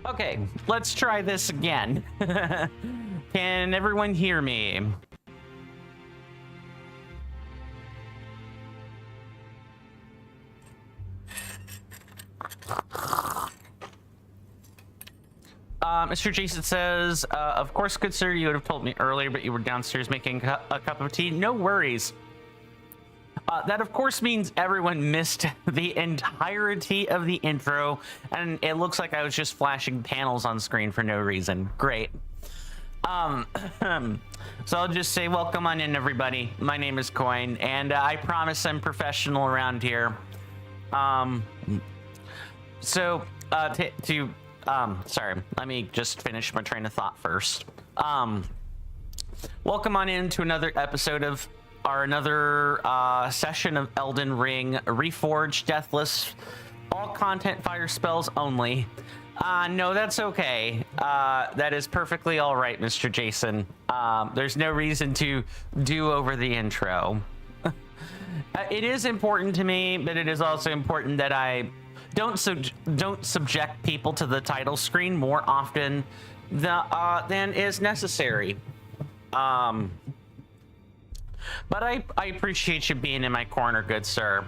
Okay, let's try this again. Can everyone hear me? Mr. Jason says, of course, good sir, you would have told me earlier, but you were downstairs making a cup of tea. No worries. That, of course, means everyone missed the entirety of the intro, and it looks like I was just flashing panels on screen for no reason. Great. So I'll just say welcome on in, everybody. My name is Coin, and I promise I'm professional around here. Sorry, let me just finish my train of thought first. Welcome on in to another episode of another session of Elden Ring, Reforged, Deathless, all content fire spells only. No, that's okay. That is perfectly all right, Mr. Jason. There's no reason to do over the intro. It is important to me, but it is also important that I don't subject people to the title screen more often than is necessary. But I appreciate you being in my corner, good sir.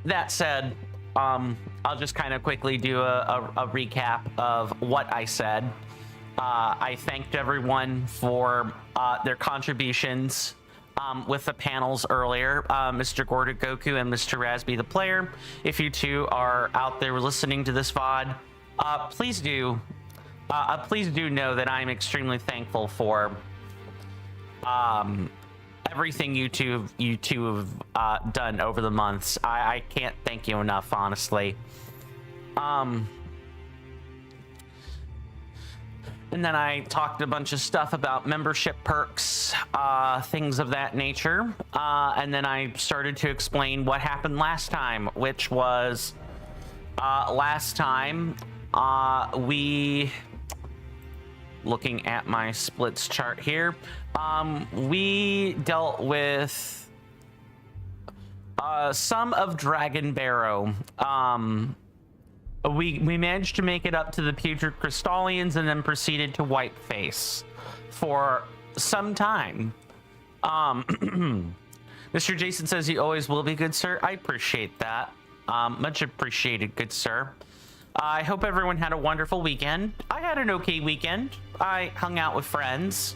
That said, I'll just kind of quickly do a recap of what I said. I thanked everyone for their contributions with the panels earlier. Mr. Gorda Goku and Mr. Rasby the Player, if you two are out there listening to this VOD, please do know that I'm extremely thankful for everything you two have done over the months. I can't thank you enough, honestly. And then I talked a bunch of stuff about membership perks, things of that nature. And then I started to explain what happened last time, which was last time we, looking at my splits chart here, we dealt with some of Dragon Barrow. We managed to make it up to the Putrid Crystallians and then proceeded to wipe face for some time. Mr. Jason says you always will be, good sir. I appreciate that. Much appreciated, good sir. I hope everyone had a wonderful weekend. I had an okay weekend. I hung out with friends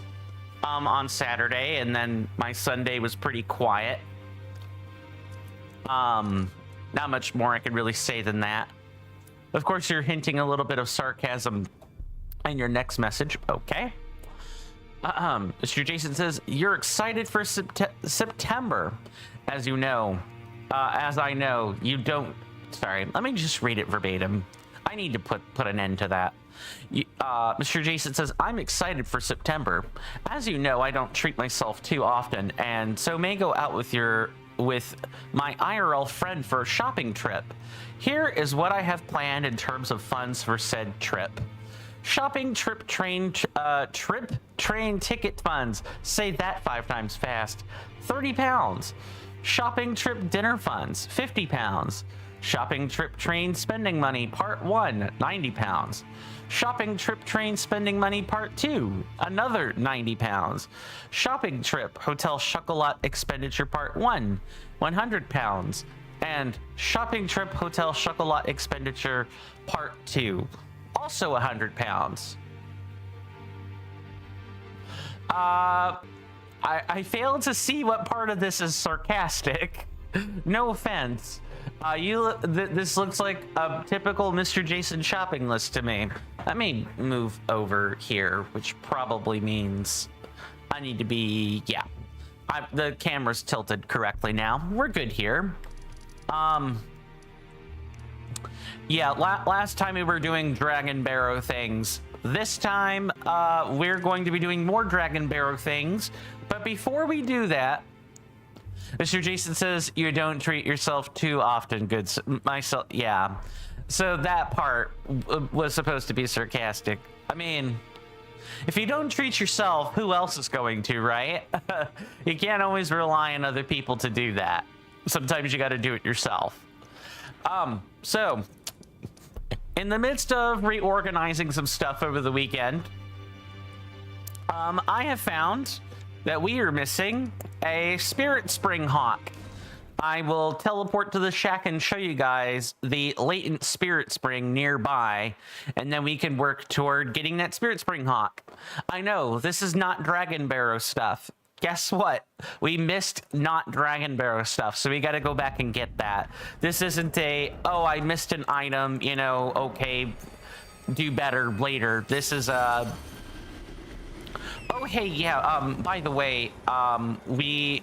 on Saturday, and then my Sunday was pretty quiet. Not much more I could really say than that. Of course, you're hinting a little bit of sarcasm in your next message. Okay. Mr. Jason says, you're excited for September. As you know, as I know, you don't... Sorry, let me just read it verbatim. I need to put an end to that. Mr. Jason says, I'm excited for September. As you know, I don't treat myself too often, and so may go out with my IRL friend for a shopping trip. Here is what I have planned in terms of funds for said trip. Shopping trip train ticket funds. Say that 5 times fast. £30. Shopping trip dinner funds. £50. Shopping trip train spending money part 1, £90. Shopping trip train spending money part 2, another £90. Shopping trip hotel chocolat expenditure part 1, £100. And shopping trip hotel chocolat expenditure part 2, also £100. I failed to see what part of this is sarcastic. No offense. This looks like a typical Mr. Jason shopping list to me. Let me move over here, which probably means I need to be, yeah. The camera's tilted correctly now. We're good here. Yeah, last time we were doing Dragon Barrow things. This time, we're going to be doing more Dragon Barrow things. But before we do that, Mr. Jason says you don't treat yourself too often, good myself. Yeah, so that part was supposed to be sarcastic. I mean, if you don't treat yourself, who else is going to, right? You can't always rely on other people to do that. Sometimes you got to do it yourself. So in the midst of reorganizing some stuff over the weekend, I have found that we are missing a Spirit Spring Hawk. I will teleport to the shack and show you guys the latent Spirit Spring nearby, and then we can work toward getting that Spirit Spring Hawk. I know, this is not Dragon Barrow stuff. Guess what? We missed not Dragon Barrow stuff, so we got to go back and get that. This isn't a, oh, I missed an item, you know, okay, do better later. This is a... Oh, hey, yeah, by the way, we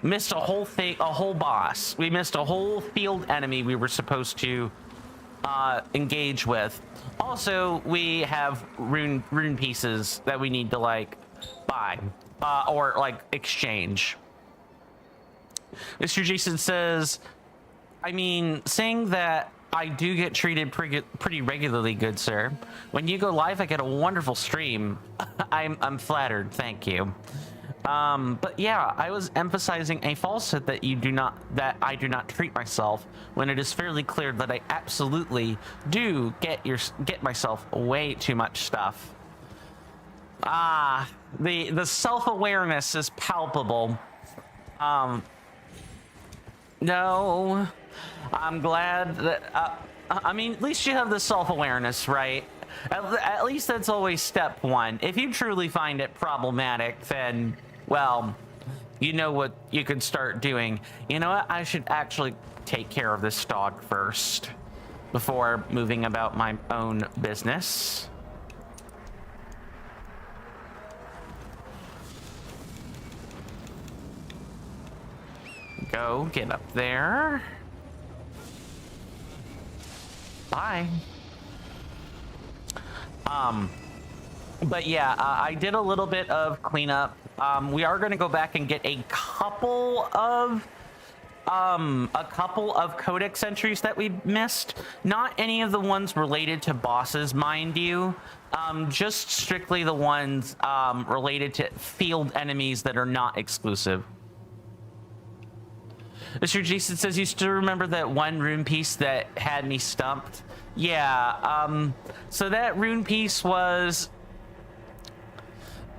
missed a whole thing, a whole boss. We missed a whole field enemy we were supposed to engage with. Also, we have rune pieces that we need to, like, buy. Or like exchange. Mr. Jason says, I mean, saying that I do get treated pretty regularly, good sir. When you go live, I get a wonderful stream. I'm flattered, thank you. But yeah, I was emphasizing a falsehood that I do not treat myself, when it is fairly clear that I absolutely do get myself way too much stuff. The self-awareness is palpable. No, I'm glad that, I mean, at least you have the self-awareness, right? At least that's always step one. If you truly find it problematic, then, well, you know what you can start doing. You know what? I should actually take care of this dog first before moving about my own business. Go get up there. Bye. But yeah, I did a little bit of cleanup. We are going to go back and get a couple of codex entries that we missed. Not any of the ones related to bosses, mind you. Just strictly the ones related to field enemies that are not exclusive. Mr. Jason says, you still remember that one rune piece that had me stumped? Yeah, so that rune piece was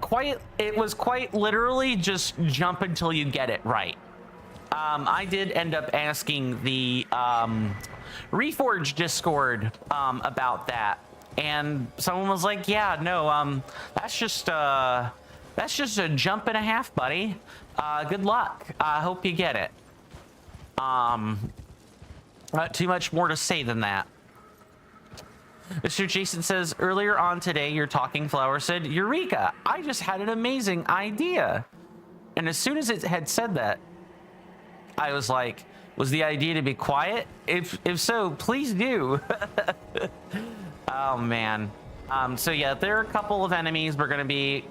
quite literally just jump until you get it right. I did end up asking the Reforged Discord about that, and someone was like, yeah, no, that's just a jump and a half, buddy. Good luck. I hope you get it. Not too much more to say than that. Mr. Jason says, earlier on today, your talking flower said, Eureka, I just had an amazing idea. And as soon as it had said that, I was like, was the idea to be quiet? If so, please do. Oh, man. So yeah, there are a couple of enemies we're going to be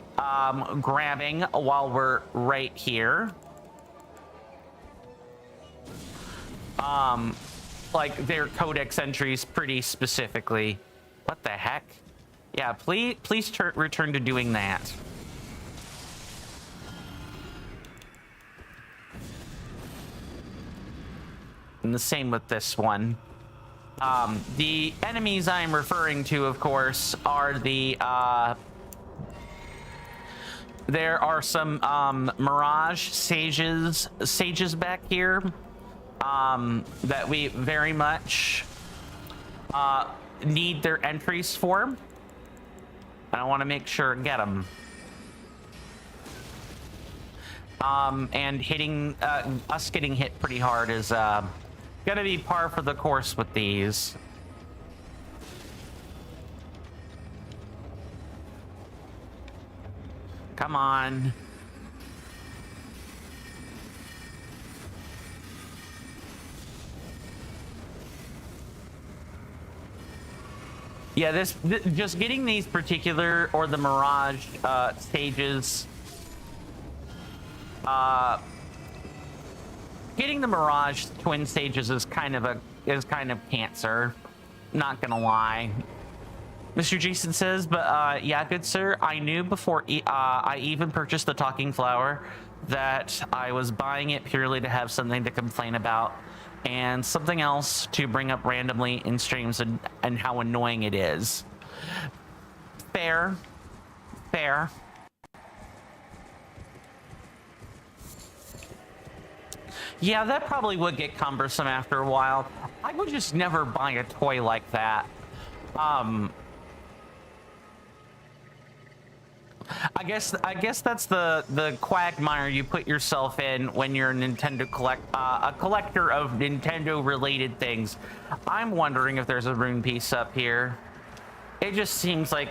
grabbing while we're right here. Like their codex entries pretty specifically. What the heck? Yeah, please return to doing that. And the same with this one. The enemies I'm referring to, of course, are the there are some Mirage sages back here. That we very much need their entries for. I want to make sure and get them. And hitting us getting hit pretty hard is gonna be par for the course with these. Come on. Yeah, just getting these particular, or the Mirage stages, getting the Mirage twin stages is kind of cancer. Not gonna lie. Mr. Jason says, but yeah, good sir, I knew before I even purchased the talking flower that I was buying it purely to have something to complain about. and something else to bring up randomly in streams and how annoying it is. Fair. Fair. Yeah, that probably would get cumbersome after a while. I would just never buy a toy like that. I guess that's the quagmire you put yourself in when you're a collector of Nintendo related things. I'm wondering if there's a rune piece up here. It just seems like,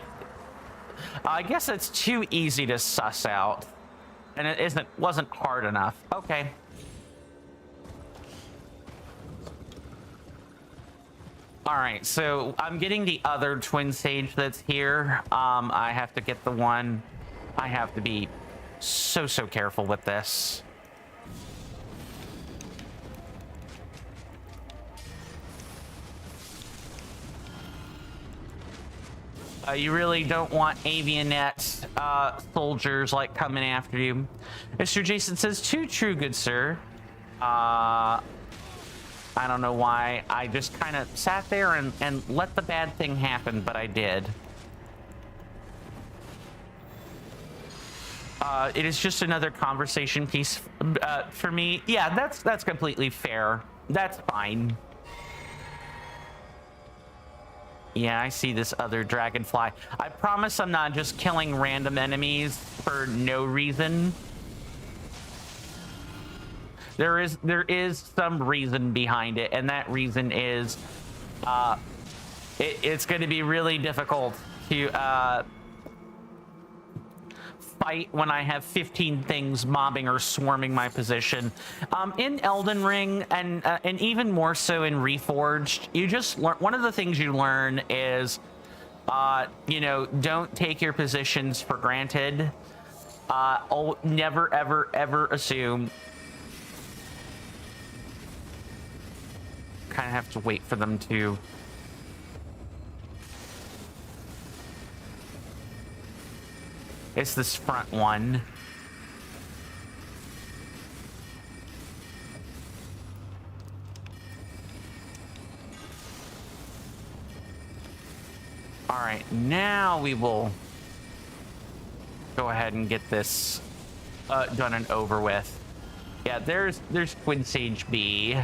I guess it's too easy to suss out, and it wasn't hard enough. Okay. All right, so I'm getting the other twin sage that's here. I have to get the one. I have to be so careful with this. You really don't want Avianet soldiers like coming after you. Mr. Jason says, too true, good sir. I don't know why. I just kind of sat there and let the bad thing happen, but I did. It is just another conversation piece for me. Yeah, that's completely fair. That's fine. Yeah, I see this other dragonfly. I promise I'm not just killing random enemies for no reason. There is some reason behind it, and that reason is it's going to be really difficult to fight when I have 15 things mobbing or swarming my position. In Elden Ring, and even more so in Reforged, you just learn, one of the things you learn is, you know, don't take your positions for granted. Never, ever assume. Kind of have to wait for them to it's this front one. All right, now we will go ahead and get this done and over with. Yeah, there's Twin Sage B.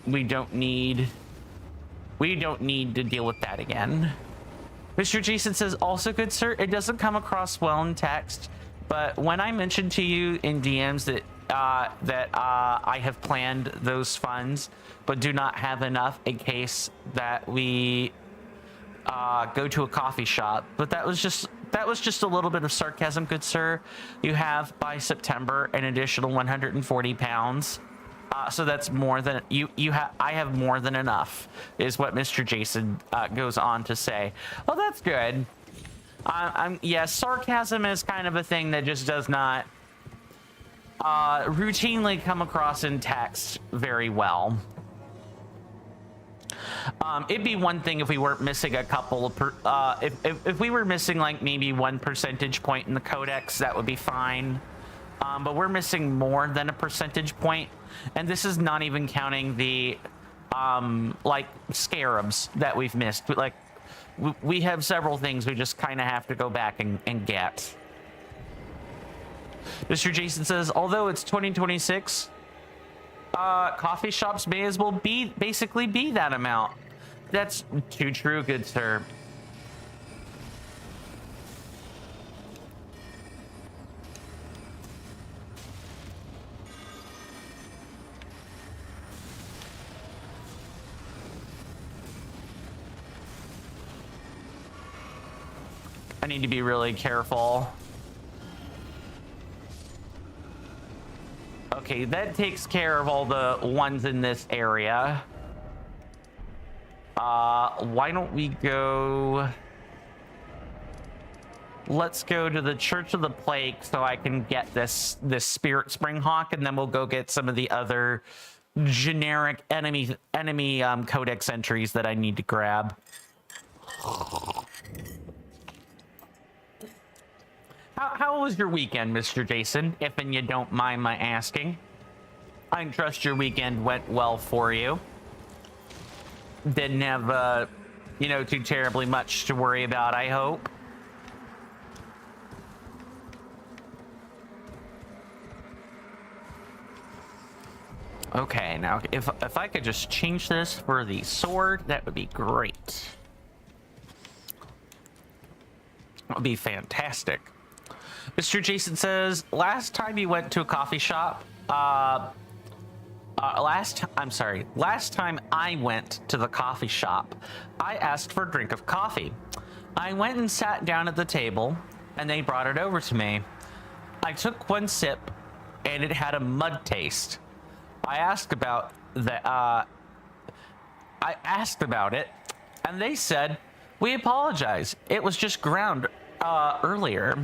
We don't need to deal with that again. Mr. Jason says, also good sir, it doesn't come across well in text, but when I mentioned to you in DMs that I have planned those funds but do not have enough in case that we go to a coffee shop, but that was just a little bit of sarcasm, good sir. You have by September an additional 140 pounds. So that's more than I have more than enough, is what Mr. Jason goes on to say. Well, that's good. Yeah, sarcasm is kind of a thing that just does not routinely come across in text very well. It'd be one thing if we weren't missing a couple of if we were missing like maybe 1 percentage point in the codex, that would be fine. But we're missing more than a percentage point, and this is not even counting the like scarabs that we've missed. But like we have several things we just kind of have to go back and get. Mr. Jason says, although it's 2026, coffee shops may as well basically be that amount. That's too true, good sir. I need to be really careful. Okay, that takes care of all the ones in this area. Why don't we go... Let's go to the Church of the Plague so I can get this Spirit Spring Hawk, and then we'll go get some of the other generic enemy codex entries that I need to grab. How was your weekend, Mr. Jason, if and you don't mind my asking? I trust your weekend went well for you. Didn't have, you know, too terribly much to worry about, I hope. Okay, now if I could just change this for the sword, that would be great. That would be fantastic. Mr. Jason says, last time you went to a coffee shop, last time I went to the coffee shop, I asked for a drink of coffee. I went and sat down at the table, and they brought it over to me. I took one sip, and it had a mud taste. I asked about it, and they said, we apologize. It was just ground earlier.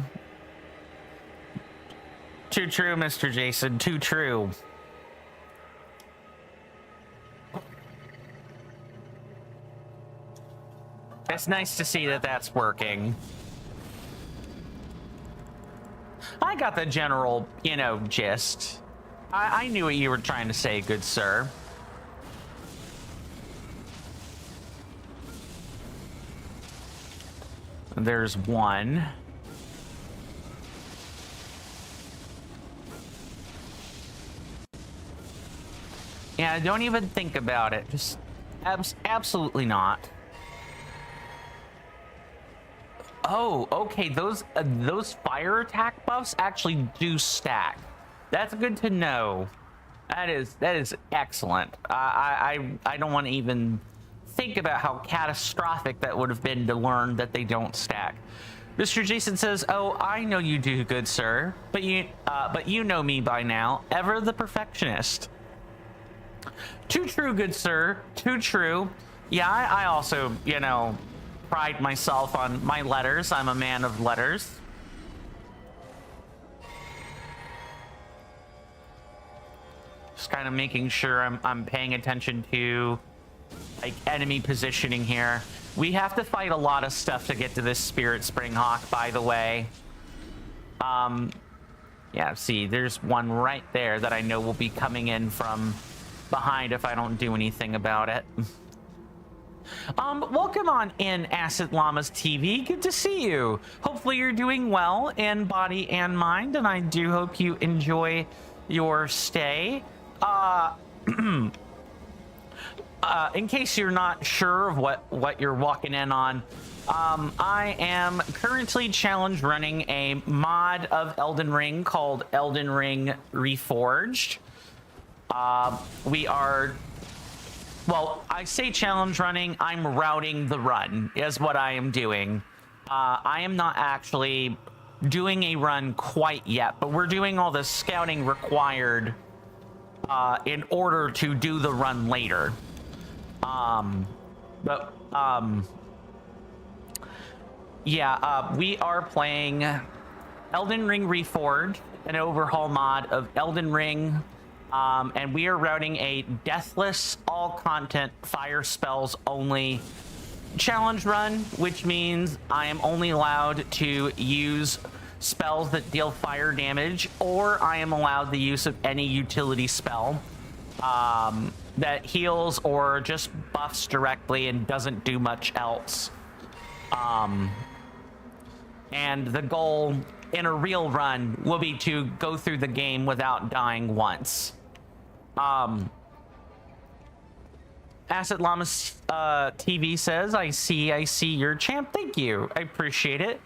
Too true, Mr. Jason, too true. It's nice to see that that's working. I got the general, you know, gist. I knew what you were trying to say, good sir. There's one. Yeah, don't even think about it. Just absolutely not. Oh, okay. Those fire attack buffs actually do stack. That's good to know. That is excellent. I don't want to even think about how catastrophic that would have been to learn that they don't stack. Mr. Jason says, "Oh, I know you do, good sir, but you know me by now. Ever the perfectionist." Too true, good sir. Too true. Yeah, I also, you know, pride myself on my letters. I'm a man of letters. Just kind of making sure I'm paying attention to like enemy positioning here. We have to fight a lot of stuff to get to this Spirit Springhawk, by the way. Yeah, see, there's one right there that I know will be coming in from behind if I don't do anything about it. Welcome on in, Acid Llamas TV. Good to see you. Hopefully you're doing well in body and mind, and I do hope you enjoy your stay. In case you're not sure of what you're walking in on, I am currently challenge running a mod of Elden Ring called Elden Ring Reforged. We are, well, I say challenge running, I'm routing the run is what I am doing. I am not actually doing a run quite yet, but we're doing all the scouting required in order to do the run later. We are playing Elden Ring Reforged, an overhaul mod of Elden Ring, and we are routing a Deathless, all content, fire spells only challenge run, which means I am only allowed to use spells that deal fire damage, or I am allowed the use of any utility spell that heals or just buffs directly and doesn't do much else. And the goal in a real run will be to go through the game without dying once. Acid Llamas TV says, I see your champ. Thank you. I appreciate it.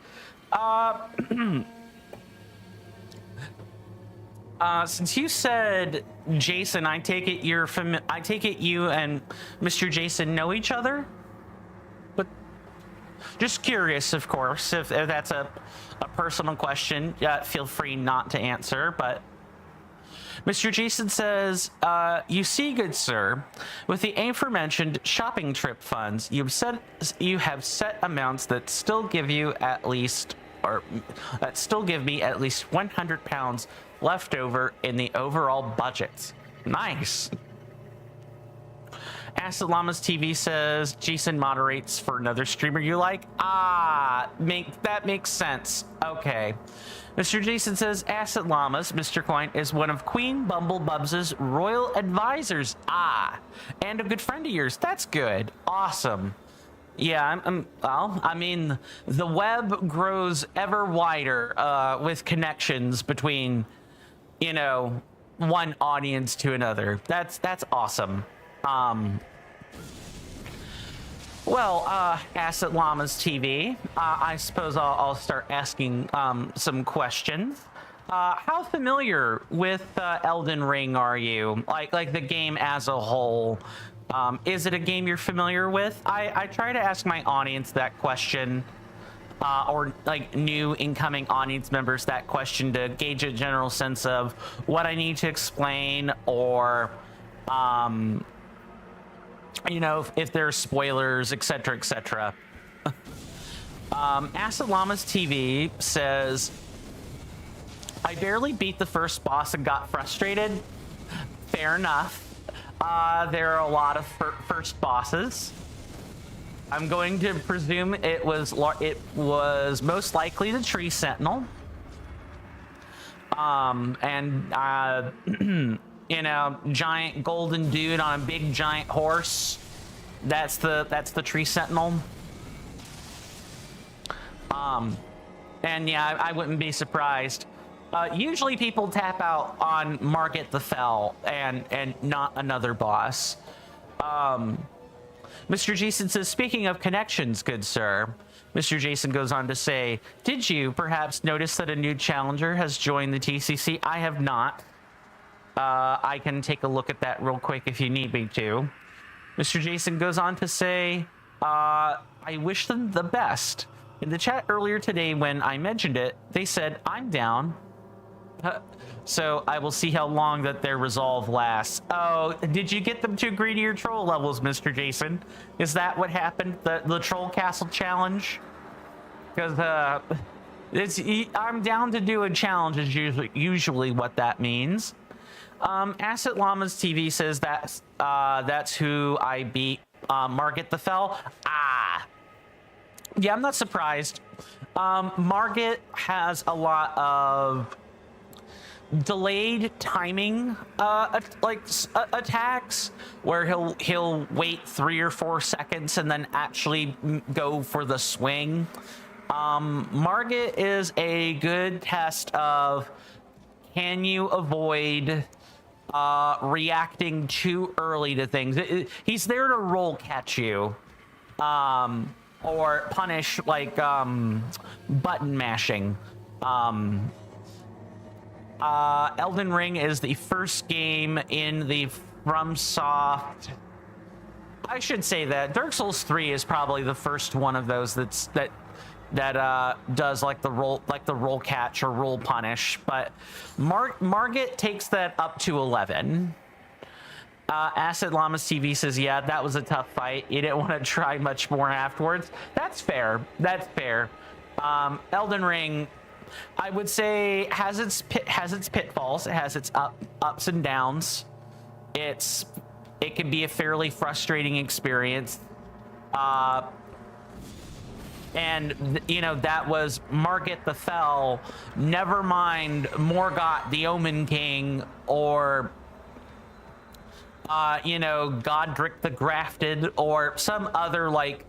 Since you said Jason, I take it you and Mr. Jason know each other? But just curious, of course, if that's a personal question, feel free not to answer, but Mr. Jason says, you see, good sir, with the aforementioned shopping trip funds, you have set amounts that still give you at least, or that still give me at least 100 pounds left over in the overall budget. Nice. Acid Llamas TV says Jason moderates for another streamer you like. That makes sense. Okay. Mr. Jason says Acid Llamas, Mr. Coin, is one of Queen Bumblebub's royal advisors. And a good friend of yours. That's good. Awesome. Yeah, well, I mean, the web grows ever wider with connections between, you know, one audience to another. That's awesome. Well, Acid Llamas TV, I suppose I'll start asking some questions. How familiar with Elden Ring are you? Like the game as a whole? Is it a game you're familiar with? I try to ask my audience that question, or like new incoming audience members that question to gauge a general sense of what I need to explain, or you know, if there's spoilers, etc., etc. Acid Llamas TV says, I barely beat the first boss and got frustrated. Fair enough. There are a lot of first bosses. I'm going to presume it was most likely the Tree Sentinel. You know, giant golden dude on a big giant horse. That's the Tree Sentinel. And yeah, I wouldn't be surprised. Usually people tap out on Margit the Fell and not another boss. Mr. Jason says, speaking of connections, good sir. Mr. Jason goes on to say, did you perhaps notice that a new challenger has joined the TCC? I have not. I can take a look at that real quick if you need me to. Mr. Jason goes on to say, I wish them the best. In the chat earlier today when I mentioned it, they said, I'm down. So I will see how long that their resolve lasts. Oh, did you get them to agree to your troll levels, Mr. Jason? Is that what happened? The Troll Castle challenge? Because I'm down to do a challenge is usually what that means. Acid Llamas TV says that's who I beat. Margit the Fell. Yeah, I'm not surprised. Margit has a lot of delayed timing attacks where he'll wait 3 or 4 seconds and then actually go for the swing. Margit is a good test of, can you avoid reacting too early to things. He's there to roll catch you, or punish like button mashing. Elden Ring is the first game in the FromSoft. I should say that Dark Souls 3 is probably the first one of those that does like the roll catch or roll punish, but Margit takes that up to 11. Acid Llamas TV says, yeah, that was a tough fight. You didn't want to try much more afterwards. That's fair. That's fair. Elden Ring, I would say, has its pitfalls. It has its ups and downs. It can be a fairly frustrating experience. And, you know, that was Margit the Fell, never mind Morgott the Omen King, or, you know, Godric the Grafted, or some other, like,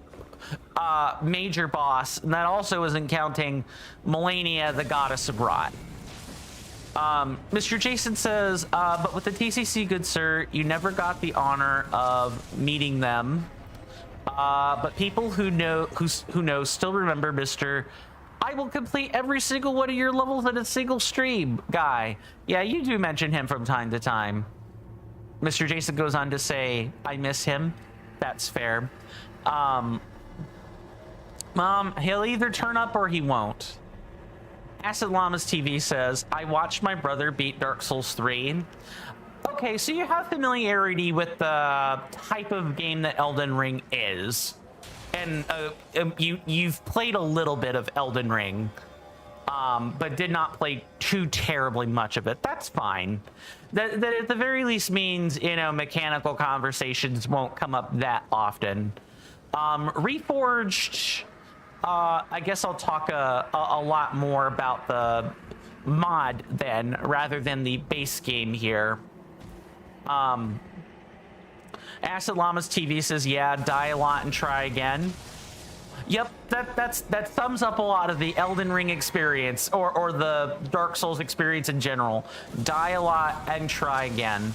major boss. And that also isn't counting Melania, the Goddess of Rot. Mr. Jason says, but with the TCC, good sir, you never got the honor of meeting them. But people who know still remember Mr. I will complete every single one of your levels in a single stream guy. Yeah, you do mention him from time to time. Mr. Jason goes on to say, I miss him. That's fair. He'll either turn up or he won't. Acid Llamas TV says, I watched my brother beat Dark Souls 3. Okay, so you have familiarity with the type of game that Elden Ring is. And you've played a little bit of Elden Ring. but did not play too terribly much of it. That's fine. That at the very least means, you know, mechanical conversations won't come up that often. Reforged, I guess I'll talk a lot more about the mod then, rather than the base game here. Acid Llama's TV says, yeah, die a lot and try again. Yep, that sums up a lot of the Elden Ring experience, or the Dark Souls experience in general. Die a lot and try again.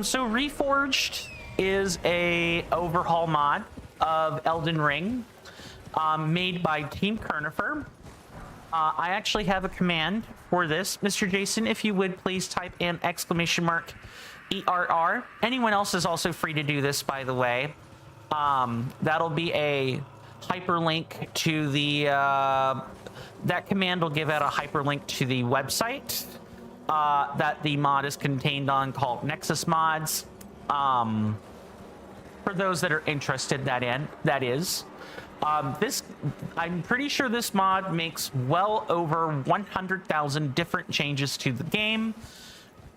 So Reforged is a overhaul mod of Elden Ring, made by Team Kernifer. I actually have a command for this, Mr. Jason. If you would please type in !ERR. Anyone else is also free to do this, by the way. That'll be a hyperlink to the that command will give out a hyperlink to the website that the mod is contained on, called Nexus Mods. For those that are interested, that is. This, I'm pretty sure this mod makes well over 100,000 different changes to the game,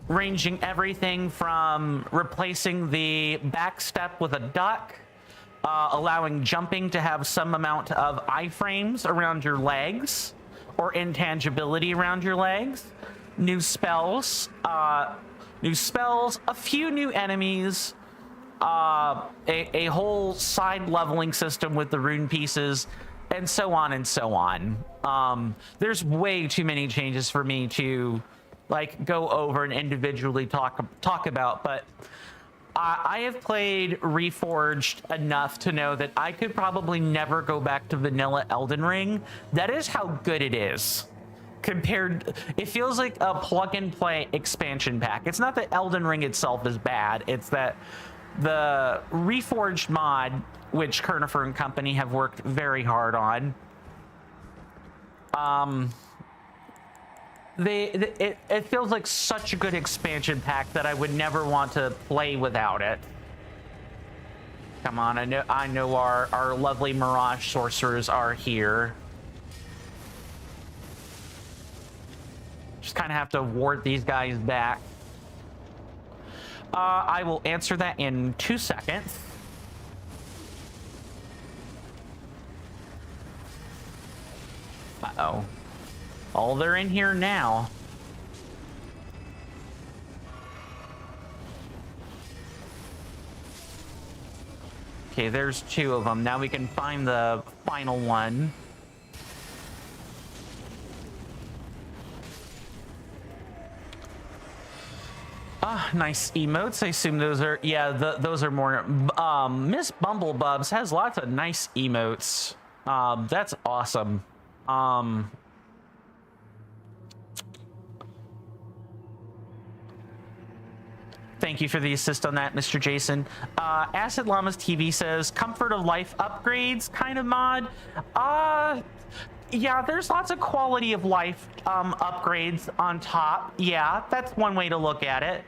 ranging everything from replacing the back step with a duck, allowing jumping to have some amount of iframes around your legs, or intangibility around your legs, new spells, a few new enemies, a whole side leveling system with the rune pieces, and so on and so on. There's way too many changes for me to like go over and individually talk about, but I have played Reforged enough to know that I could probably never go back to vanilla Elden Ring. That is how good it is. It feels like a plug and play expansion pack. It's not that Elden Ring itself is bad, it's that the Reforged mod, which Kernifer and company have worked very hard on, it feels like such a good expansion pack that I would never want to play without it. Come on, I know our lovely Mirage sorcerers are here. Just kind of have to ward these guys back. I will answer that in 2 seconds. Uh-oh. Oh, they're in here now. Okay, there's 2 of them. Now we can find the final one. Nice emotes. I assume those are, yeah, those are more. Miss Bumblebubs has lots of nice emotes. That's awesome. Thank you for the assist on that, Mr. Jason. Acid Llama's TV says, comfort of life upgrades kind of mod. Yeah, there's lots of quality of life upgrades on top. Yeah, that's one way to look at it.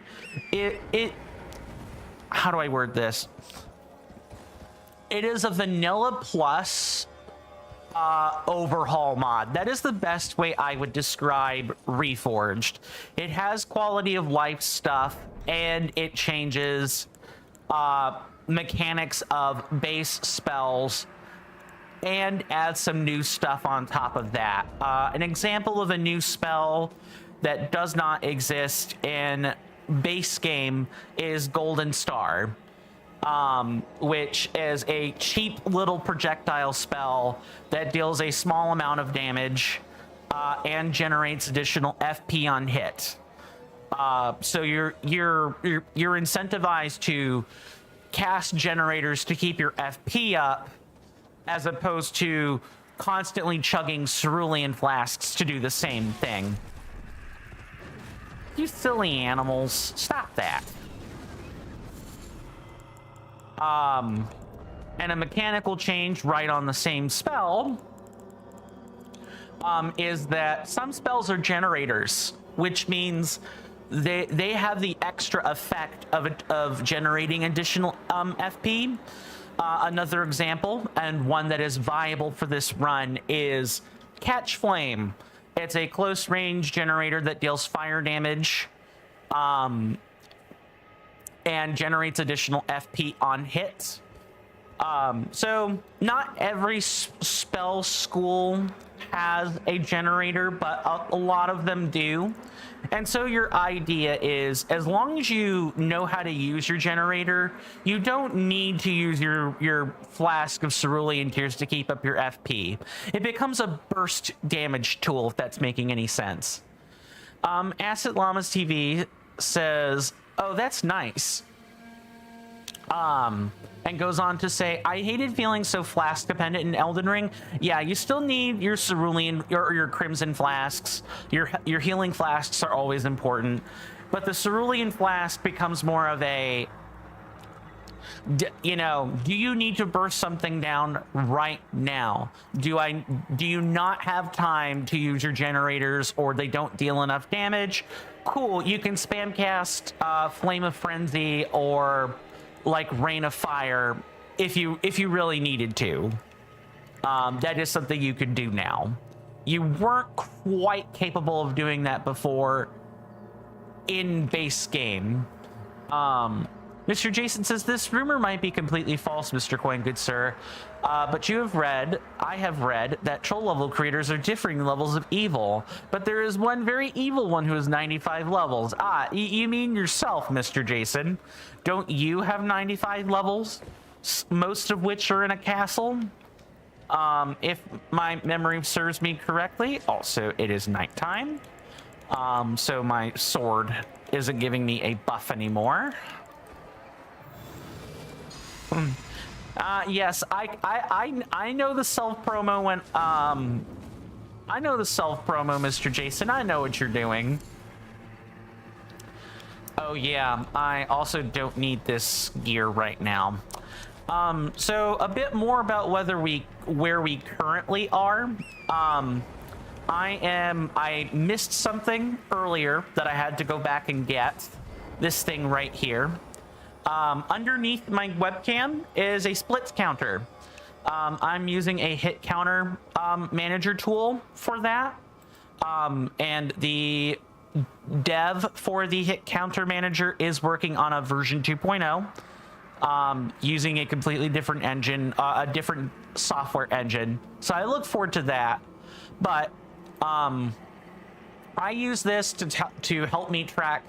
How do I word this? It is a vanilla plus overhaul mod. That is the best way I would describe Reforged. It has quality of life stuff, and it changes mechanics of base spells and adds some new stuff on top of that. An example of a new spell that does not exist in base game is Golden Star, which is a cheap little projectile spell that deals a small amount of damage and generates additional FP on hit. So you're incentivized to cast generators to keep your FP up, as opposed to constantly chugging cerulean flasks to do the same thing. You silly animals, stop that. And a mechanical change right on the same spell is that some spells are generators, which means they have the extra effect of generating additional FP. Another example, and one that is viable for this run, is Catch Flame. It's a close range generator that deals fire damage and generates additional FP on hits. So not every spell school has a generator, but a lot of them do. And so your idea is, as long as you know how to use your generator, you don't need to use your flask of cerulean tears to keep up your FP. It becomes a burst damage tool, if that's making any sense. Acid Llamas TV says, oh, that's nice. And goes on to say, I hated feeling so flask dependent in Elden Ring. Yeah, you still need your cerulean or your crimson flasks. Your healing flasks are always important, but the cerulean flask becomes more of a, you know, do you need to burst something down right now? Do you not have time to use your generators, or they don't deal enough damage? Cool, you can spam cast Flame of Frenzy or like Rain of Fire if you really needed to. That is something you could do now. You weren't quite capable of doing that before in base game. Mr. Jason says, this rumor might be completely false, Mr. Coin, good sir. But I have read that troll level creators are differing levels of evil. But there is one very evil one who is 95 levels. You mean yourself, Mr. Jason. Don't you have 95 levels? Most of which are in a castle? If my memory serves me correctly. Also, it is nighttime. So my sword isn't giving me a buff anymore. Yes, I know the self promo when I know the self promo, Mr. Jason. I know what you're doing. Oh yeah, I also don't need this gear right now. So a bit more about where we currently are. I missed something earlier that I had to go back and get. This thing right here. Underneath my webcam is a splits counter. I'm using a hit counter manager tool for that. And the dev for the hit counter manager is working on a version 2.0, using a completely different engine, a different software engine. So I look forward to that. But I use this to help me track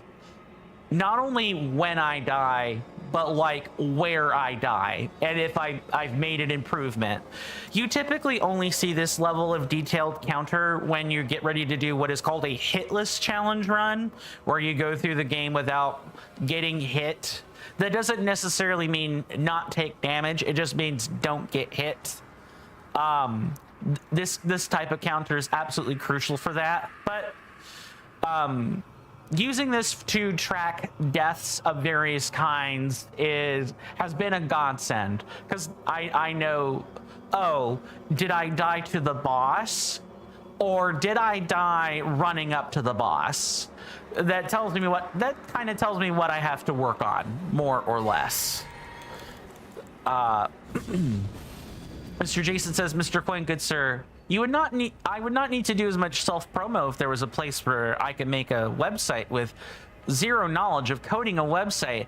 not only when I die, but like where I die and if I've made an improvement. You typically only see this level of detailed counter when you get ready to do what is called a hitless challenge run, where you go through the game without getting hit. That doesn't necessarily mean not take damage, it just means don't get hit. This type of counter is absolutely crucial for that. But using this to track deaths of various kinds has been a godsend, because I know, oh, did I die to the boss, or did I die running up to the boss? That kind of tells me what I have to work on, more or less. Mr. Jason says, Mr. Coin, good sir, I would not need to do as much self-promo if there was a place where I could make a website with zero knowledge of coding a website.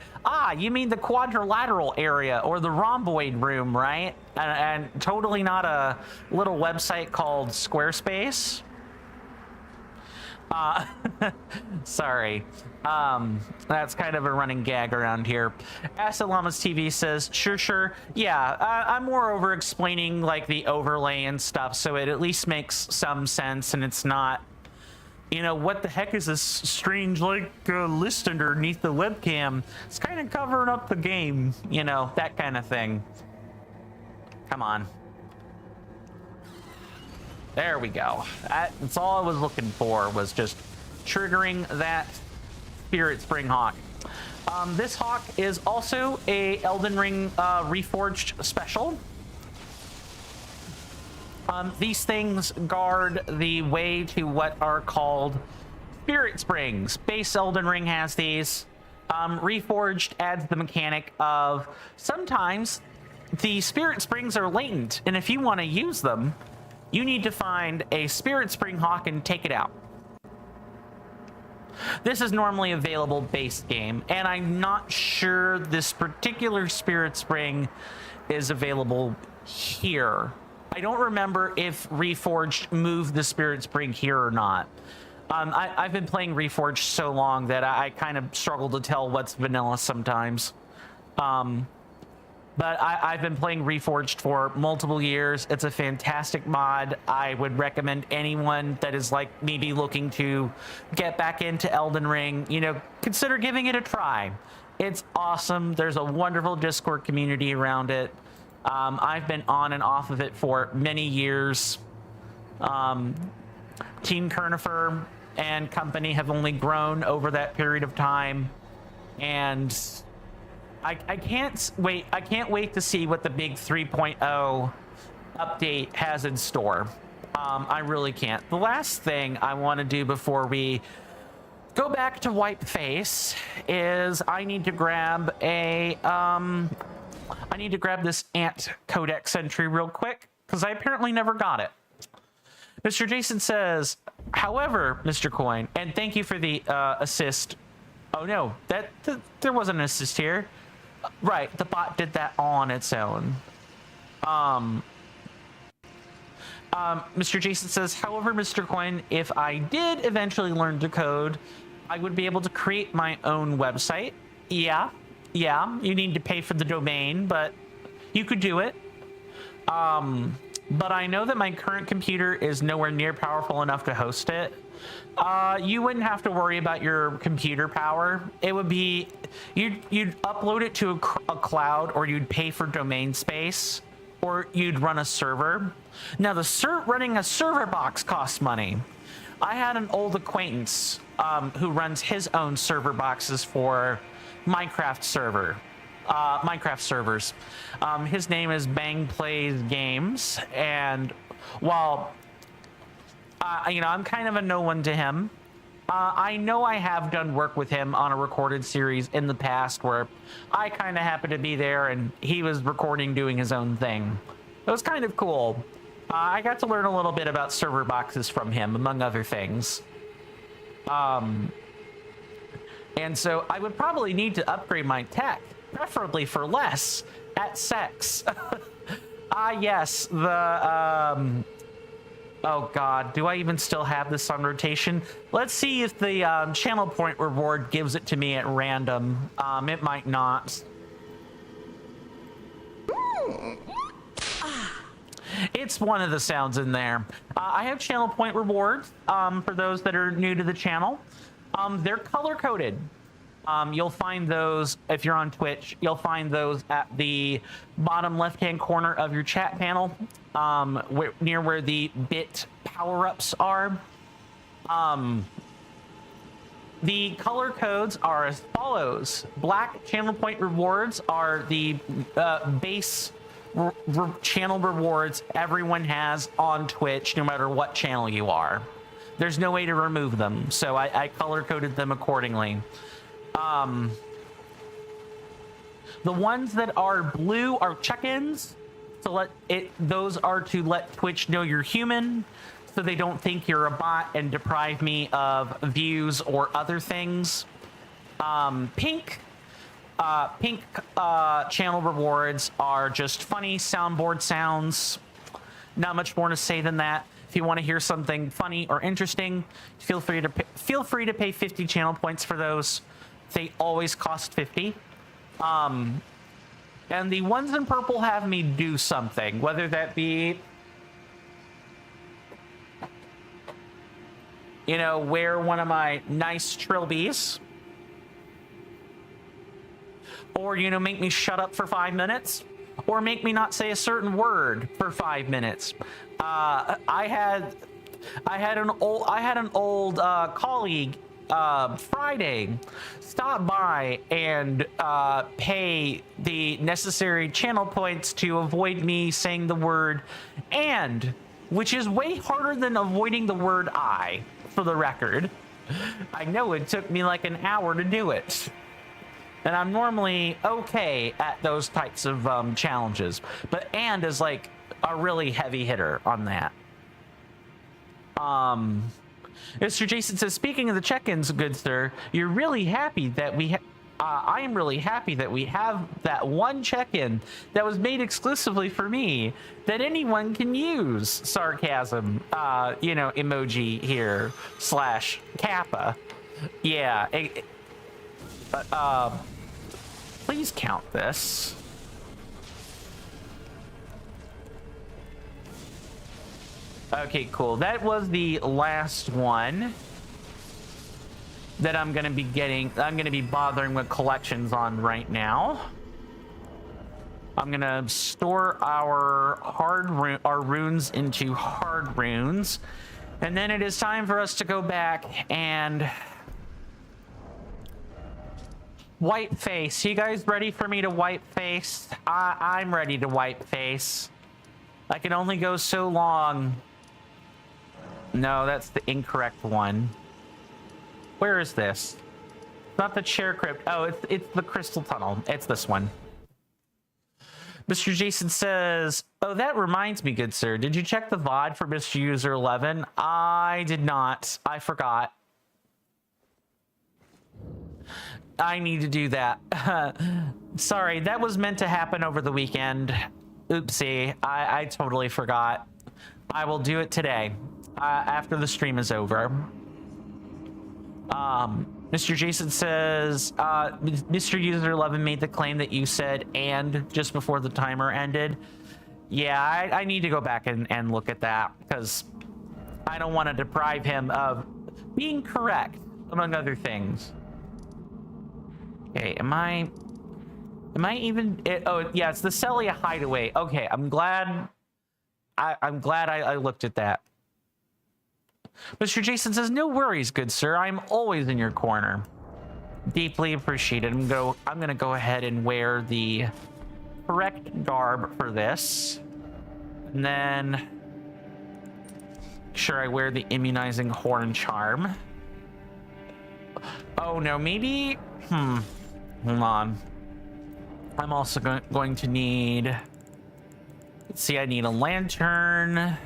You mean the quadrilateral area or the rhomboid room, right? And totally not a little website called Squarespace. Sorry. That's kind of a running gag around here. Acid Llamas TV says, sure. Yeah, I'm more over explaining like the overlay and stuff, so it at least makes some sense, and it's not, you know, what the heck is this strange like list underneath the webcam? It's kind of covering up the game, you know, that kind of thing. Come on. There we go. That's all I was looking for, was just triggering that Spirit Spring Hawk. This hawk is also a Elden Ring Reforged special. These things guard the way to what are called Spirit Springs. Base Elden Ring has these. Reforged adds the mechanic of sometimes the Spirit Springs are latent, and if you want to use them, you need to find a Spirit Spring Hawk and take it out. This is normally available base game, and I'm not sure this particular Spirit Spring is available here. I don't remember if Reforged moved the Spirit Spring here or not. I've been playing Reforged so long that I kind of struggle to tell what's vanilla sometimes. But I've been playing Reforged for multiple years. It's a fantastic mod. I would recommend anyone that is like maybe looking to get back into Elden Ring, you know, consider giving it a try. It's awesome. There's a wonderful Discord community around it. I've been on and off of it for many years. Team Kernifer and company have only grown over that period of time. And I can't wait to see what the big 3.0 update has in store. I really can't. The last thing I want to do before we go back to Wipe Face is I need to grab a this Ant Codex entry real quick because I apparently never got it. Mr. Jason says, however, Mr. Coin, and thank you for the assist. Oh no, there wasn't an assist here. Right, the bot did that on its own. Mr. Jason says, however, Mr. Coin, if I did eventually learn to code, I would be able to create my own website. Yeah, you need to pay for the domain, but you could do it. But I know that my current computer is nowhere near powerful enough to host it. You wouldn't have to worry about your computer power. It would be, you'd upload it to a cloud, or you'd pay for domain space, or you'd run a server. Now, running a server box costs money. I had an old acquaintance who runs his own server boxes for Minecraft servers. His name is Bang Plays Games, and while you know, I'm kind of a no one to him, I know I have done work with him on a recorded series in the past where I kind of happened to be there and he was recording doing his own thing. It was kind of cool. I got to learn a little bit about server boxes from him, among other things. And so I would probably need to upgrade my tech, preferably for less, at sex. Yes, the, oh god, do I even still have this on rotation? Let's see if the channel point reward gives it to me at random. It might not. It's one of the sounds in there. I have channel point rewards for those that are new to the channel. They're color coded. You'll find those, if you're on Twitch, you'll find those at the bottom left-hand corner of your chat panel, near where the bit power-ups are. The color codes are as follows. Black channel point rewards are the base channel rewards everyone has on Twitch, no matter what channel you are. There's no way to remove them, so I color-coded them accordingly. The ones that are blue are check-ins. So those are to let Twitch know you're human, so they don't think you're a bot and deprive me of views or other things. Pink channel rewards are just funny soundboard sounds. Not much more to say than that. If you want to hear something funny or interesting, feel free to pay 50 channel points for those. They always cost 50. And the ones in purple have me do something, whether that be, you know, wear one of my nice trilbies, or, you know, make me shut up for 5 minutes, or make me not say a certain word for 5 minutes. I had an old colleague Friday stop by and pay the necessary channel points to avoid me saying the word "and," which is way harder than avoiding the word "I," for the record. I know it took me like an hour to do it, and I'm normally okay at those types of challenges, but "and" is like a really heavy hitter on that. Mr. Jason says, speaking of the check-ins, good sir, you're really happy that I am really happy that we have that one check-in that was made exclusively for me that anyone can use. Sarcasm, emoji here / Kappa. Yeah. Please count this. Okay, cool. That was the last one that I'm going to be bothering with collections on right now. I'm going to store our runes into hard runes. And then it is time for us to go back and wipe face. You guys ready for me to wipe face? I'm ready to wipe face. I can only go so long. No, that's the incorrect one. Where is this? Not the chair crypt. Oh, it's the crystal tunnel. It's this one. Mr. Jason says, oh, that reminds me, good sir. Did you check the VOD for Mr. User 11? I did not. I forgot. I need to do that. Sorry, that was meant to happen over the weekend. Oopsie. I totally forgot. I will do it today. After the stream is over. Mr. Jason says, Mr. User 11 made the claim that you said and just before the timer ended. Yeah, I need to go back and look at that because I don't want to deprive him of being correct, among other things. Okay, am I even... oh, yeah, it's the Celia Hideaway. Okay, I'm glad I looked at that. Mr. Jason says, no worries, good sir. I'm always in your corner. Deeply appreciated. I'm gonna go ahead and wear the correct garb for this. And then make sure I wear the immunizing horn charm. Oh no, maybe hold on. I'm also going to need, let's see, I need a lantern.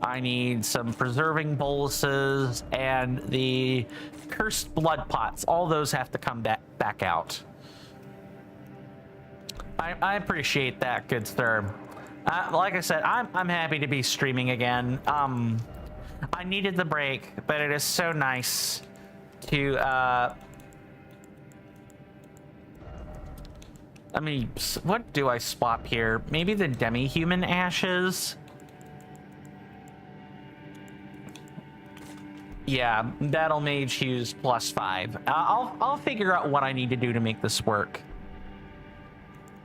I need some preserving boluses and the cursed blood pots. All those have to come back out. I appreciate that, good sir. Like I said, I'm happy to be streaming again. I needed the break, but it is so nice to I mean, what do I swap here? Maybe the demi-human ashes. Yeah, that'll mage Hughes +5. I'll figure out what I need to do to make this work.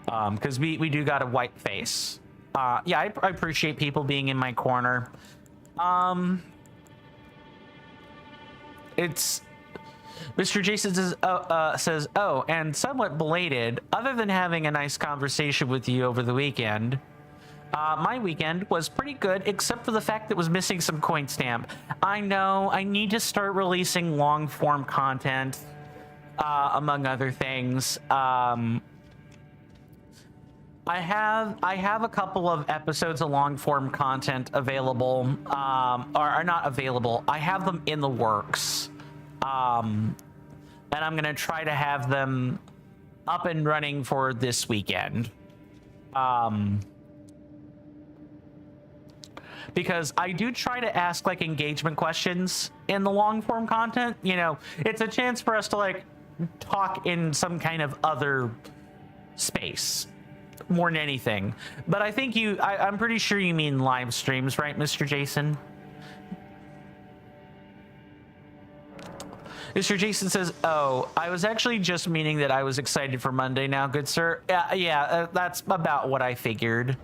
Because we do got a white face. Yeah, I appreciate people being in my corner. It's Mr. Jason says, oh, and somewhat belated. Other than having a nice conversation with you over the weekend. My weekend was pretty good, except for the fact that it was missing some coin stamp. I know, I need to start releasing long form content, among other things. I have a couple of episodes of long form content available, or not available. I have them in the works. And I'm gonna try to have them up and running for this weekend. Because I do try to ask like engagement questions in the long form content. You know, it's a chance for us to like talk in some kind of other space more than anything. But I think I'm pretty sure you mean live streams, right, Mr. Jason? Mr. Jason says, oh, I was actually just meaning that I was excited for Monday now, good sir. Yeah, that's about what I figured.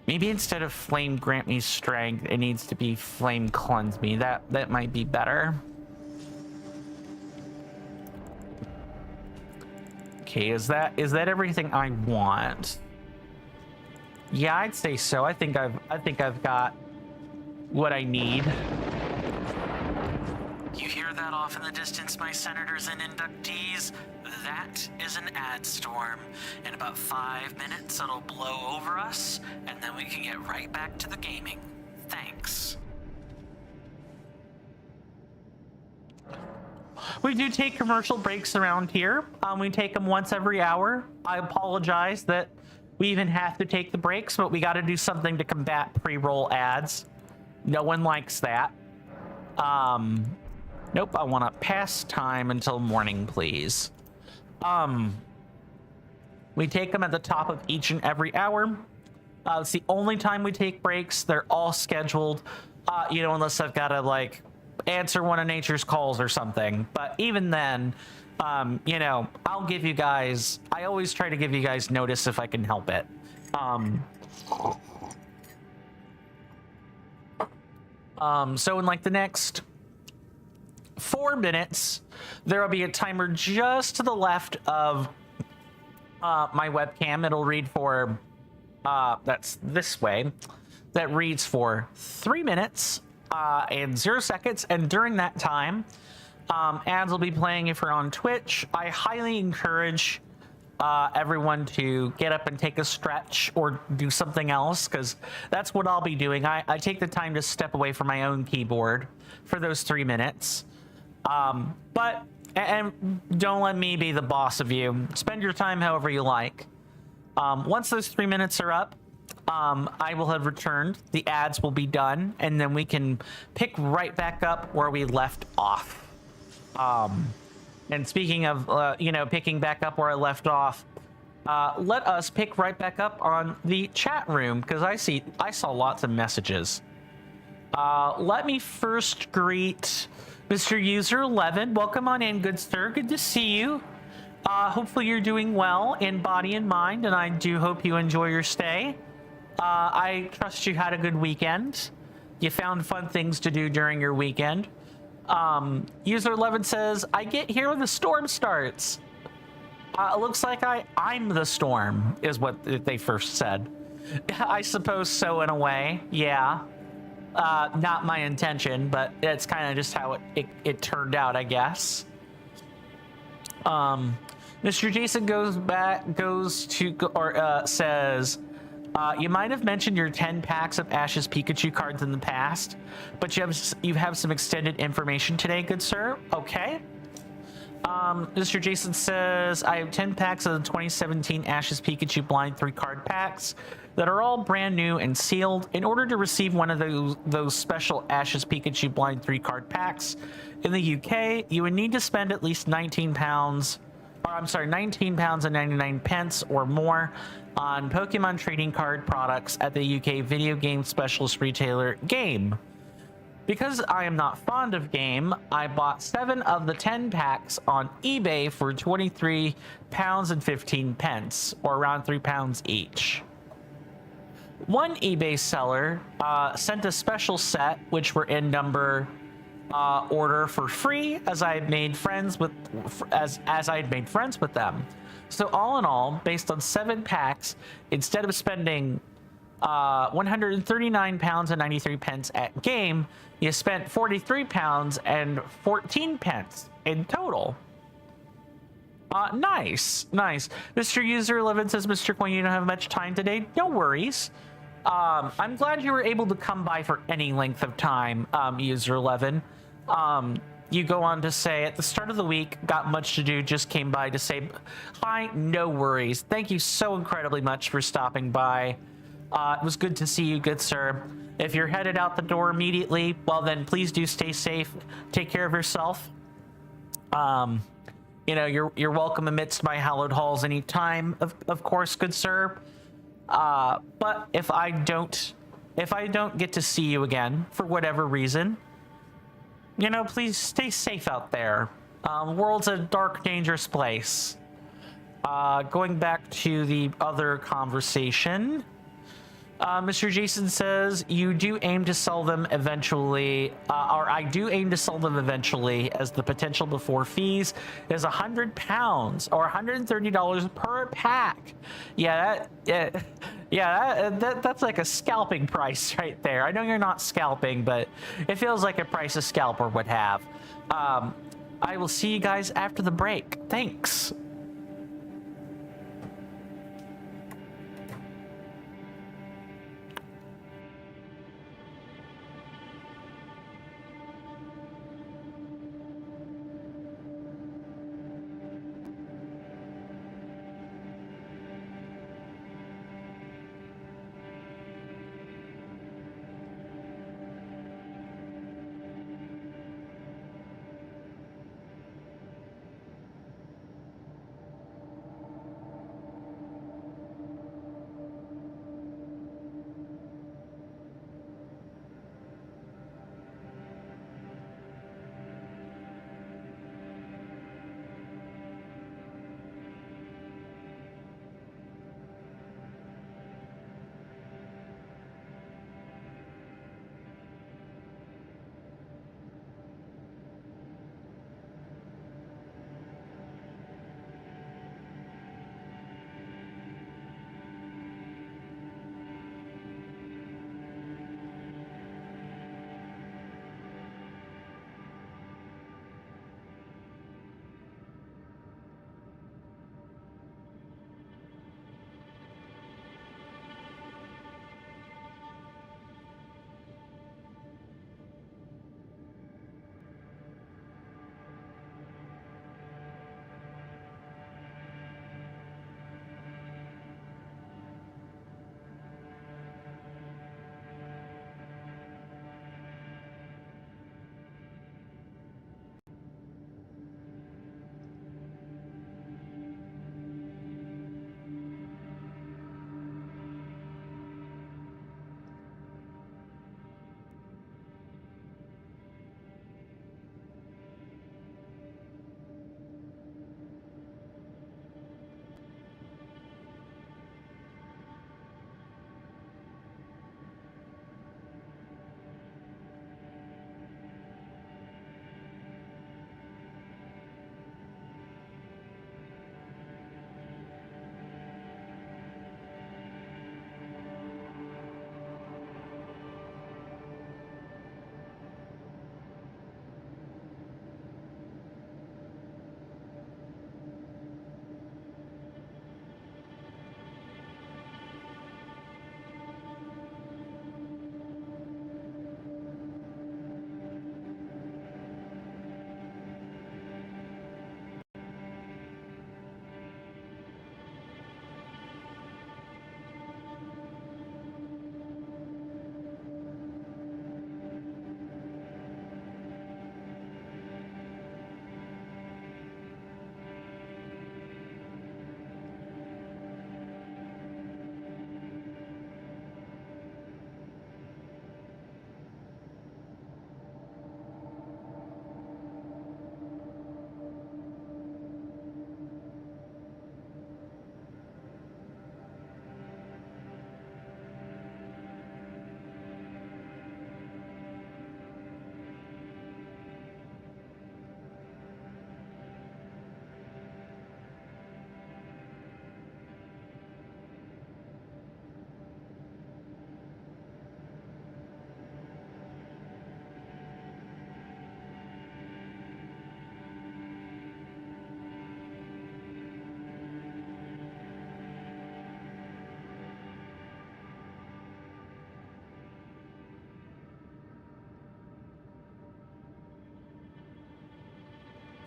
Maybe instead of flame grant me strength, it needs to be flame cleanse me. That might be better. Okay, is that everything I want? Yeah, I'd say so. I think I've got what I need. You hear that, off in the distance, my senators and inductees, that is an ad storm. In about 5 minutes, it'll blow over us, and then we can get right back to the gaming. Thanks. We do take commercial breaks around here. We take them once every hour. I apologize that we even have to take the breaks, but we got to do something to combat pre-roll ads. No one likes that. Nope, I want to pass time until morning, please. We take them at the top of each and every hour. It's the only time we take breaks. They're all scheduled, unless I've got to, like, answer one of nature's calls or something. But even then, I'll give you guys, I always try to give you guys notice if I can help it. So in like the next 4 minutes, there will be a timer just to the left of my webcam. It'll read for, that's this way, that reads for 3 minutes and 0 seconds. And during that time, ads will be playing if you're on Twitch. I highly encourage everyone to get up and take a stretch or do something else, because that's what I'll be doing. I take the time to step away from my own keyboard for those 3 minutes. But don't let me be the boss of you. Spend your time however you like. Once those 3 minutes are up, I will have returned. The ads will be done, and then we can pick right back up where we left off. And speaking of, picking back up where I left off, let us pick right back up on the chat room, because I saw lots of messages. Let me first greet Mr. User 11. Welcome on in, good sir. Good to see you. Hopefully you're doing well in body and mind, and I do hope you enjoy your stay. I trust you had a good weekend. You found fun things to do during your weekend. User 11 says, I get here when the storm starts. It looks like I'm the storm, is what they first said. I suppose so, in a way. Yeah. Not my intention, but it's kind of just how it turned out, I guess. Mr. Jason says, you might have mentioned your 10 packs of Ash's Pikachu cards in the past, but you have some extended information today, good sir. Okay. Mr. Jason says, I have 10 packs of the 2017 Ash's Pikachu Blind 3 card packs that are all brand new and sealed. In order to receive one of those special Ash's Pikachu Blind 3 card packs in the UK, you would need to spend at least £19 and 99 pence or more on Pokemon trading card products at the UK video game specialist retailer Game. Because I am not fond of Game, I bought 7 of the 10 packs on eBay for £23 and 15 pence, or around £3 each. One eBay seller sent a special set, which were in number order for free, as I had made friends with them. So all in all, based on 7 packs, instead of spending £139 and 93 pence at Game, you spent £43 and 14 pence in total. Nice. Mr. User 11 says, Mr. Coin, you don't have much time today. No worries. I'm glad you were able to come by for any length of time, User 11. You go on to say, at the start of the week, got much to do, just came by to say hi. No worries. Thank you so incredibly much for stopping by. It was good to see you, good sir. If you're headed out the door immediately, well then please do stay safe. Take care of yourself. You're welcome amidst my hallowed halls any time, of course, good sir. But if I don't get to see you again for whatever reason, please stay safe out there. The world's a dark, dangerous place. Going back to the other conversation, Mr. Jason says, you do aim to sell them eventually, or I do aim to sell them eventually, as the potential before fees is £100 or $130 per pack. That's like a scalping price right there. I know you're not scalping, but it feels like a price a scalper would have. I will see you guys after the break. Thanks.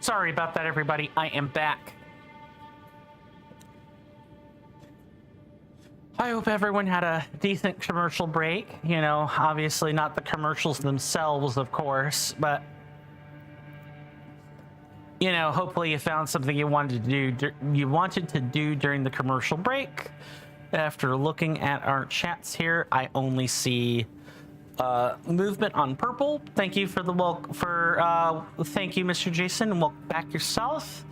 Sorry about that, everybody. I am back. I hope everyone had a decent commercial break. You know, obviously not the commercials themselves, of course, but you know, hopefully you found something you wanted to do during the commercial break. After looking at our chats here, I only see movement on purple. Thank you for the thank you, Mr. Jason, and welcome back yourself.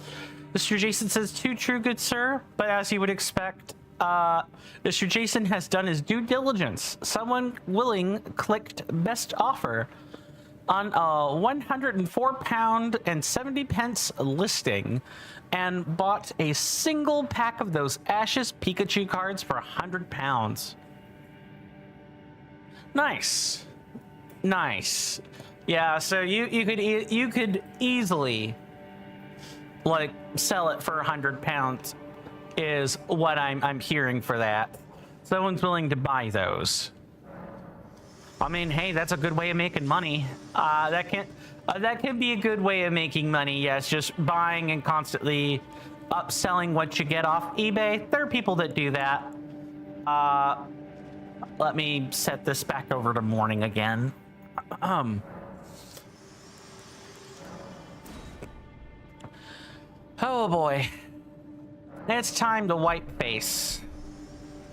Mr. Jason says, too true, good sir, but as you would expect, Mr. Jason has done his due diligence. Someone willing clicked best offer on a 104 pound and 70 pence listing and bought a single pack of those Ashes Pikachu cards for 100 pounds. Nice. Nice. Yeah, so you could easily like sell it for £100 is what I'm hearing for that. Someone's willing to buy those. I mean, hey, that's a good way of making money. That can be a good way of making money. Yes, just buying and constantly upselling what you get off eBay. There are people that do that. Let me set this back over to morning again. Oh boy. It's time to wipe face.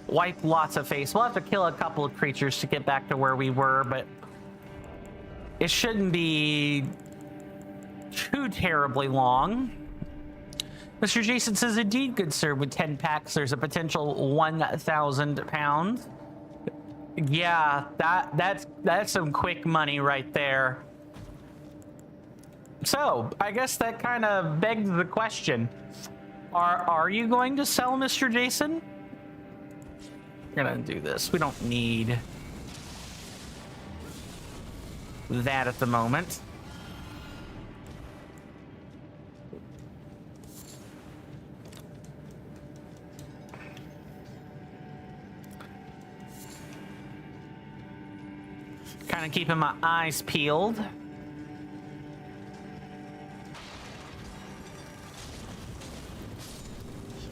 Wipe lots of face. We'll have to kill a couple of creatures to get back to where we were, but it shouldn't be too terribly long. Mr. Jason says, indeed, good sir, with 10 packs, there's a potential 1,000 pounds. Yeah, that's some quick money right there. So, I guess that kind of begs the question. Are you going to sell, Mr. Jason? We're gonna do this. We don't need that at the moment. Kind of keeping my eyes peeled.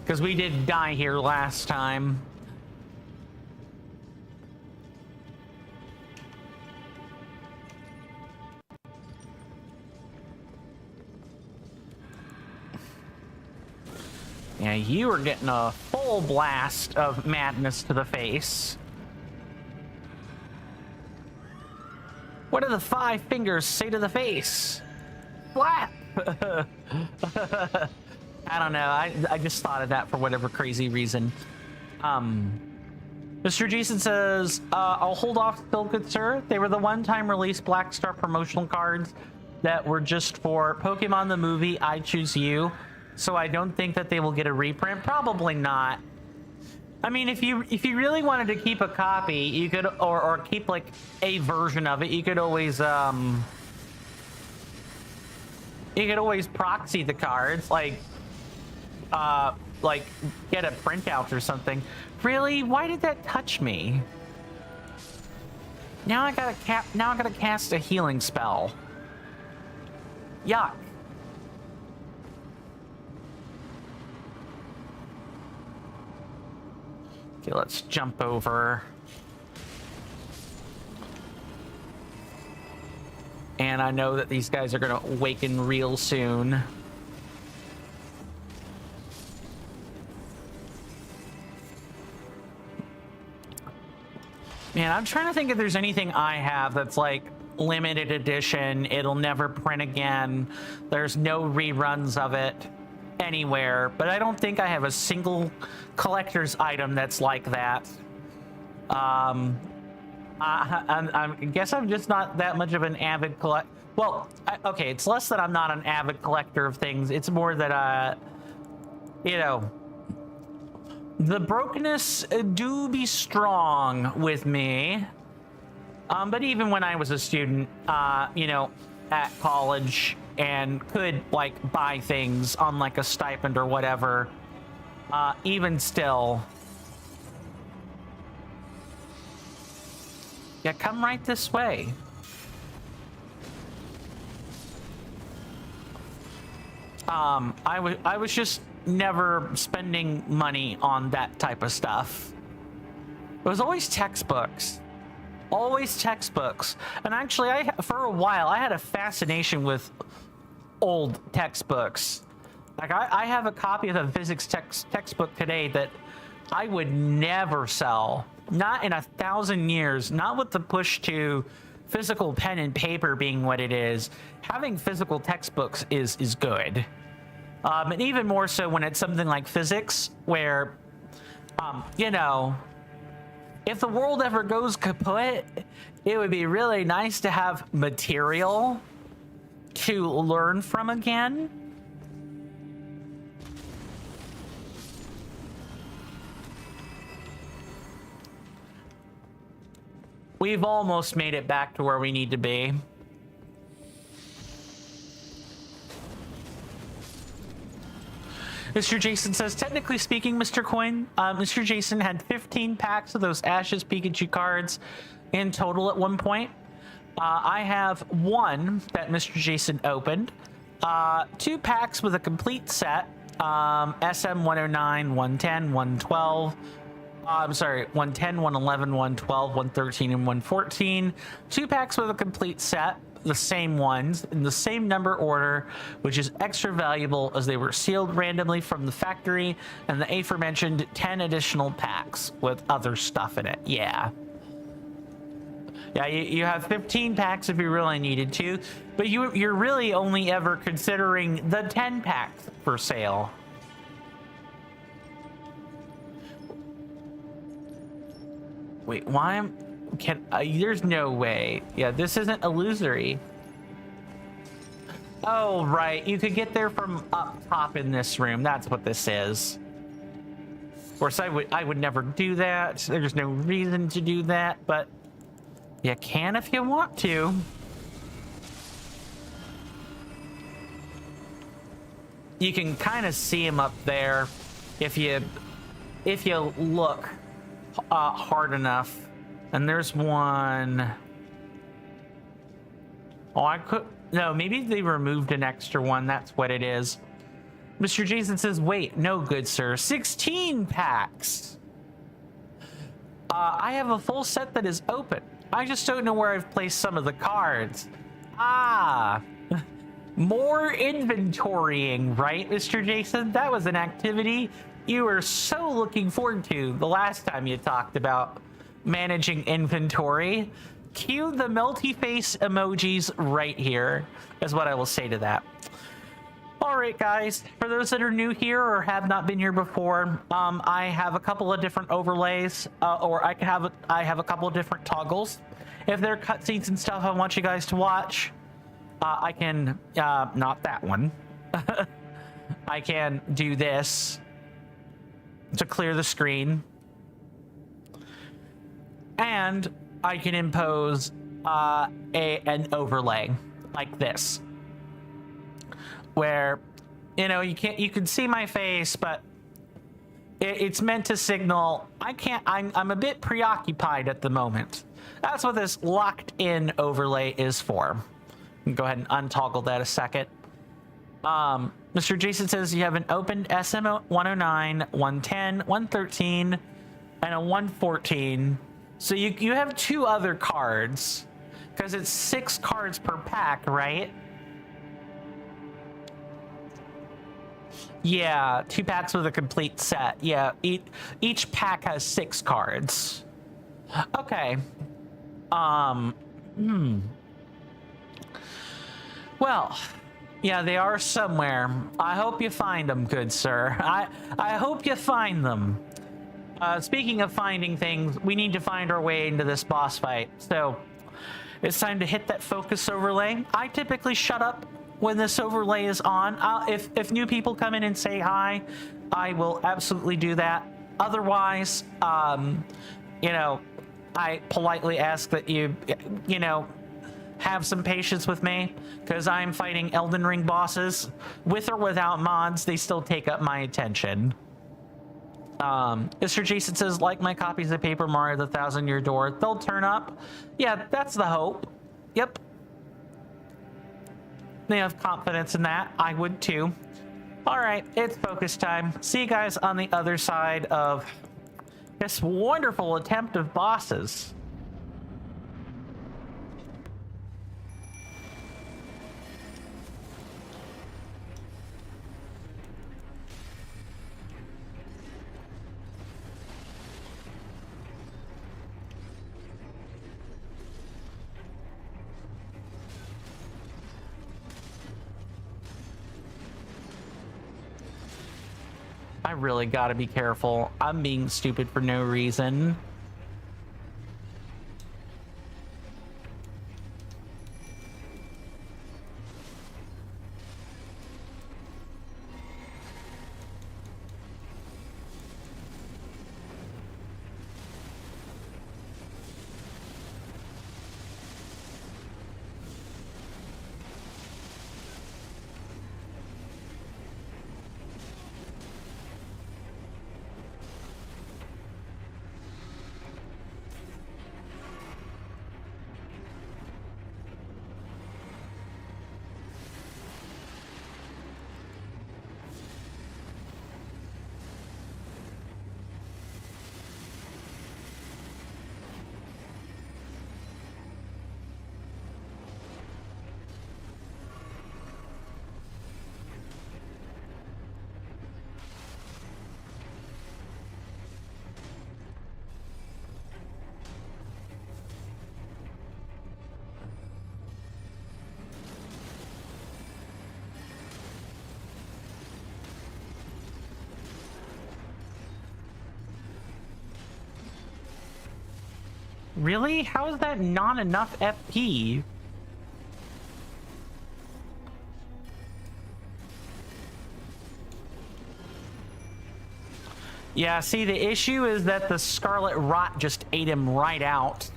Because we did die here last time. Yeah, you are getting a full blast of madness to the face. What do the 5 fingers say to the face? Slap! I don't know. I just thought of that for whatever crazy reason. Mr. Jason says, I'll hold off still, good sir. They were the one-time release Black Star promotional cards that were just for Pokemon the movie, I Choose You. So I don't think that they will get a reprint. Probably not. I mean, if you really wanted to keep a copy, you could, or keep like a version of it, you could always proxy the cards, like get a printout or something. Really? Why did that touch me? Now I gotta cast a healing spell. Yuck. Okay, let's jump over. And I know that these guys are gonna awaken real soon. Man, I'm trying to think if there's anything I have that's like limited edition. It'll never print again. There's no reruns of it anywhere, but I don't think I have a single collector's item that's like that. I guess I'm just not that much of an avid collector. Well, okay, it's less that I'm not an avid collector of things. It's more that, you know, the brokenness do be strong with me. But even when I was a student, you know, at college and could like buy things on like a stipend or whatever, even still. Yeah, come right this way. I was just never spending money on that type of stuff. It was always textbooks. Always textbooks. And actually, for a while, I had a fascination with old textbooks. Like, I have a copy of a physics textbook today that I would never sell. Not in 1,000 years. Not with the push to physical pen and paper being what it is. Having physical textbooks is good. And even more so when it's something like physics, where, you know, if the world ever goes kaput, it would be really nice to have material to learn from again. We've almost made it back to where we need to be. Mr. Jason says, technically speaking, Mr. Coin, Mr. Jason had 15 packs of those Ashes Pikachu cards in total at one point. I have one that Mr. Jason opened, 2 packs with a complete set, SM 109, 110, 112. I'm sorry, 110, 111, 112, 113, and 114. 2 packs with a complete set, the same ones, in the same number order, which is extra valuable as they were sealed randomly from the factory, and the aforementioned 10 additional packs with other stuff in it. Yeah. Yeah, you have 15 packs if you really needed to, but you're really only ever considering the 10 packs for sale. Wait, why am... there's no way. Yeah, this isn't illusory. Oh, right. You could get there from up top in this room. That's what this is. Of course, I would never do that. There's no reason to do that, but you can if you want to. You can kind of see him up there if you look hard enough. And there's one. Oh, I could... No, maybe they removed an extra one. That's what it is. Mr. Jason says, wait, no, good sir. 16 packs. I have a full set that is open. I just don't know where I've placed some of the cards. Ah. More inventorying, right, Mr. Jason? That was an activity you were so looking forward to the last time you talked about managing inventory. Cue the melty face emojis right here, is what I will say to that. All right, guys, for those that are new here or have not been here before, I have a couple of different overlays, or I have a couple of different toggles. If there are cutscenes and stuff I want you guys to watch, I can, not that one. I can do this to clear the screen. And I can impose an overlay like this, where, you know, you can see my face, but it's meant to signal I'm a bit preoccupied at the moment. That's what this locked in overlay is for. Go ahead and untoggle that a second. Mr. Jason says you have an opened SM 109, 110, 113, and a 114. So you have 2 other cards, because it's 6 cards per pack, right? Yeah, 2 packs with a complete set. Yeah, each pack has 6 cards. Okay. Well, yeah, they are somewhere. I hope you find them, good sir. I hope you find them. Speaking of finding things, we need to find our way into this boss fight. So it's time to hit that focus overlay. I typically shut up when this overlay is on. If new people come in and say hi, I will absolutely do that. Otherwise, you know, I politely ask that you know, have some patience with me, because I'm fighting Elden Ring bosses. With or without mods, they still take up my attention. Mr. Jason says, like my copies of Paper Mario the 1000-Year Door, they'll turn up. Yeah, that's the hope. Yep. They have confidence in that. I would too. All right, it's focus time. See you guys on the other side of this wonderful attempt of bosses. I really gotta be careful. I'm being stupid for no reason. Really? How is that not enough FP? Yeah, see, the issue is that the Scarlet Rot just ate him right out.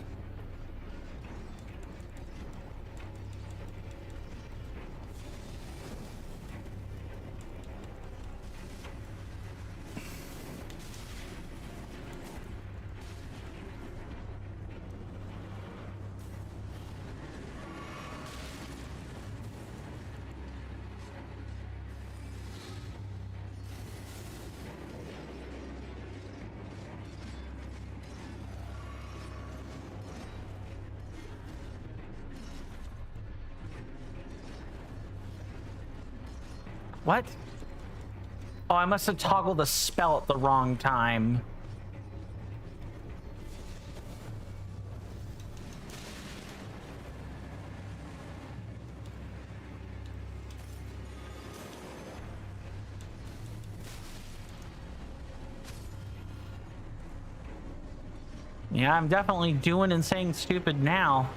What? Oh, I must have toggled the spell at the wrong time. Yeah, I'm definitely doing and saying stupid now.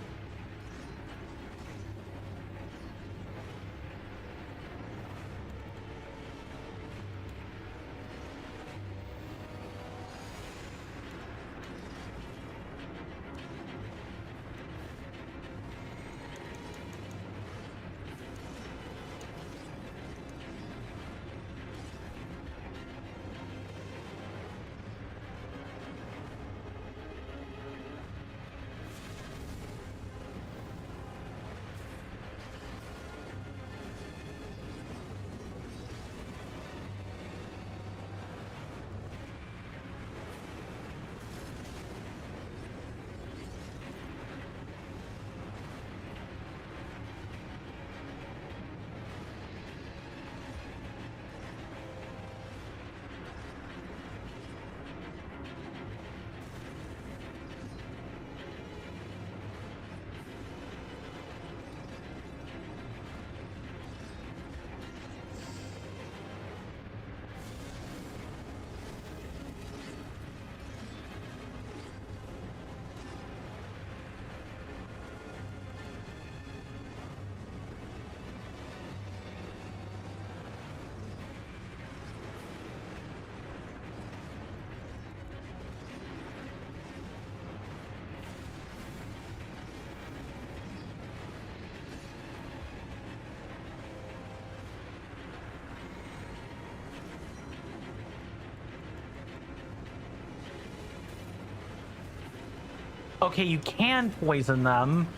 Okay, you can poison them.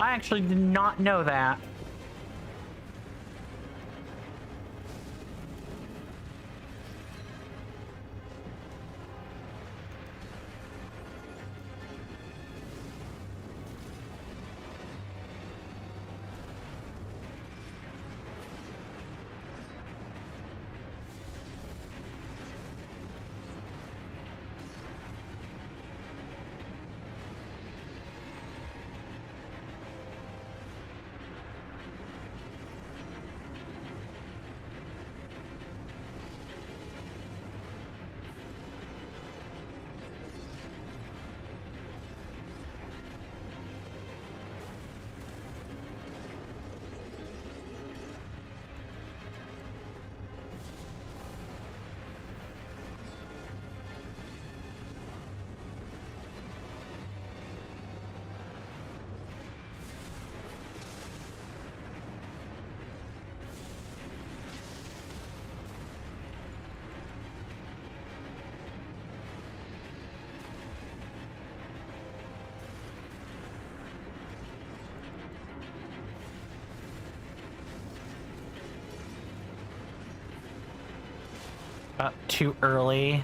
I actually did not know that. Too early.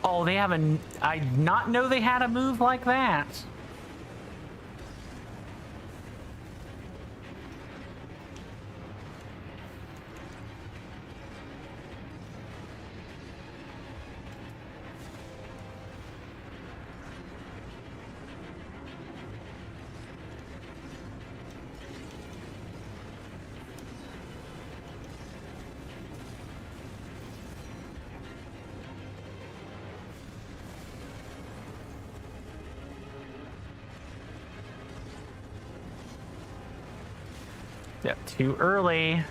Oh, they have a... I did not know they had a move like that. Yep, too early.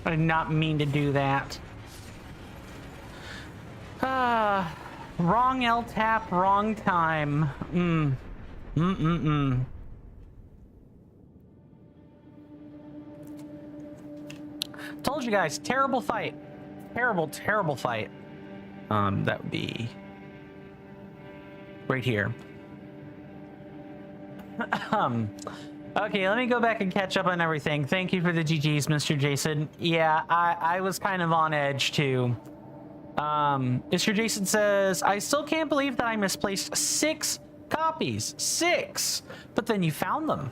I did not mean to do that. Wrong L tap, wrong time. Told you guys, terrible fight. Terrible fight. That would be right here. Okay, let me go back and catch up on everything. Thank you for the GGs, Mr. Jason. Yeah, I was kind of on edge too. Mr. Jason says, I still can't believe that I misplaced 6 copies. 6! But then you found them.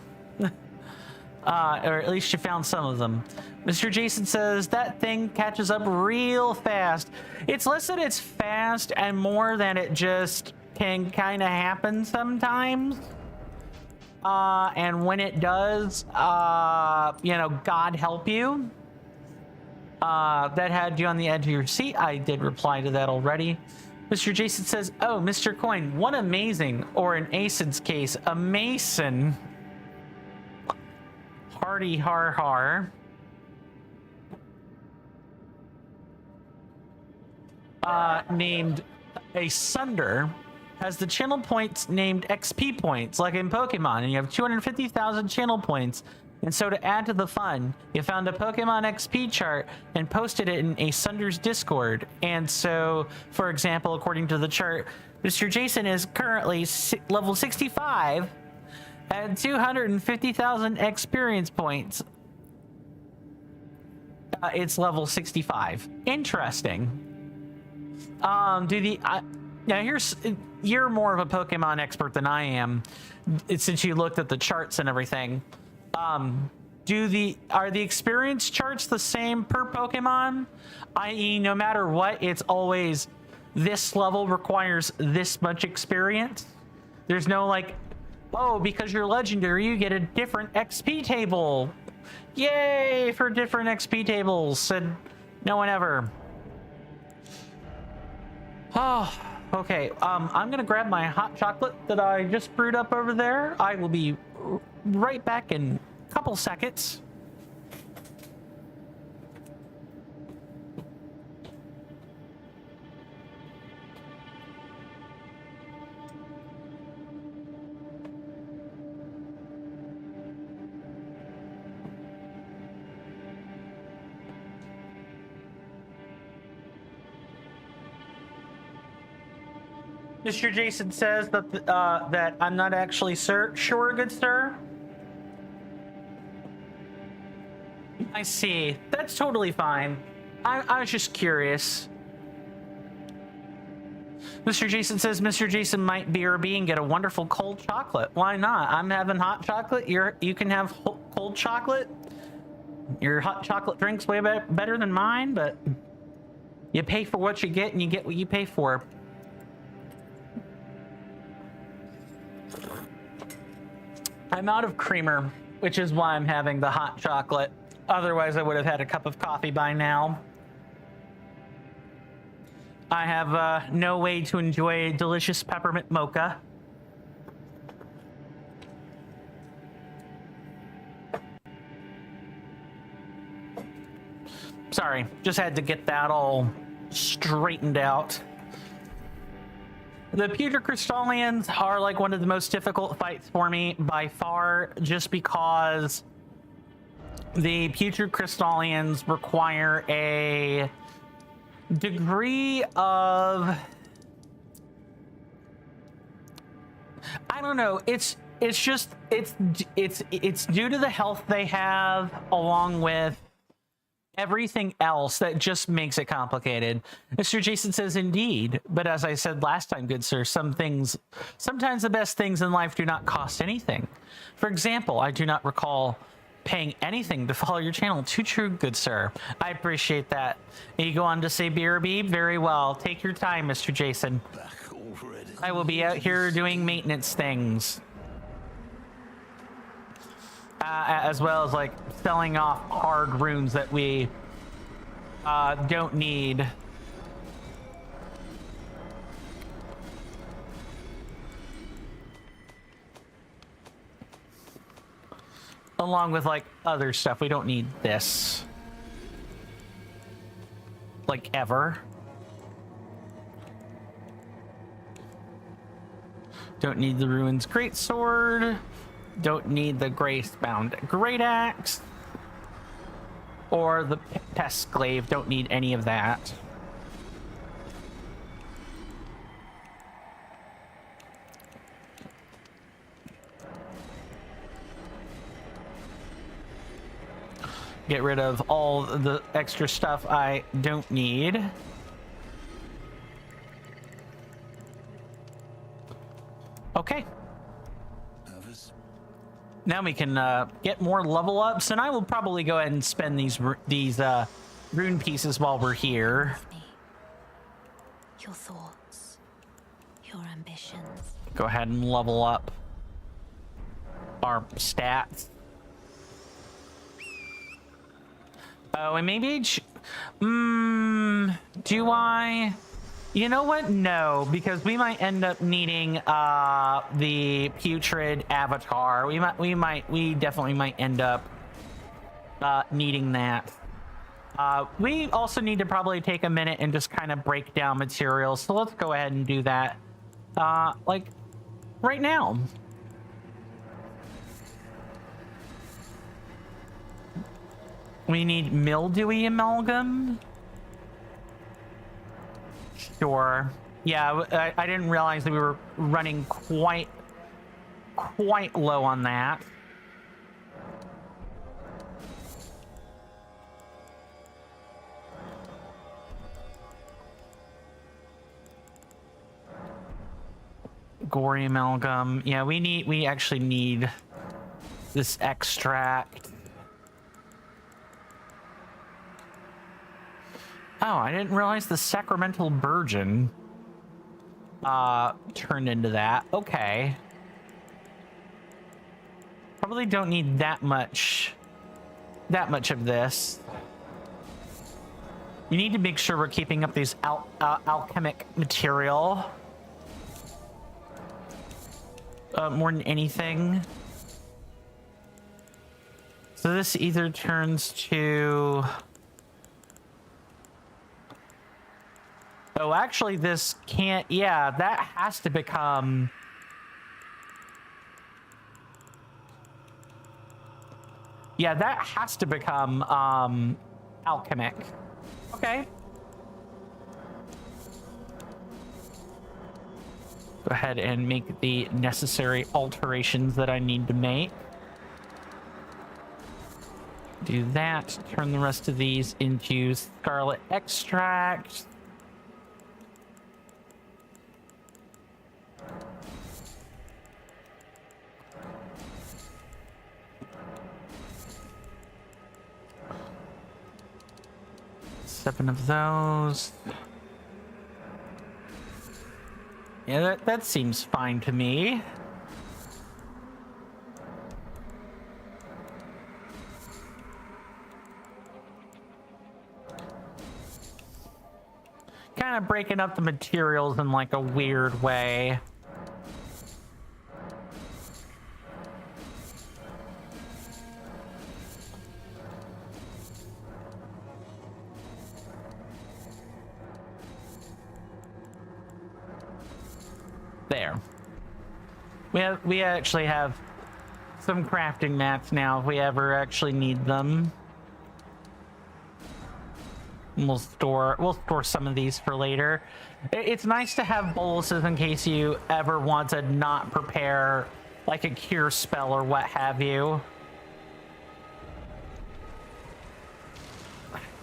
Or at least you found some of them. Mr. Jason says, that thing catches up real fast. It's less that it's fast and more that it just can kind of happen sometimes. And when it does, you know, God help you. That had you on the edge of your seat. I did reply to that already. Mr. Jason says, oh, Mr. Coin, what amazing, or in Asen's case, a Mason. Hardy har har. Named a Sunder has the channel points named XP points, like in Pokemon, and you have 250,000 channel points. And so to add to the fun, you found a Pokemon XP chart and posted it in a Sunder's Discord. And so, for example, according to the chart, Mr. Jason is currently level 65 and 250,000 experience points. It's level 65. Interesting. Now you're more of a Pokemon expert than I am, since you looked at the charts and everything. Are the experience charts the same per Pokemon? I.e., no matter what, it's always this level requires this much experience. There's no like, oh, because you're legendary, you get a different XP table. Yay for different XP tables, said no one ever. Oh, okay. I'm gonna grab my hot chocolate that I just brewed up over there. I will be right back in a couple seconds. Mr. Jason says that that I'm not actually sure, good sir. I see. That's totally fine. I was just curious. Mr. Jason says Mr. Jason might BRB and get a wonderful cold chocolate. Why not? I'm having hot chocolate. You can have cold chocolate. Your hot chocolate drink's way better than mine, but you pay for what you get and you get what you pay for. I'm out of creamer, which is why I'm having the hot chocolate. Otherwise, I would have had a cup of coffee by now. I have no way to enjoy a delicious peppermint mocha. Sorry, just had to get that all straightened out. The Pewter Crystallians are like one of the most difficult fights for me by far, just because the Pewter Crystallians require a degree of, I don't know, it's due to the health they have, along with everything else that just makes it complicated. Mr. Jason says, indeed, but as I said last time, good sir, sometimes the best things in life do not cost anything. For example, I do not recall paying anything to follow your channel. Too true, good sir. I appreciate that. And you go on to say BRB? Very well. Take your time, Mr. Jason. I will be out here doing maintenance things. As well as like selling off hard runes that we don't need. Along with like other stuff. We don't need this. Like ever. Don't need the Ruins Greatsword. Don't need the Grace-bound Great Axe. Or the Pest Glaive. Don't need any of that. Get rid of all the extra stuff I don't need. Okay. Now we can get more level ups, and I will probably go ahead and spend these rune pieces while we're here. Your thoughts, your ambitions. Go ahead and level up our stats. Oh, and maybe do I? You know what? No, because we might end up needing the putrid avatar. We definitely might end up needing that. We also need to probably take a minute and just kind of break down materials. So let's go ahead and do that, like right now. We need mildewy amalgam. Sure. Yeah, I didn't realize that we were running quite low on that. Gory amalgam. Yeah, we actually need this extract. Oh, I didn't realize the sacramental virgin turned into that. Okay. Probably don't need that much of this. We need to make sure we're keeping up these alchemic material more than anything. So this either turns to... Oh, actually this can't... Yeah, that has to become... Yeah, that has to become alchemic. Okay. Go ahead and make the necessary alterations that I need to make. Do that. Turn the rest of these into scarlet extract. Seven of those. Yeah, that seems fine to me. Kind of breaking up the materials in like a weird way. There. We actually have some crafting mats now if we ever actually need them. And we'll store some of these for later. It's nice to have boluses in case you ever want to not prepare like a cure spell or what have you.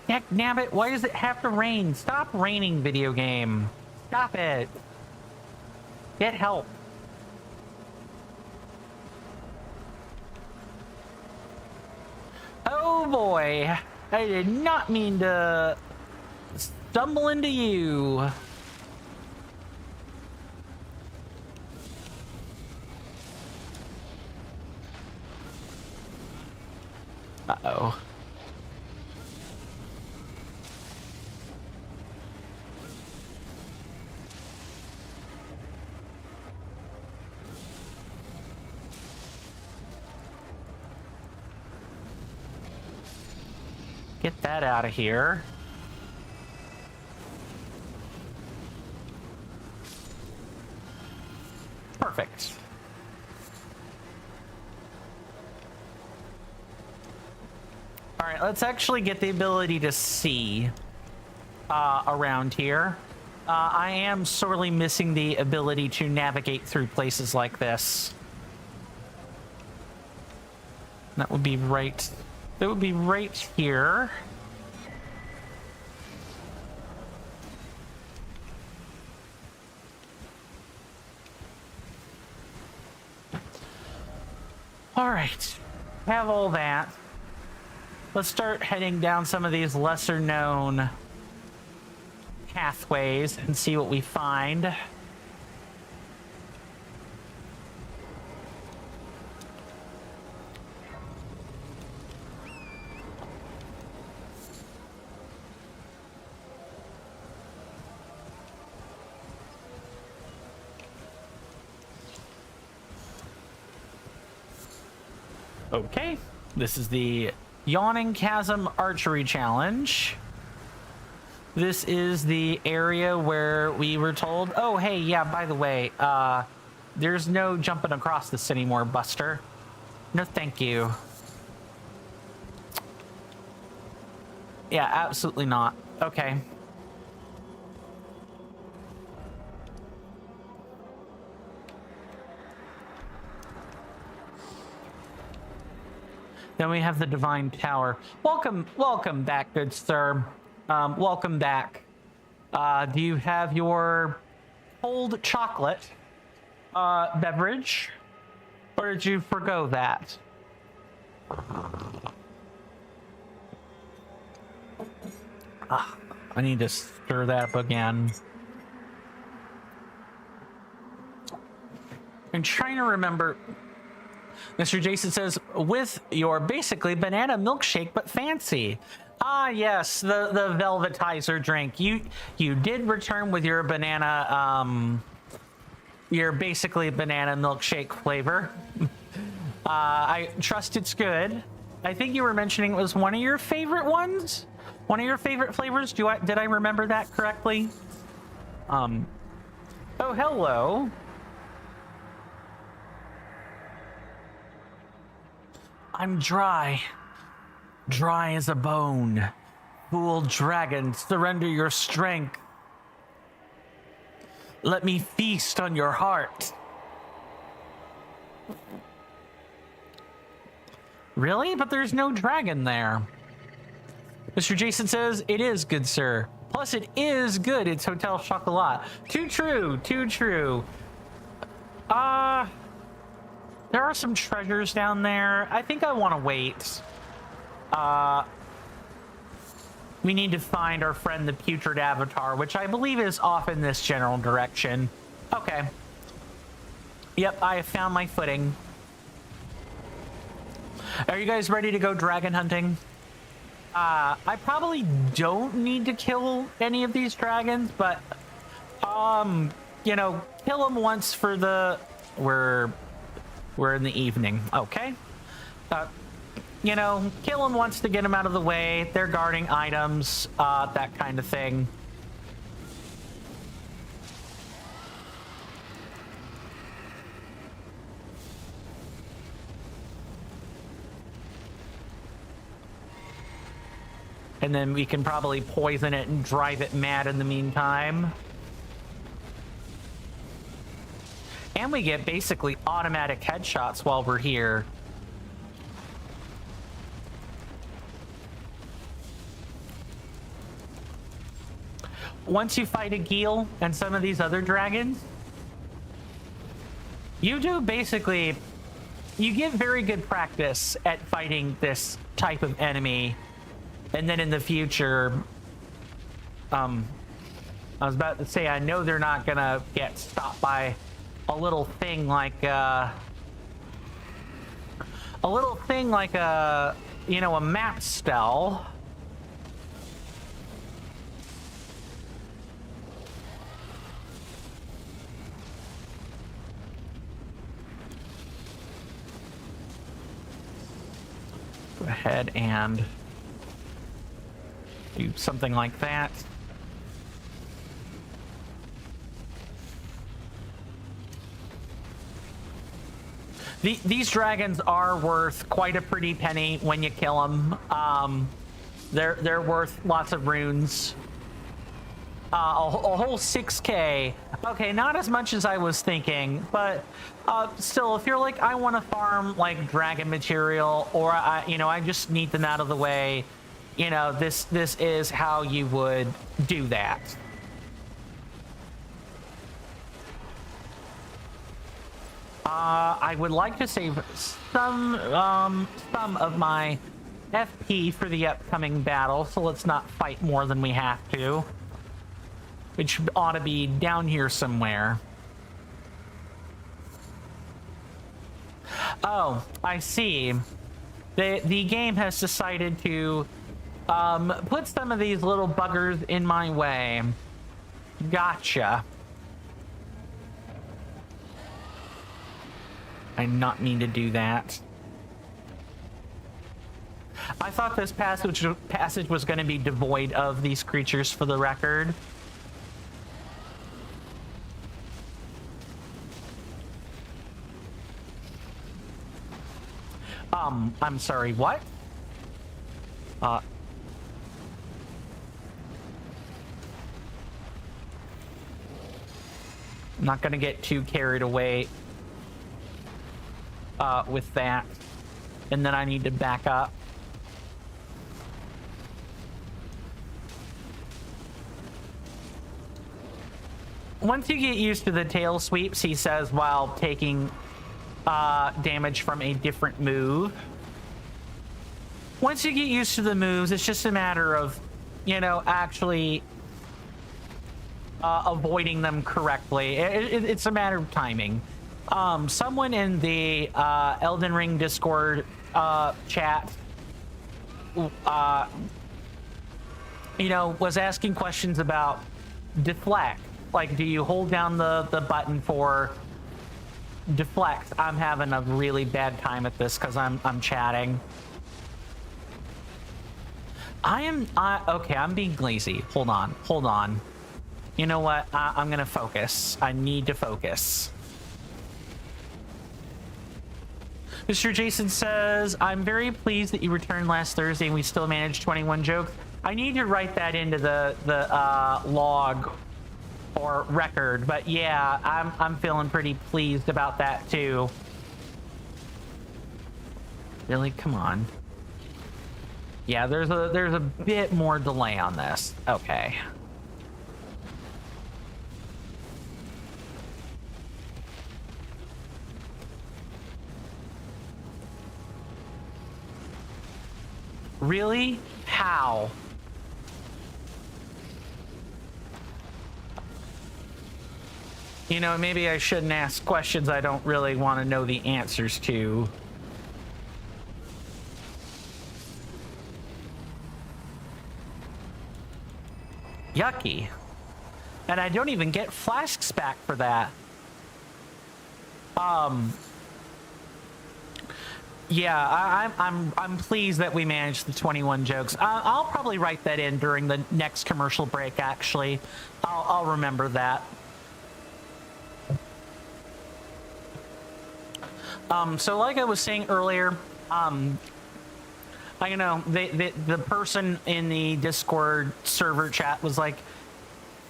Heck, nabbit, why does it have to rain? Stop raining, video game. Stop it. Get help. Oh boy, I did not mean to stumble into you. Uh-oh. Get that out of here. Perfect. All right, let's actually get the ability to see around here. I am sorely missing the ability to navigate through places like this. That would be right. That would be right here. All right, have all that. Let's start heading down some of these lesser known pathways and see what we find. Okay, this is the Yawning Chasm Archery Challenge. This is the area where we were told, oh, hey, yeah, by the way, there's no jumping across this anymore, Buster. No, thank you. Yeah, absolutely not. Okay. Then we have the Divine Tower. Welcome back, good sir. Welcome back. Do you have your cold chocolate beverage, or did you forgo that? I need to stir that up again. I'm trying to remember. Mr. Jason says, with your basically banana milkshake, but fancy. Ah, yes, the velvetizer drink. You did return with your banana, your basically banana milkshake flavor. I trust it's good. I think you were mentioning it was one of your favorite ones? One of your favorite flavors? Did I remember that correctly? Oh, hello. I'm dry as a bone. Fool dragon, surrender your strength. Let me feast on your heart. Really? But there's no dragon there. Mr. Jason says, it is good, sir. Plus, it is good. It's Hotel Chocolat. Too true. Too true. There are some treasures down there. I think I want to wait. We need to find our friend the Putrid Avatar, which I believe is off in this general direction. Okay. Yep, I have found my footing. Are you guys ready to go dragon hunting? I probably don't need to kill any of these dragons, but, you know, kill them once for the... We're in the evening. Okay. You know, kill them once to get them out of the way. They're guarding items, that kind of thing. And then we can probably poison it and drive it mad in the meantime. And we get basically automatic headshots while we're here. Once you fight a Geel and some of these other dragons, you do basically, you get very good practice at fighting this type of enemy. And then in the future, I was about to say, I know they're not gonna get stopped by a little thing like you know, a map spell. Go ahead and do something like that. These dragons are worth quite a pretty penny when you kill them. They're worth lots of runes. A whole 6K. Okay, not as much as I was thinking, but still, if you're like, I want to farm like dragon material, or I just need them out of the way. You know, this is how you would do that. I would like to save some of my FP for the upcoming battle, so let's not fight more than we have to. Which ought to be down here somewhere. Oh, I see. The game has decided to put some of these little buggers in my way. Gotcha. I did not mean to do that. I thought this passage was going to be devoid of these creatures, for the record. I'm sorry, what? I'm not going to get too carried away with that, and then I need to back up. Once you get used to the tail sweeps, he says, while taking damage from a different move. Once you get used to the moves, it's just a matter of you know, actually avoiding them correctly. It's a matter of timing. Someone in the Elden Ring Discord chat, you know, was asking questions about deflect. Like, do you hold down the button for deflect? I'm having a really bad time at this because I'm chatting. Okay, I'm being lazy. Hold on. You know what? I'm gonna focus. I need to focus. Mr. Jason says, I'm very pleased that you returned last Thursday and we still managed 21 jokes. I need to write that into the log or record, but yeah, I'm feeling pretty pleased about that too. Really? Come on. Yeah, there's a bit more delay on this. Okay. Really? How? You know, maybe I shouldn't ask questions I don't really want to know the answers to. Yucky. And I don't even get flasks back for that. Yeah, I'm pleased that we managed the 21 jokes. I'll probably write that in during the next commercial break, actually. I'll remember that. So like I was saying earlier, you know, the person in the Discord server chat was like,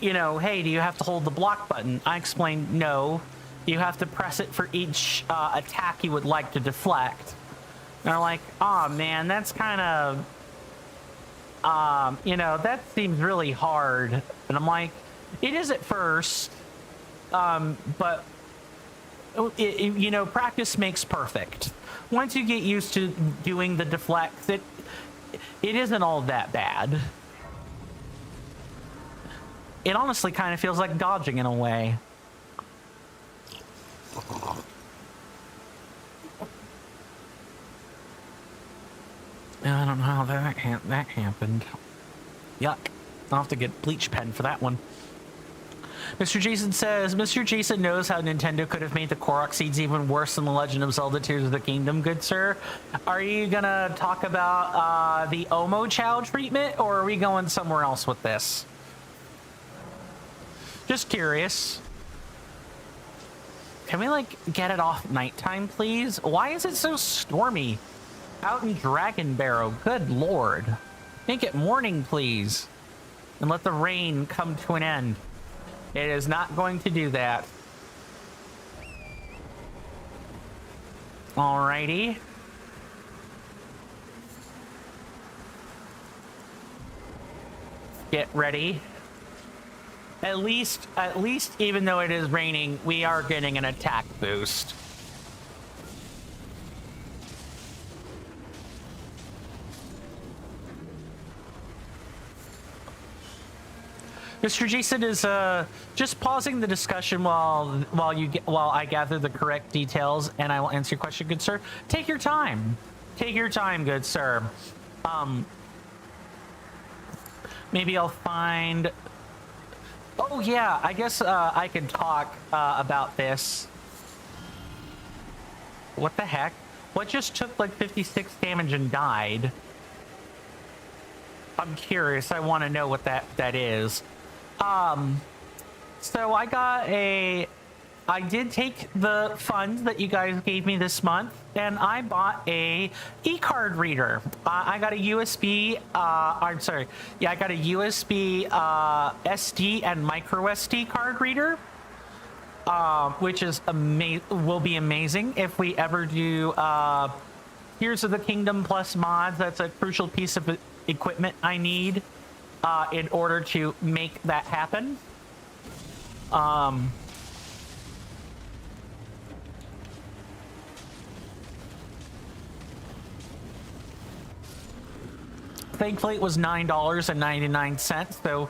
you know, hey, do you have to hold the block button? I explained, no, you have to press it for each attack you would like to deflect. And they're like, oh man, that's kind of, you know, that seems really hard. And I'm like, it is at first, but you know, practice makes perfect. Once you get used to doing the deflects, it isn't all that bad. It honestly kind of feels like dodging in a way. I don't know how that happened. Yuck. I'll have to get bleach pen for that one. Mr. Jason says, Mr. Jason knows how Nintendo could have made the Korok seeds even worse than The Legend of Zelda Tears of the Kingdom, good sir. Are you gonna talk about the Omo Chow treatment, or are we going somewhere else with this? Just curious. Can we, like, get it off nighttime, please? Why is it so stormy out in Dragon Barrow? Good lord. Make it morning, please. And let the rain come to an end. It is not going to do that. Alrighty. Get ready. At least, even though it is raining, we are getting an attack boost. Mr. Jason is just pausing the discussion while I gather the correct details, and I will answer your question, good sir. Take your time. Take your time, good sir. Maybe I'll find. Oh yeah, I guess I can talk about this. What the heck? What just took like 56 damage and died? I'm curious. I want to know what that is. So I did take the funds that you guys gave me this month, and I bought a e-card reader. I got a USB, I got a USB, SD and micro SD card reader, which is will be amazing if we ever do, Tears of the Kingdom plus mods. That's a crucial piece of equipment I need, in order to make that happen. thankfully it was $9.99, so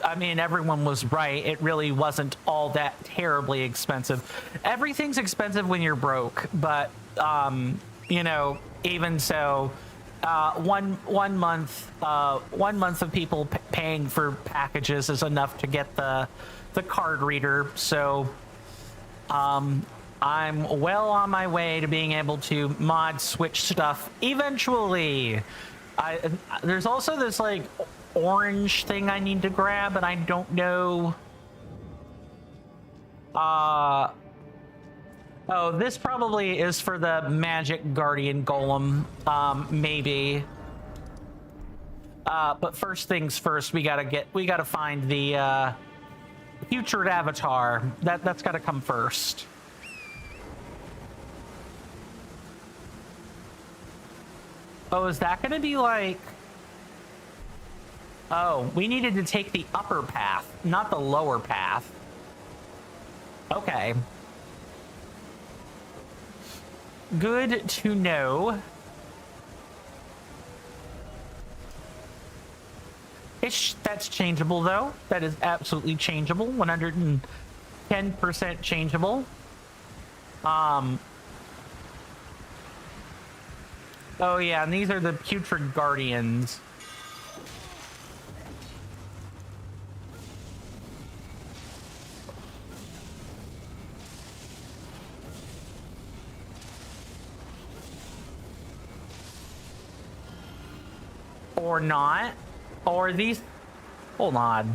I mean, everyone was right. It really wasn't all that terribly expensive. Everything's expensive when you're broke, but you know, even so, one month of people paying for packages is enough to get the card reader. So I'm well on my way to being able to mod Switch stuff eventually. There's also this like orange thing I need to grab, and I don't know. Oh, this probably is for the magic guardian golem, maybe. But first things first, we gotta find the putrid avatar. That's gotta come first. Oh, is that gonna be like? Oh, we needed to take the upper path, not the lower path. Okay. Good to know. That's changeable, though. That is absolutely changeable. 110% changeable. Oh, yeah, and these are the putrid guardians. Or not. Or these... Hold on.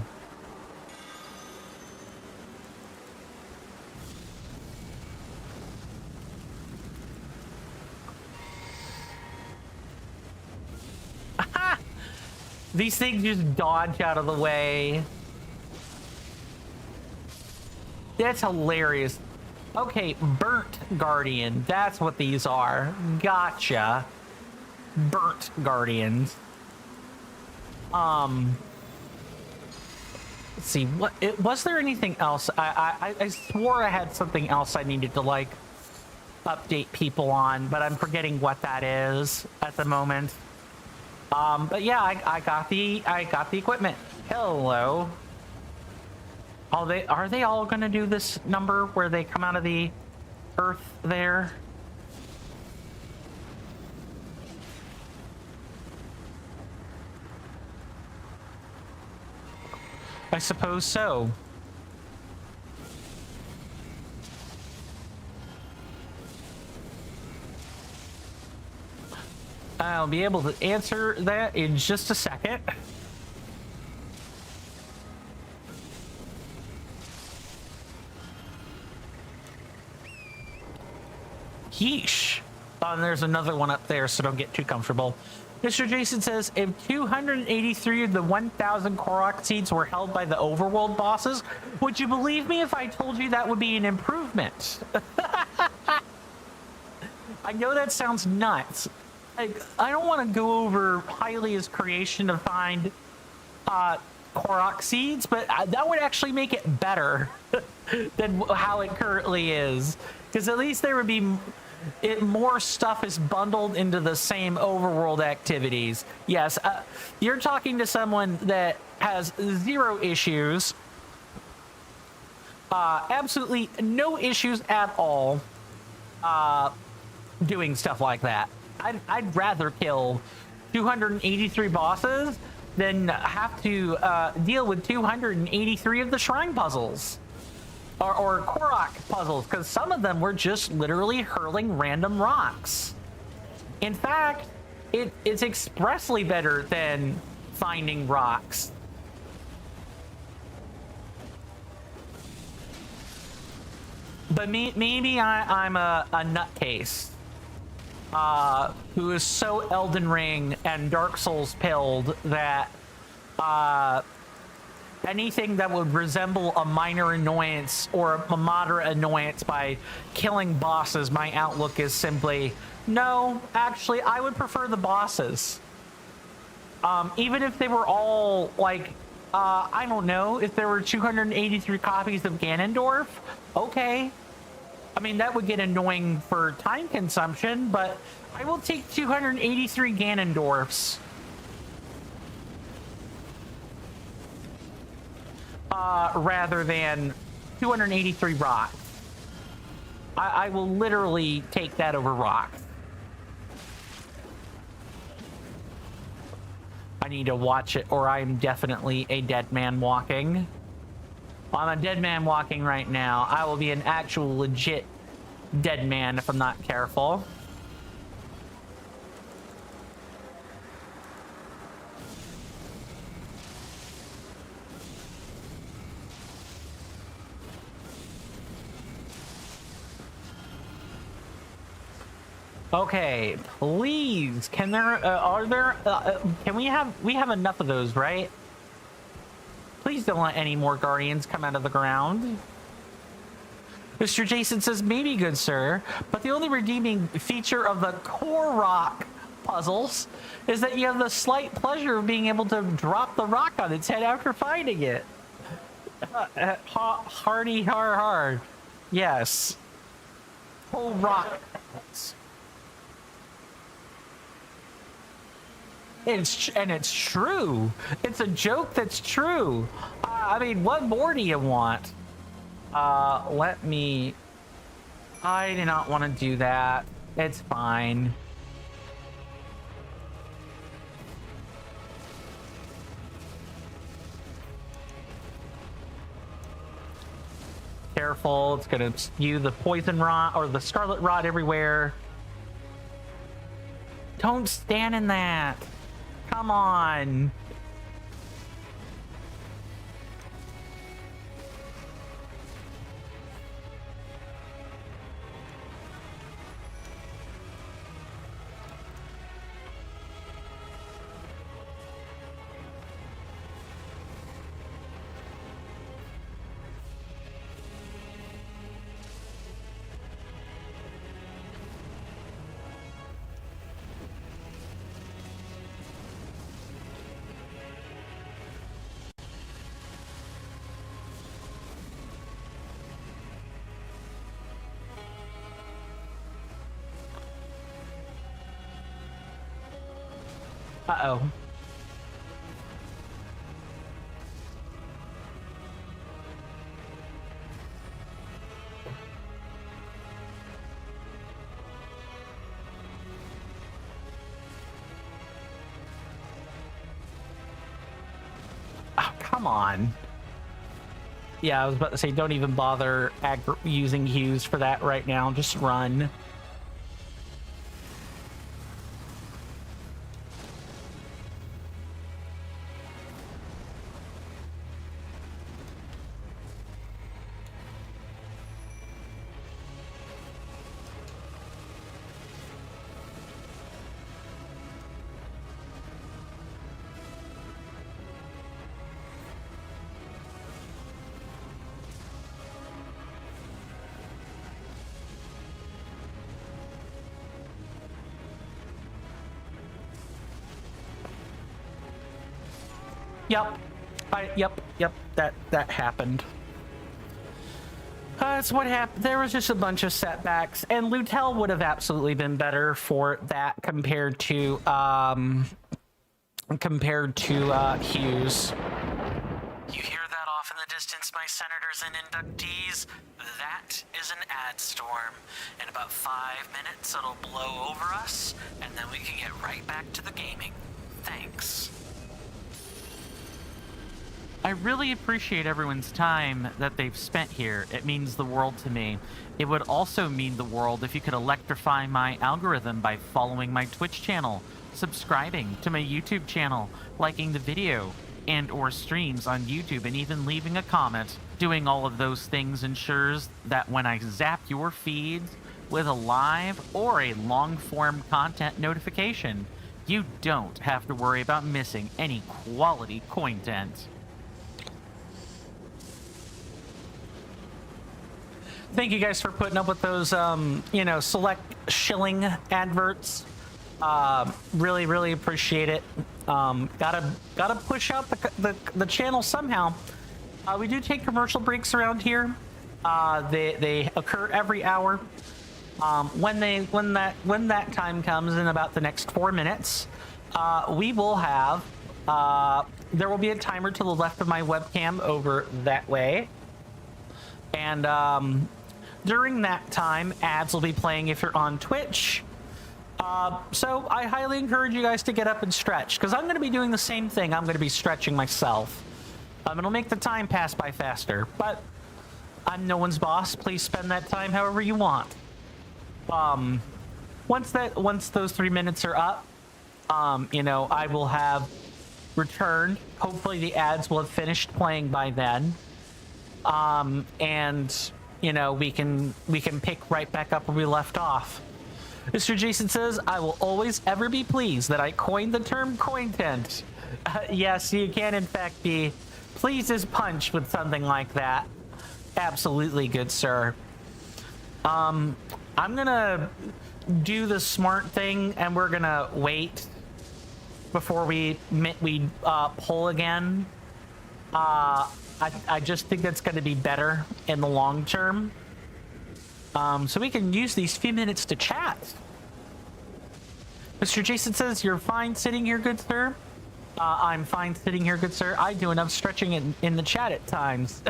These things just dodge out of the way. That's hilarious. Okay, burnt guardian. That's what these are. Gotcha. Burnt guardians. Let's see, was there anything else? I swore I had something else I needed to like update people on, but I'm forgetting what that is at the moment. But yeah, I got the equipment. Hello. Are they all gonna do this number where they come out of the earth there? I suppose so. I'll be able to answer that in just a second. Yeesh. Oh, and there's another one up there, so don't get too comfortable. Mr. Jason says, if 283 of the 1,000 Korok seeds were held by the overworld bosses, would you believe me if I told you that would be an improvement? I know that sounds nuts. I don't want to go over Hylia's creation to find Korok seeds, but that would actually make it better than how it currently is. Because at least there would be... more stuff is bundled into the same overworld activities. Yes, you're talking to someone that has zero issues, absolutely no issues at all, doing stuff like that. I'd rather kill 283 bosses than have to deal with 283 of the shrine puzzles. Or Korok puzzles, because some of them were just literally hurling random rocks. In fact, it's expressly better than finding rocks. But maybe I'm a nutcase who is so Elden Ring and Dark Souls pilled that anything that would resemble a minor annoyance or a moderate annoyance by killing bosses, my outlook is simply, no, actually, I would prefer the bosses. Even if they were all, like, I don't know, if there were 283 copies of Ganondorf, okay. I mean, that would get annoying for time consumption, but I will take 283 Ganondorfs rather than 283 rock. I will literally take that over rock. I need to watch it, or I'm definitely a dead man walking. I'm a dead man walking right now. I will be an actual legit dead man if I'm not careful. Okay, please. Can we have enough of those, right? Please don't let any more guardians come out of the ground. Mr. Jason says, maybe, good sir, but the only redeeming feature of the core rock puzzles is that you have the slight pleasure of being able to drop the rock on its head after finding it. Hardy har hard. Yes. Whole rock. It's true. It's a joke that's true. I mean, what more do you want? I do not want to do that. It's fine. Careful, it's gonna spew the poison rot or the scarlet rot everywhere. Don't stand in that. Come on. Uh-oh. Oh, come on. Yeah, I was about to say, don't even bother using Hughes for that right now. Just run. Yep. That happened. That's what happened. There was just a bunch of setbacks, and Lutel would have absolutely been better for that compared to Hughes. You hear that off in the distance, my senators and inductees? That is an ad storm. In about 5 minutes, it'll blow over us, and then we can get right back to the gaming. Thanks. I really appreciate everyone's time that they've spent here. It means the world to me. It would also mean the world if you could electrify my algorithm by following my Twitch channel, subscribing to my YouTube channel, liking the video and or streams on YouTube, and even leaving a comment. Doing all of those things ensures that when I zap your feeds with a live or a long-form content notification, you don't have to worry about missing any quality content. Thank you guys for putting up with those, select shilling adverts. Really appreciate it. Gotta push out the channel somehow. We do take commercial breaks around here. They occur every hour. When that time comes in about the next 4 minutes, we will have there will be a timer to the left of my webcam over that way. And during that time, ads will be playing if you're on Twitch. So I highly encourage you guys to get up and stretch, because I'm going to be doing the same thing. I'm going to be stretching myself. It'll make the time pass by faster, but I'm no one's boss. Please spend that time however you want. Once those 3 minutes are up, you know, I will have returned. Hopefully the ads will have finished playing by then. And you know, we can pick right back up where we left off. Mr. Jason says, I will always ever be pleased that I coined the term cointent. Yes, you can in fact be pleased as punch with something like that. Absolutely, good sir. I'm gonna do the smart thing, and we're gonna wait before we pull again. I just think that's going to be better in the long term. So we can use these few minutes to chat. Mr. Jason says, you're fine sitting here, good sir. I'm fine sitting here, good sir. I do enough stretching in the chat at times.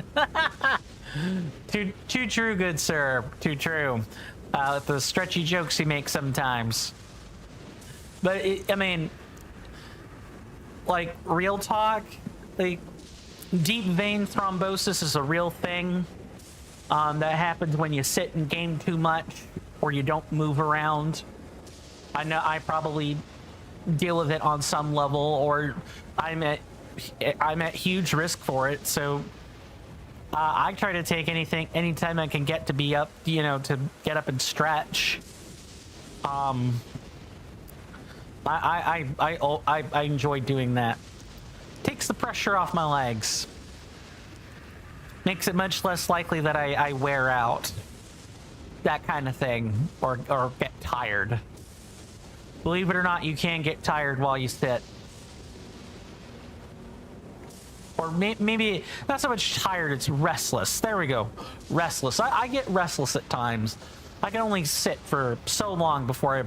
Too true, good sir. Too true. The stretchy jokes he makes sometimes. But, I mean, like, real talk, like, deep vein thrombosis is a real thing that happens when you sit and game too much or you don't move around. I know I probably deal with it on some level, or I'm at huge risk for it. So I try to take anytime I can get to be up, you know, to get up and stretch. I enjoy doing that. Takes the pressure off my legs. Makes it much less likely that I wear out. That kind of thing. Or get tired. Believe it or not, you can get tired while you sit. Or maybe not so much tired, it's restless. There we go. Restless. I get restless at times. I can only sit for so long before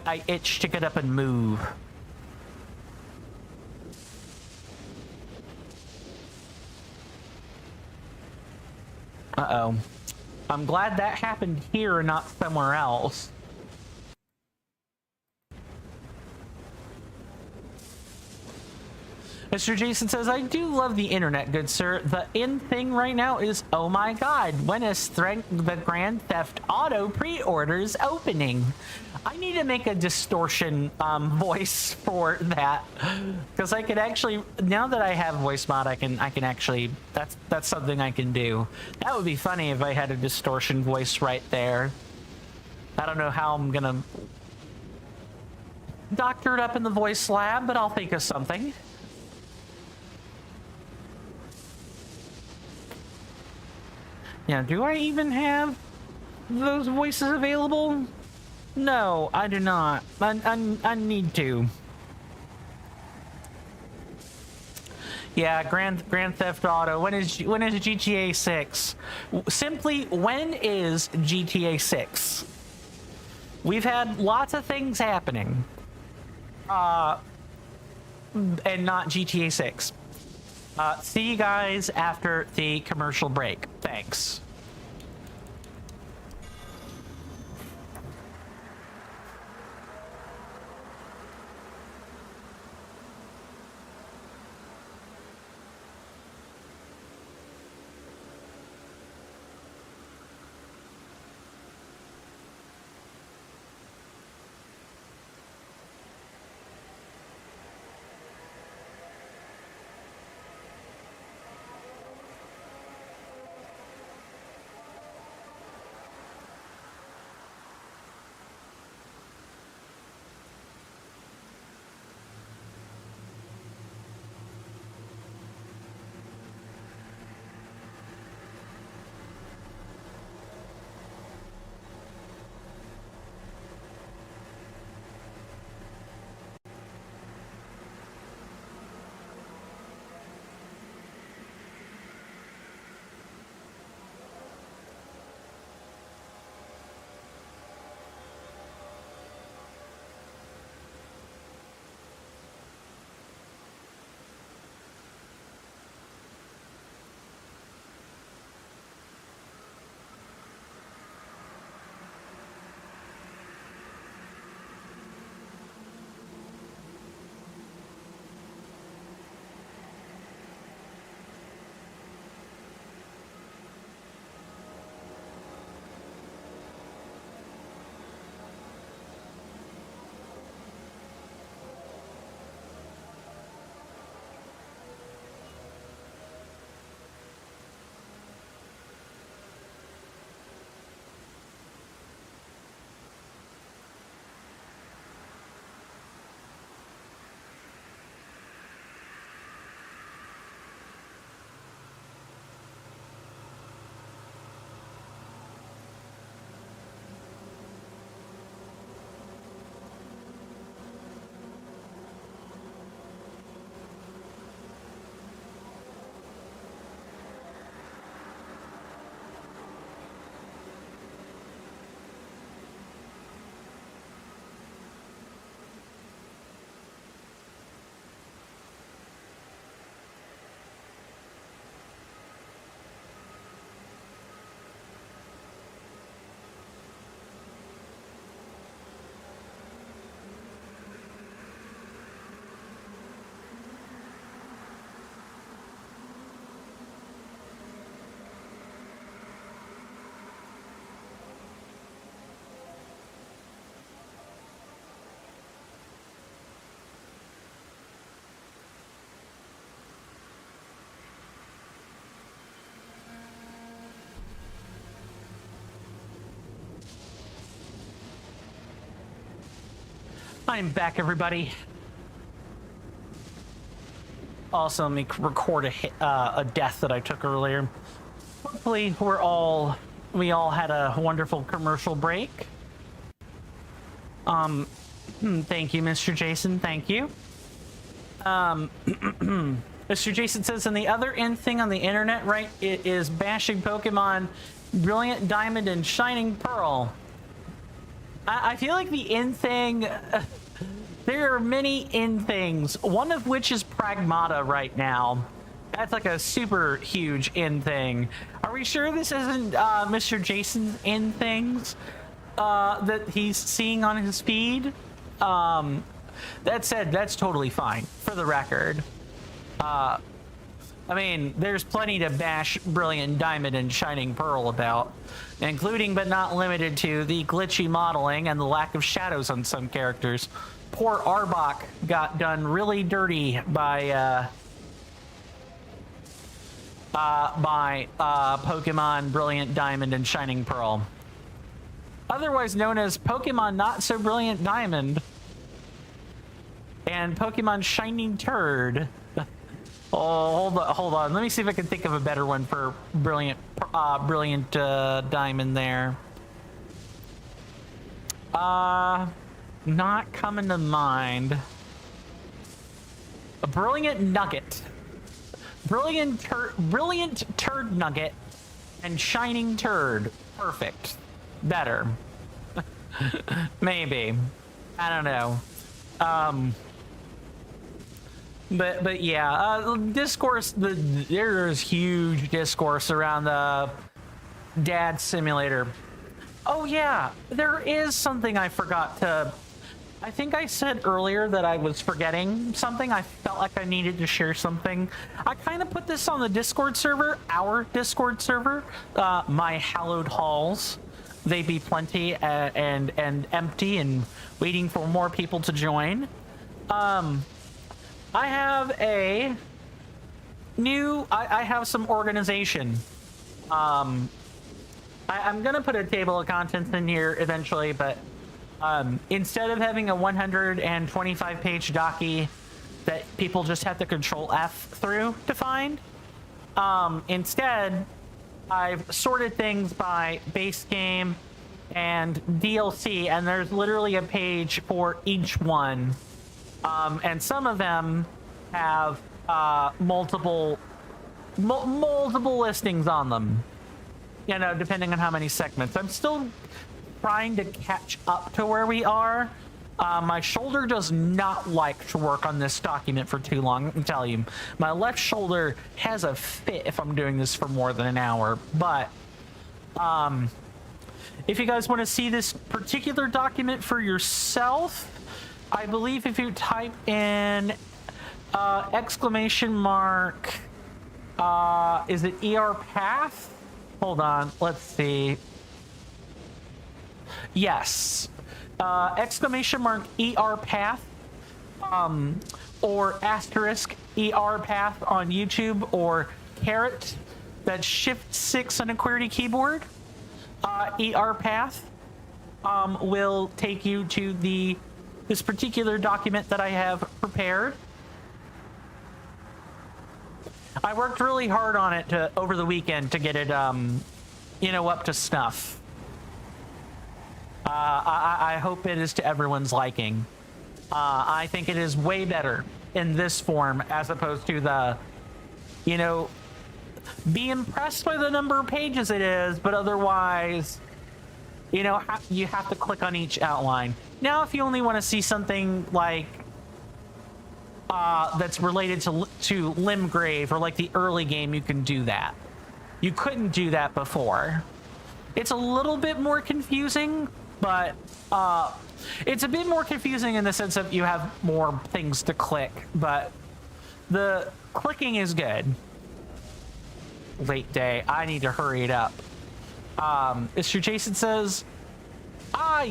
I itch to get up and move. Uh-oh. I'm glad that happened here and not somewhere else. Mr. Jason says, I do love the internet, good sir. The in thing right now is, oh my god, when is the Grand Theft Auto pre-orders opening? I need to make a distortion voice for that, because I could actually, now that I have voice mod, I can actually, that's something I can do. That would be funny if I had a distortion voice right there. I don't know how I'm gonna doctor it up in the voice lab, but I'll think of something. Yeah, do I even have those voices available? No, I do not. I need to. Yeah, Grand Theft Auto. When is GTA 6? Simply, when is GTA 6? We've had lots of things happening. And not GTA 6. See you guys after the commercial break. Thanks. I'm back, everybody. Also, let me record a death that I took earlier. Hopefully, we all had a wonderful commercial break. Thank you, Mr. Jason. Thank you. Mr. Jason says, and the other end thing on the internet, right, it is bashing Pokemon Brilliant Diamond and Shining Pearl. I feel like the in thing, there are many in things, one of which is Pragmata right now. That's like a super huge in thing. Are we sure this isn't Mr. Jason's in things that he's seeing on his feed? That said, that's totally fine, for the record. I mean, there's plenty to bash Brilliant Diamond and Shining Pearl about, including but not limited to the glitchy modeling and the lack of shadows on some characters. Poor Arbok got done really dirty by Pokemon Brilliant Diamond and Shining Pearl. Otherwise known as Pokemon Not So Brilliant Diamond and Pokemon Shining Turd. Oh, hold on. Let me see if I can think of a better one for Brilliant Diamond there. Not coming to mind. A Brilliant Nugget. Brilliant Turd Nugget and Shining Turd. Perfect. Better. Maybe. I don't know. But yeah, discourse. There's huge discourse around the dad simulator. Oh yeah, there is something I forgot to. I think I said earlier that I was forgetting something. I felt like I needed to share something. I kind of put this on the Discord server, our Discord server, my hallowed halls. They be plenty and empty and waiting for more people to join. I have a new, I have some organization. I'm gonna put a table of contents in here eventually, but instead of having a 125 page docky that people just have to control F through to find, instead I've sorted things by base game and DLC, and there's literally a page for each one. And some of them have multiple listings on them, you know, depending on how many segments. I'm still trying to catch up to where we are. My shoulder does not like to work on this document for too long, I can tell you. My left shoulder has a fit if I'm doing this for more than an hour. But if you guys want to see this particular document for yourself, I believe if you type in exclamation mark, is it ER path? Hold on, let's see. Yes, exclamation mark ER path, or asterisk ER path on YouTube, or caret, that's shift 6 on a QWERTY keyboard. ER path will take you to this particular document that I have prepared. I worked really hard on it over the weekend to get it, you know, up to snuff. I hope it is to everyone's liking. I think it is way better in this form as opposed to the, you know, be impressed by the number of pages it is, but otherwise, you know, you have to click on each outline. Now, if you only want to see something like that's related to Limgrave or like the early game, you can do that. You couldn't do that before. It's a little bit more confusing, but it's a bit more confusing in the sense of you have more things to click, but the clicking is good. Late day. I need to hurry it up. Mr. Jason says,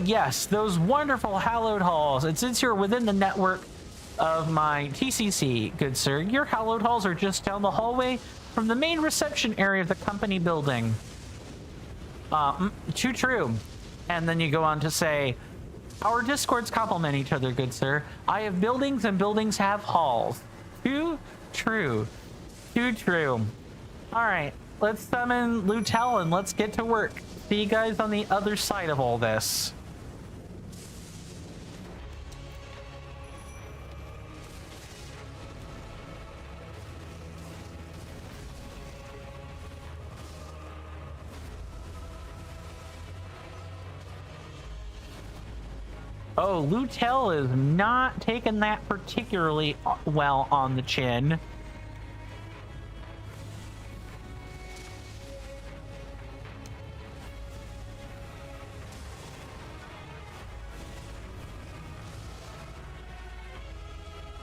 yes, those wonderful hallowed halls. And since you're within the network of my TCC, good sir, your hallowed halls are just down the hallway from the main reception area of the company building. Too true. And then you go on to say, Our discords complement each other, good sir. I have buildings and buildings have halls. Too true. Too true. All right, let's summon Lutel and let's get to work. See you guys on the other side of all this. Oh, Lutel is not taking that particularly well on the chin.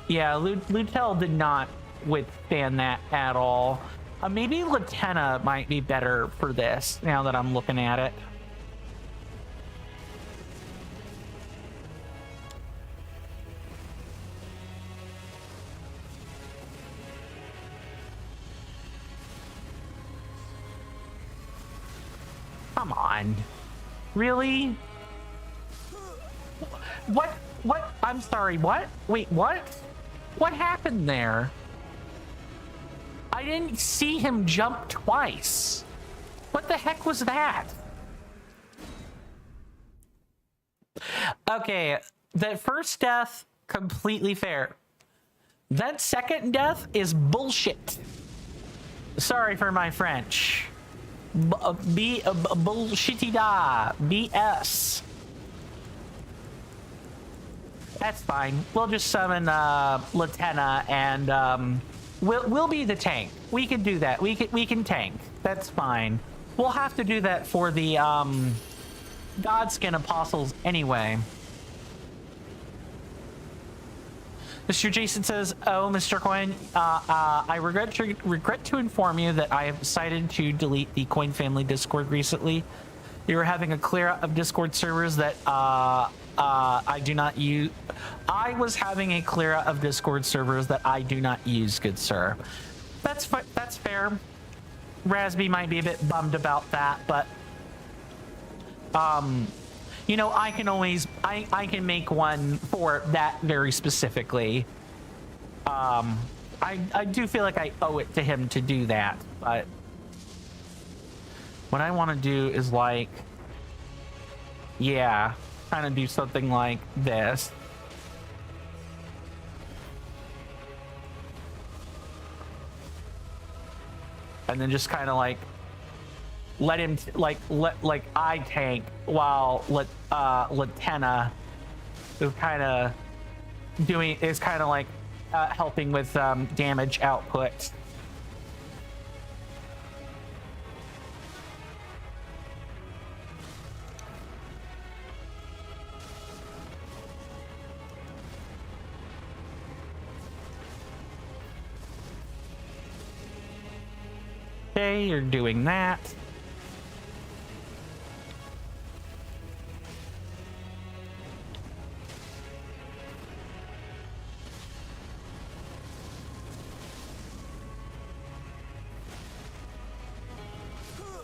Yeah, Lutel did not withstand that at all. Maybe Latenna might be better for this, now that I'm looking at it. Come on. Really? What? I'm sorry, what? Wait, what? What happened there? I didn't see him jump twice. What the heck was that? Okay, that first death, completely fair. That second death is bullshit. Sorry for my French. Bullshitty da. BS. That's fine. We'll just summon Latenna and we'll be the tank. We can do that. We can tank. That's fine. We'll have to do that for the Godskin Apostles anyway. Mr. Jason says, "Oh, Mr. Coin, I regret to inform you that I have decided to delete the Coin Family Discord recently. You were having a clear out of Discord servers that I do not use. I was having a clear out of Discord servers that I do not use, good sir. That's fair. Rasby might be a bit bummed about that, but you know, I can always I can make one for that very specifically. I do feel like I owe it to him to do that, but what I want to do is like, yeah, kind of do something like this. And then just kind of like let him like I tank while Latenna is kind of like helping with damage output. Okay, you're doing that.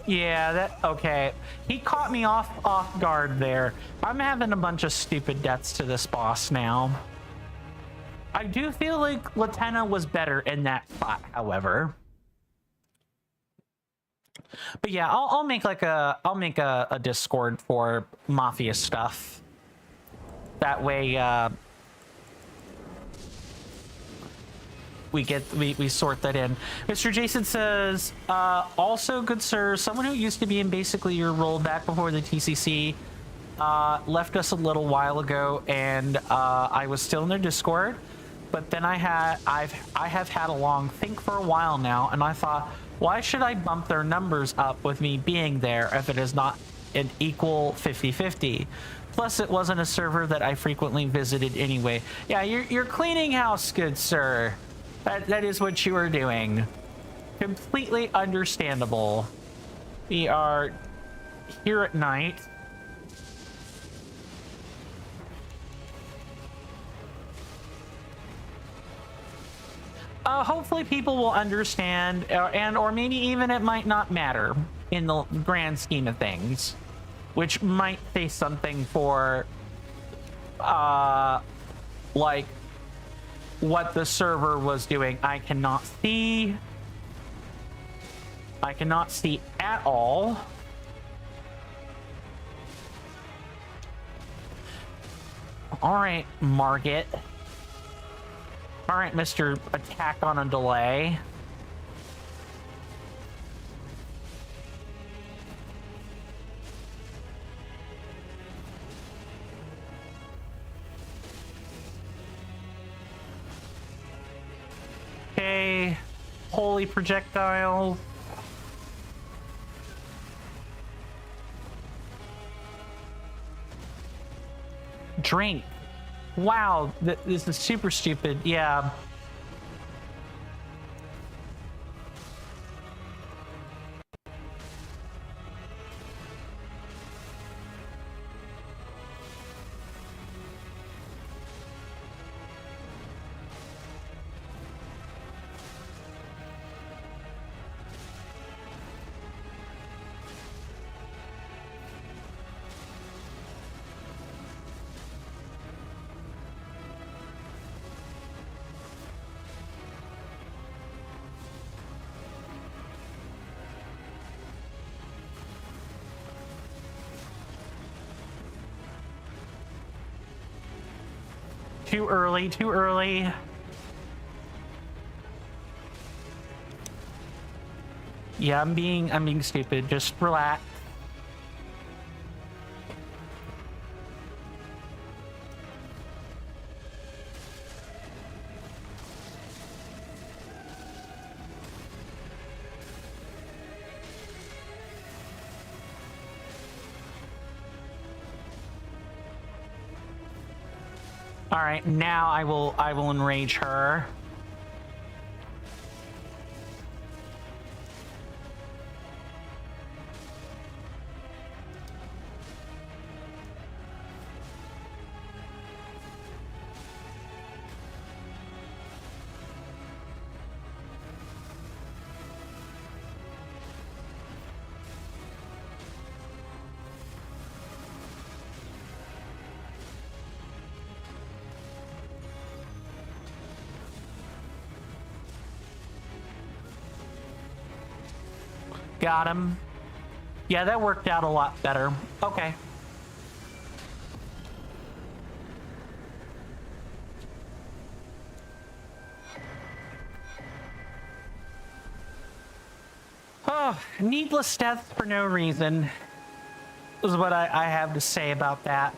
Yeah, that okay. He caught me off guard there. I'm having a bunch of stupid deaths to this boss now. I do feel like Latenna was better in that spot, however. But yeah, I'll make like a Discord for Mafia stuff. That way we sort that in. Mr. Jason says, also good sir, someone who used to be in basically your role back before the TCC left us a little while ago, and I was still in their Discord, but then I have had a long think for a while now, and I thought, why should I bump their numbers up with me being there if it is not an equal 50-50? Plus, it wasn't a server that I frequently visited anyway. Yeah, you're cleaning house, good sir. That is what you are doing. Completely understandable. We are here at night. Hopefully people will understand, or maybe even it might not matter in the grand scheme of things, which might say something for like what the server was doing. I cannot see. I cannot see at all. All right, Margit. All right, Mr. Attack on a Delay. Okay, holy projectile. Drink. Wow, this is super stupid. Yeah. Too early, too early. Yeah, I'm being stupid. Just relax. All right, now I will enrage her. Got him. Yeah, that worked out a lot better. Okay. Oh, needless death for no reason is what I have to say about that.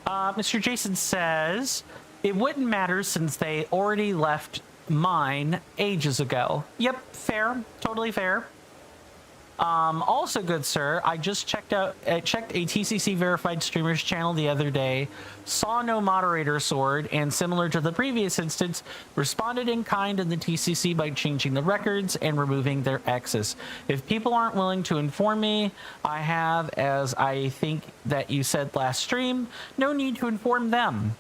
Mr. Jason says, it wouldn't matter since they already left mine ages ago. Yep, fair. Totally fair. Also, good sir, I just checked a TCC verified streamer's channel the other day, saw no moderator sword, and similar to the previous instance, responded in kind in the TCC by changing the records and removing their X's. If people aren't willing to inform me, I have, as I think that you said last stream, no need to inform them.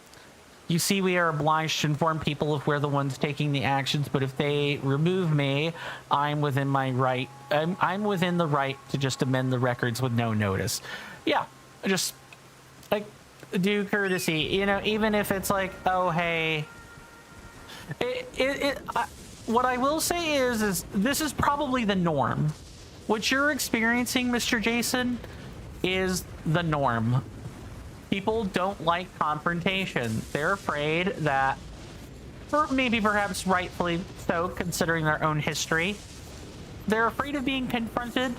You see, we are obliged to inform people if we're the ones taking the actions, but if they remove me, I'm within my right. I'm within the right to just amend the records with no notice. Yeah, just like due courtesy, you know, even if it's like, oh, hey. What I will say is this is probably the norm. What you're experiencing, Mr. Jason, is the norm. People don't like confrontation. They're afraid that, or maybe perhaps rightfully so, considering their own history, they're afraid of being confronted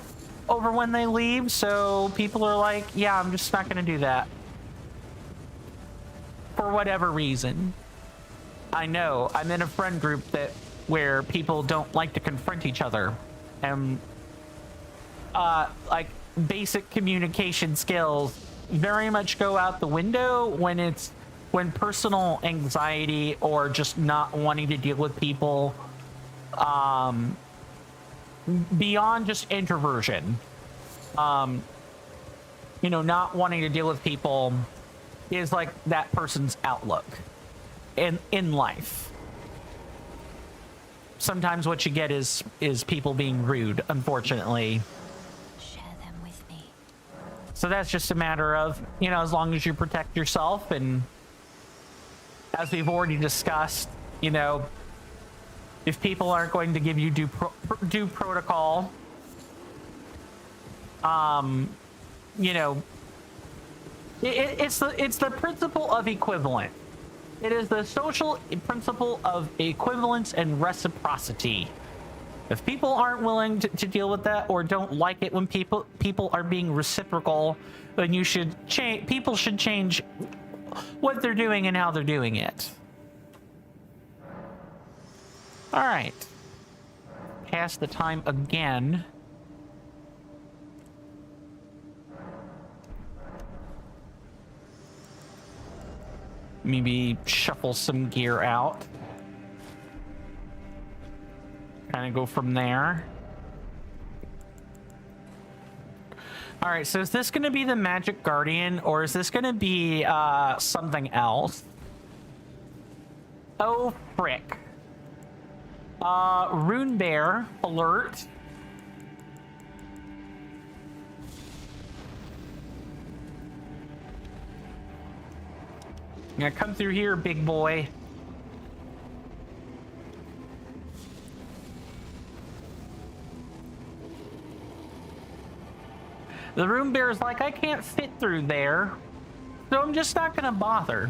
over when they leave, so people are like, yeah, I'm just not going to do that. For whatever reason. I know, I'm in a friend group where people don't like to confront each other. And, like, basic communication skills very much go out the window when personal anxiety or just not wanting to deal with people beyond just introversion, you know, not wanting to deal with people is like that person's outlook in life. Sometimes what you get is people being rude, unfortunately. So that's just a matter of, you know, as long as you protect yourself, and as we've already discussed, you know, if people aren't going to give you due protocol, you know, it's the principle of equivalent. It is the social principle of equivalence and reciprocity. If people aren't willing to deal with that, or don't like it when people are being reciprocal, then you should change. People should change what they're doing and how they're doing it. All right. Pass the time again. Maybe shuffle some gear out. Kind of go from there. All right, so is this going to be the Magic Guardian, or is this going to be something else? Oh, frick. Rune Bear, alert. Now come through here, big boy. The Rune Bear is like, I can't fit through there, so I'm just not gonna bother.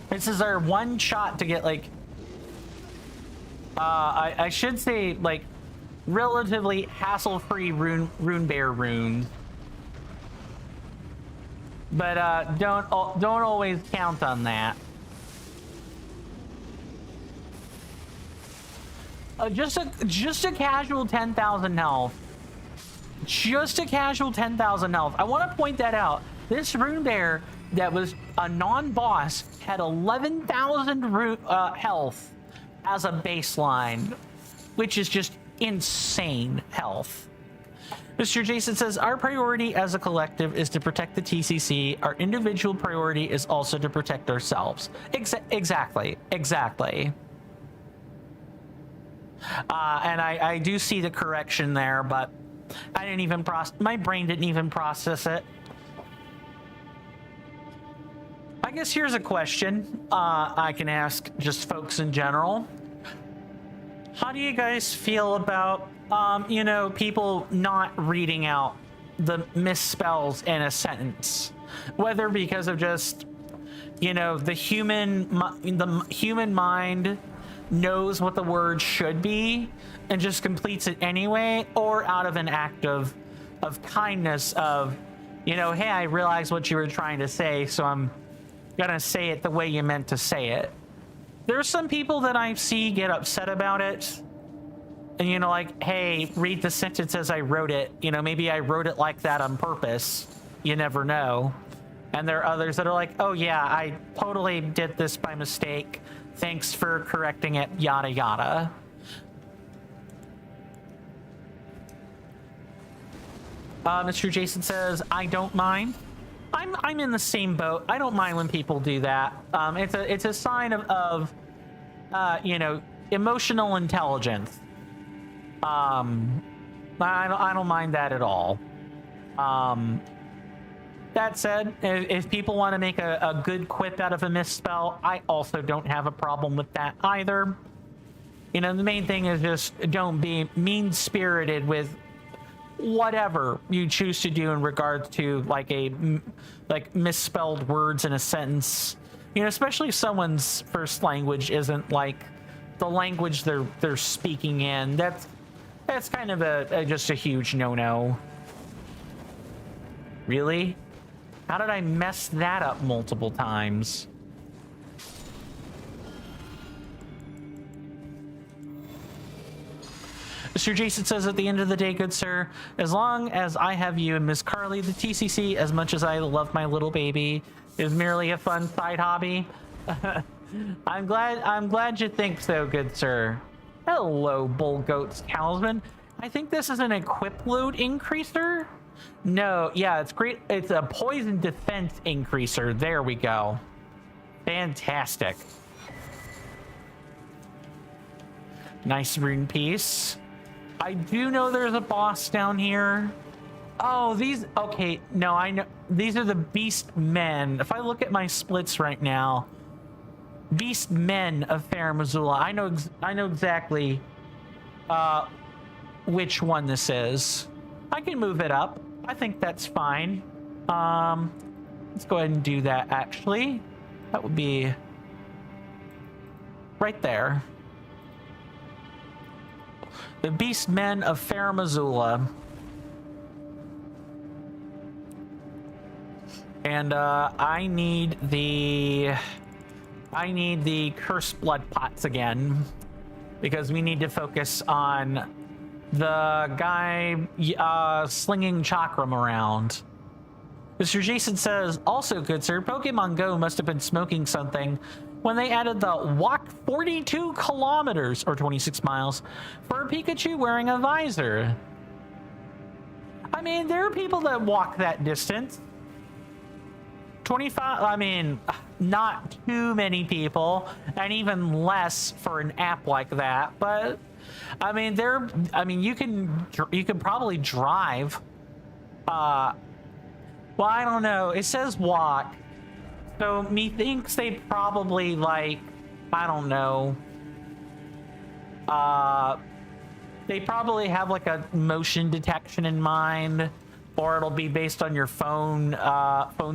This is our one shot to get, like, I should say, like, relatively hassle-free Rune Bear runes. But don't always count on that. Just a casual 10,000 health. Just a casual 10,000 health. I want to point that out. This Rune Bear that was a non-boss had 11,000 health as a baseline, which is just insane health. Mr. Jason says, our priority as a collective is to protect the TCC. Our individual priority is also to protect ourselves. Exactly. And I do see the correction there, but I didn't even my brain didn't even process it. I guess here's a question I can ask just folks in general. How do you guys feel about you know, people not reading out the misspells in a sentence, whether because of just, you know, the human mind knows what the word should be and just completes it anyway, or out of an act of kindness of, you know, hey, I realize what you were trying to say, so I'm gonna say it the way you meant to say it. There's some people that I see get upset about it. And, you know, like, hey, read the sentence as I wrote it. You know, maybe I wrote it like that on purpose. You never know. And there are others that are like, oh, yeah, I totally did this by mistake. Thanks for correcting it, yada, yada. Mr. Jason says, I don't mind. I'm in the same boat. I don't mind when people do that. It's a sign of you know, emotional intelligence. I don't mind that at all. That said, if people want to make a good quip out of a misspell, I also don't have a problem with that either. You know, the main thing is just don't be mean-spirited with whatever you choose to do in regards to like misspelled words in a sentence. You know, especially if someone's first language isn't like the language they're speaking in. That's kind of just a huge no-no. Really? How did I mess that up multiple times? Mr. Jason says, at the end of the day, good sir, as long as I have you and Miss Carly, the TCC, as much as I love my little baby, is merely a fun side hobby. I'm glad you think so, good sir. Hello, Bull Goats Talisman. I think this is an equip load increaser. No, yeah, it's great. It's a poison defense increaser. There we go. Fantastic. Nice rune piece. I do know there's a boss down here. Oh, these... Okay, no, I know. These are the beast men. If I look at my splits right now, beast men of Fair Missoula. I know exactly which one this is. I can move it up. I think that's fine. Let's go ahead and do that, actually. That would be right there. The beast men of Fair Missoula. And I need the cursed blood pots again, because we need to focus on the guy slinging chakram around. Mr. Jason says, also good sir, Pokemon Go must have been smoking something when they added the walk 42 kilometers or 26 miles for a Pikachu wearing a visor. I mean, there are people that walk that distance. 25, I mean, not too many people, and even less for an app like that, but I mean, you can probably drive. Well, I don't know. It says walk, so methinks they probably, like, I don't know. They probably have like a motion detection in mind, or it'll be based on your phone's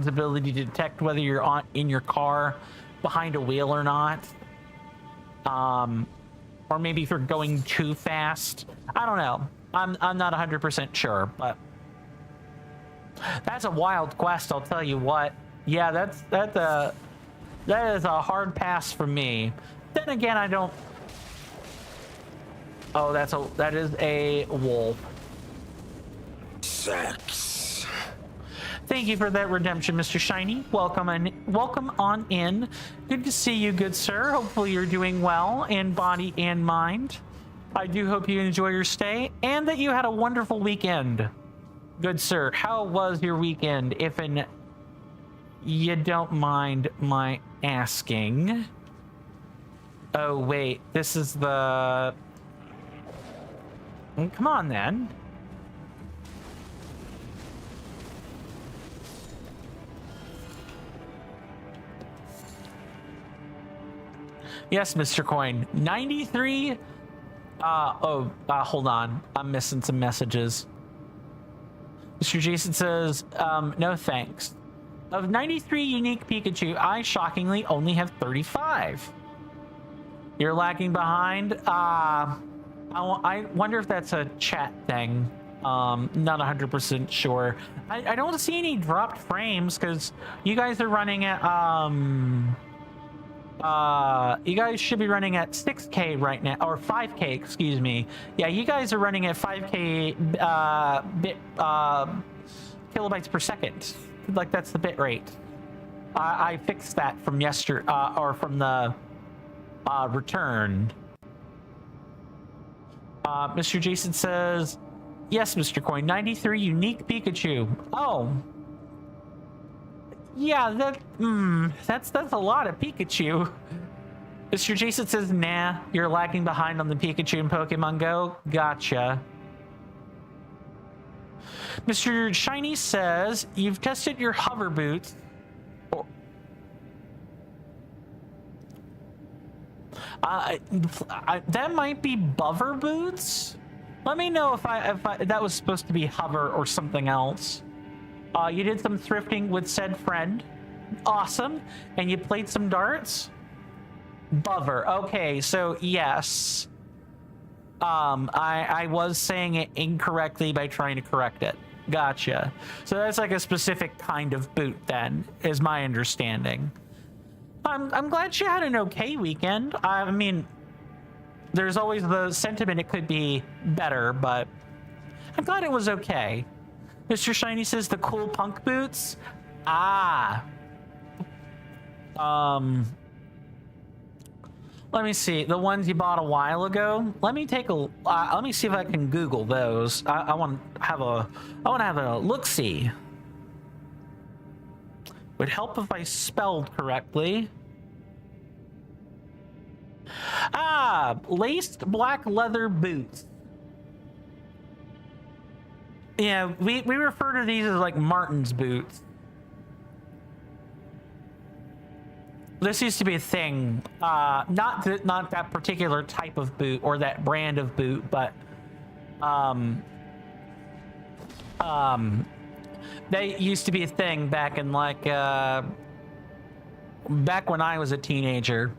ability to detect whether you're in your car behind a wheel or not. Or maybe if you're going too fast. I don't know. I'm not 100% sure, but that's a wild quest, I'll tell you what. Yeah, that is a hard pass for me. Then again, I don't. Oh, that is a wolf. Sex. Thank you for that redemption, Mr. Shiny. Welcome on in. Good to see you, good sir. Hopefully you're doing well in body and mind. I do hope you enjoy your stay and that you had a wonderful weekend. Good sir, how was your weekend, if you don't mind my asking? Oh wait, this is the... Come on then. Yes, Mr. Coin. 93. Hold on. I'm missing some messages. Mr. Jason says, no thanks. Of 93 unique Pikachu, I shockingly only have 35. You're lagging behind? I wonder if that's a chat thing. Not 100% sure. I don't see any dropped frames because you guys are running at, you guys should be running at 6K right now, or 5K, excuse me. Yeah, you guys are running at 5K kilobytes per second. Like, that's the bit rate. I fixed that from yesterday, or from the return. Mr. Jason says, yes, Mr. Coin, 93 unique Pikachu. Oh. Yeah, that's a lot of Pikachu. Mr. Jason says, nah, you're lagging behind on the Pikachu in Pokemon Go. Gotcha. Mr. Shiny says, you've tested your hover boots. That might be Bover boots. Let me know if that was supposed to be hover or something else. You did some thrifting with said friend. Awesome. And you played some darts? Bover. Okay, so yes. I was saying it incorrectly by trying to correct it. Gotcha. So that's like a specific kind of boot then, is my understanding. I'm glad she had an okay weekend. I mean, there's always the sentiment it could be better, but I'm glad it was okay. Mr. Shiny says the cool punk boots. Let me see the ones you bought a while ago. Let me take a. Let me see if I can Google those. I want to have a. I want to have a look see. Would help if I spelled correctly. Laced black leather boots. Yeah, we refer to these as like Martin's boots. This used to be a thing. Not that particular type of boot or that brand of boot, but they used to be a thing back in like back when I was a teenager.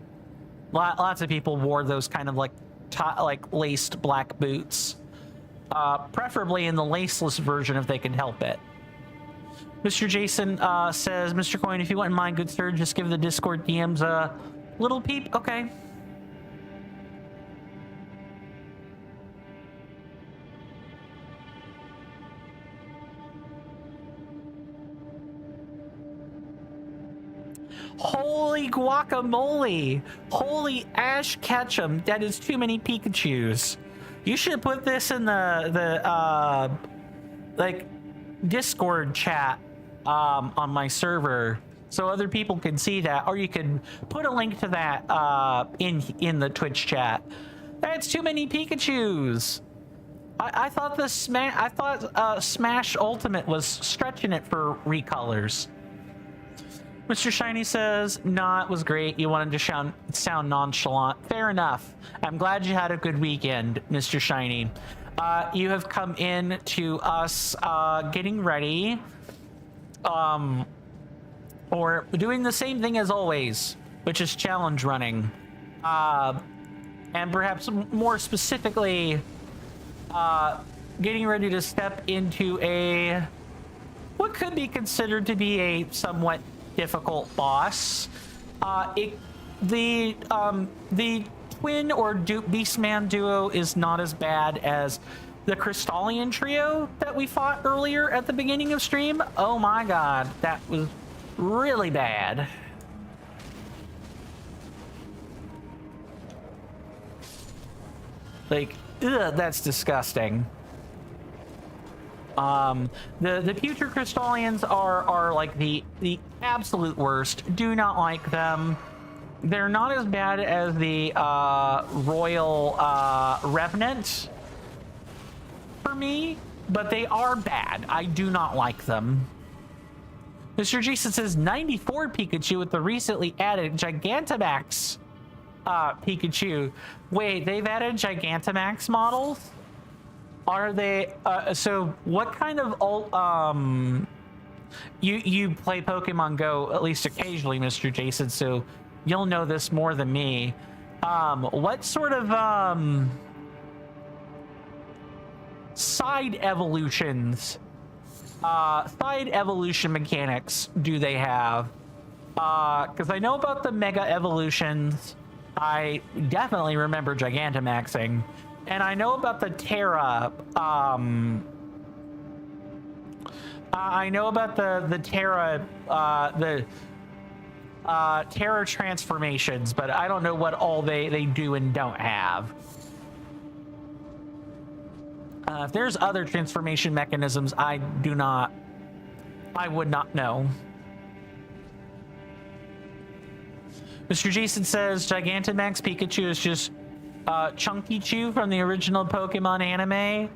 Lots of people wore those kind of like laced black boots, preferably in the laceless version if they can help it. Mr. Jason says, Mr. Coin, if you wouldn't mind, good sir, just give the Discord DMs a little peep. Okay. Holy guacamole! Holy Ash Ketchum! That is too many Pikachus. You should put this in the like Discord chat on my server so other people can see that, or you can put a link to that in the Twitch chat. That's too many Pikachus. I thought Smash Ultimate was stretching it for recolors. Mr. Shiny says, nah, it was great. You wanted to sound nonchalant. Fair enough. I'm glad you had a good weekend, Mr. Shiny. You have come in to us getting ready, or doing the same thing as always, which is challenge running. And perhaps more specifically, getting ready to step into what could be considered to be a somewhat difficult boss. The twin or Beastman duo is not as bad as the Crystallian trio that we fought earlier at the beginning of stream. Oh my god, that was really bad. Like, ugh, that's disgusting. The future Crystallians are like the absolute worst. Do not like them. They're not as bad as the Royal Revenant for me, but they are bad. I do not like them. Mr. Jason says 94 Pikachu with the recently added Gigantamax Pikachu. Wait, they've added Gigantamax models? Are they so what kind of you play Pokemon Go at least occasionally, Mr. Jason, so you'll know this more than me. What sort of side evolution mechanics do they have? Because I know about the Mega Evolutions. I definitely remember Gigantamaxing. And I know about the Terra. I know about the Terra, Terra transformations, but I don't know what all they do and don't have. If there's other transformation mechanisms, I would not know. Mr. Jason says Gigantamax Pikachu is just Chunky Chew from the original Pokemon anime.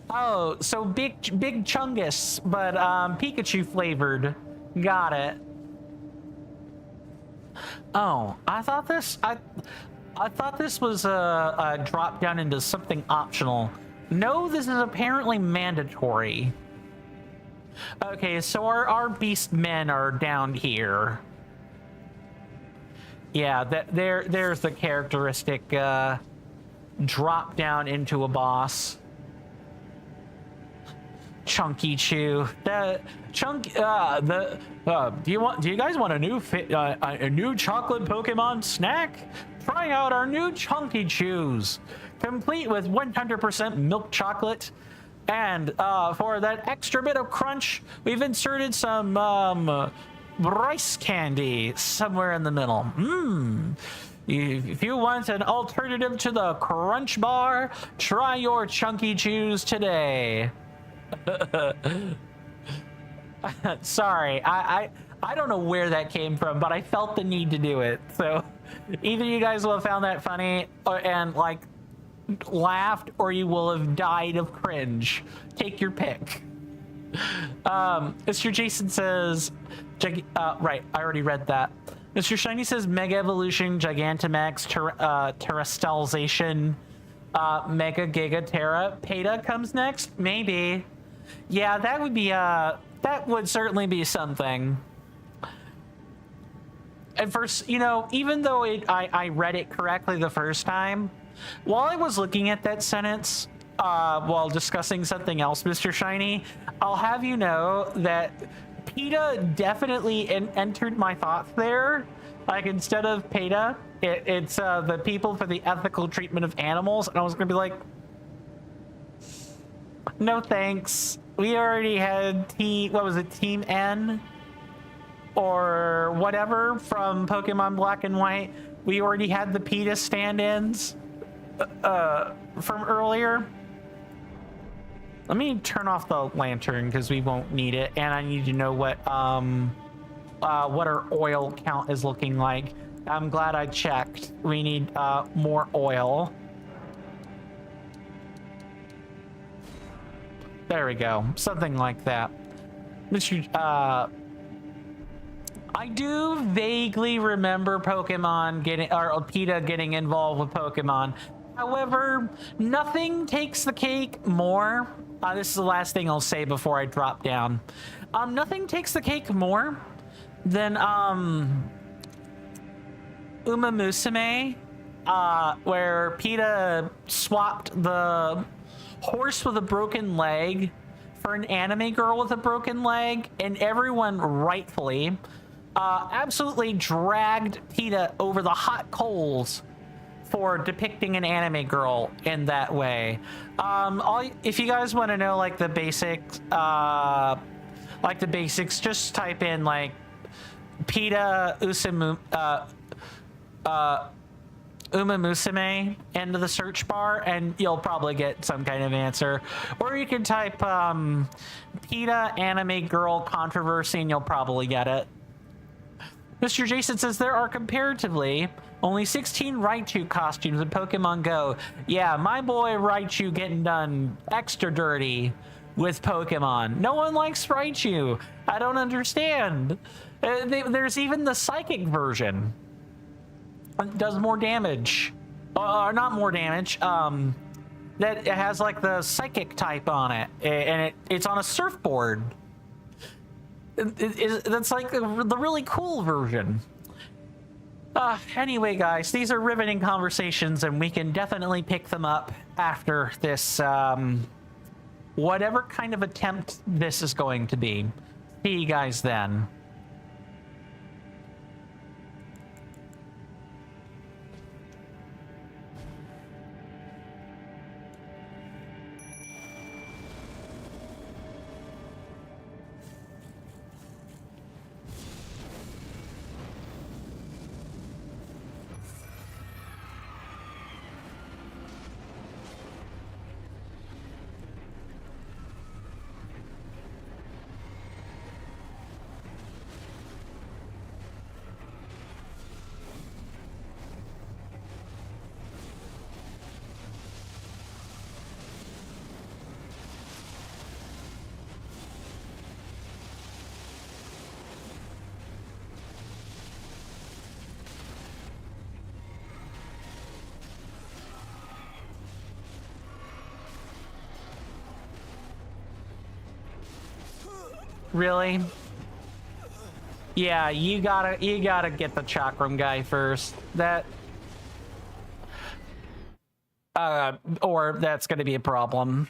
Oh, so big Chungus, but Pikachu flavored. Got it. Oh, I thought this was a drop down into something optional. No, this is apparently mandatory. Okay, so our beast men are down here. Yeah, there's the characteristic drop down into a boss. Chunky Chew. Do you guys want a new chocolate Pokemon snack? Try out our new Chunky Chews, complete with 100% milk chocolate, and for that extra bit of crunch, we've inserted some rice candy somewhere in the middle. If you want an alternative to the Crunch Bar, try your Chunky Chews today. Sorry, I don't know where that came from, but I felt the need to do it. So either you guys will have found that funny and like laughed, or you will have died of cringe. Take your pick. Mr. Jason says, right, I already read that. Mr. Shiny says Mega Evolution, Gigantamax, Terrestrialization, Mega Giga Terra. Peta comes next? Maybe. Yeah, that would be, that would certainly be something. And first, you know, even though I read it correctly the first time, while I was looking at that sentence, while discussing something else, Mr. Shiny, I'll have you know that PETA definitely entered my thoughts there. Like, instead of PETA, it's the People for the Ethical Treatment of Animals, and I was gonna be like, no thanks. We already had what was it, Team N? Or whatever from Pokemon Black and White. We already had the PETA stand-ins from earlier. Let me turn off the lantern because we won't need it, and I need to know what our oil count is looking like. I'm glad I checked. We need more oil. There we go, something like that. I do vaguely remember Pokemon getting, or PETA getting involved with Pokemon. However, nothing takes the cake more. This is the last thing I'll say before I drop down. Nothing takes the cake more than Uma Musume, where PETA swapped the horse with a broken leg for an anime girl with a broken leg, and everyone rightfully absolutely dragged PETA over the hot coals for depicting an anime girl in that way. If you guys want to know like the basics, just type in like PETA Uma Musume into the search bar, and you'll probably get some kind of answer. Or you can type PETA anime girl controversy, and you'll probably get it. Mr. Jason says there are comparatively only 16 Raichu costumes in Pokemon Go. Yeah, my boy Raichu getting done extra dirty with Pokemon. No one likes Raichu. I don't understand. There's even the psychic version. It does more damage. Not more damage. That it has like the psychic type on it, and it's on a surfboard. That's like the really cool version. Anyway, guys, these are riveting conversations, and we can definitely pick them up after this, whatever kind of attempt this is going to be. See you guys then. Really? Yeah, you gotta get the Chakram guy first. That or that's gonna be a problem.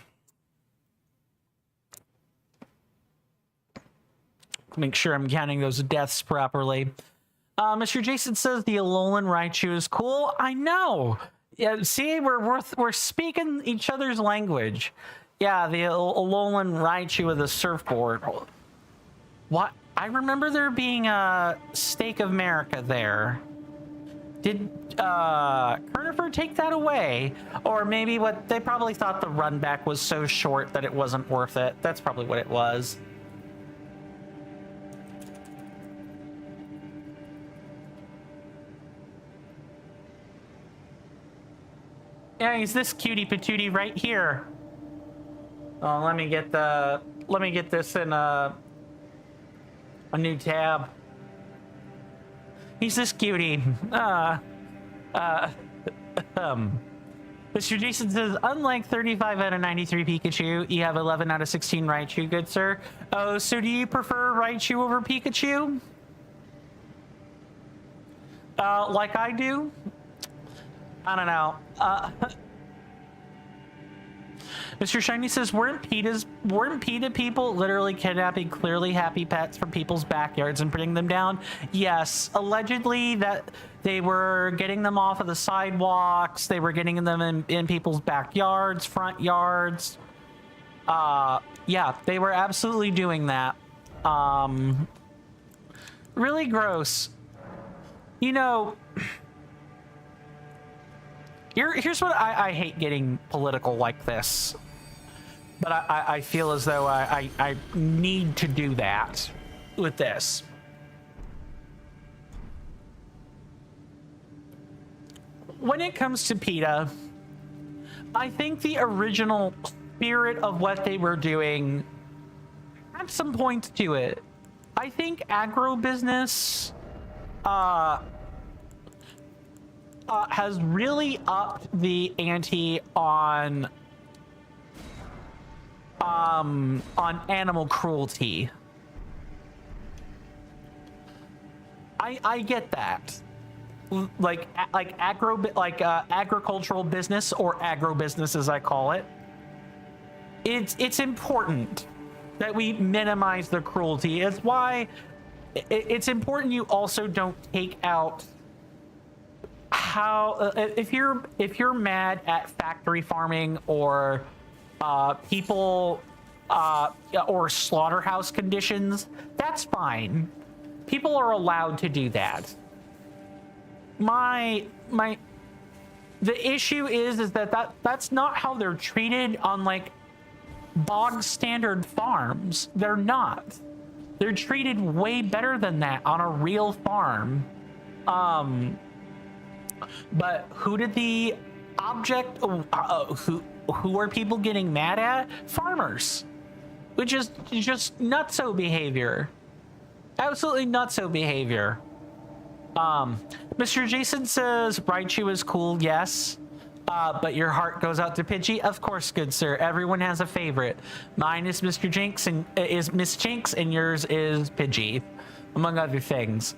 Make sure I'm counting those deaths properly. Mr. Jason says the Alolan Raichu is cool. I know. Yeah, see, we're speaking each other's language. Yeah, the Alolan Raichu with a surfboard. What? I remember there being a Stake of America there. Did Kernifer take that away? Or maybe what they probably thought the run back was so short that it wasn't worth it. That's probably what it was. Yeah, he's this cutie patootie right here. Oh, let me get this in a new tab. He's this cutie. Mr. Jason says, unlike 35 out of 93 Pikachu, you have 11 out of 16 Raichu, good sir. Oh, so do you prefer Raichu over Pikachu? Like I do? I don't know. Mr. Shiny says, weren't PETA people literally kidnapping clearly happy pets from people's backyards and putting them down? Yes, allegedly that they were getting them off of the sidewalks. They were getting them in people's backyards, front yards. Yeah, they were absolutely doing that. Really gross. You know, here's what I hate getting political like this, but I feel as though I need to do that with this. When it comes to PETA, I think the original spirit of what they were doing had some points to it. I think agribusiness has really upped the ante on animal cruelty. I get that. Like agricultural business, or agribusiness as I call it. It's important that we minimize the cruelty. It's why it's important you also don't take out how if you're mad at factory farming or people or slaughterhouse conditions, that's fine. People are allowed to do that. The issue is that's not how they're treated on like bog standard farms. They're not. They're treated way better than that on a real farm. But who did the object? Who are people getting mad at? Farmers, which is just nutso behavior. Absolutely nutso behavior. Mr. Jason says Raichu is cool. Yes. But your heart goes out to Pidgey. Of course, good sir. Everyone has a favorite. Mine is Mr. Jinx and is Miss Jinx, and yours is Pidgey, among other things.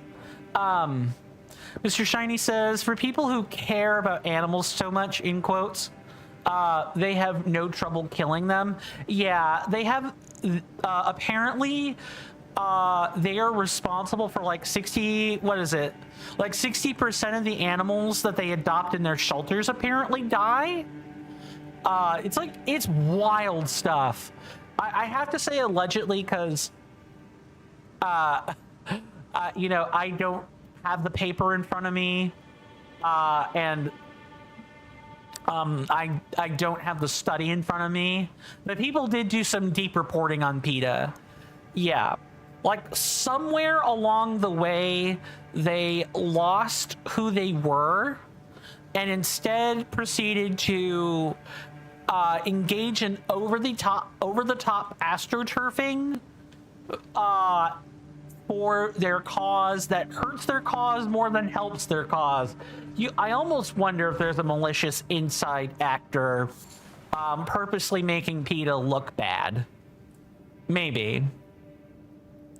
Mr. Shiny says, for people who care about animals so much, in quotes, they have no trouble killing them. Yeah, they have, apparently, they are responsible for like 60% of the animals that they adopt in their shelters apparently die. It's wild stuff. I have to say allegedly because, you know, I don't have the paper in front of me, and I don't have the study in front of me, but people did do some deep reporting on PETA. Yeah, like somewhere along the way they lost who they were and instead proceeded to engage in over the top astroturfing for their cause that hurts their cause more than helps their cause. I almost wonder if there's a malicious inside actor purposely making PETA look bad. Maybe.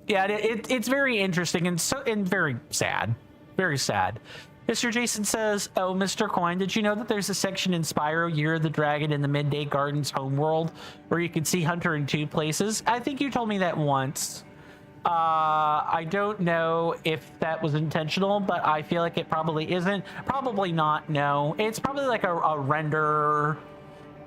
Yeah, it's very interesting and very sad. Very sad. Mr. Jason says, oh, Mr. Coin, did you know that there's a section in Spyro Year of the Dragon in the Midday Gardens homeworld where you can see Hunter in 2 places? I think you told me that once. I don't know if that was intentional, but I feel like it probably isn't. Probably not, no. It's probably like a render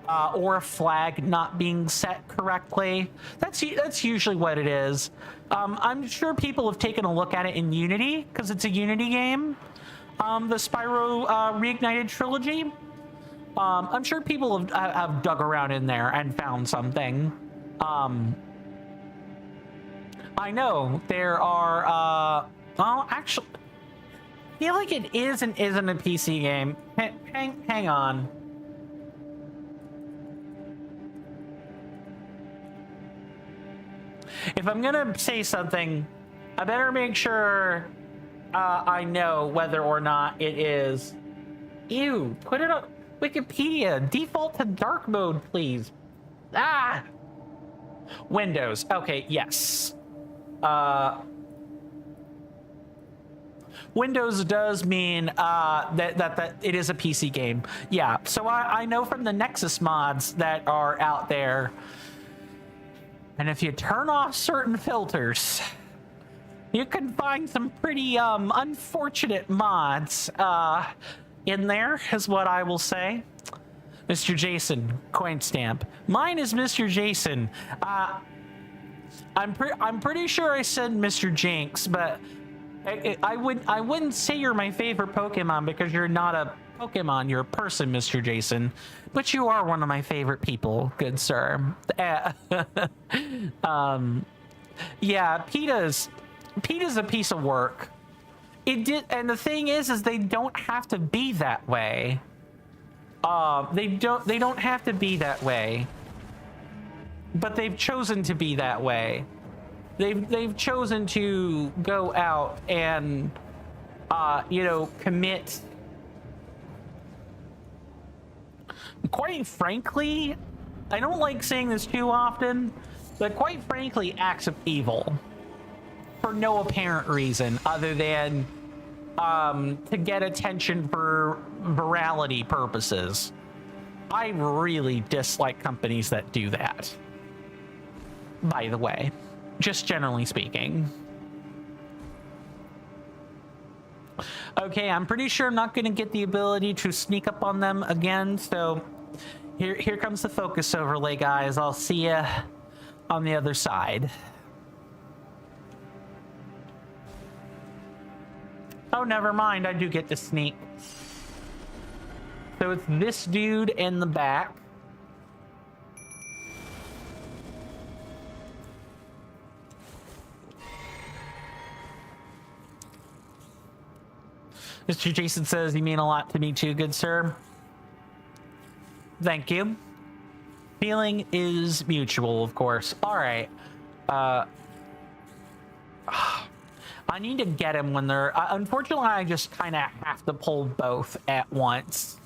or a flag not being set correctly. That's usually what it is. I'm sure people have taken a look at it in Unity, because it's a Unity game. the Spyro Reignited trilogy. I'm sure people have dug around in there and found something. I know there are, well, actually, I feel like it is and isn't a PC game. Hang on. If I'm gonna say something, I better make sure I know whether or not it is. Ew, put it on Wikipedia. Default to dark mode, please. Ah! Windows. Okay, yes. Windows does mean that it is a PC game. Yeah, so I know from the Nexus mods that are out there, and if you turn off certain filters, you can find some pretty unfortunate mods in there, is what I will say. Mr. Jason, coin stamp. Mine is Mr. Jason. I'm pretty sure I said Mr. Jinx, but I wouldn't say you're my favorite Pokemon because you're not a Pokemon. You're a person, Mr. Jason. But you are one of my favorite people, good sir. Yeah, PETA's a piece of work. It did, and the thing is they don't have to be that way. They don't have to be that way. But they've chosen to be that way. They've chosen to go out and commit, quite frankly, I don't like saying this too often, but quite frankly, acts of evil for no apparent reason other than to get attention for virality purposes. I really dislike companies that do that, by the way, just generally speaking. Okay, I'm pretty sure I'm not going to get the ability to sneak up on them again, so here comes the focus overlay, guys. I'll see ya on the other side. Oh, never mind, I do get to sneak. So it's this dude in the back. Mr. Jason says, you mean a lot to me too, good sir. Thank you. Feeling is mutual, of course. All right. I need to get him when they're... unfortunately, I just kind of have to pull both at once.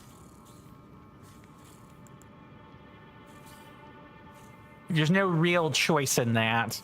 There's no real choice in that.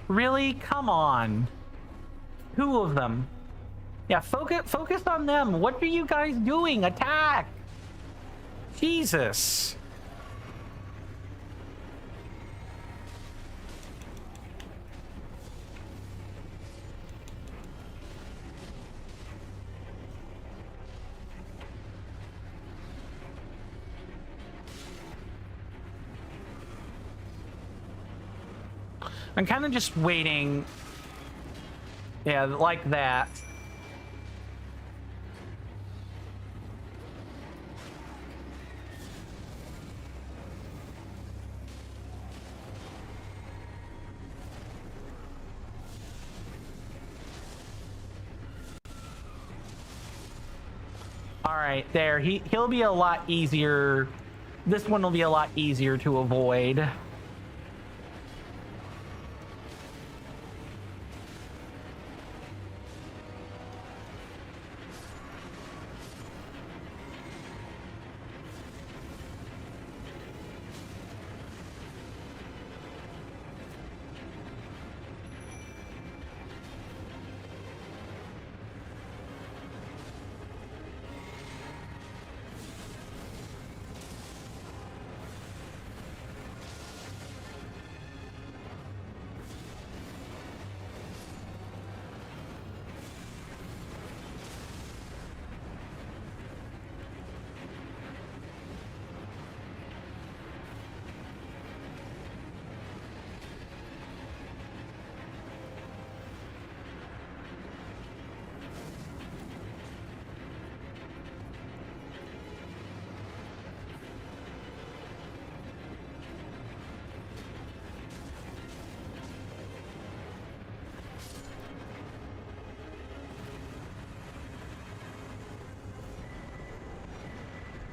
Really? Come on. Two of them. Yeah, focus on them. What are you guys doing? Attack! Jesus. I'm kind of just waiting. Yeah, like that. All right, there. He'll be a lot easier. This one will be a lot easier to avoid.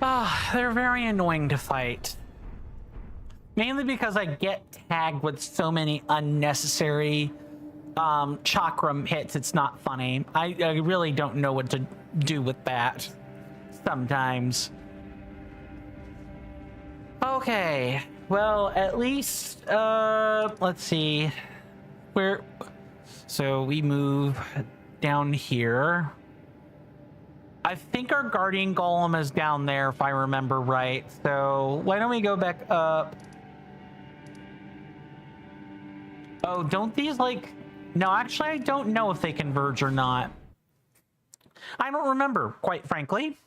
They're very annoying to fight. Mainly because I get tagged with so many unnecessary chakram hits, it's not funny. I really don't know what to do with that sometimes. Okay, well, at least, let's see. So we move down here. I think our guardian golem is down there, if I remember right. So why don't we go back up? Oh, don't these like... No, actually, I don't know if they converge or not. I don't remember, quite frankly.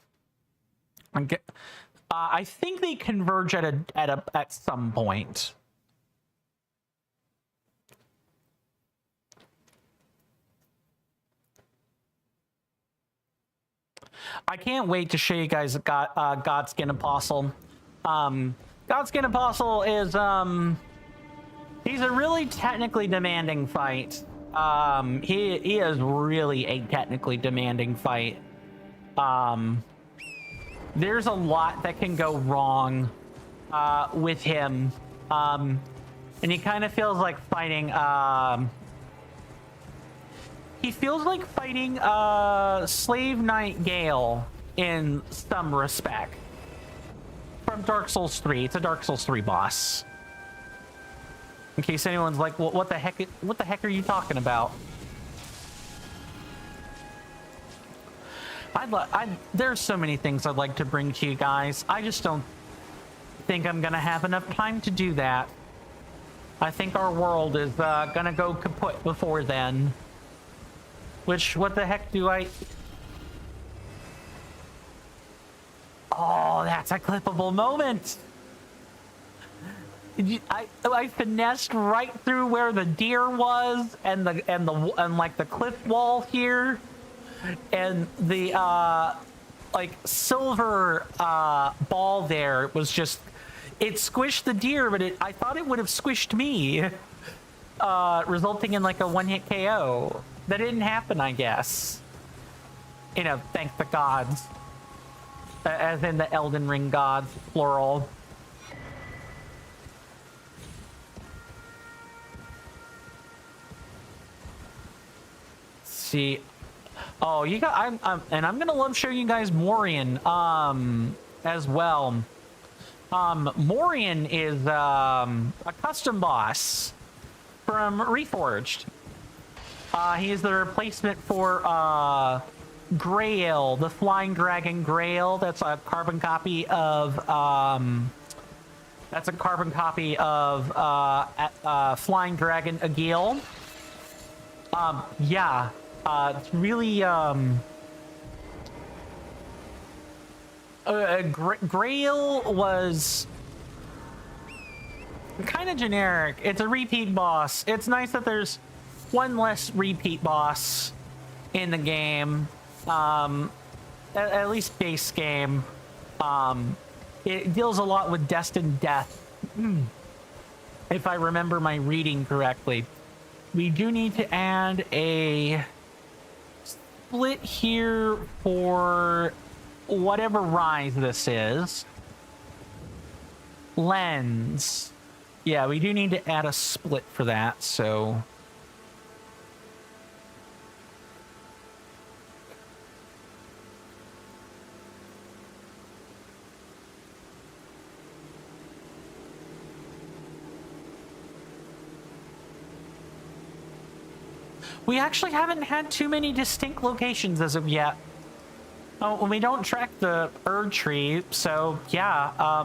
I think they converge at some point. I can't wait to show you guys Godskin Apostle. Godskin Apostle is he's a really technically demanding fight. He is really a technically demanding fight. There's a lot that can go wrong with him. And he kind of feels like fighting he feels like fighting Slave Knight Gale in some respect. From Dark Souls 3. It's a Dark Souls 3 boss. In case anyone's like, well, what the heck are you talking about? There's so many things I'd like to bring to you guys. I just don't think I'm gonna have enough time to do that. I think our world is gonna go kaput before then. Which, what the heck do I... Oh, that's a clippable moment! I finessed right through where the deer was and like the cliff wall here, and the like silver ball there was just, it squished the deer, but I thought it would have squished me, resulting in like a one-hit KO. That didn't happen, I guess. You know, thank the gods, as in the Elden Ring gods, plural. See, oh, you got. And I'm gonna love showing you guys Morian as well. Morian is a custom boss from Reforged. He is the replacement for Grail, the Flying Dragon Grail. That's a carbon copy of Flying Dragon Agil. Yeah. It's really Grail was kind of generic. It's a repeat boss. It's nice that there's one less repeat boss in the game, at least base game. It deals a lot with destined death, if I remember my reading correctly. We do need to add a split here for whatever rise this is. Lens. Yeah, we do need to add a split for that, so... We actually haven't had too many distinct locations as of yet. Oh, we don't track the Erd tree, so yeah.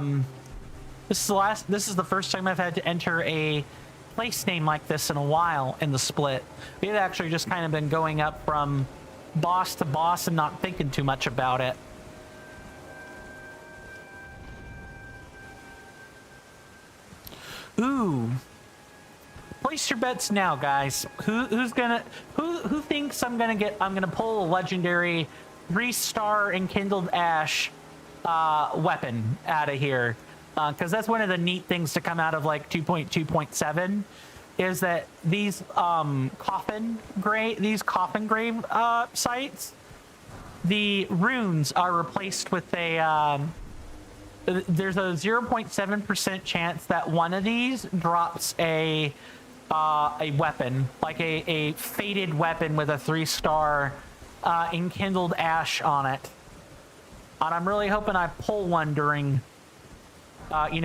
This is the first time I've had to enter a place name like this in a while in the split. We've actually just kind of been going up from boss to boss and not thinking too much about it. Ooh. Place your bets now, guys. Who thinks I'm gonna pull a legendary 3-star enkindled ash weapon out of here? Because that's one of the neat things to come out of like 2.2.7 is that these coffin grave sites, the runes are replaced with a there's a 0.7% chance that one of these drops a weapon, like a fated weapon with a 3-star enkindled ash on it. And I'm really hoping I pull one during,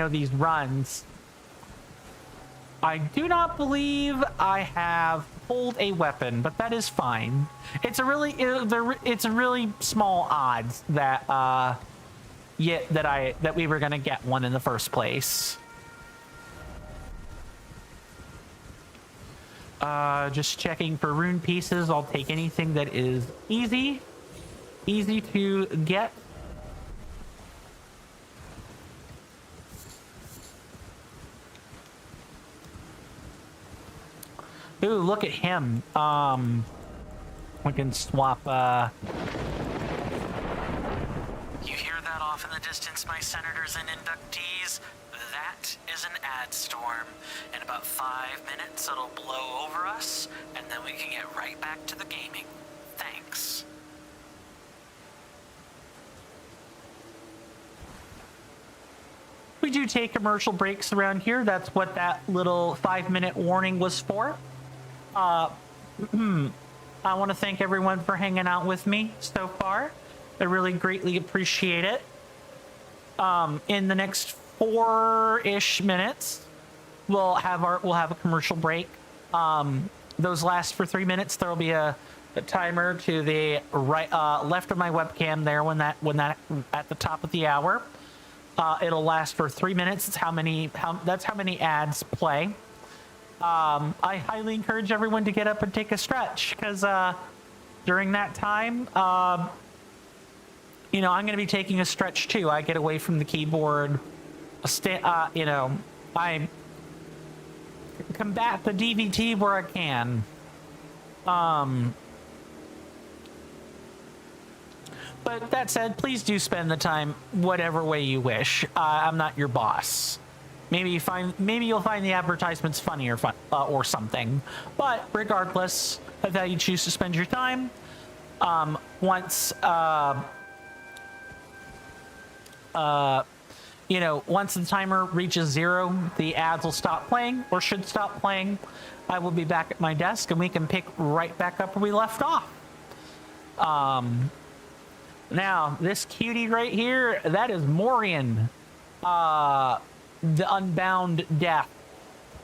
these runs. I do not believe I have pulled a weapon, but that is fine. It's a really small odds that that we were gonna get one in the first place. Just checking for rune pieces. I'll take anything that is easy to get. Ooh, look at him. We can swap, You hear that off in the distance, my senators and inductees? That is an ad storm. In about 5 minutes, it'll blow over us, and then we can get right back to the gaming. Thanks. we do take commercial breaks around here. That's what that little 5-minute warning was for. I want to thank everyone for hanging out with me so far. I really greatly appreciate it. In the next 4-ish minutes, we'll have a commercial break. Those last for 3 minutes. There will be a timer to the right, left of my webcam there when that at the top of the hour. It'll last for 3 minutes. That's how many ads play. I highly encourage everyone to get up and take a stretch, because during that time, I'm going to be taking a stretch too. I get away from the keyboard. I combat the DVT where I can. But that said, please do spend the time whatever way you wish. I'm not your boss. Maybe you'll find the advertisements funny or something. But regardless of how you choose to spend your time, once the timer reaches 0, the ads will stop playing, or should stop playing. I will be back at my desk and we can pick right back up where we left off. Now, this cutie right here, that is Morian, the Unbound Death.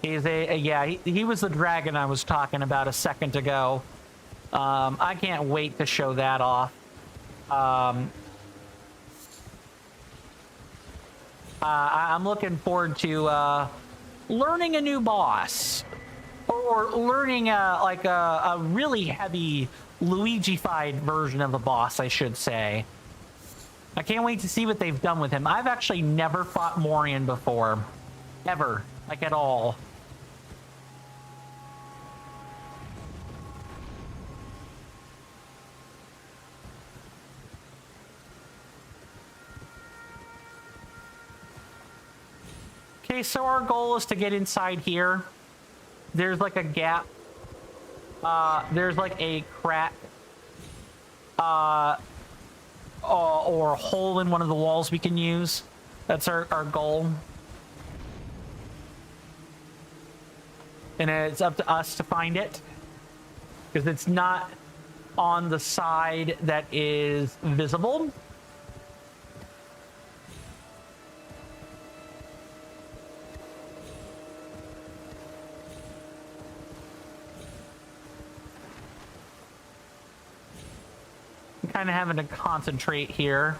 He's he was the dragon I was talking about a second ago. I can't wait to show that off. I'm looking forward to learning a new boss, or learning a really heavy Luigi-fied version of a boss, I should say. I can't wait to see what they've done with him. I've actually never fought Morian before, ever, like at all. Okay, so our goal is to get inside here. There's like a gap. There's like a crack or a hole in one of the walls we can use. That's our goal. And it's up to us to find it, because it's not on the side that is visible. Kind of having to concentrate here.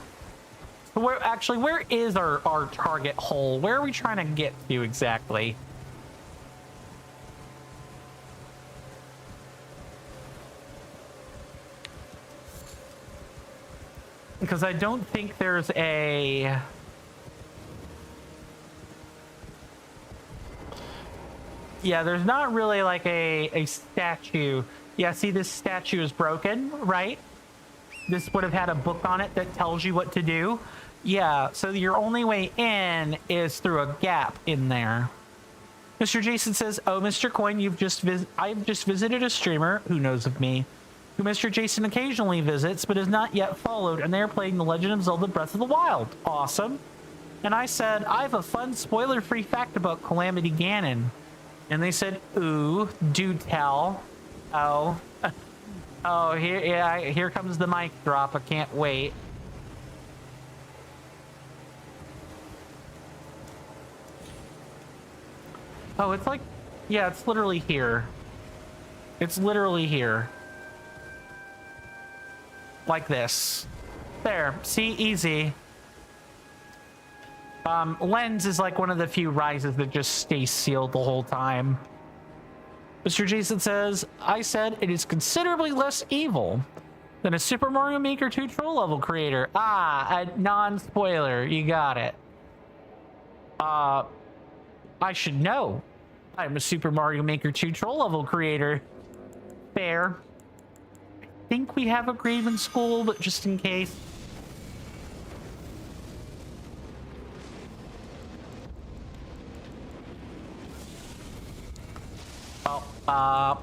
Where is our target hole? Where are we trying to get to exactly? Because I don't think there's a... Yeah, there's not really like a statue. Yeah, see, this statue is broken, right? This would have had a book on it that tells you what to do. Yeah, so your only way in is through a gap in there. Mr. Jason says, "Oh, Mr. Coin, I've just visited a streamer who knows of me, who Mr. Jason occasionally visits, but has not yet followed, and they're playing The Legend of Zelda Breath of the Wild." Awesome. And I said, I have a fun spoiler-free fact about Calamity Ganon. And they said, ooh, do tell. Oh. Oh, here comes the mic drop. I can't wait. Oh, it's like, yeah, it's literally here. It's literally here. Like this. There, see, easy. Lens is like one of the few rises that just stay sealed the whole time. Mr. Jason says, I said it is considerably less evil than a Super Mario Maker 2 troll level creator. Ah, a non-spoiler. You got it. I should know. I'm a Super Mario Maker 2 troll level creator. Fair. I think we have a Graven School, but just in case. Well,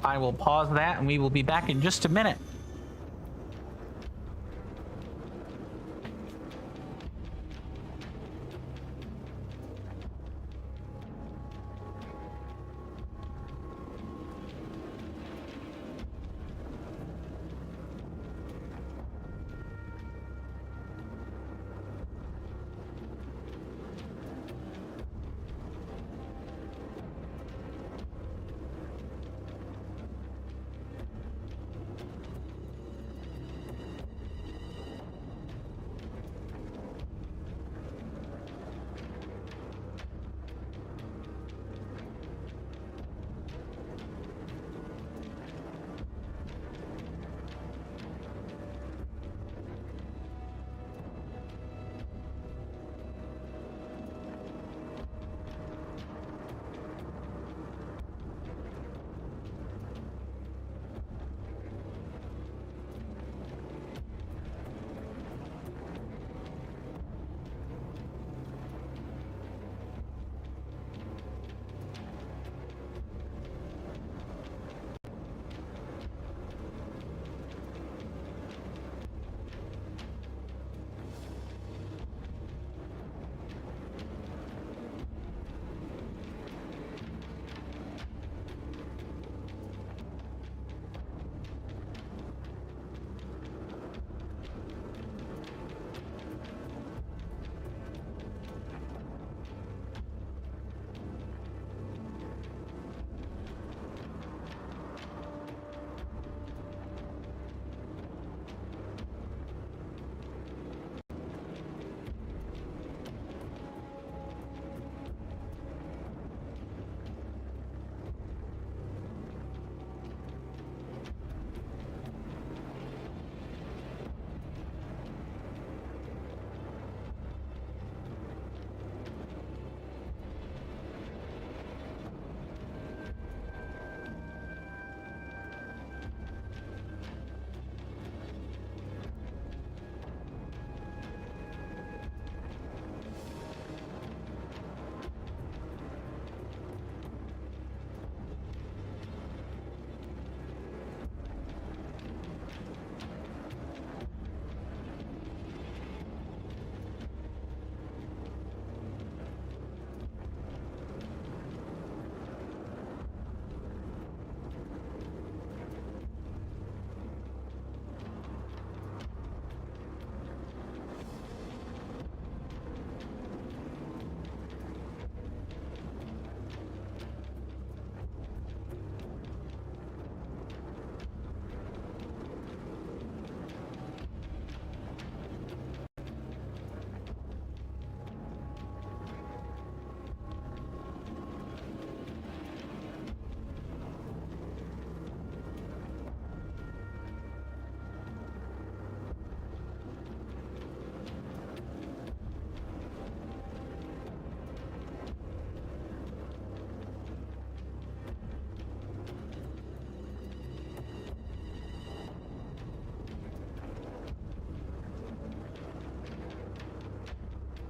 I will pause that and we will be back in just a minute.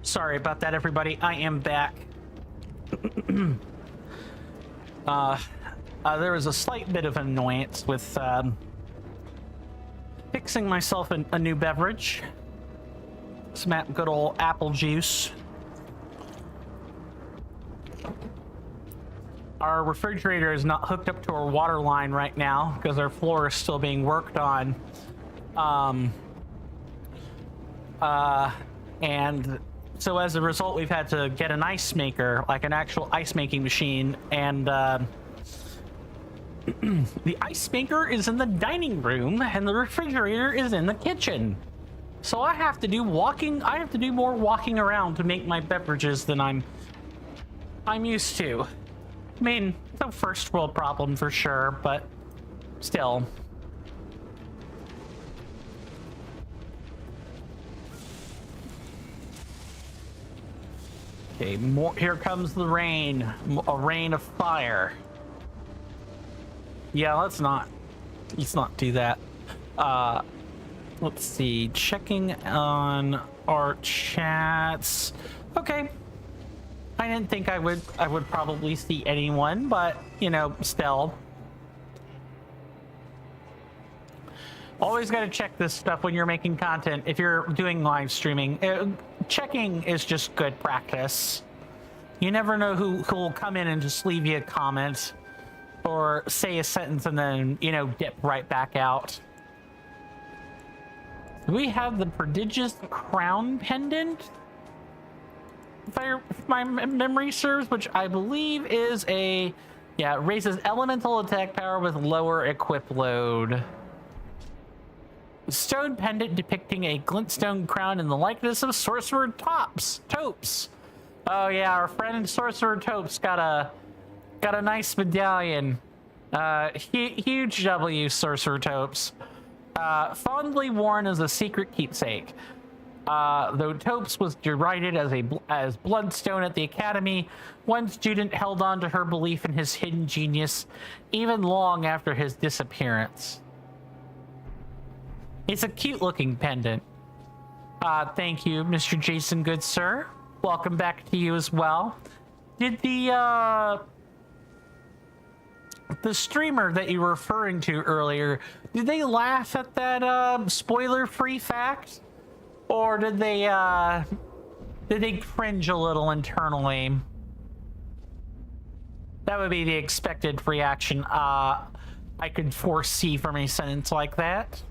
Sorry about that, everybody. I am back. There was a slight bit of annoyance with fixing myself a new beverage. Some good old apple juice. Our refrigerator is not hooked up to our water line right now because our floor is still being worked on. And so as a result, we've had to get an ice maker, like an actual ice making machine. And the ice maker is in the dining room and the refrigerator is in the kitchen. So I have to do more walking around to make my beverages than I'm used to. I mean, it's a first world problem for sure, but still. Okay, here comes the rain. A rain of fire. Yeah, let's not do that. Let's see, checking on our chats. Okay. I didn't think I would probably see anyone, but you know, still. Always got to check this stuff when you're making content. If you're doing live streaming, checking is just good practice. You never know who will come in and just leave you a comment or say a sentence and then, you know, dip right back out. We have the prodigious crown pendant. If my memory serves, which I believe is it raises elemental attack power with lower equip load. Stone pendant depicting a glintstone crown in the likeness of Sorcerer Topes. Oh yeah, our friend Sorcerer Topes got a nice medallion. Huge W, Sorcerer Topes. Fondly worn as a secret keepsake. Though Topes was derided as Bloodstone at the Academy, one student held on to her belief in his hidden genius even long after his disappearance. It's a cute-looking pendant. Thank you, Mr. Jason, good sir. Welcome back to you as well. Did the streamer that you were referring to earlier, did they laugh at that spoiler-free fact? Or did they cringe a little internally? That would be the expected reaction I could foresee from a sentence like that.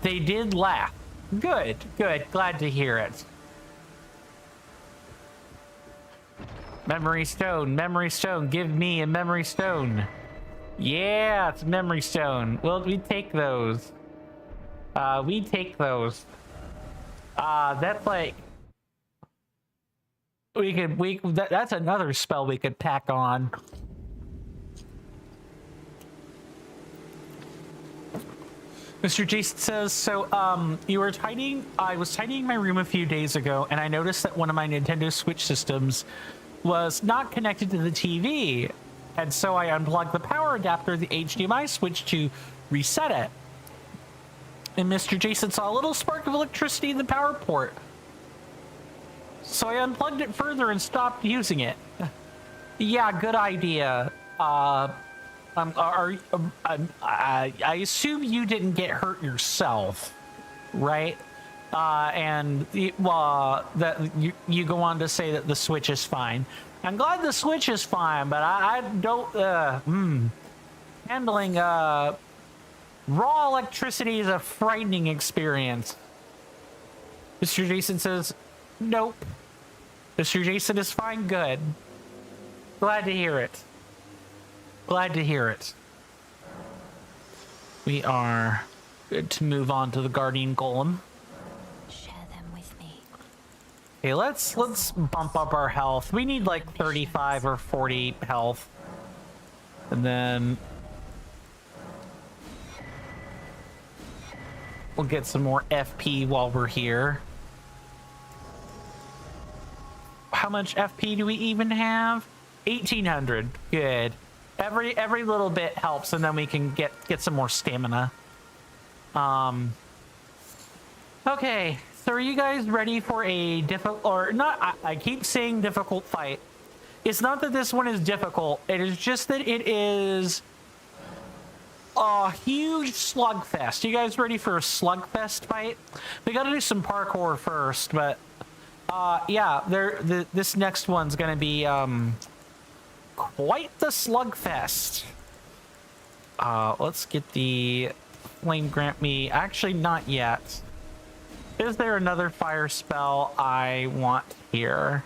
They did laugh. Good, glad to hear it. Memory stone, give me a memory stone. Yeah, it's memory stone. Well, we take those. That's like that's another spell we could pack on. Mr. Jason says, so I was tidying my room a few days ago and I noticed that one of my Nintendo Switch systems was not connected to the TV. And so I unplugged the power adapter of the HDMI switch to reset it. And Mr. Jason saw a little spark of electricity in the power port. So I unplugged it further and stopped using it. Yeah, good idea. I assume you didn't get hurt yourself, right? And you go on to say that the Switch is fine. I'm glad the Switch is fine, but I don't. Handling raw electricity is a frightening experience. Mr. Jason says, nope. Mr. Jason is fine. Good. Glad to hear it. We are good to move on to the Guardian Golem. Share them with me. Okay, let's bump up our health. We need like 35 or 40 health. And then we'll get some more FP while we're here. How much FP do we even have? 1800. Good. Every little bit helps, and then we can get some more stamina. Okay, so are you guys ready for a difficult, or not? I keep saying difficult fight. It's not that this one is difficult. It is just that it is a huge slugfest. You guys ready for a slugfest fight? We got to do some parkour first, but Yeah, this next one's gonna be quite the slugfest. Let's get the flame grant me. Actually, not yet. Is there another fire spell I want here?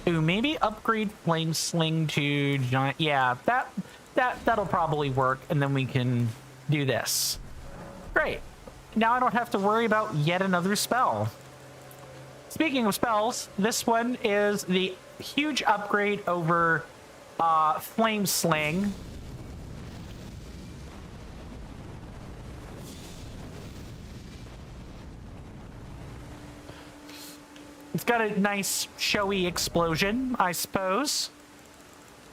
Ooh, maybe upgrade flame sling to giant. Yeah, that'll probably work, and then we can do this. Great. Now I don't have to worry about yet another spell. Speaking of spells, this one is the huge upgrade over flame sling. It's got a nice showy explosion, I suppose.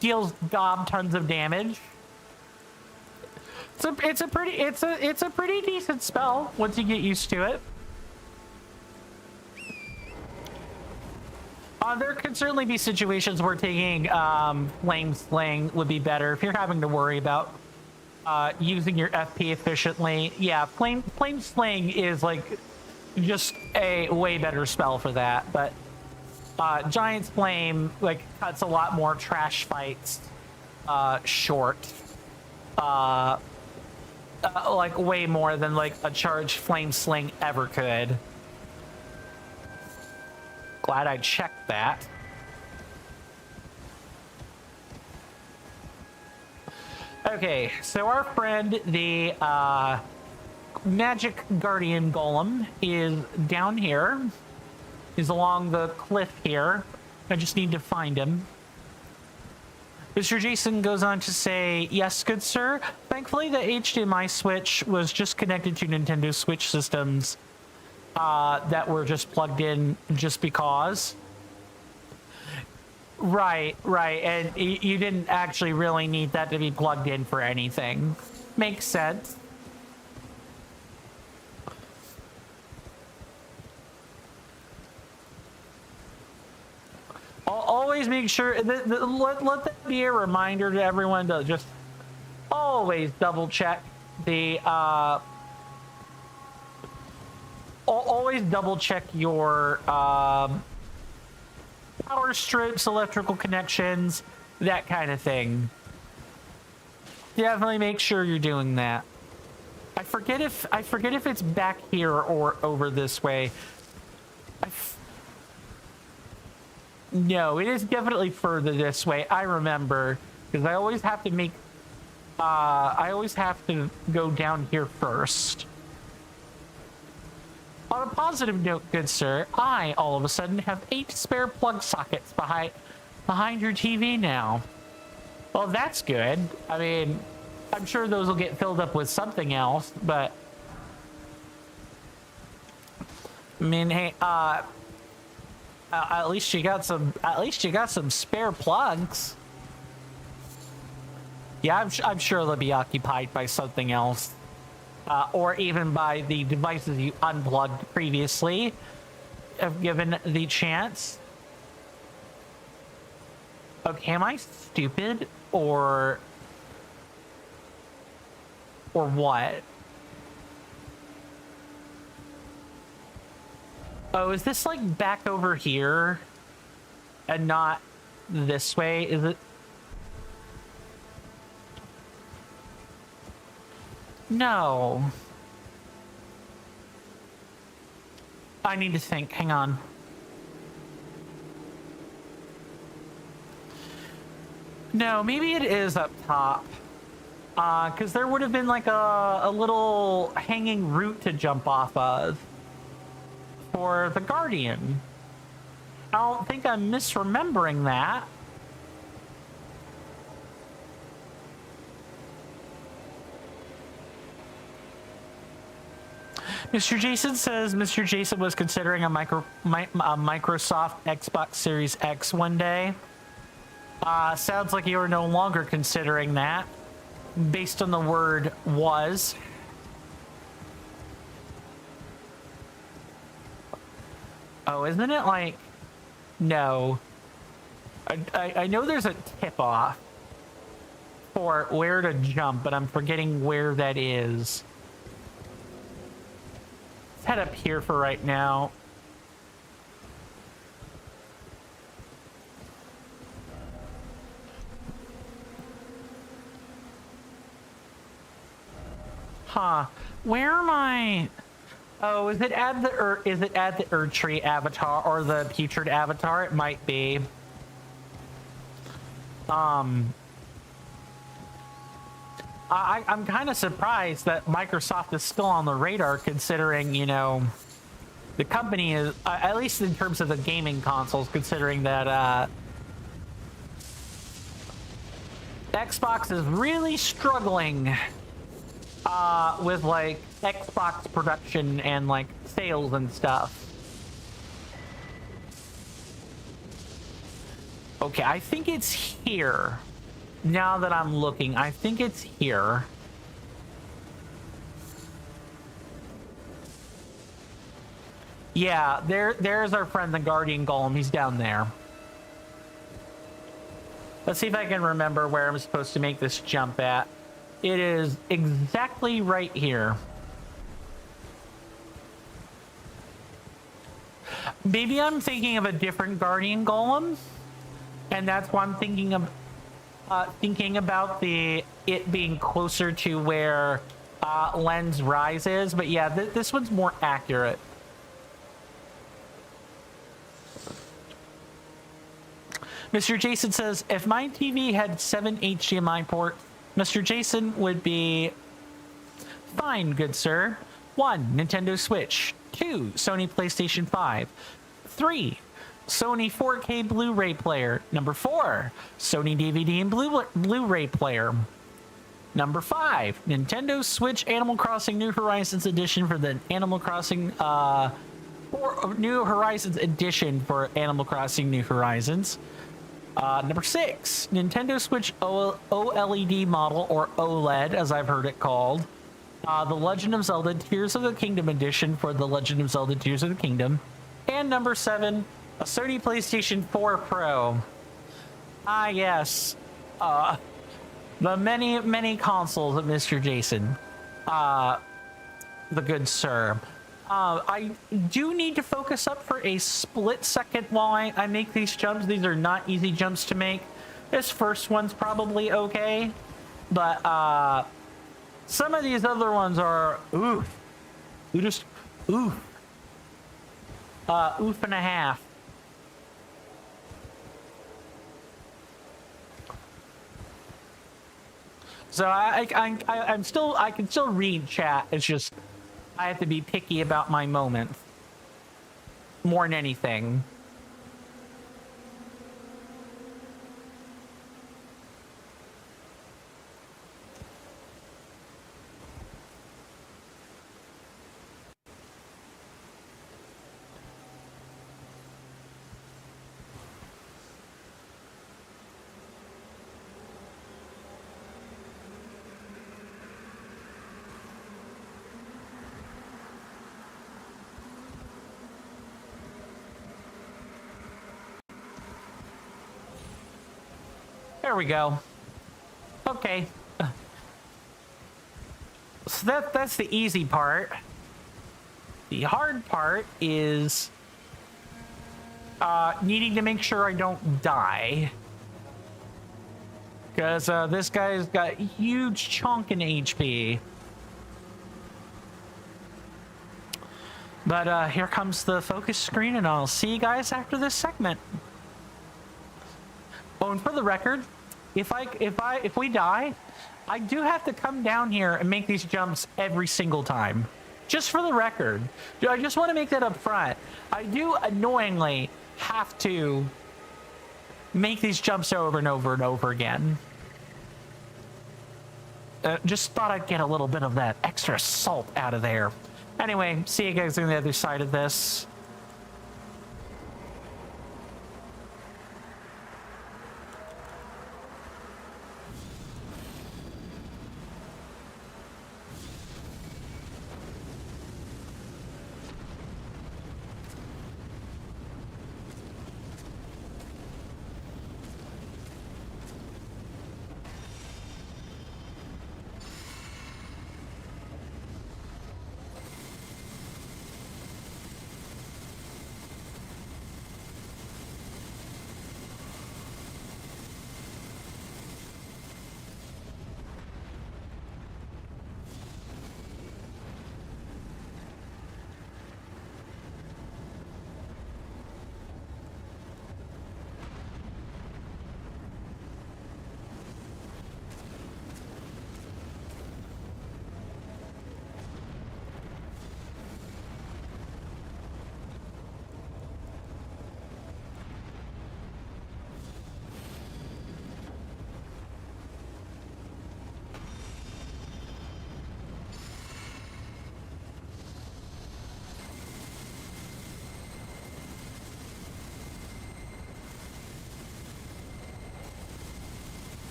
Deals gob tons of damage. It's a pretty decent spell once you get used to it. There could certainly be situations where taking flame sling would be better if you're having to worry about using your FP efficiently. Yeah, flame sling is like just a way better spell for that, but Giant's Flame like cuts a lot more trash fights short, like way more than like a charged Flame Sling ever could. Glad I checked that. Okay, so our friend, the Magic Guardian Golem, is down here. He's along the cliff here. I just need to find him. Mr. Jason goes on to say, yes, good sir. Thankfully, the HDMI switch was just connected to Nintendo Switch systems that were just plugged in just because. Right, and you didn't actually really need that to be plugged in for anything. Makes sense. Always make sure let that be a reminder to everyone to just always double check the always double check your power strips, electrical connections, that kind of thing. Definitely make sure you're doing that. I forget if it's back here or over this way. No, it is definitely further this way. I remember, because I always have to make I always have to go down here first. On a positive note, good sir, I all of a sudden have 8 spare plug sockets behind your TV now. Well, that's good. I mean, I'm sure those will get filled up with something else, but I mean, hey, at least you got some spare plugs. Yeah, I'm sure they'll be occupied by something else. Or even by the devices you unplugged previously, if given the chance. Okay, am I stupid or what? Oh, is this like back over here and not this way? Is it? No. I need to think. Hang on. No, maybe it is up top. Because there would have been like a little hanging root to jump off of for the Guardian. I don't think I'm misremembering that. Mr. Jason says Mr. Jason was considering a Microsoft Xbox Series X one day. Sounds like you are no longer considering that, based on the word was. Oh, isn't it like... No. I know there's a tip-off for where to jump, but I'm forgetting where that is. head up here for right now. Huh. Where am I? Oh, is it at the Erdtree avatar or the Putrid avatar? It might be. I'm kind of surprised that Microsoft is still on the radar, considering, you know, the company is, at least in terms of the gaming consoles, considering that Xbox is really struggling with like Xbox production and like sales and stuff. Okay, I think it's here. Now that I'm looking, I think it's here. Yeah, there's our friend the Guardian Golem. He's down there. Let's see if I can remember where I'm supposed to make this jump at. It is exactly right here. Maybe I'm thinking of a different Guardian Golem, and that's why I'm thinking of about it being closer to where Lens Rise is. But yeah, this one's more accurate. Mr. Jason says, if my TV had 7 HDMI ports, Mr. Jason would be fine, good sir. 1, Nintendo Switch. 2, Sony PlayStation 5. 3, Sony 4K Blu-ray player. Number 4, Sony DVD and Blu-ray player. Number 5, Nintendo Switch Animal Crossing New Horizons Edition for the Animal Crossing New Horizons Edition for Animal Crossing New Horizons. Number 6, Nintendo Switch OLED model, or OLED as I've heard it called. The Legend of Zelda Tears of the Kingdom Edition for the Legend of Zelda Tears of the Kingdom. And number 7, a Sony PlayStation 4 Pro. Ah, yes. The many, many consoles of Mr. Jason. The good sir. I do need to focus up for a split second while I make these jumps. These are not easy jumps to make. This first one's probably okay, but some of these other ones are oof. Just oof. Oof and a half. So I can still read chat. It's just I have to be picky about my moments more than anything. There we go. Okay. So that's the easy part. The hard part is needing to make sure I don't die. Because this guy's got a huge chunk in HP. But here comes the focus screen, and I'll see you guys after this segment. Oh, and for the record, if we die, I do have to come down here and make these jumps every single time. Just for the record. I just want to make that up front. I do annoyingly have to make these jumps over and over and over again. Just thought I'd get a little bit of that extra salt out of there. Anyway, see you guys on the other side of this.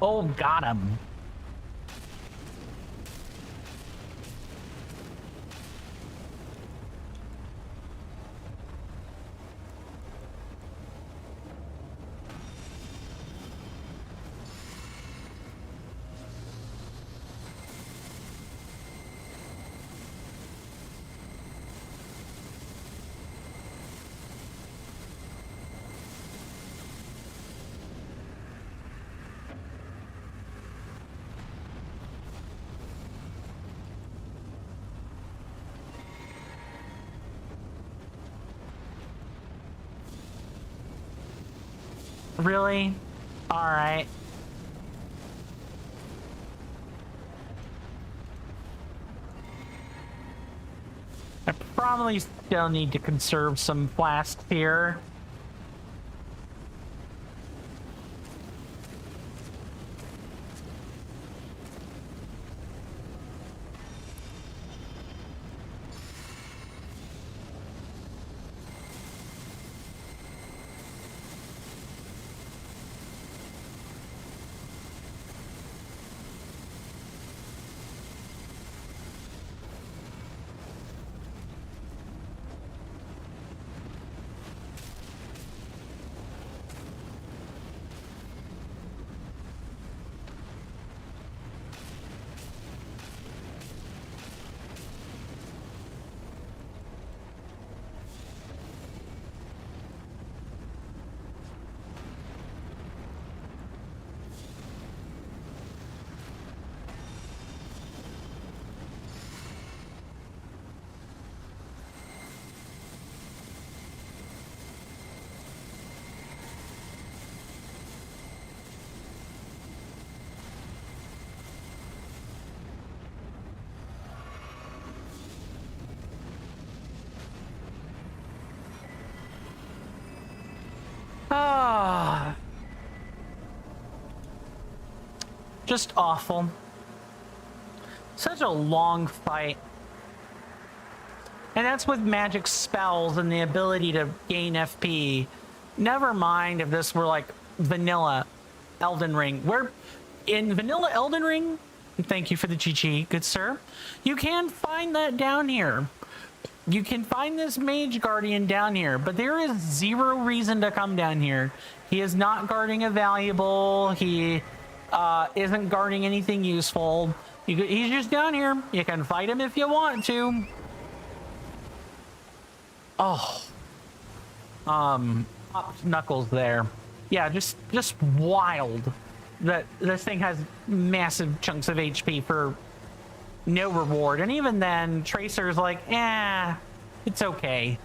Oh, got him. Really? All right. I probably still need to conserve some flasks here. Ah, just awful. Such a long fight. And that's with magic spells and the ability to gain FP. Never mind if this were like vanilla Elden Ring. Where in vanilla Elden Ring, thank you for the GG, good sir, you can find that down here. You can find this mage guardian down here, but there is zero reason to come down here. He is not guarding a valuable. He isn't guarding anything useful. He's just down here. You can fight him if you want to. Oh. Popped knuckles there. Yeah, just wild. That this thing has massive chunks of HP for no reward, and even then Tracer's like, it's okay.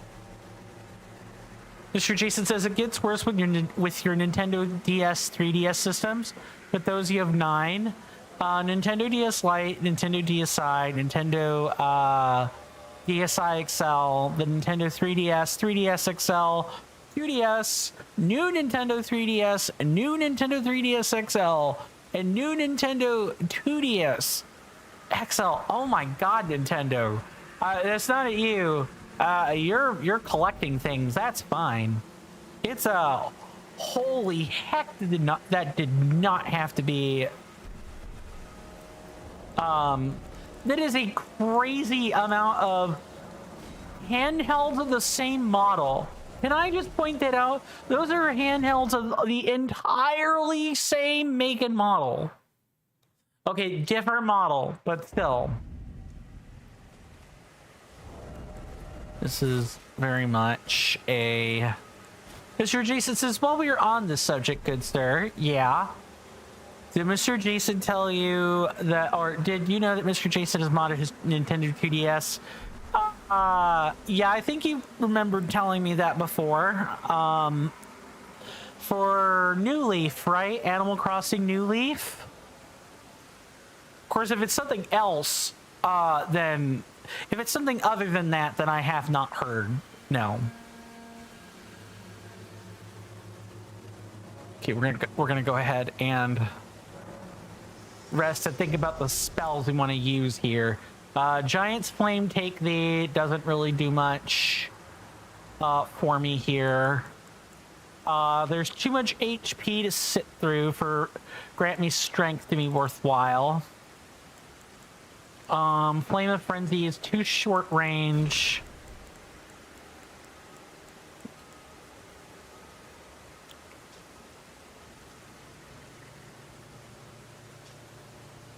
Mr. Jason says it gets worse with your Nintendo DS 3DS systems, but those you have 9 Nintendo DS Lite, Nintendo DSi, Nintendo DSi XL, the Nintendo 3DS, 3DS XL, 2DS, new Nintendo 3DS, new Nintendo 3DS XL, and new Nintendo 2DS XL. Oh my god, Nintendo. That's not at you. You're collecting things. That's fine. It's a holy heck, that did not have to be. That is a crazy amount of handhelds of the same model. Can I just point that out? Those are handhelds of the entirely same make and model. Okay, different model, but still. This is very much a... Mr. Jason says, while we are on this subject, good sir, yeah. Did Mr. Jason tell you that, or did you know that Mr. Jason has modded his Nintendo 2DS? Yeah, I think you remembered telling me that before. For New Leaf, right? Animal Crossing New Leaf? Of course, if it's something else, then... If it's something other than that, then I have not heard. No. Okay, we're gonna go ahead and rest and think about the spells we want to use here. Giant's Flame Take Thee doesn't really do much for me here. There's too much HP to sit through for grant me strength to be worthwhile. Flame of Frenzy is too short range.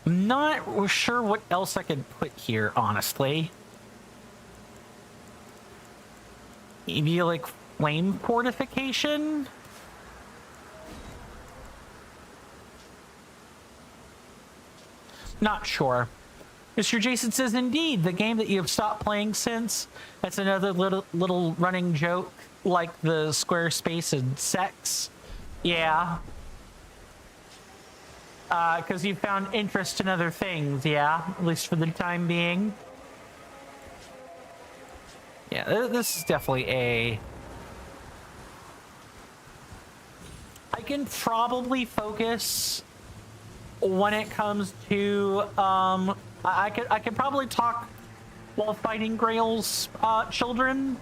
I'm not sure what else I could put here, honestly. Maybe like flame fortification? Not sure. Mr. Jason says, indeed, the game that you have stopped playing since. That's another little running joke, like the Squarespace and sex. Yeah. Because you found interest in other things, yeah? At least for the time being. Yeah, this is definitely a... I can probably focus when it comes to... I could probably talk while fighting Grail's children.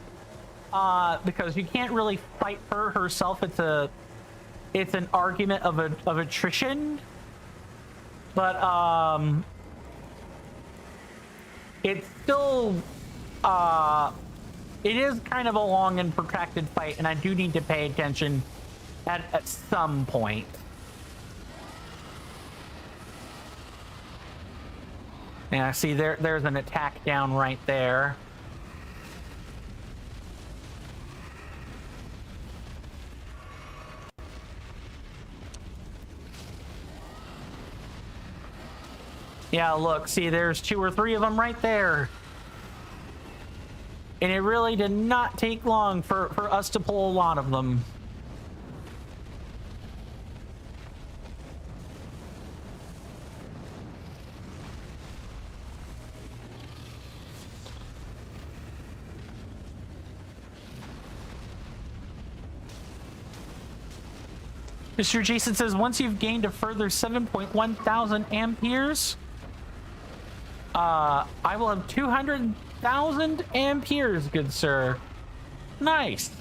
Because you can't really fight her herself. It's an argument of attrition. But it's still it is kind of a long and protracted fight, and I do need to pay attention at some point. Yeah, see, there's an attack down right there. Yeah, look, see, there's 2 or 3 of them right there. And it really did not take long for us to pull a lot of them. Mr. Jason says, once you've gained a further 7.1 thousand amperes, I will have 200,000 amperes, good sir. Nice.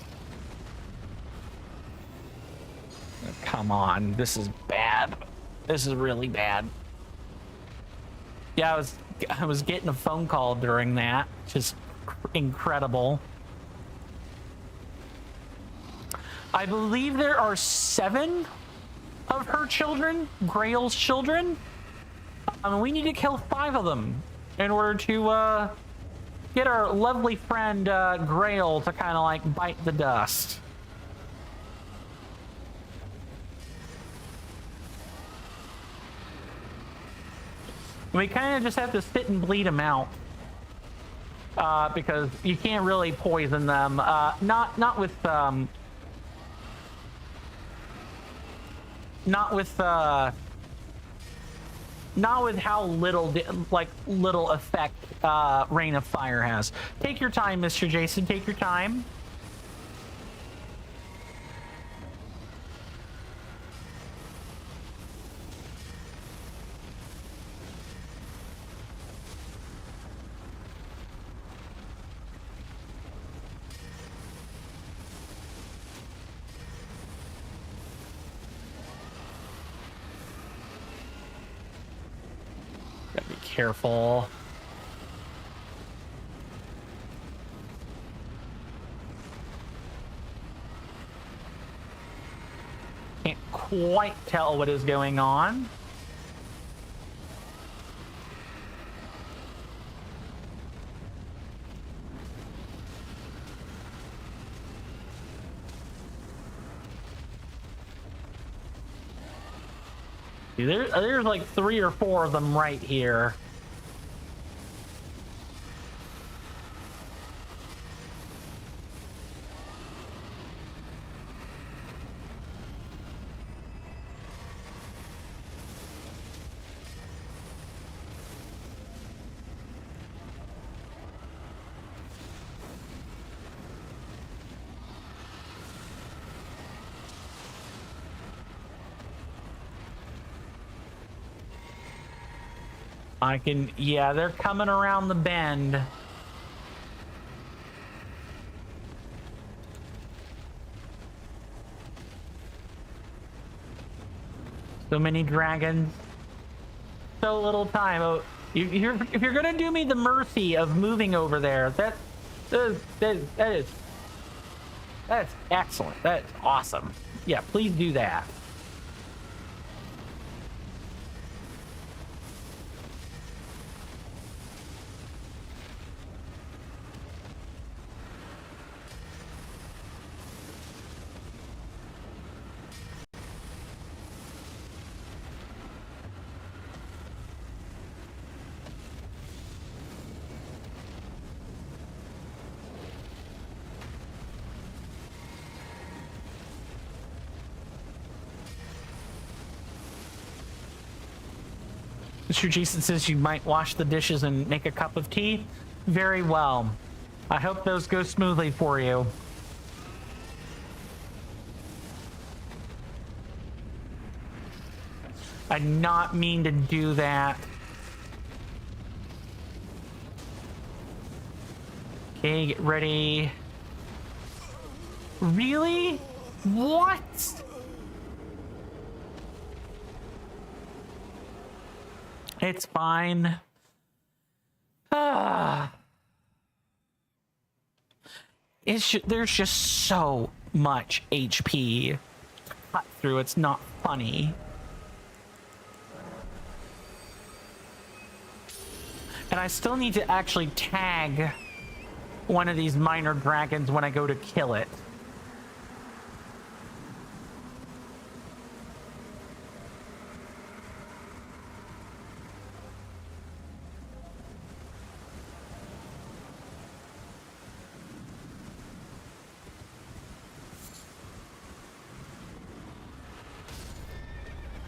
Come on, this is bad. This is really bad. Yeah, I was getting a phone call during that. Just incredible. I believe there are 7 of her children, Grail's children. We need to kill 5 of them in order to get our lovely friend Grail to kind of like bite the dust. We kind of just have to sit and bleed them out because you can't really poison them. Not with how little effect Rain of Fire has. Take your time, Mr. Jason. Take your time. Gotta be careful. Can't quite tell what is going on. There's like 3 or 4 of them right here. Yeah, they're coming around the bend. So many dragons. So little time. Oh, if you're gonna do me the mercy of moving over there, that's excellent. That's awesome. Yeah, please do that. Mr. Jason says you might wash the dishes and make a cup of tea. Very well. I hope those go smoothly for you. I did not mean to do that. Okay, get ready. Really? What? It's fine. There's just so much HP cut through. It's not funny. And I still need to actually tag one of these minor dragons when I go to kill it.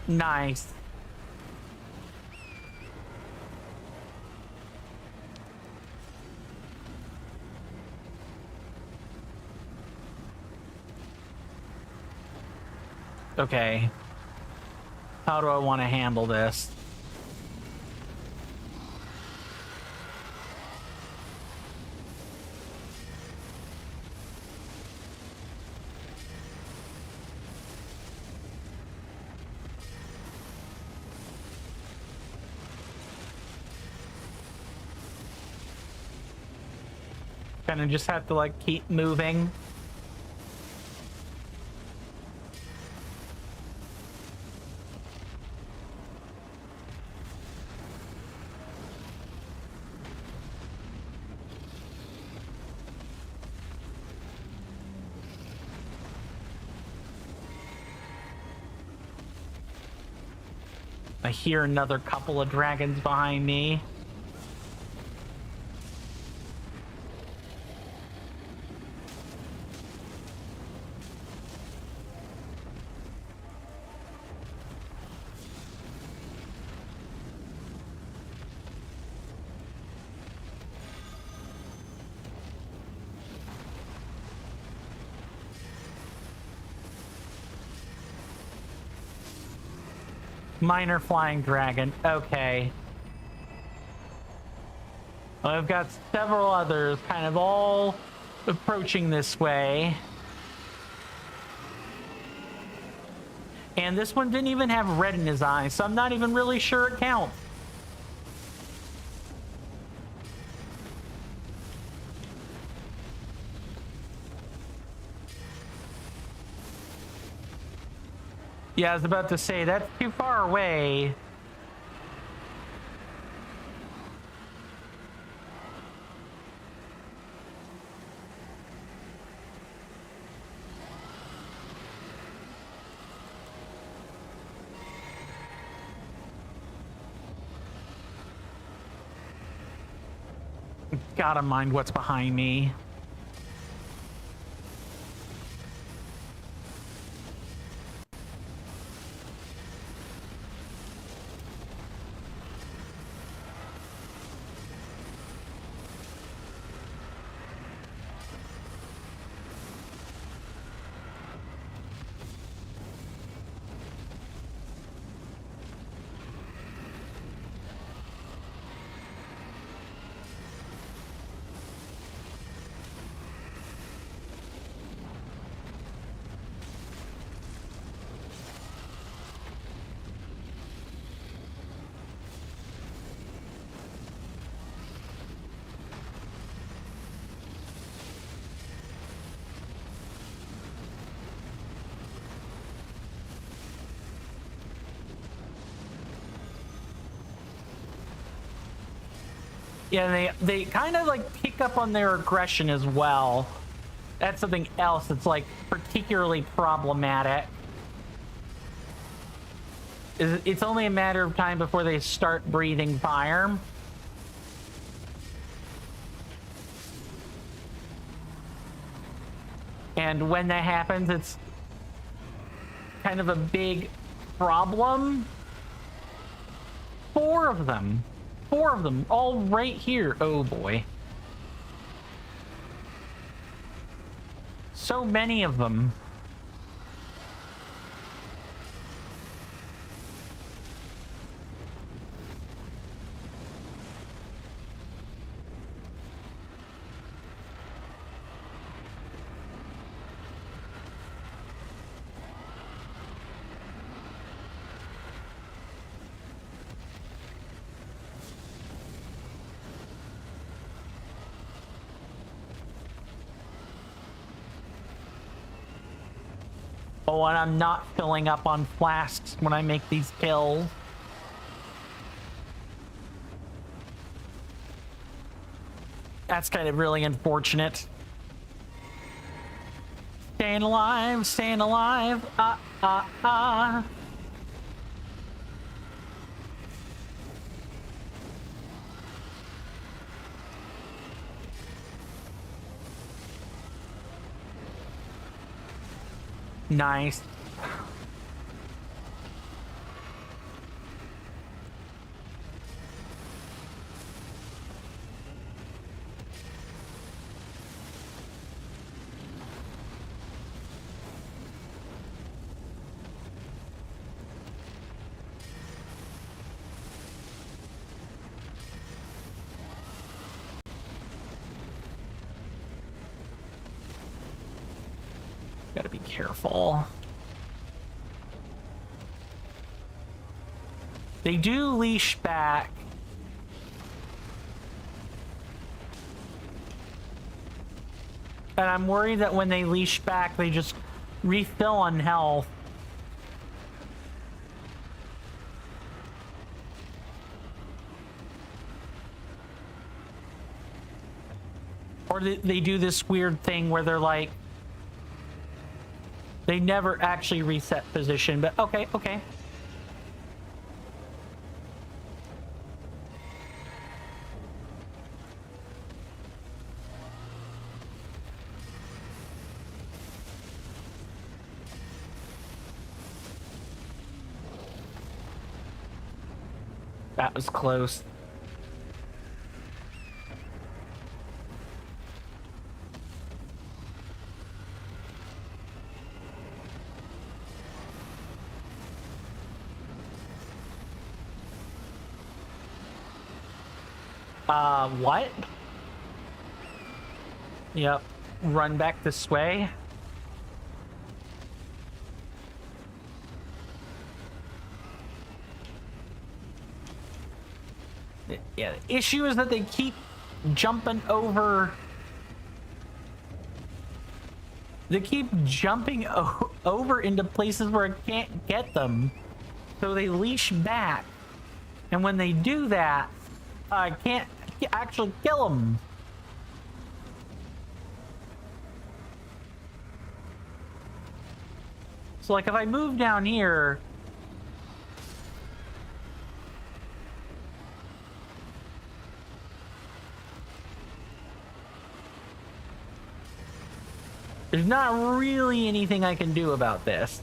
Nice. Okay. How do I want to handle this? Kind of just have to like keep moving. I hear another couple of dragons behind me. Minor flying dragon. Okay. Well, I've got several others kind of all approaching this way. And this one didn't even have red in his eyes, so I'm not even really sure it counts. Yeah, I was about to say, that's too far away. Gotta mind what's behind me. Yeah, they kind of like pick up on their aggression as well. That's something else that's like particularly problematic. It's only a matter of time before they start breathing fire. And when that happens, it's kind of a big problem. 4 of them. 4 of them, all right here. Oh boy. So many of them. Oh, and I'm not filling up on flasks when I make these kills. That's kind of really unfortunate. Staying alive, staying alive. Nice. Gotta be careful. They do leash back. And I'm worried that when they leash back, they just refill on health. Or they do this weird thing where they're like, they never actually reset position, but okay, okay. That was close. What? Yep. Run back this way. Yeah, the issue is that they keep jumping over. They keep jumping over into places where I can't get them. So they leash back. And when they do that, I can't actually kill them. So like if I move down here, there's not really anything I can do about this.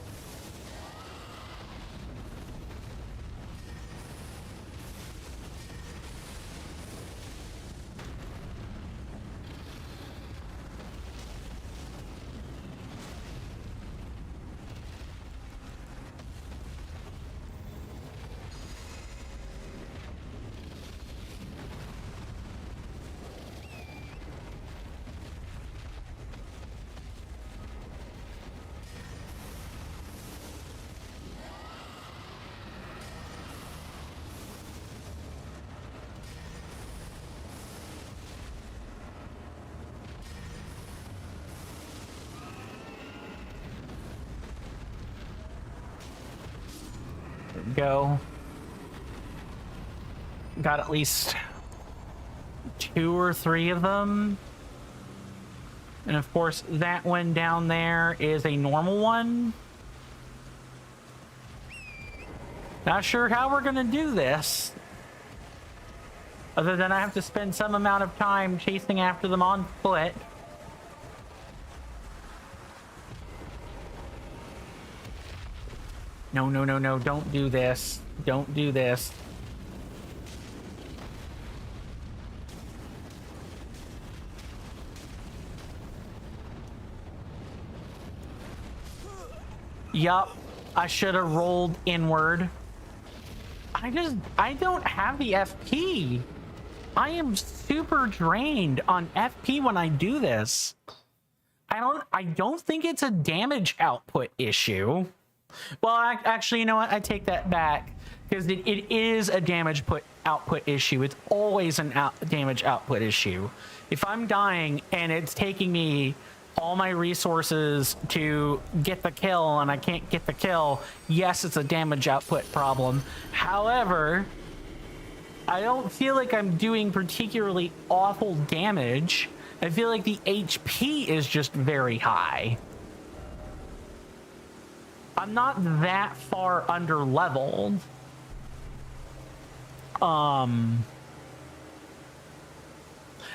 Go. Got at least 2 or 3 of them. And of course, that one down there is a normal one. Not sure how we're gonna do this. Other than I have to spend some amount of time chasing after them on foot. No, no, no, no, don't do this. Don't do this. Yup, I should have rolled inward. I don't have the FP. I am super drained on FP when I do this. I don't think it's a damage output issue. Well, actually, you know what? I take that back, because it is a damage output issue. It's always an damage output issue. If I'm dying and it's taking me all my resources to get the kill and I can't get the kill, yes, it's a damage output problem. However, I don't feel like I'm doing particularly awful damage. I feel like the HP is just very high. I'm not that far under leveled.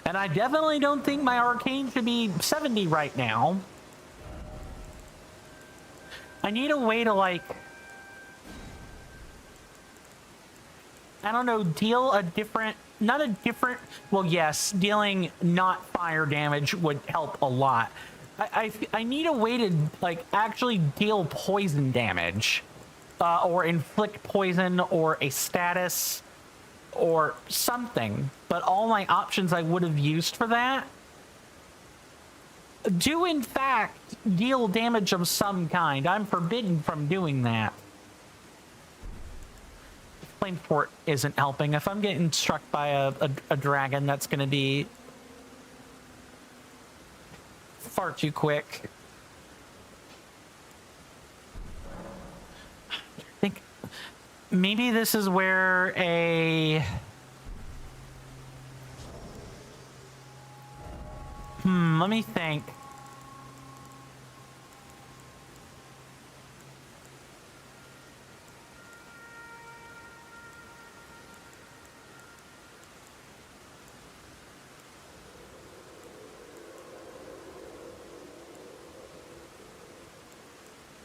And I definitely don't think my arcane should be 70 right now. I need a way to, like, I don't know, deal a different, not a different, well, yes, dealing not fire damage would help a lot. I need a way to, like, actually deal poison damage, or inflict poison, or a status, or something. But all my options I would have used for that do in fact deal damage of some kind. I'm forbidden from doing that. Flame Fort isn't helping. If I'm getting struck by a dragon, that's going to be far too quick. I think maybe this is where let me think.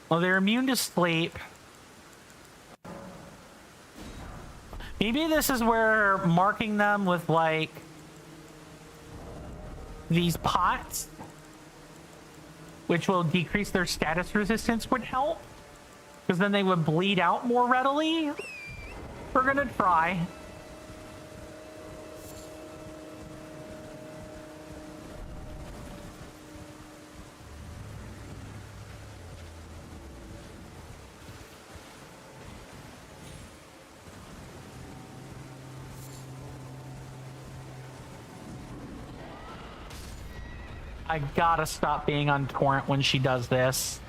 Well, they're immune to sleep. Maybe this is where marking them with, like, these pots, which will decrease their status resistance, would help. Because then they would bleed out more readily. We're gonna try. I gotta stop being on torrent when she does this.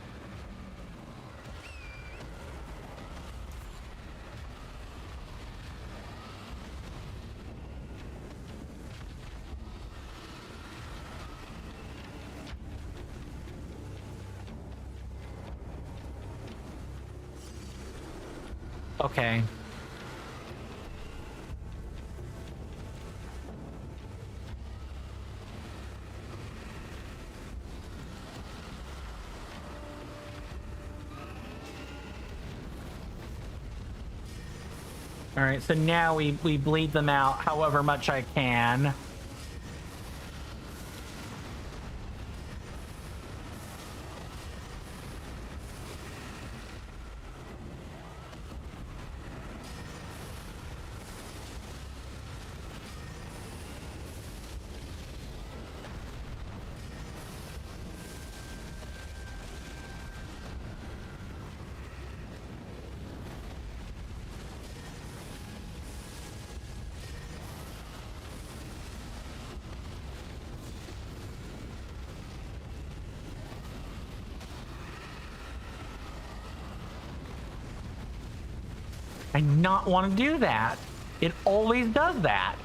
Okay. All right, so now we bleed them out however much I can. I not want to do that. It always does that.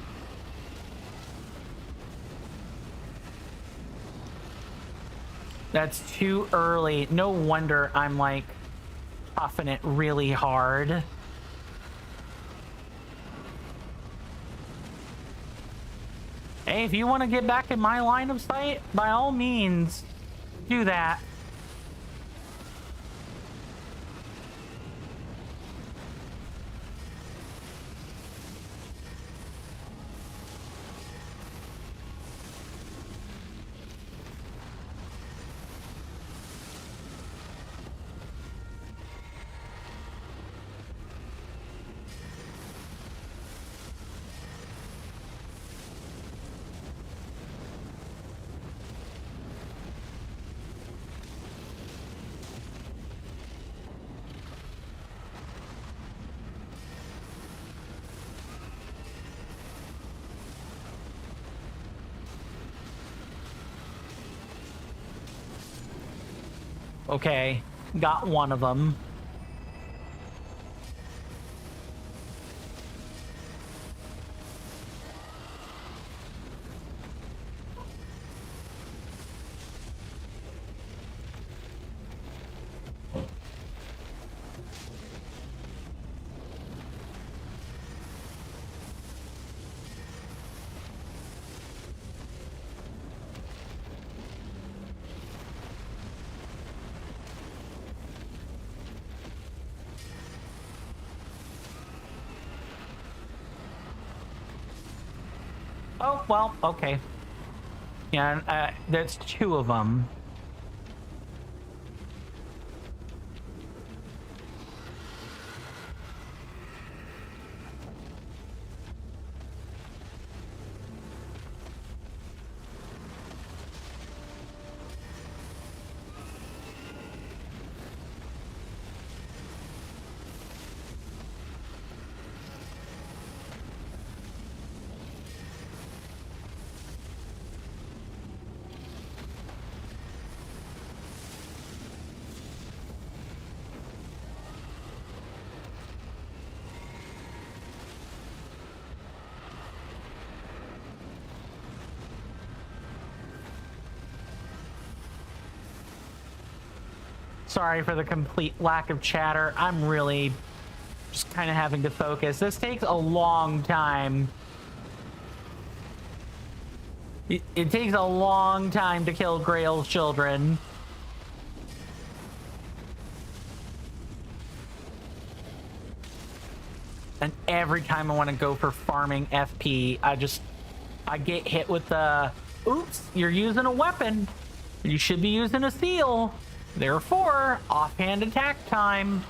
That's too early. No wonder I'm like puffing it really hard. Hey, if you want to get back in my line of sight, by all means, do that. Okay, got one of them. Oh, well, okay. Yeah, there's two of them. Sorry for the complete lack of chatter. I'm really just kind of having to focus. This takes a long time. It takes a long time to kill Grail's children. And every time I want to go for farming FP, I get hit with the, oops, you're using a weapon. You should be using a seal. Therefore, offhand attack time.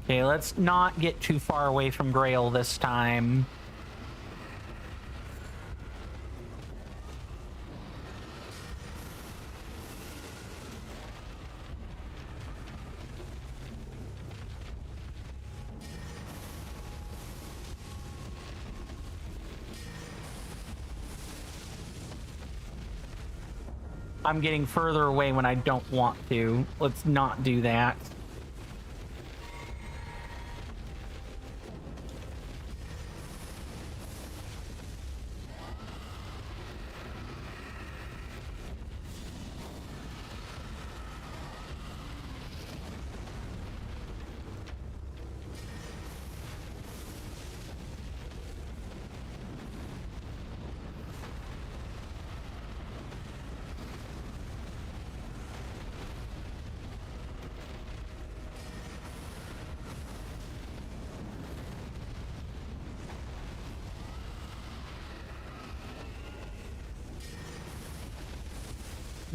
Okay, let's not get too far away from Grail this time. I'm getting further away when I don't want to. Let's not do that.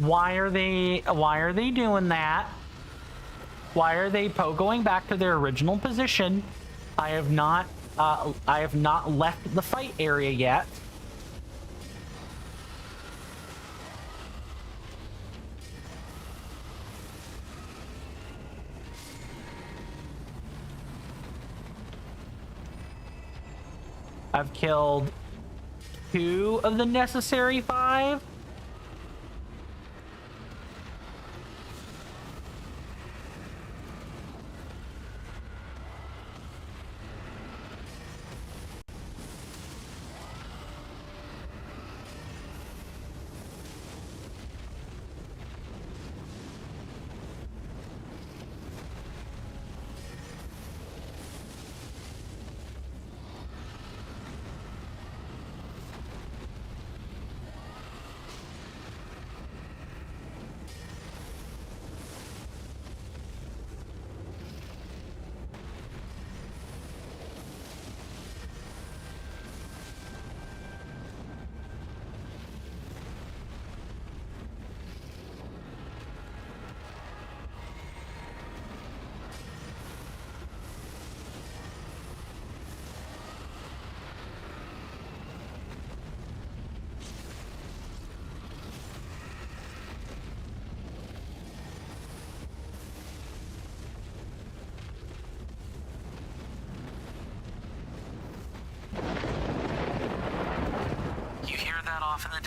Why are they doing that? Why are they going back to their original position? I have not left the fight area yet. I've killed 2 of the necessary 5.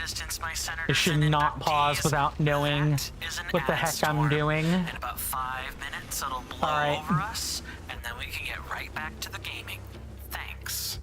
distance, my senators. I should and not pause inductees. without knowing That is an what the ad heck I'm storm. doing. In about 5 minutes, it'll blow Alright. over us, and then we can get right back to the gaming. Thanks.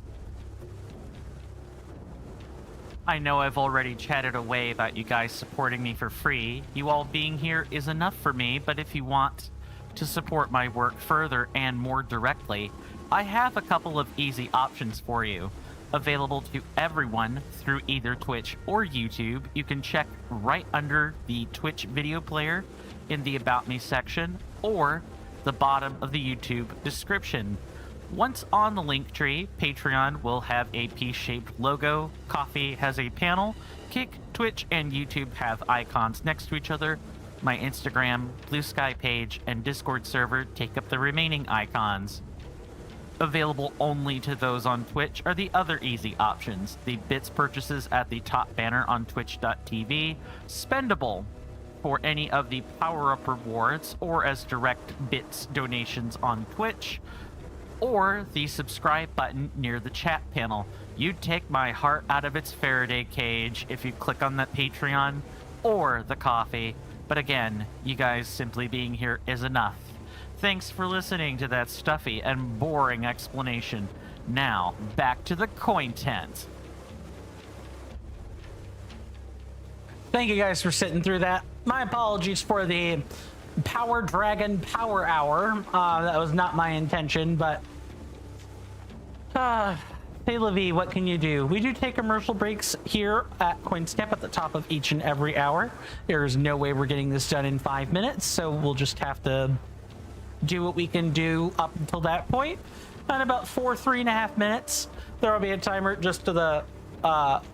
I know I've already chatted away about you guys supporting me for free. You all being here is enough for me, but if you want to support my work further and more directly, I have a couple of easy options for you. Available to everyone through either Twitch or YouTube. You can check right under the Twitch video player in the About Me section or the bottom of the YouTube description. Once on the link tree, Patreon will have a P-shaped logo, Coffee has a panel, Kick, Twitch, and YouTube have icons next to each other. My Instagram, Blue Sky page, and Discord server take up the remaining icons. Available only to those on Twitch are the other easy options. The bits purchases at the top banner on twitch.tv, spendable for any of the power-up rewards or as direct bits donations on Twitch, or the subscribe button near the chat panel. You'd take my heart out of its Faraday cage if you click on that Patreon or the coffee. But again, you guys simply being here is enough. Thanks for listening to that stuffy and boring explanation. Now, back to the content. Thank you guys for sitting through that. My apologies for the Power Dragon Power Hour. That was not my intention, but... Hey, Levi, what can you do? We do take commercial breaks here at CoinSnap at the top of each and every hour. There's no way we're getting this done in 5 minutes, so we'll just have to do what we can do up until that point. In about 3.5 minutes, there will be a timer just to the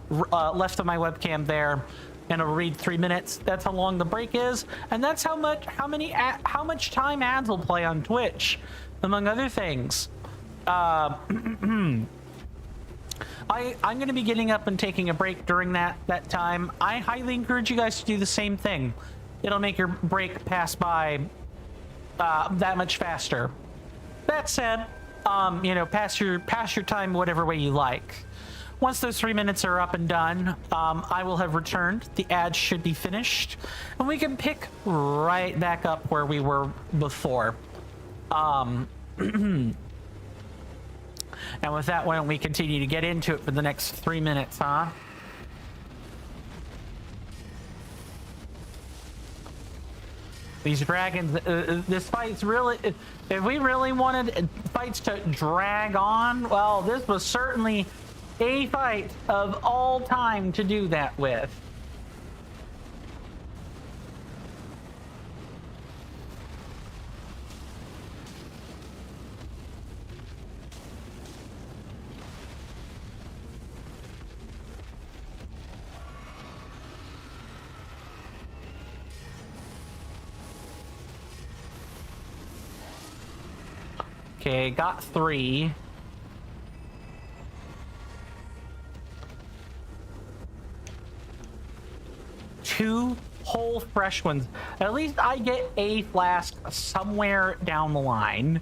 left of my webcam there, and it'll read 3 minutes. That's how long the break is, and that's how much time ads will play on Twitch, among other things. I'm going to be getting up and taking a break during that time. I highly encourage you guys to do the same thing. It'll make your break pass by that much faster. That said, pass your time whatever way you like. Once those 3 minutes are up and done, I will have returned. The ads should be finished, and we can pick right back up where we were before. And with that, why don't we continue to get into it for the next 3 minutes, huh? These dragons, this fight's really, if we really wanted fights to drag on, well, this was certainly a fight of all time to do that with. Okay, got 3. Two whole fresh ones. At least I get a flask somewhere down the line.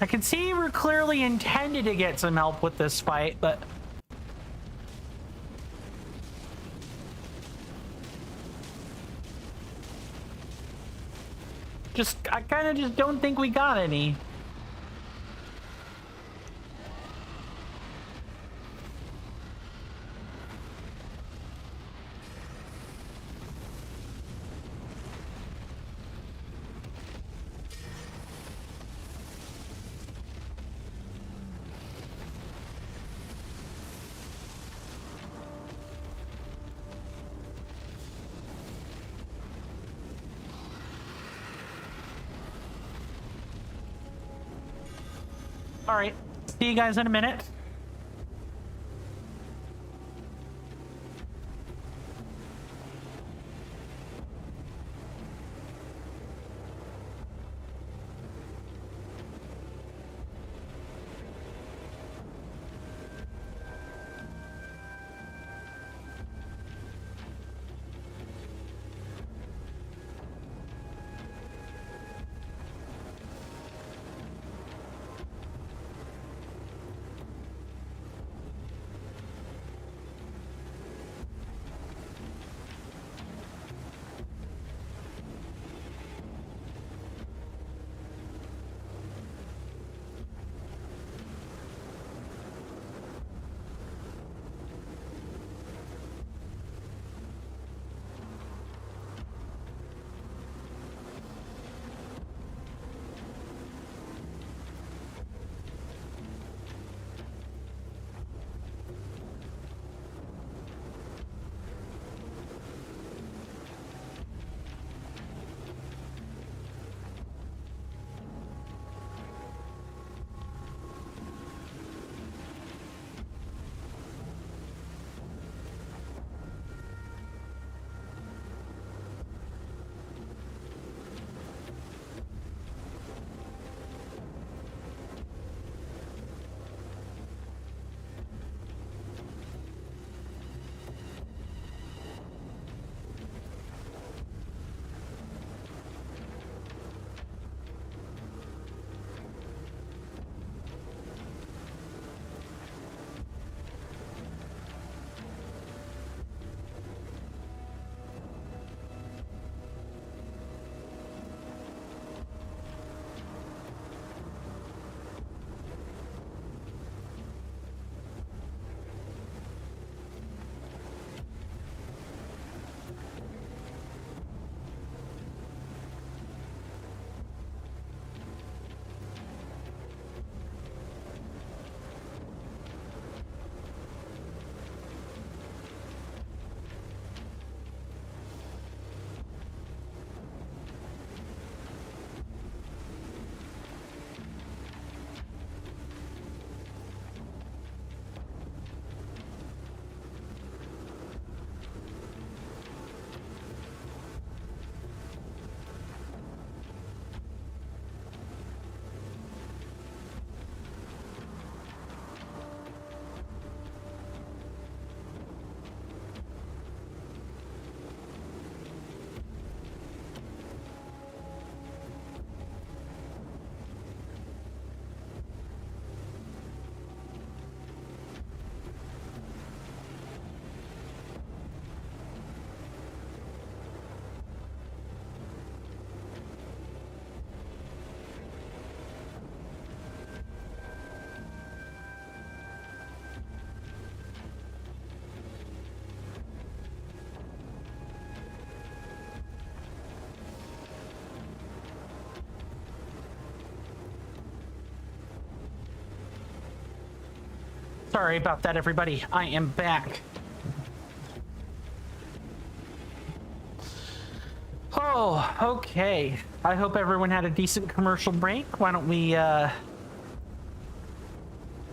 I can see you were clearly intended to get some help with this fight, but... I kind of just don't think we got any. All right. See you guys in a minute. Sorry about that, everybody. I am back. Oh, okay. I hope everyone had a decent commercial break. Why don't we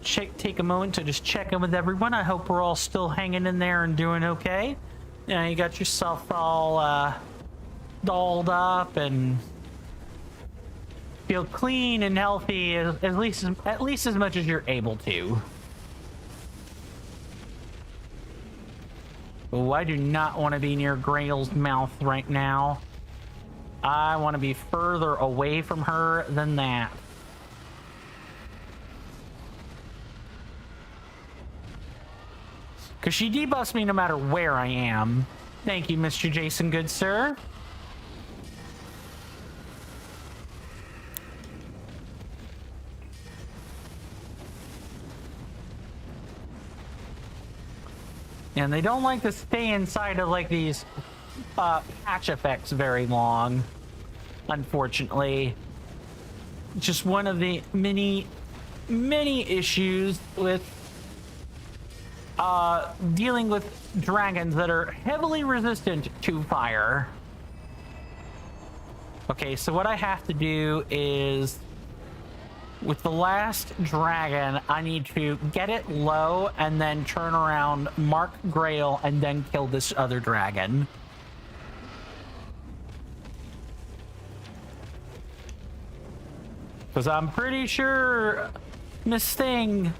take a moment to just check in with everyone. I hope we're all still hanging in there and doing okay. Yeah, you got yourself all dolled up and feel clean and healthy at least as much as you're able to. Oh, I do not want to be near Grail's mouth right now. I want to be further away from her than that. Because she debuffs me no matter where I am. Thank you, Mr. Jason, good sir. And they don't like to stay inside of like these patch effects very long, unfortunately. Just one of the many issues with dealing with dragons that are heavily resistant to fire. Okay, so what I have to do is with the last dragon, I need to get it low and then turn around, mark Grail, and then kill this other dragon. Because I'm pretty sure Miss Thing...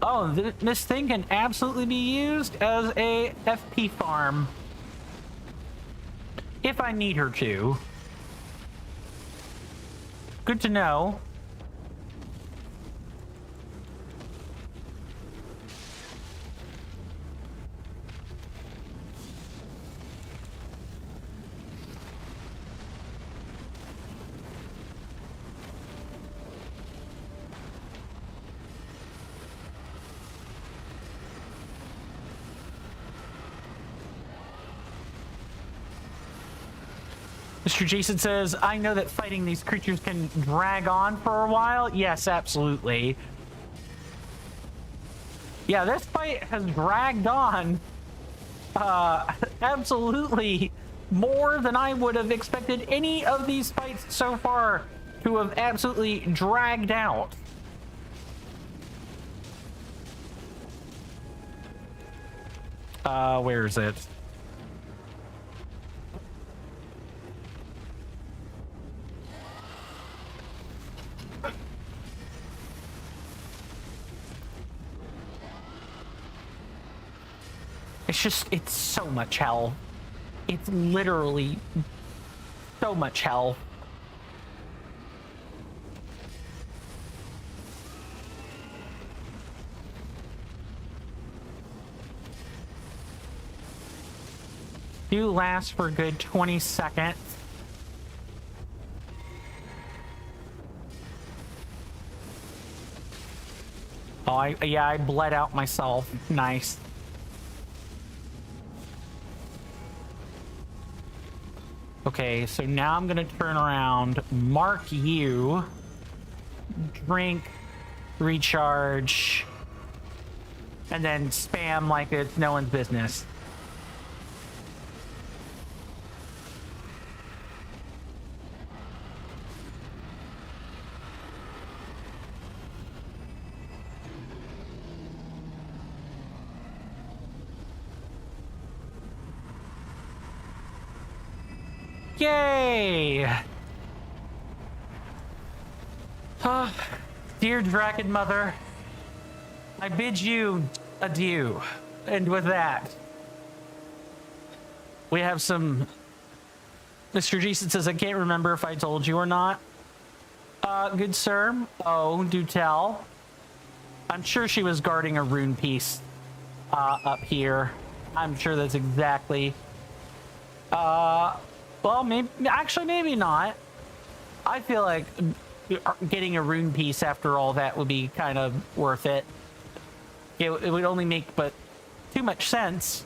Oh, Miss Thing can absolutely be used as a FP farm. If I need her to. Good to know. Mr. Jason says, I know that fighting these creatures can drag on for a while. Yes, absolutely. Yeah, this fight has dragged on absolutely more than I would have expected any of these fights so far to have absolutely dragged out. Where is it? It's so much hell. It's literally so much hell. Do last for a good 20 seconds. Oh, I bled out myself. Nice. Okay, so now I'm gonna turn around, mark you, drink, recharge, and then spam like it's no one's business. Yay! Dear Dragon Mother, I bid you adieu. And with that, we have some... Mr. Jason says, I can't remember if I told you or not. Good sir. Oh, do tell. I'm sure she was guarding a rune piece up here. I'm sure that's exactly... Well, maybe, actually, maybe not. I feel like getting a rune piece after all that would be kind of worth it. It would only make but too much sense.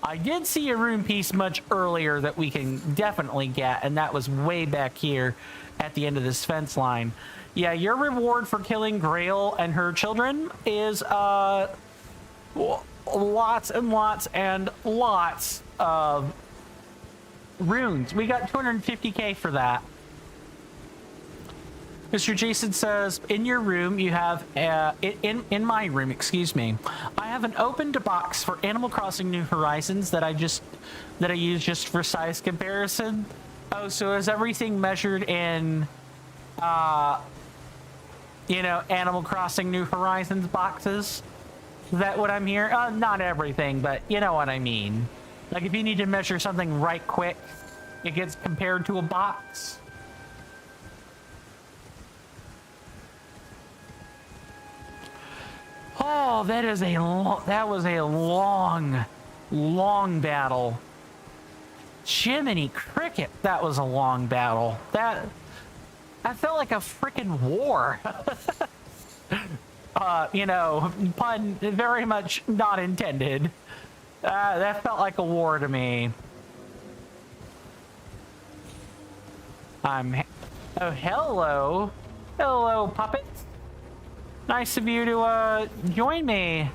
I did see a rune piece much earlier that we can definitely get, and that was way back here at the end of this fence line. Yeah, your reward for killing Grail and her children is lots and lots and lots of runes. We got 250k for that. Mr. Jason says, in your room you have in my room, excuse me, I have an opened box for Animal Crossing New Horizons that I use just for size comparison. Oh, so is everything measured in you know, Animal Crossing New Horizons boxes? Is that what I'm hearing? Not everything, but you know what I mean. Like if you need to measure something right quick, it gets compared to a box. Oh, that was a long battle. Jiminy Cricket, that was a long battle. That felt like a freaking war. You know, pun very much not intended. That felt like a war to me. Oh, hello. Hello, puppet. Nice of you to, join me.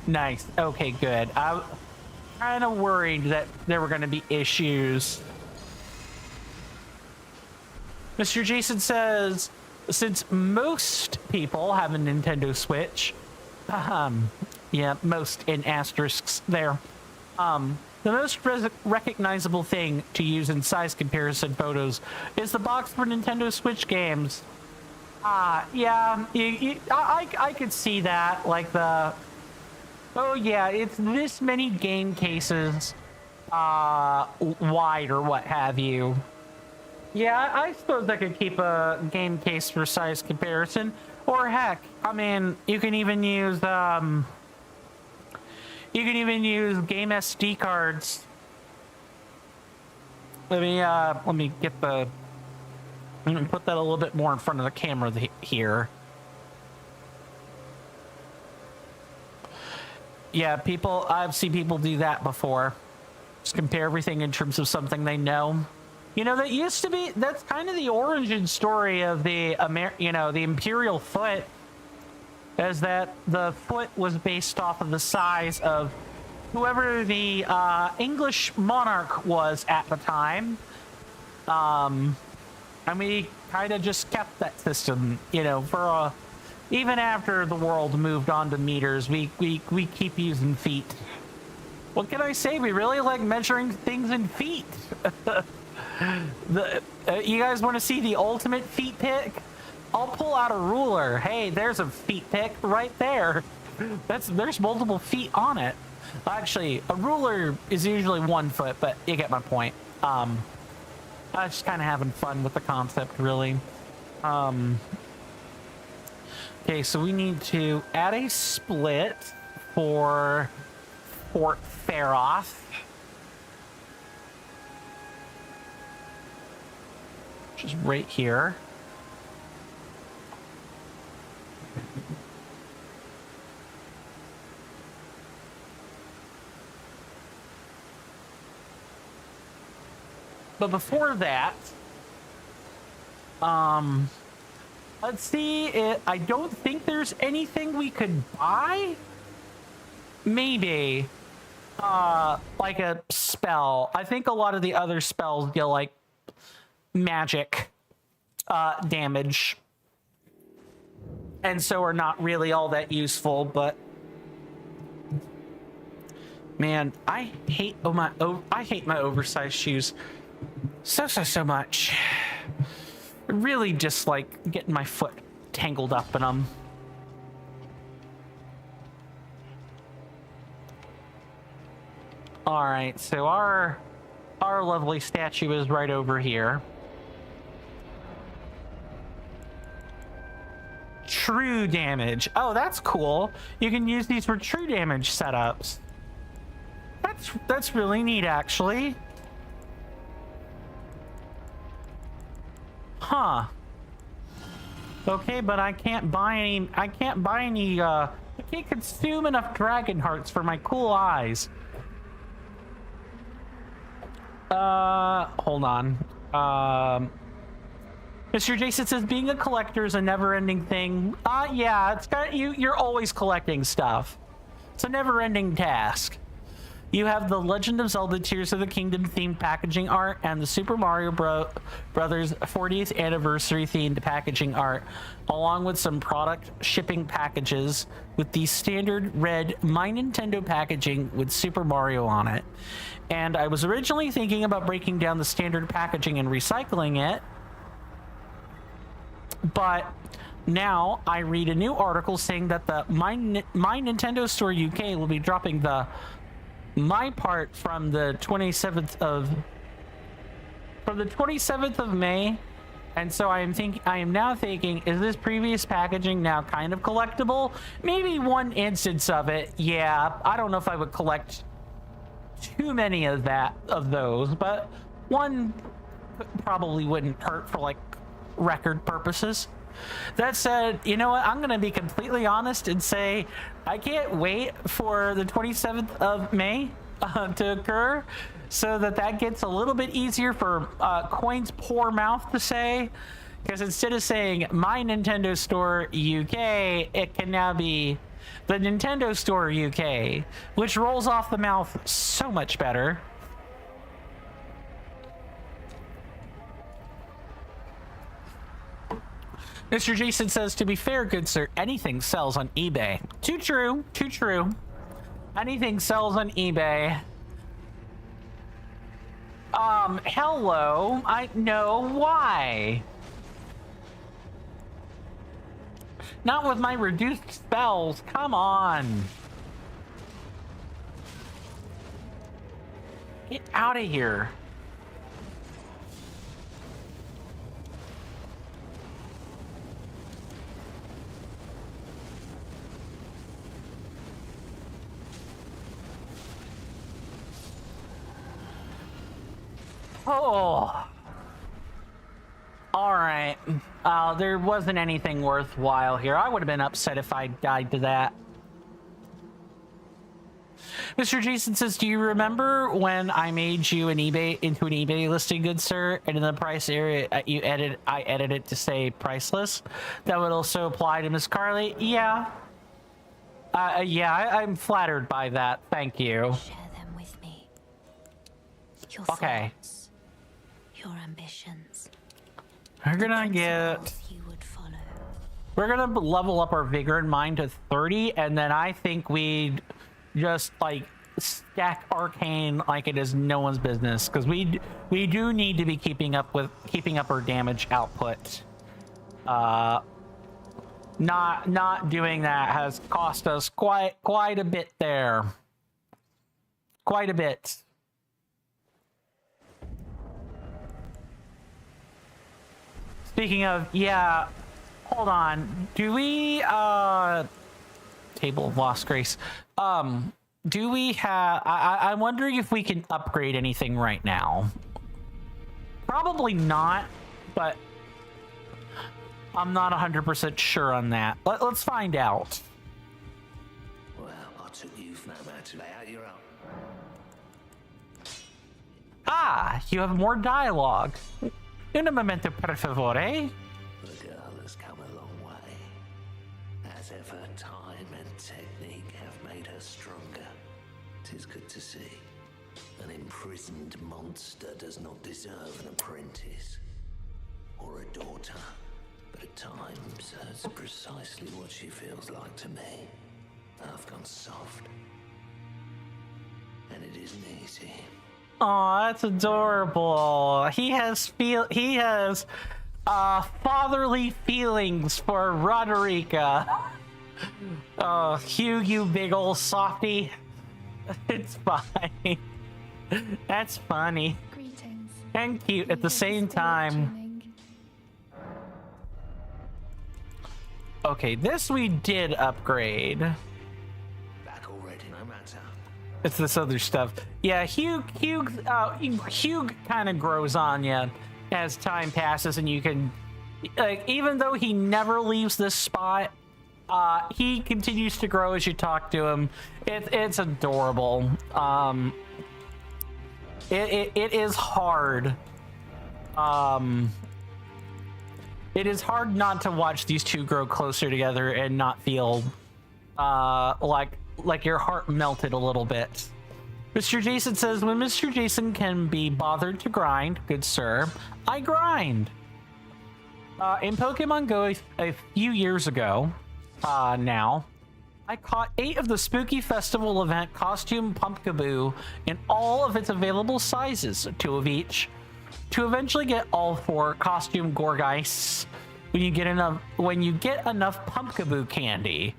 Nice. Okay, good. I'm kind of worried that there were going to be issues. Mr. Jason says, since most people have a Nintendo Switch, yeah, most in asterisks there, the most recognizable thing to use in size comparison photos is the box for Nintendo Switch games. Yeah, I could see that, like the, oh yeah, it's this many game cases wide or what have you. Yeah, I suppose I could keep a game case for size comparison. Or heck, I mean, you can even use game SD cards. Let me get the, I'm gonna put that a little bit more in front of the camera here. Yeah, I've seen people do that before. Just compare everything in terms of something they know. You know, that's kind of the origin story of the the Imperial foot, is that the foot was based off of the size of whoever the English monarch was at the time. And we kind of just kept that system, for even after the world moved on to meters, we keep using feet. What can I say? We really like measuring things in feet. You guys want to see the ultimate feet pick? I'll pull out a ruler. Hey, there's a feet pick right there. There's multiple feet on it. Actually, a ruler is usually 1 foot, but you get my point. I was just kind of having fun with the concept, really. Okay, so we need to add a split for Fort Faroth. Which is right here. But before that, let's see. I don't think there's anything we could buy. Maybe, like a spell. I think a lot of the other spells deal like magic damage, and so are not really all that useful. But man, I hate my oversized shoes so much. I really just like getting my foot tangled up in them. All right, so our lovely statue is right over here. True damage. Oh, that's cool. You can use these for true damage setups. That's really neat, actually. Huh. Okay, but I can't buy any. I can't consume enough dragon hearts for my cool eyes. Hold on. Mr. Jason says being a collector is a never-ending thing. Yeah, it's got you're always collecting stuff. It's a never-ending task. You have the Legend of Zelda Tears of the Kingdom themed packaging art and the Super Mario Brothers 40th anniversary themed packaging art, along with some product shipping packages with the standard red My Nintendo packaging with Super Mario on it. And I was originally thinking about breaking down the standard packaging and recycling it, but now I read a new article saying that the My Nintendo Store UK will be dropping the My part from the 27th of May, and so I am now thinking, is this previous packaging now kind of collectible? Maybe one instance of it. Yeah, I don't know if I would collect too many of those, but one probably wouldn't hurt for like record purposes. That said, you know what? I'm going to be completely honest and say I can't wait for the 27th of May to occur, so that gets a little bit easier for Coin's poor mouth to say, because instead of saying My Nintendo Store UK, it can now be the Nintendo Store UK, which rolls off the mouth so much better. Mr. Jason says, to be fair, good sir, anything sells on eBay. Too true, too true. Anything sells on eBay. Hello. I know why. Not with my reduced spells. Come on. Get out of here. Oh. All right. There wasn't anything worthwhile here. I would have been upset if I died to that. Mr. Jason says, do you remember when I made you into an eBay listing, good sir? And in the price area, I edited it to say priceless. That would also apply to Miss Carly. Yeah. I'm flattered by that. Thank you. Share them with me. Your Okay. thoughts, your ambitions. We're gonna We're gonna level up our vigor and mind to 30, and then I think we'd just like stack arcane like it is no one's business, because we do need to be keeping up our damage output. Not doing that has cost us quite a bit there. Quite a bit. Speaking of, yeah, hold on. Do we, Table of Lost Grace. Do we have, I'm wondering if we can upgrade anything right now. Probably not, but I'm not 100% sure on that. Let's find out. Well, I took you for no man to lay out your own. Ah, you have more dialogue. Un momento, per favore. The girl has come a long way. As ever, time and technique have made her stronger. 'Tis good to see. An imprisoned monster does not deserve an apprentice or a daughter. But at times, that's precisely what she feels like to me. I've gone soft. And it isn't easy. Aw, that's adorable. He has fatherly feelings for Roderica. Oh, Hugh, you big old softy. It's fine. That's funny. Greetings. And cute at the same time. Okay, this we did upgrade. Back already, no matter. It's this other stuff. Yeah, Hugh kind of grows on you as time passes, and you can, like, even though he never leaves this spot, he continues to grow as you talk to him. It's adorable. It is hard. It is hard not to watch these two grow closer together and not feel like your heart melted a little bit. Mr. Jason says, when Mr. Jason can be bothered to grind, good sir, I grind. In Pokemon Go a few years ago, now, I caught 8 of the Spooky Festival event costume Pumpkaboo in all of its available sizes, 2 of each, to eventually get all 4 costume Gorgeists when you get enough Pumpkaboo candy.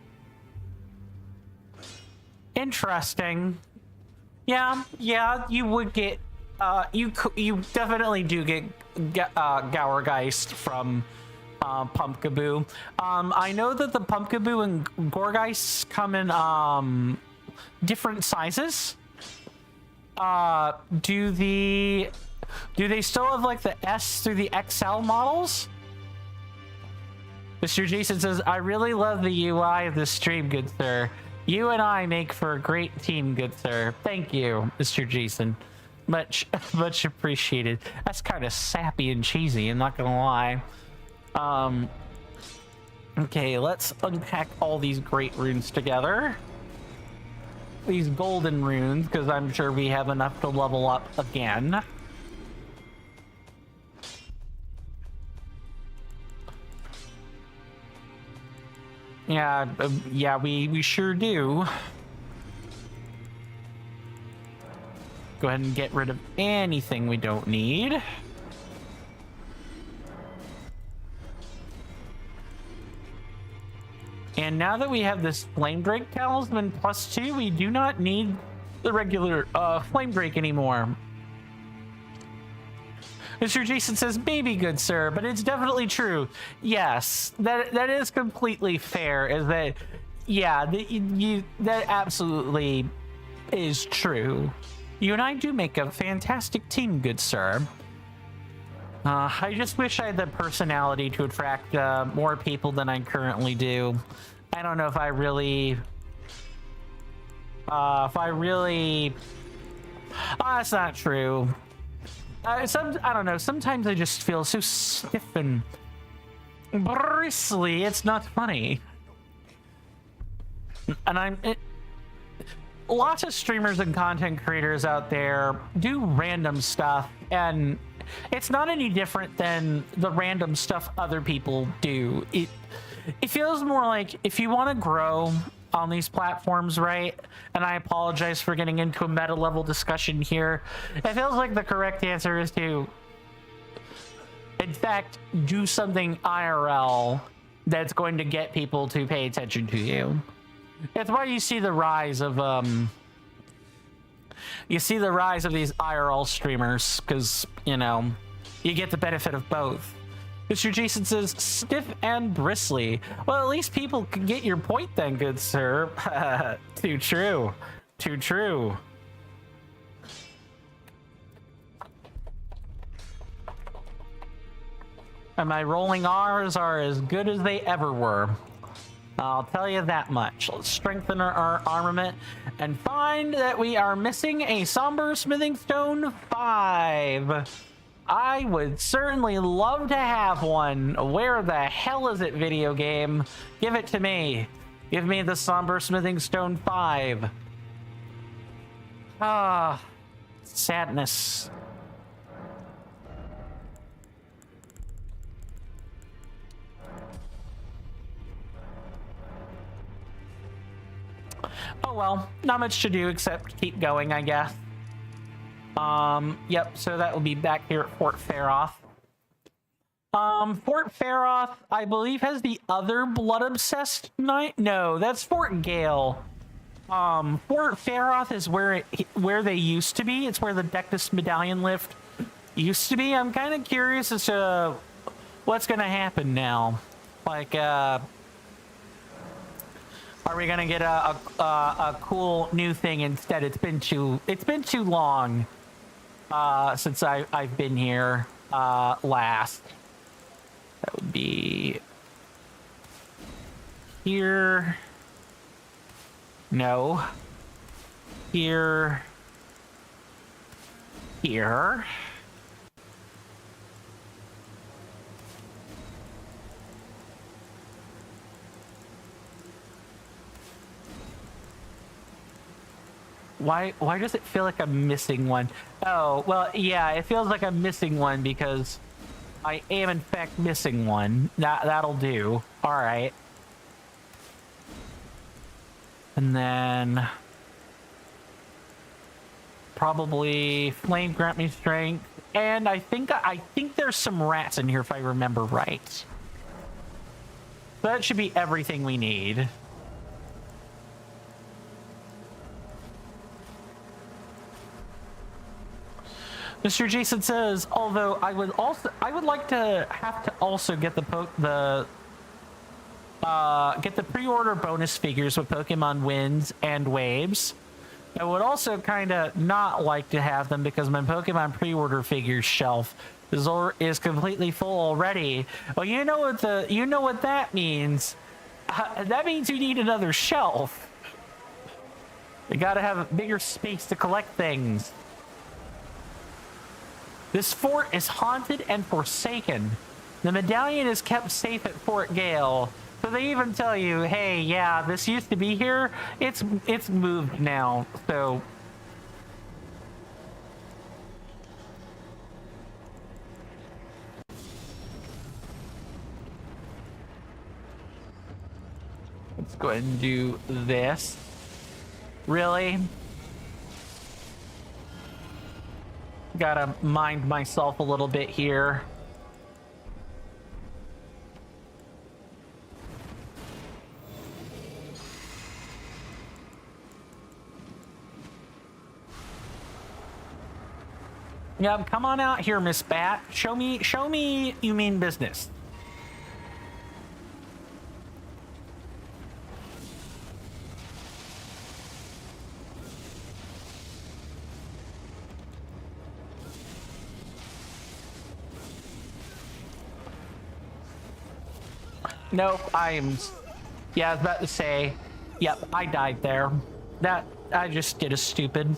Interesting. Yeah, you would get, you definitely do get Gourgeist from Pumpkaboo. I know that the Pumpkaboo and Gorgeists come in different sizes. Do they still have like the S through the XL models? Mr. Jason says, I really love the UI of this stream, good sir. You and I make for a great team, good sir. Thank you, Mr. Jason. Much appreciated. That's kind of sappy and cheesy, I'm not gonna lie. Okay, let's unpack all these great runes together. These golden runes, because I'm sure we have enough to level up again. Yeah, we sure do. Go ahead and get rid of anything we don't need. And now that we have this Flame Drake Talisman +2, we do not need the regular Flame Drake anymore. Mr. Jason says, maybe, good sir, but it's definitely true. Yes, that is completely fair, is that, yeah, that absolutely is true. You and I do make a fantastic team, good sir. I just wish I had the personality to attract more people than I currently do. I don't know if I really... that's not true. I don't know, sometimes I just feel so stiff and bristly, it's not funny. And lots of streamers and content creators out there do random stuff, and it's not any different than the random stuff other people do. It feels more like if you want to grow on these platforms, right? And I apologize for getting into a meta level discussion here. It feels like the correct answer is to, in fact, do something IRL that's going to get people to pay attention to you. It's why you see the rise of these IRL streamers, because, you know, you get the benefit of both. Mr. Jason says, stiff and bristly. Well, at least people can get your point then, good sir. Too true. Too true. And my rolling R's are as good as they ever were. I'll tell you that much. Let's strengthen our armament and find that we are missing a Somber Smithing Stone 5. I would certainly love to have one. Where the hell is it, video game? Give it to me. Give me the Somber Smithing Stone 5. Ah, sadness. Oh well, not much to do except keep going, I guess. Yep, so that will be back here at Fort Faroth. Fort Faroth, I believe, has the other blood-obsessed knight. No, that's Fort Gale. Fort Faroth is where they used to be. It's where the Deathless medallion lift used to be. I'm kind of curious as to what's gonna happen now. Like, are we gonna get a cool new thing instead? It's been too long since I've been here last. That would be here. No. Here. Here. Why does it feel like I'm missing one? Oh, well, yeah, it feels like I'm missing one because I am in fact missing one. That'll do. All right. And then probably flame grant me strength, and I think there's some rats in here if I remember right. That should be everything we need. Mr. Jason says, although I would like to have to also get the pre-order bonus figures with Pokemon Winds and Waves. I would also kind of not like to have them because my Pokemon pre-order figures shelf is completely full already. Well, you know what that means. That means you need another shelf. You gotta have a bigger space to collect things. This fort is haunted and forsaken. The medallion is kept safe at Fort Gale, So they even tell you, hey, yeah, this used to be here. It's moved now. So let's go ahead and do this. Really? Gotta mind myself a little bit here. Yeah, come on out here, Miss Bat. Show me you mean business. Nope, yeah, I was about to say, yep, I died there. That, I just did a stupid.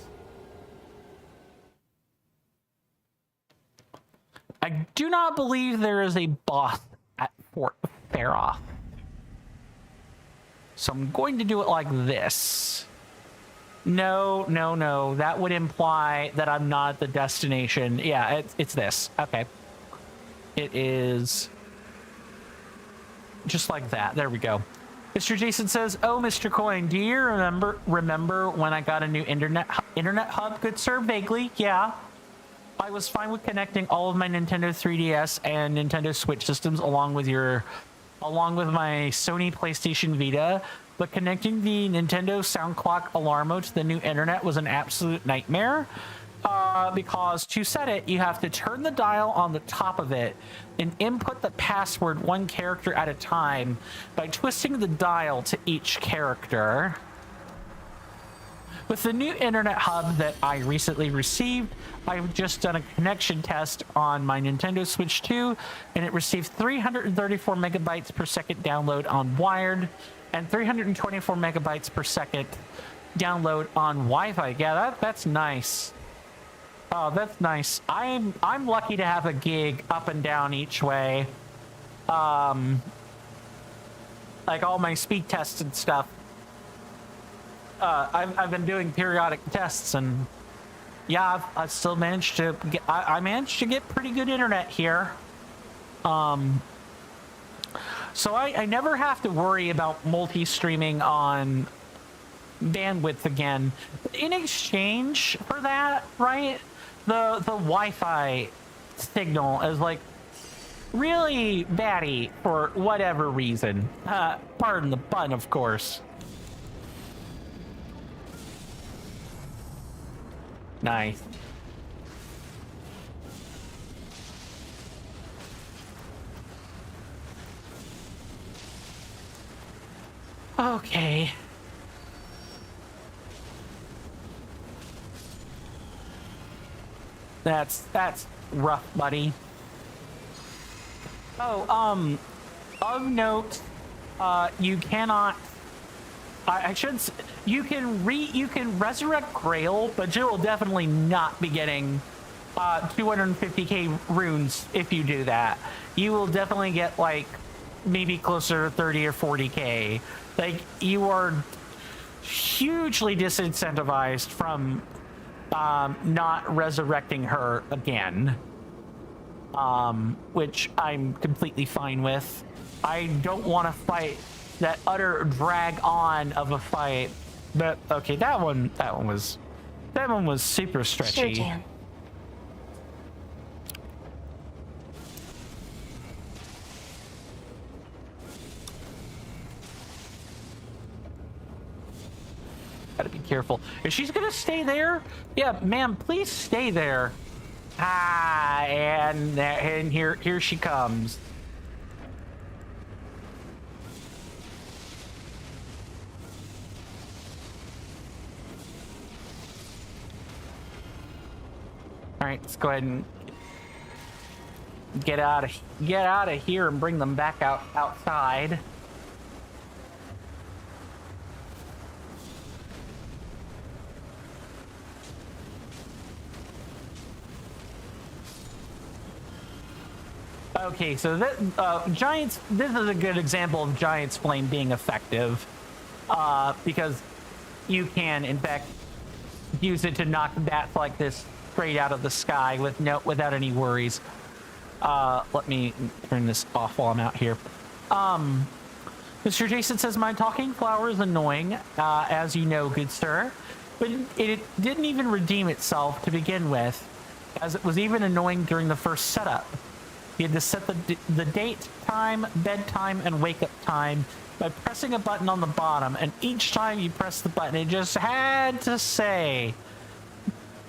I do not believe there is a boss at Fort Faroth. So I'm going to do it like this. No, no, no. That would imply that I'm not at the destination. Yeah, it's this. Okay. It is just like that. There we go. Mr. Jason says, "Oh, Mr. Coin, do you remember when I got a new internet hub? Good sir, vaguely. Yeah. I was fine with connecting all of my Nintendo 3DS and Nintendo Switch systems along with my Sony PlayStation Vita, but connecting the Nintendo Sound Clock alarm mode to the new internet was an absolute nightmare. Because to set it, you have to turn the dial on the top of it and input the password one character at a time by twisting the dial to each character. With the new internet hub that I recently received, I've just done a connection test on my Nintendo Switch 2, and it received 334 megabytes per second download on wired and 324 megabytes per second download on Wi-Fi. Yeah, that's nice. Oh, that's nice. I'm lucky to have a gig up and down each way. Like all my speed tests and stuff. I've been doing periodic tests, and yeah, I've still managed to get. I managed to get pretty good internet here. So I never have to worry about multi-streaming on bandwidth again. In exchange for that, right? The Wi-Fi signal is like really batty for whatever reason. Pardon the pun, of course. Nice. Okay. That's rough, buddy. Oh, of note, you cannot. I should. You can resurrect Grail, but you will definitely not be getting 250k runes if you do that. You will definitely get like maybe closer to 30 or 40k. Like, you are hugely disincentivized from not resurrecting her again, which I'm completely fine with. I don't want to fight that utter drag on of a fight, but okay, that one was super stretchy. Sure, Jan. Gotta be careful. If she's gonna stay there, yeah, ma'am, please stay there. And here she comes. All right, let's go ahead and get out of here and bring them back outside. Okay, so that giants. This is a good example of giant's flame being effective, because you can, in fact, use it to knock bats like this straight out of the sky without any worries. Let me turn this off while I'm out here. Mr. Jason says my talking flower is annoying, as you know, good sir, but it didn't even redeem itself to begin with, as it was even annoying during the first setup. You had to set the date, time, bedtime, and wake-up time by pressing a button on the bottom, and each time you press the button, it just had to say,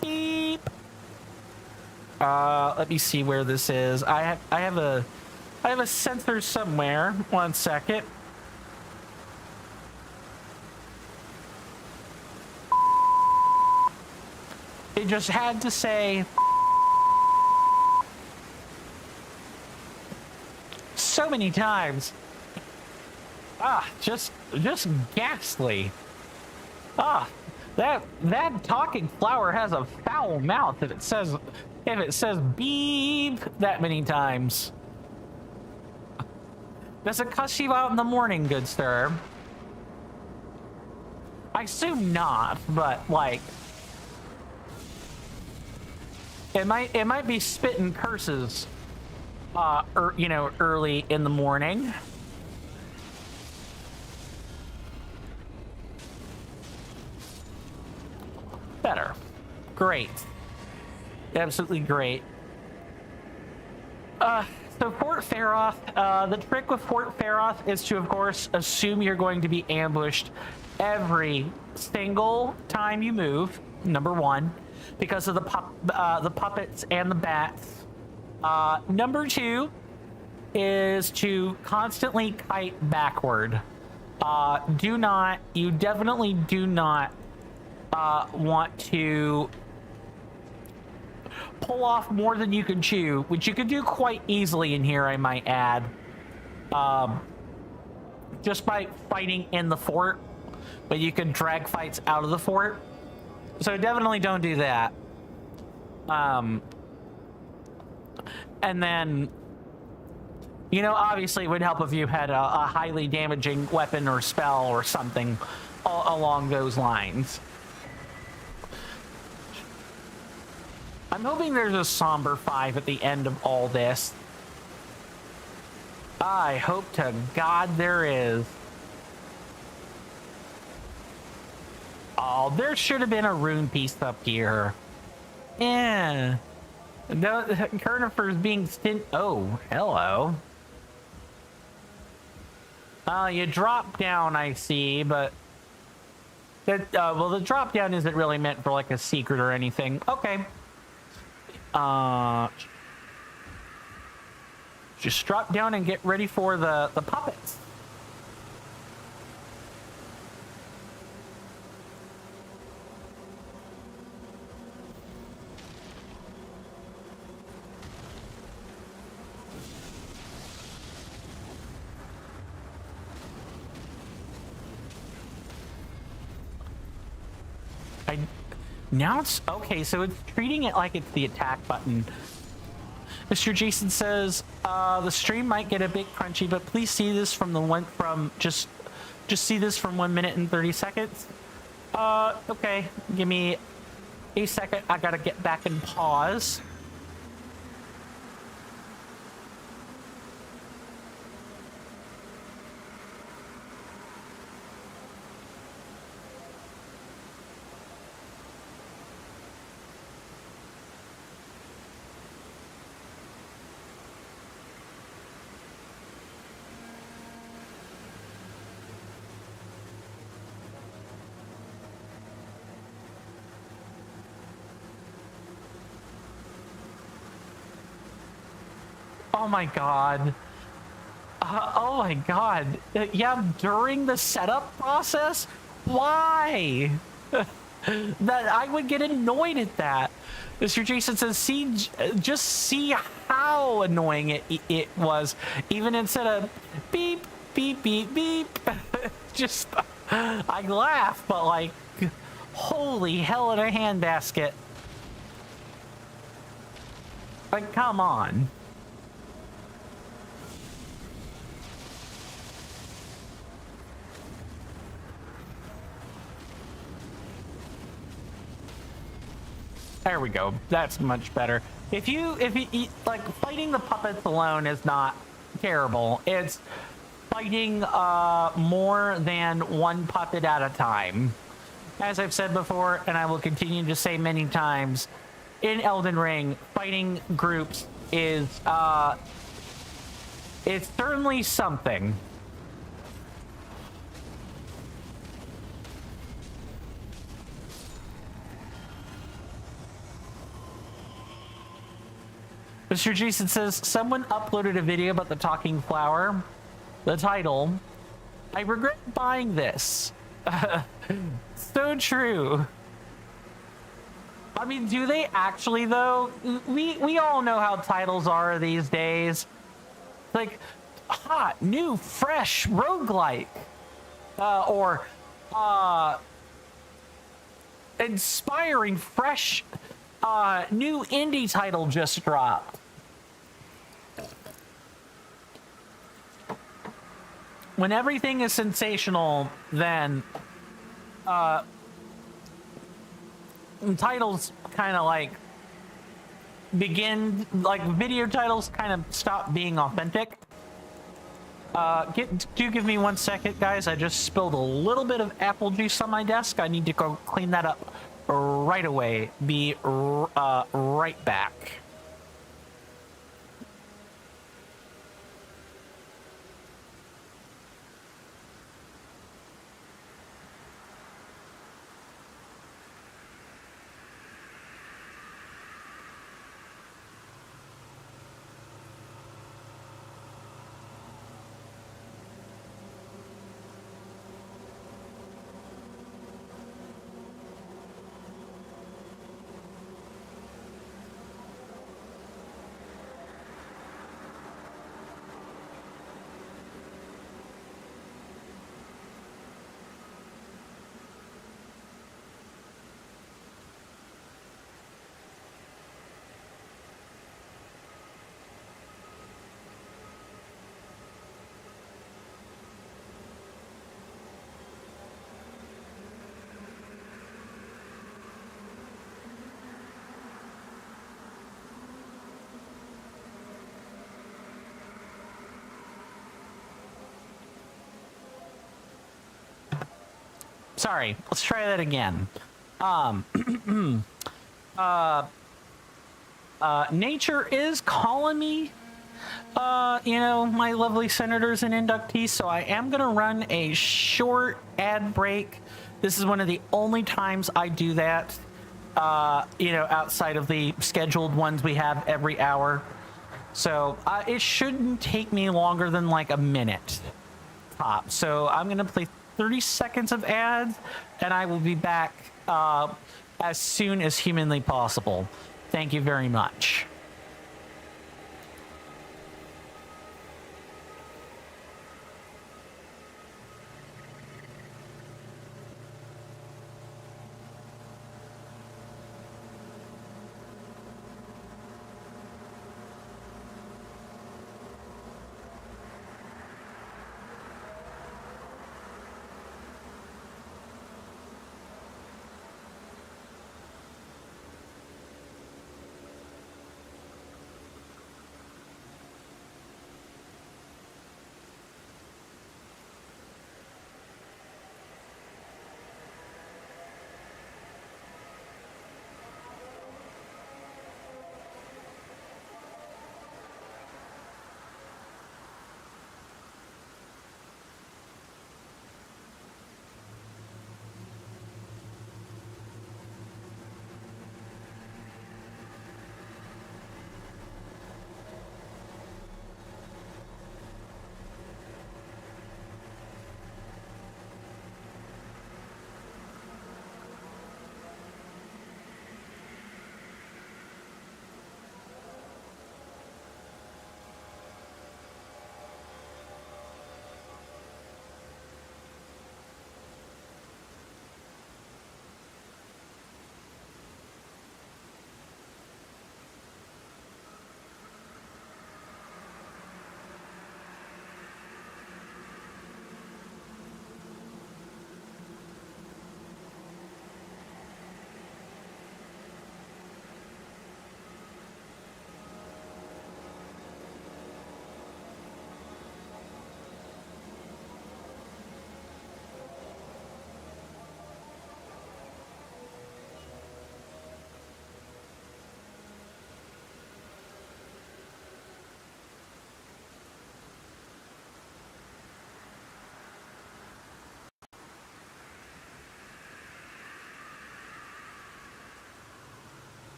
beep. Let me see where this is. I have a sensor somewhere. 1 second. It just had to say so many times. Just ghastly. That talking flower has a foul mouth if it says beep that many times. Does it cuss you out in the morning, good sir? I assume not, but like it might be spitting curses early in the morning. Better. Great. Absolutely great. So Fort Faroth, the trick with Fort Faroth is to, of course, assume you're going to be ambushed every single time you move, number one, because of the puppets and the bats. Number two is to constantly kite backward. You definitely do not want to pull off more than you can chew, which you can do quite easily in here, I might add, just by fighting in the fort, but you can drag fights out of the fort, so definitely don't do that. And then, obviously it would help if you had a highly damaging weapon or spell or something along those lines. I'm hoping there's a somber 5 at the end of all this. I hope to God there is. Oh, there should have been a rune piece up here. Yeah. No, Kernifer's being stint. Oh, hello. You drop down, I see, but that well, the drop down isn't really meant for like a secret or anything. Okay. Just drop down and get ready for the puppets. Now it's okay, so it's treating it like it's the attack button. Mr. Jason says the stream might get a bit crunchy, but please see this just see this from 1 minute and 30 seconds. Okay, give me a second. I gotta get back and pause. Oh my god. Oh my god. Yeah, during the setup process? Why? That I would get annoyed at that. Mr. Jason says, just see how annoying it was. Even instead of beep, beep, beep, beep. Just, I laugh, but like, holy hell in a handbasket. Like, come on. There we go. That's much better. If you like, fighting the puppets alone is not terrible. It's fighting more than one puppet at a time. As I've said before, and I will continue to say many times, in Elden Ring, fighting groups is it's certainly something. Mr. Jason says, someone uploaded a video about the talking flower. The title, I regret buying this. So true. I mean, do they actually, though? We all know how titles are these days. Like, hot, new, fresh, roguelike. Or inspiring, fresh, new indie title just dropped. When everything is sensational, then titles kind of like video titles kind of stop being authentic. Do give me 1 second, guys. I just spilled a little bit of apple juice on my desk. I need to go clean that up right away. Be right back. Sorry, let's try that again. Nature is calling me, you know, my lovely senators and inductees, so I am going to run a short ad break. This is one of the only times I do that, you know, outside of the scheduled ones we have every hour. So it shouldn't take me longer than like a minute top. So I'm going to play 30 seconds of ads, and I will be back as soon as humanly possible. Thank you very much.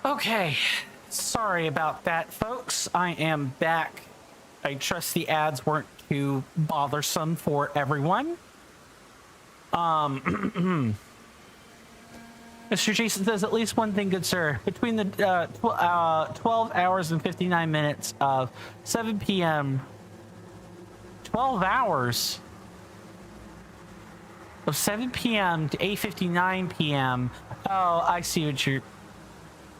Okay, sorry about that, folks. I am back. I trust the ads weren't too bothersome for everyone. Mr. Jason says, at least one thing, good sir. Between the 12 hours and 59 minutes of 7 p.m. 12 hours of 7 p.m. to 8:59 p.m. Oh, I see what you're...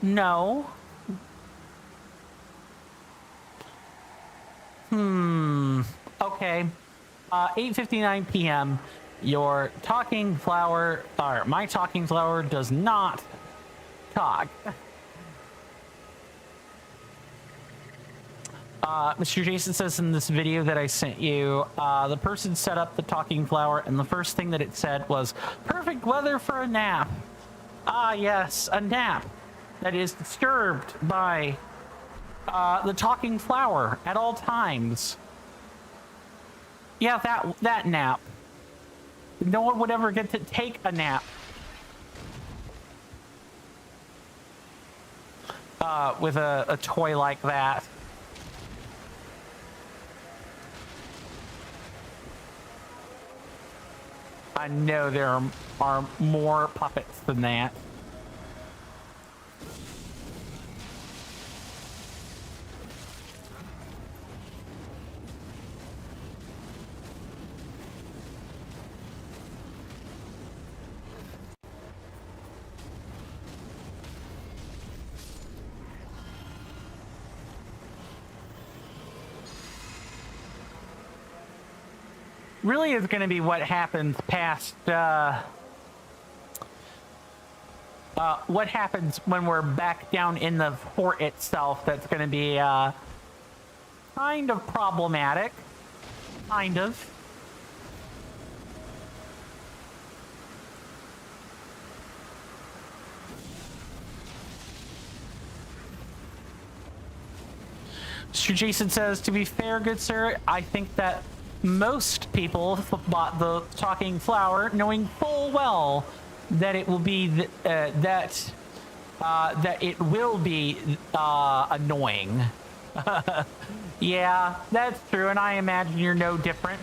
No. Okay. 8:59 p.m. Your talking flower, or my talking flower, does not talk. Mr. Jason says in this video that I sent you, the person set up the talking flower, and the first thing that it said was, perfect weather for a nap. Ah, yes, a nap that is disturbed by the talking flower at all times. Yeah, that nap. No one would ever get to take a nap with a toy like that. I know there are more puppets than that. Really is going to be what happens past what happens when we're back down in the fort itself that's going to be kind of problematic. Kind of. Mr. Jason says, to be fair, good sir, I think that most people bought the talking flower knowing full well that it will be that it will be annoying. Yeah, that's true, and I imagine you're no different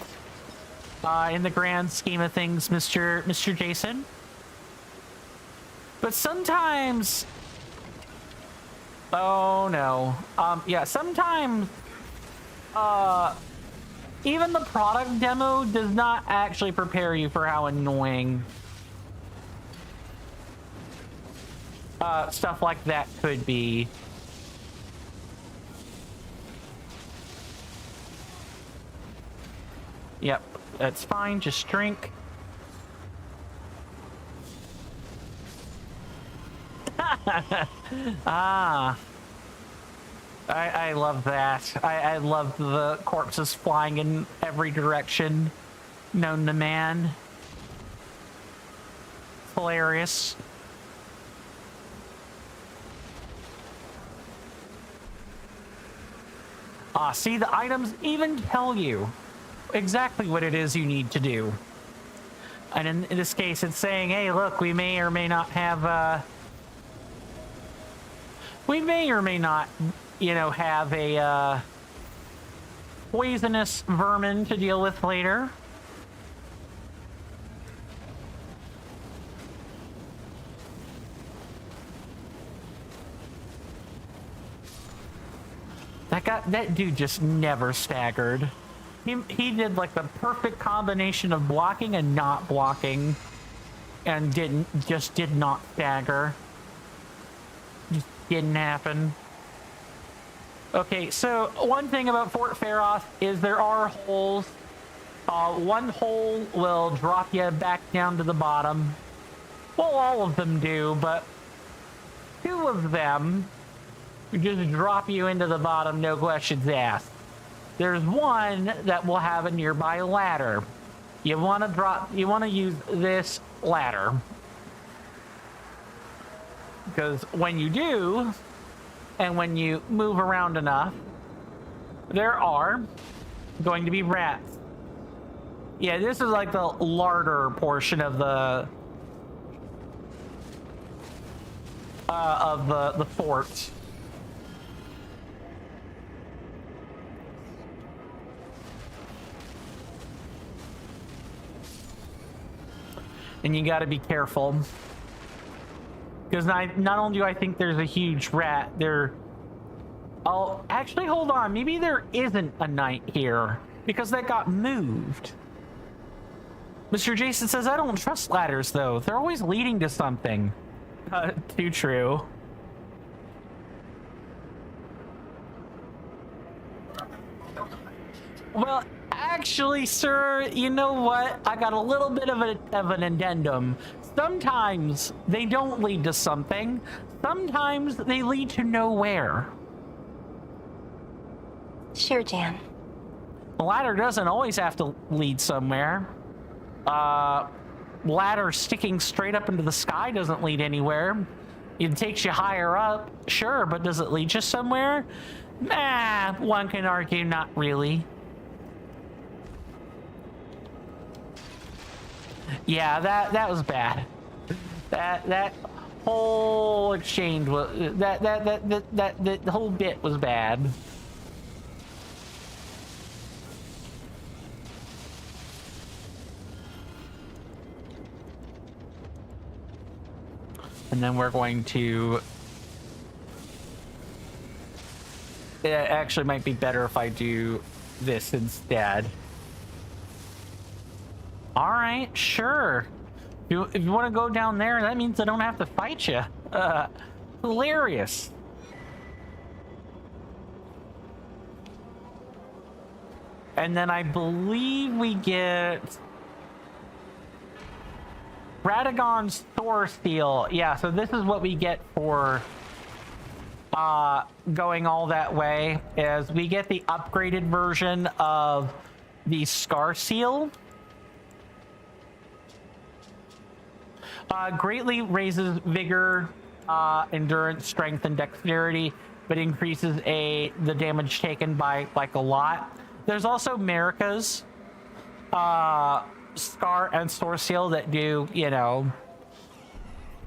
in the grand scheme of things, Mr. Jason. But sometimes, oh no, yeah, sometimes even the product demo does not actually prepare you for how annoying stuff like that could be. Yep, that's fine. Just drink. Ah. I love that. I love the corpses flying in every direction known to man. Hilarious. Ah, see, the items even tell you exactly what it is you need to do. And in this case, it's saying, hey, look, we may or may not have, you know, have a poisonous vermin to deal with later. That dude just never staggered. He did like the perfect combination of blocking and not blocking, and did not stagger. Just didn't happen. Okay, so one thing about Fort Pharos is there are holes. One hole will drop you back down to the bottom. Well, all of them do, but two of them just drop you into the bottom, no questions asked. There's one that will have a nearby ladder. You want to use this ladder, because when you do, and when you move around enough, there are going to be rats. Yeah, this is like the larder portion of the of the fort. And you got to be careful, because not only do I think there's a huge rat there. Oh, actually, hold on. Maybe there isn't a knight here because that got moved. Mr. Jason says, I don't trust ladders, though. They're always leading to something. Too true. Well, actually, sir, you know what? I got a little bit of an addendum. Sometimes they don't lead to something. Sometimes they lead to nowhere. Sure, Dan. The ladder doesn't always have to lead somewhere. Ladder sticking straight up into the sky doesn't lead anywhere. It takes you higher up, sure, but does it lead you somewhere? Nah, one can argue not really. Yeah, that was bad. That whole exchange was that whole bit was bad. And then we're going to... It actually might be better if I do this instead. Alright, sure. If you want to go down there, that means I don't have to fight you. Hilarious. And then I believe we get... Radagon's Thor Steel. Yeah, so this is what we get for going all that way, is we get the upgraded version of the Scar Seal. Greatly raises vigor, endurance, strength, and dexterity, but increases the damage taken by like a lot. There's also America's Scar and Sword Seal that do, you know,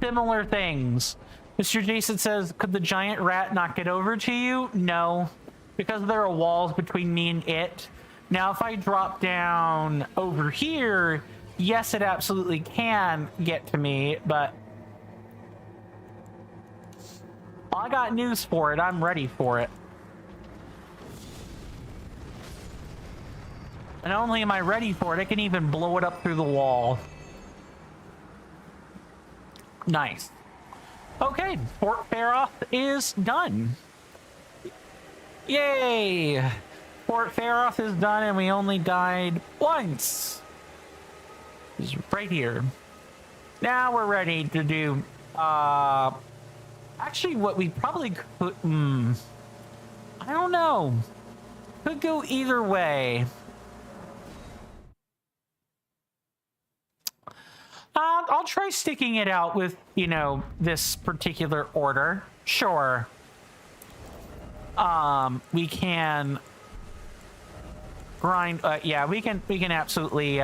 similar things. Mr. Jason says, could the giant rat not get over to you? No, because there are walls between me and it. Now, if I drop down over here, yes, it absolutely can get to me, but I got news for it. I'm ready for it. And not only am I ready for it, I can even blow it up through the wall. Nice. Okay, Fort Faroth is done. Yay! Fort Faroth is done, and we only died once. It's right here. Now we're ready to do... actually, what we probably could... I don't know. Could go either way. I'll try sticking it out with, you know, this particular order. Sure. We can grind. Yeah, we can absolutely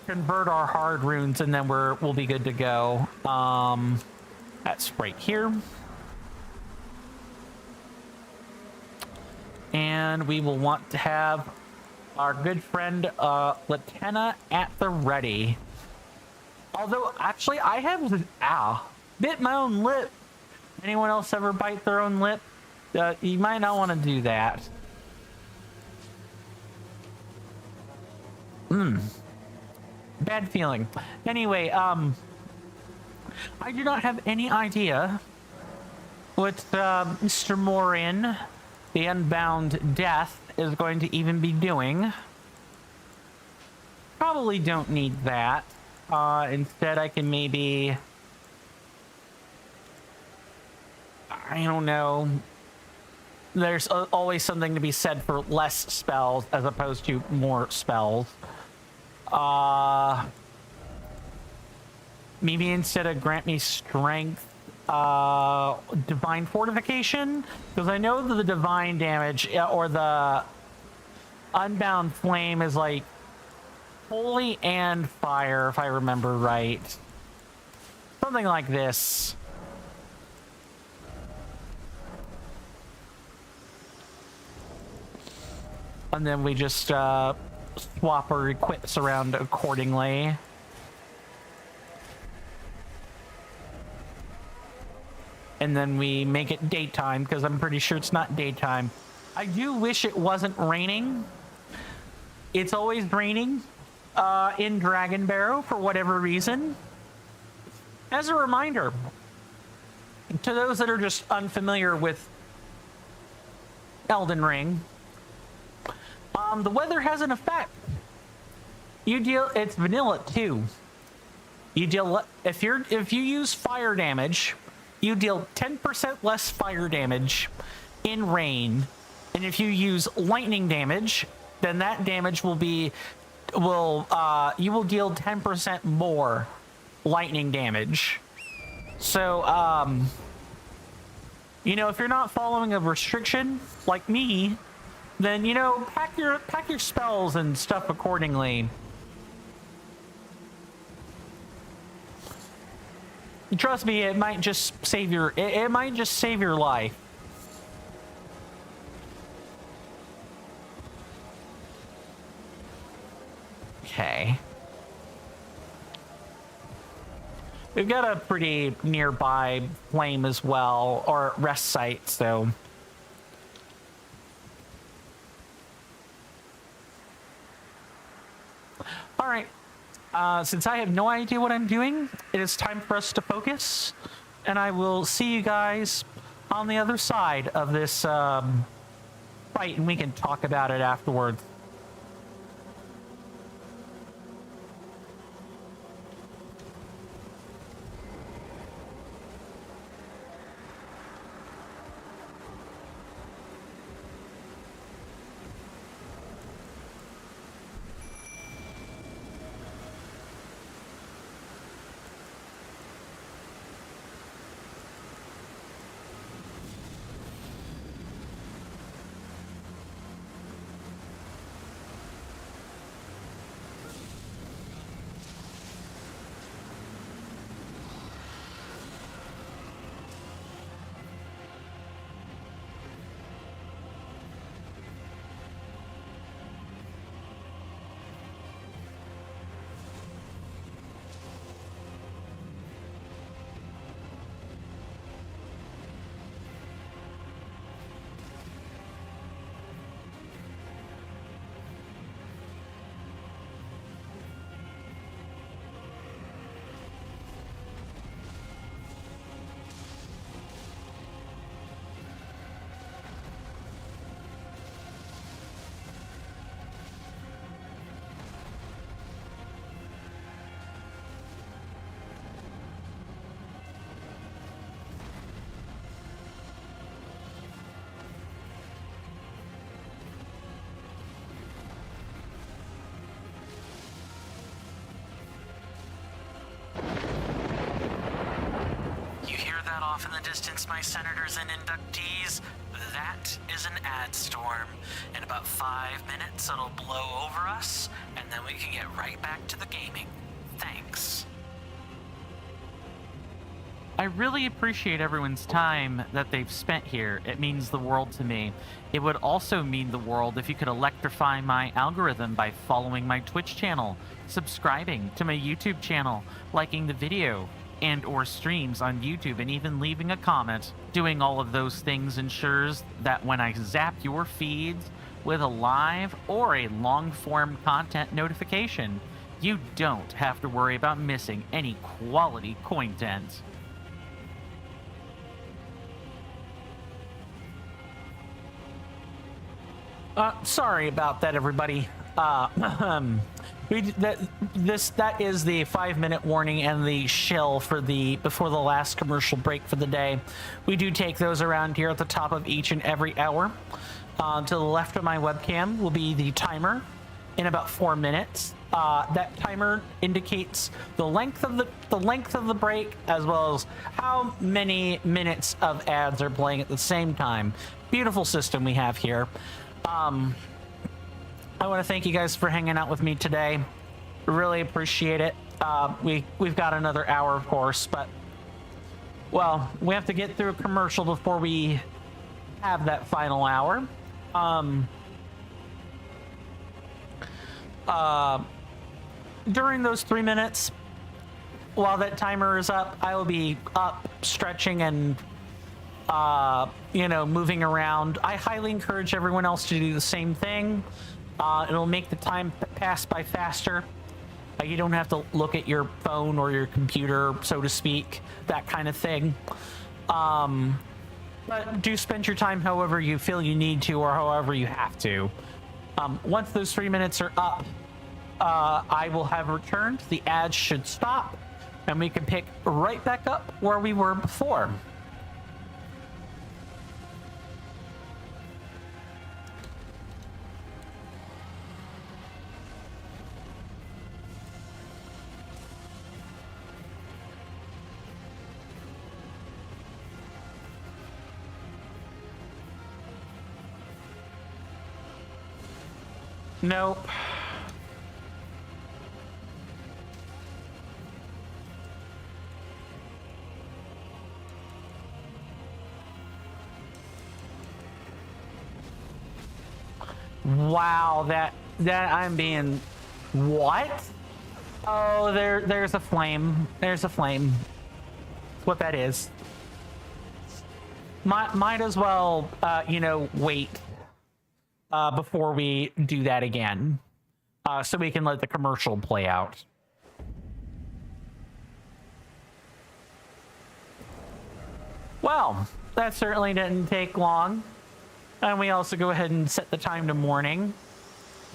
convert our hard runes, and then we'll be good to go. That's right here. And we will want to have our good friend Latenna at the ready. Although, actually, I have... bit my own lip. Anyone else ever bite their own lip? You might not want to do that. Bad feeling. Anyway, I do not have any idea what Mr. Morin, the Unbound Death, is going to even be doing. Probably don't need that. Instead, I can maybe... I don't know. There's always something to be said for less spells as opposed to more spells. Maybe instead of grant me strength, divine fortification? Because I know that the divine damage or the unbound flame is like holy and fire, if I remember right. Something like this. And then we just swap our equips around accordingly. And then we make it daytime, because I'm pretty sure it's not daytime. I do wish it wasn't raining. It's always raining in Dragon Barrow for whatever reason. As a reminder, to those that are just unfamiliar with Elden Ring, the weather has an effect. It's vanilla too. If you use fire damage, you deal 10% less fire damage in rain, and if you use lightning damage, then that damage you will deal 10% more lightning damage. So if you're not following a restriction like me, then pack your spells and stuff accordingly. Trust me, it might just save your life. Okay. We've got a pretty nearby flame as well, or rest site, so. All right. Since I have no idea what I'm doing, it is time for us to focus, and I will see you guys on the other side of this fight, and we can talk about it afterwards. Off in the distance, my senators and inductees, that is an ad storm. In about 5 minutes, it'll blow over us, and then we can get right back to the gaming. Thanks. I really appreciate everyone's time that they've spent here. It means the world to me. It would also mean the world if you could electrify my algorithm by following my Twitch channel, subscribing to my YouTube channel, liking the video and or streams on YouTube, and even leaving a comment. Doing all of those things ensures that when I zap your feeds with a live or a long-form content notification, you don't have to worry about missing any quality content. Sorry about that, everybody. That is the 5-minute warning and the shill for before the last commercial break for the day. We do take those around here at the top of each and every hour. To the left of my webcam will be the timer in about 4 minutes. That timer indicates the length of the break, as well as how many minutes of ads are playing at the same time. Beautiful system we have here. I want to thank you guys for hanging out with me today. Really appreciate it. We've got another hour, of course, but well, we have to get through a commercial before we have that final hour. During those 3 minutes, while that timer is up, I will be up, stretching, and moving around. I highly encourage everyone else to do the same thing. It'll make the time pass by faster. You don't have to look at your phone or your computer, so to speak, that kind of thing. But do spend your time however you feel you need to or however you have to. Once those 3 minutes are up, I will have returned. The ads should stop, and we can pick right back up where we were before. Nope. Wow, that I'm being what? Oh, there's a flame. There's a flame. That's what that is. Might as well wait before we do that again, so we can let the commercial play out. Well, that certainly didn't take long. And we also go ahead and set the time to morning,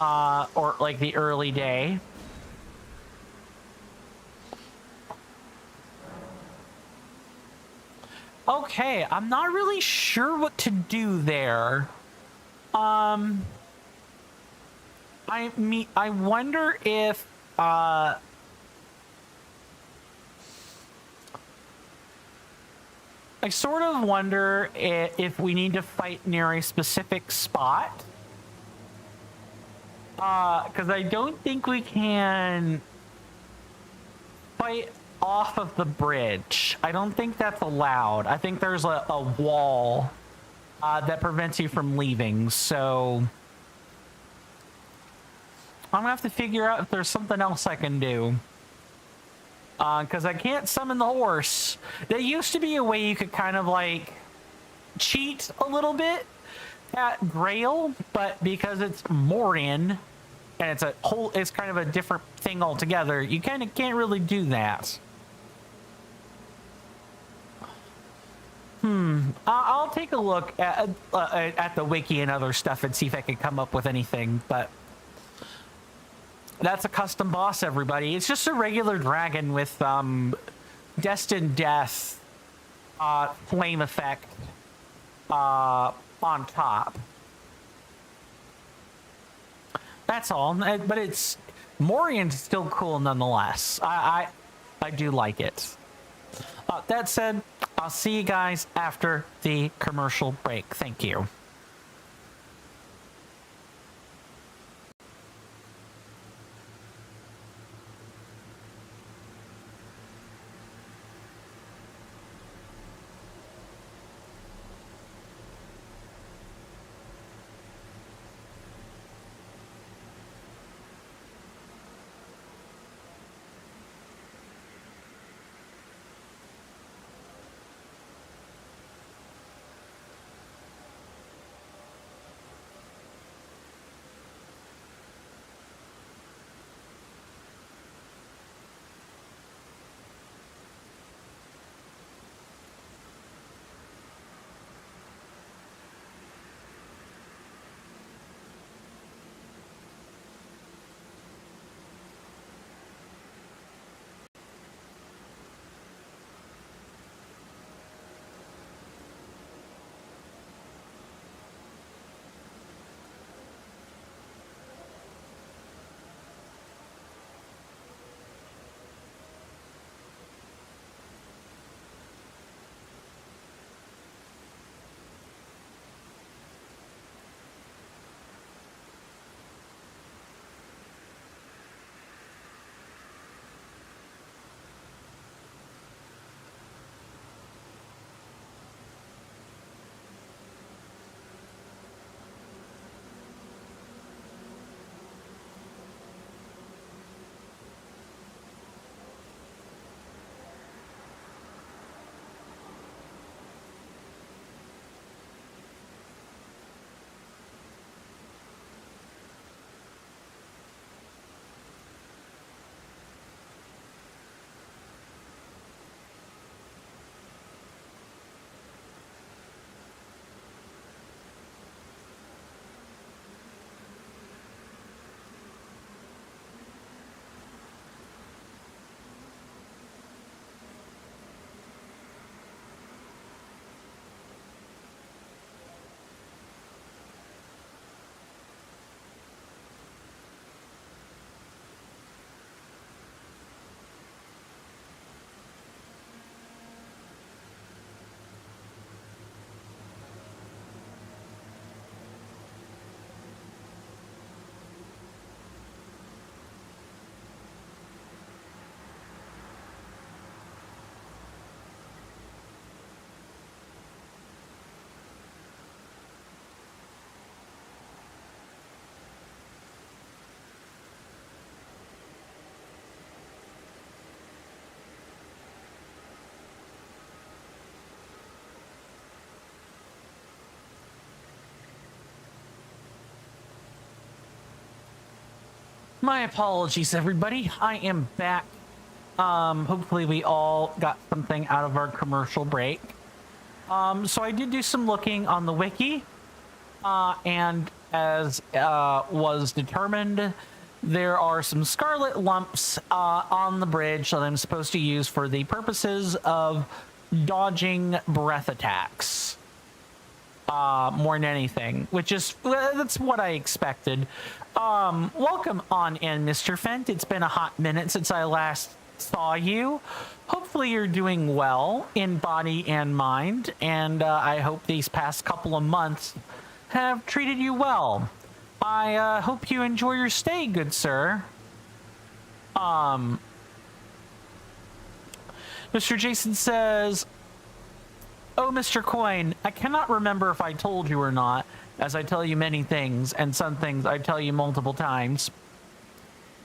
or like the early day. Okay, I'm not really sure what to do there. I wonder if I sort of wonder if we need to fight near a specific spot. Because I don't think we can fight off of the bridge. I don't think that's allowed. I think there's a wall that prevents you from leaving. So I'm gonna have to figure out if there's something else I can do. Because I can't summon the horse. There used to be a way you could kind of like cheat a little bit at Grail, but because it's Morian and it's kind of a different thing altogether, you kind of can't really do that. I'll take a look at the wiki and other stuff and see if I can come up with anything, but that's a custom boss, everybody. It's just a regular dragon with destined death flame effect on top. That's all. But it's Morian's still cool nonetheless. I do like it. That said, I'll see you guys after the commercial break. Thank you. My apologies, everybody. I am back. Hopefully we all got something out of our commercial break. So I did do some looking on the wiki, and as was determined, there are some scarlet lumps on the bridge that I'm supposed to use for the purposes of dodging breath attacks. More than anything, which is, that's what I expected. Welcome on in, Mr. Fent. It's been a hot minute since I last saw you. Hopefully you're doing well in body and mind, and I hope these past couple of months have treated you well. I hope you enjoy your stay, good sir. Mr. Jason says, "Oh, Mr. Coin, I cannot remember if I told you or not, as I tell you many things, and some things I tell you multiple times.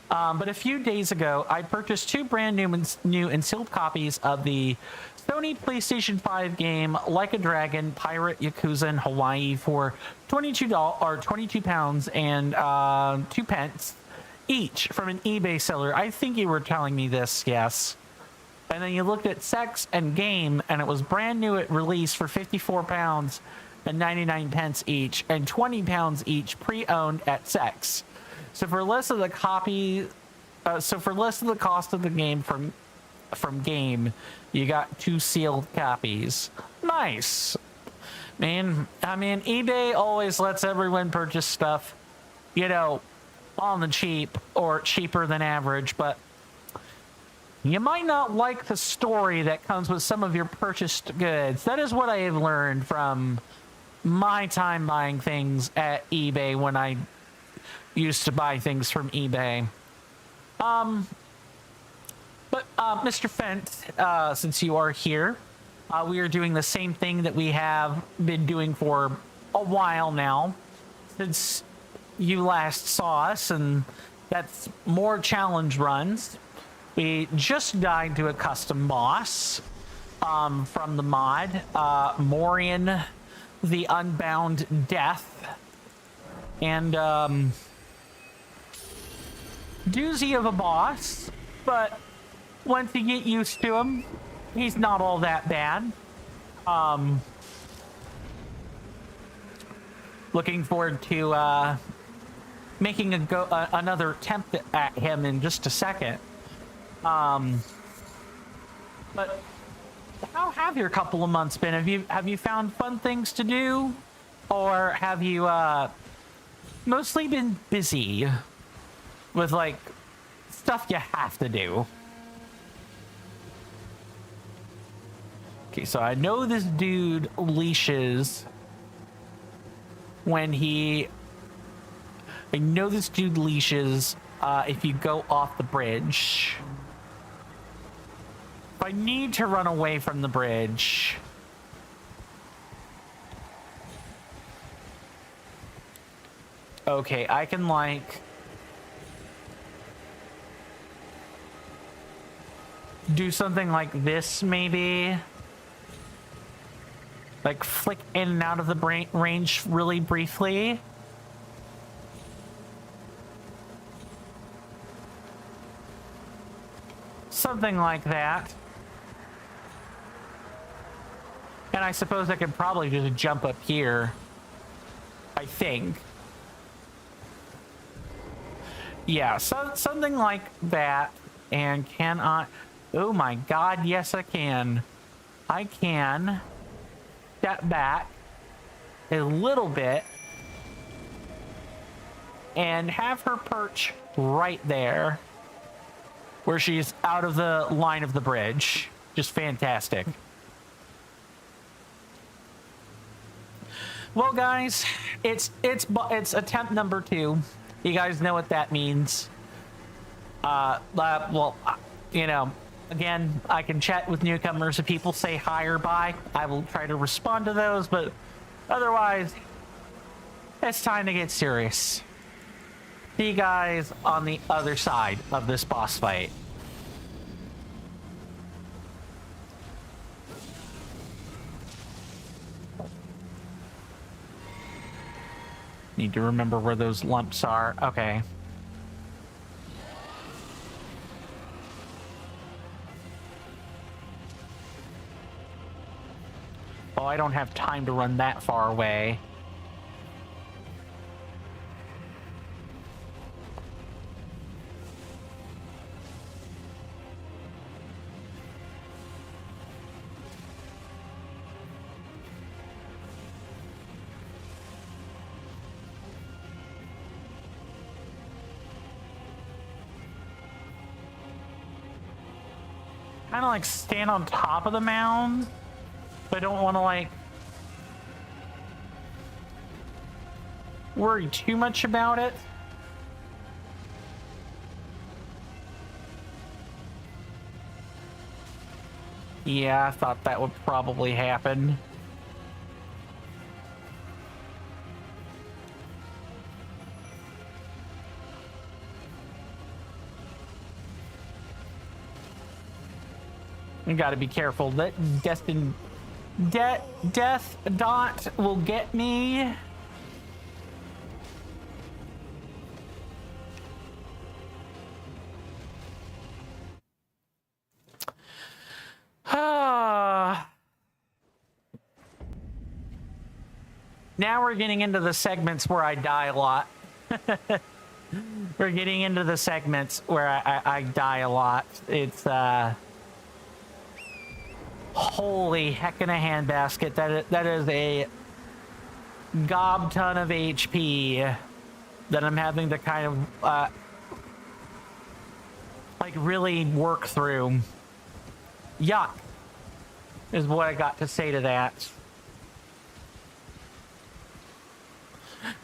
But a few days ago, I purchased 2 brand new and sealed copies of the Sony PlayStation 5 game Like a Dragon Pirate Yakuza in Hawaii for £22 and 2 pence each from an eBay seller." I think you were telling me this, yes. And then you looked at Sex and Game, and it was brand new at release for £54 and 99 pence each, and £20 each pre-owned at Sex. So for less of the cost of the game from Game, you got 2 sealed copies. Nice, man. I mean, eBay always lets everyone purchase stuff, you know, on the cheap or cheaper than average, but you might not like the story that comes with some of your purchased goods. That is what I have learned from my time buying things at eBay when I used to buy things from eBay. But Mr. Fent, since you are here, we are doing the same thing that we have been doing for a while now, since you last saw us, and that's more challenge runs. We just died to a custom boss from the mod, Morian the Unbound Death, and doozy of a boss, but once you get used to him, he's not all that bad. Looking forward to making another attempt at him in just a second. But how have your couple of months been? Have you found fun things to do, or have you mostly been busy with like stuff you have to do? Okay, so I know this dude leashes when he. I know this dude leashes if you go off the bridge. If I need to run away from the bridge, okay, I can like do something like this, maybe. Like flick in and out of the range really briefly. Something like that. And I suppose I could probably just jump up here. I think. Yeah, so something like that. And can I... Oh my god, yes I can. I can step back a little bit and have her perch right there where she's out of the line of the bridge. Just fantastic. Well, guys, it's attempt number 2. You guys know what that means. Well, you know, again, I can chat with newcomers. If people say hi or bye, I will try to respond to those, but otherwise, it's time to get serious. See you guys on the other side of this boss fight. Need to remember where those lumps are. Okay. I don't have time to run that far away. Kind of like stand on top of the mound, but I don't want to like worry too much about it. Yeah, I thought that would probably happen. You gotta be careful. That death dot will get me. Now we're getting into the segments where I die a lot. We're getting into the segments where I die a lot. It's holy heck in a handbasket. That is a gob ton of HP that I'm having to kind of like really work through. Yuck is what I got to say to that.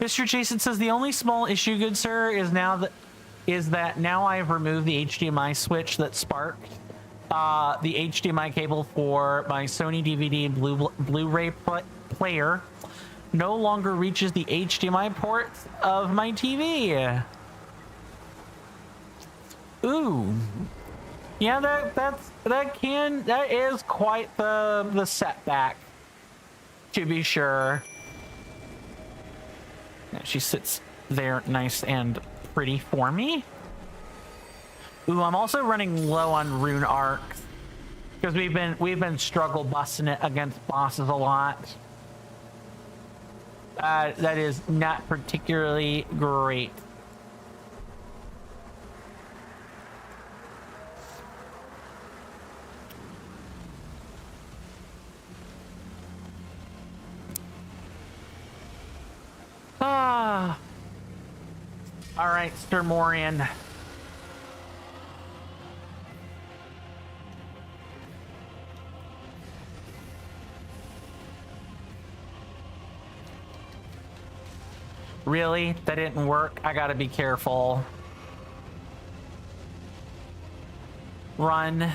Mr. Jason says the only small issue, good sir, is that now I have removed the HDMI switch that sparked the HDMI cable for my Sony DVD Blu-ray player no longer reaches the HDMI ports of my TV. Ooh. Yeah, that is quite the setback, to be sure. Yeah, she sits there nice and pretty for me. Ooh, I'm also running low on rune arcs because we've been struggle busting it against bosses a lot. That is not particularly great. All right, Sturmorian. Really? That didn't work? I gotta be careful. Run.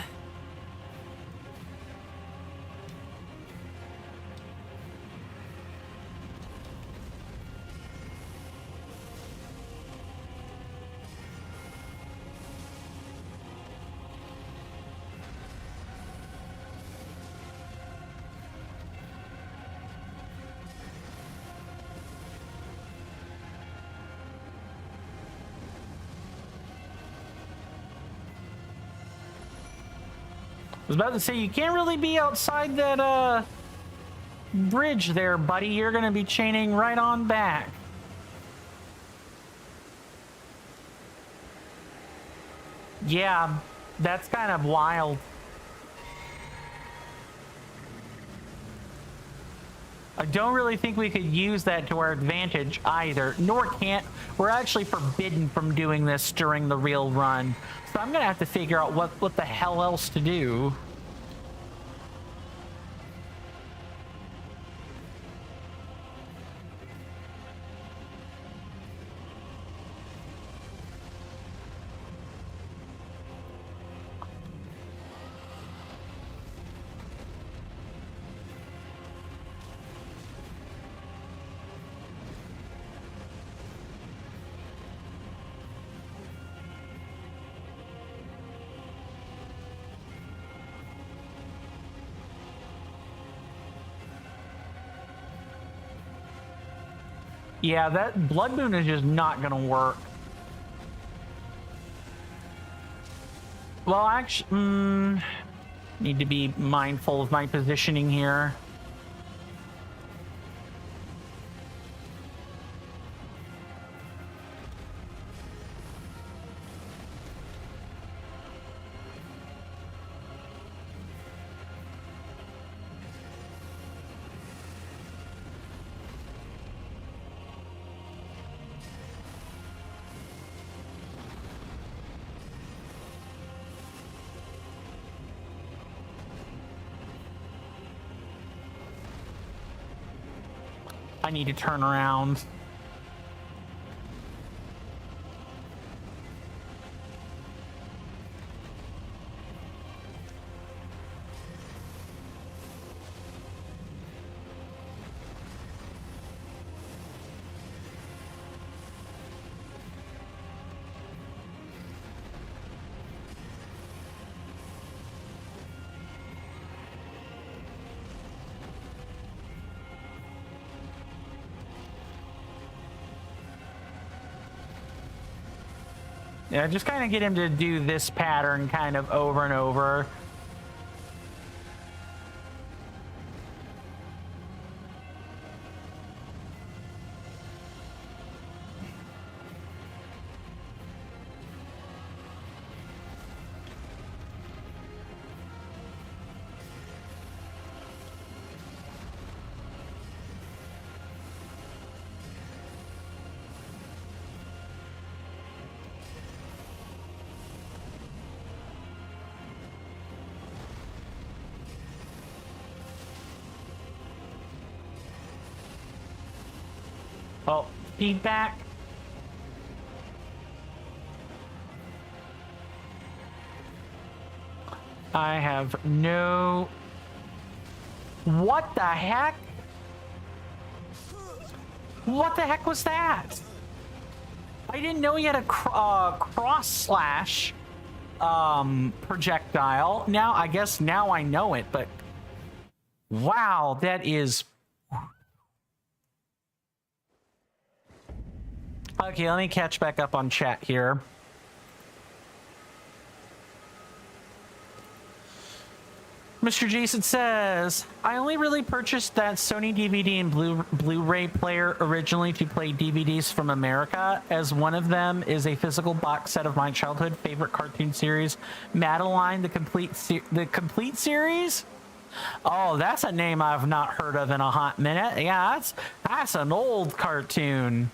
I was about to say, you can't really be outside that bridge there, buddy. You're gonna be chaining right on back. Yeah, that's kind of wild. I don't really think we could use that to our advantage either, nor can't. We're actually forbidden from doing this during the real run. So I'm gonna have to figure out what the hell else to do. Yeah, that Blood Moon is just not gonna work. Well, actually, need to be mindful of my positioning here. I need to turn around. Yeah, just kind of get him to do this pattern kind of over and over. Oh, feedback. I have no... What the heck? What the heck was that? I didn't know he had a cross slash projectile. Now, I guess now I know it, but wow, that is... Okay, let me catch back up on chat here. Mr. Jason says, I only really purchased that Sony DVD and Blu-ray player originally to play DVDs from America, as one of them is a physical box set of my childhood favorite cartoon series, Madeline, the complete series? Oh, that's a name I've not heard of in a hot minute. Yeah, that's an old cartoon.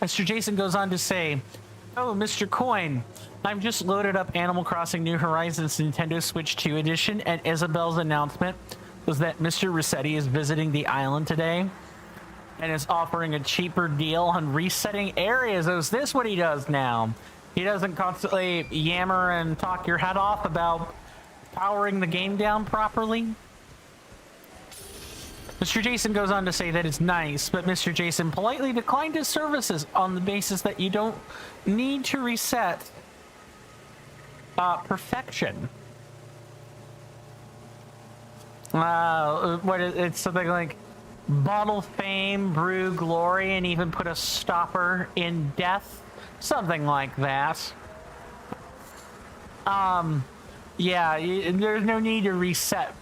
Mr. Jason goes on to say, oh, Mr. Coin, I've just loaded up Animal Crossing New Horizons Nintendo Switch 2 edition, and Isabel's announcement was that Mr. Rossetti is visiting the island today and is offering a cheaper deal on resetting areas. Oh, is this what he does now? He doesn't constantly yammer and talk your head off about powering the game down properly? Mr. Jason goes on to say that it's nice, but Mr. Jason politely declined his services on the basis that you don't need to reset perfection. It's something like bottle fame, brew glory, and even put a stopper in death, something like that. Yeah, there's no need to reset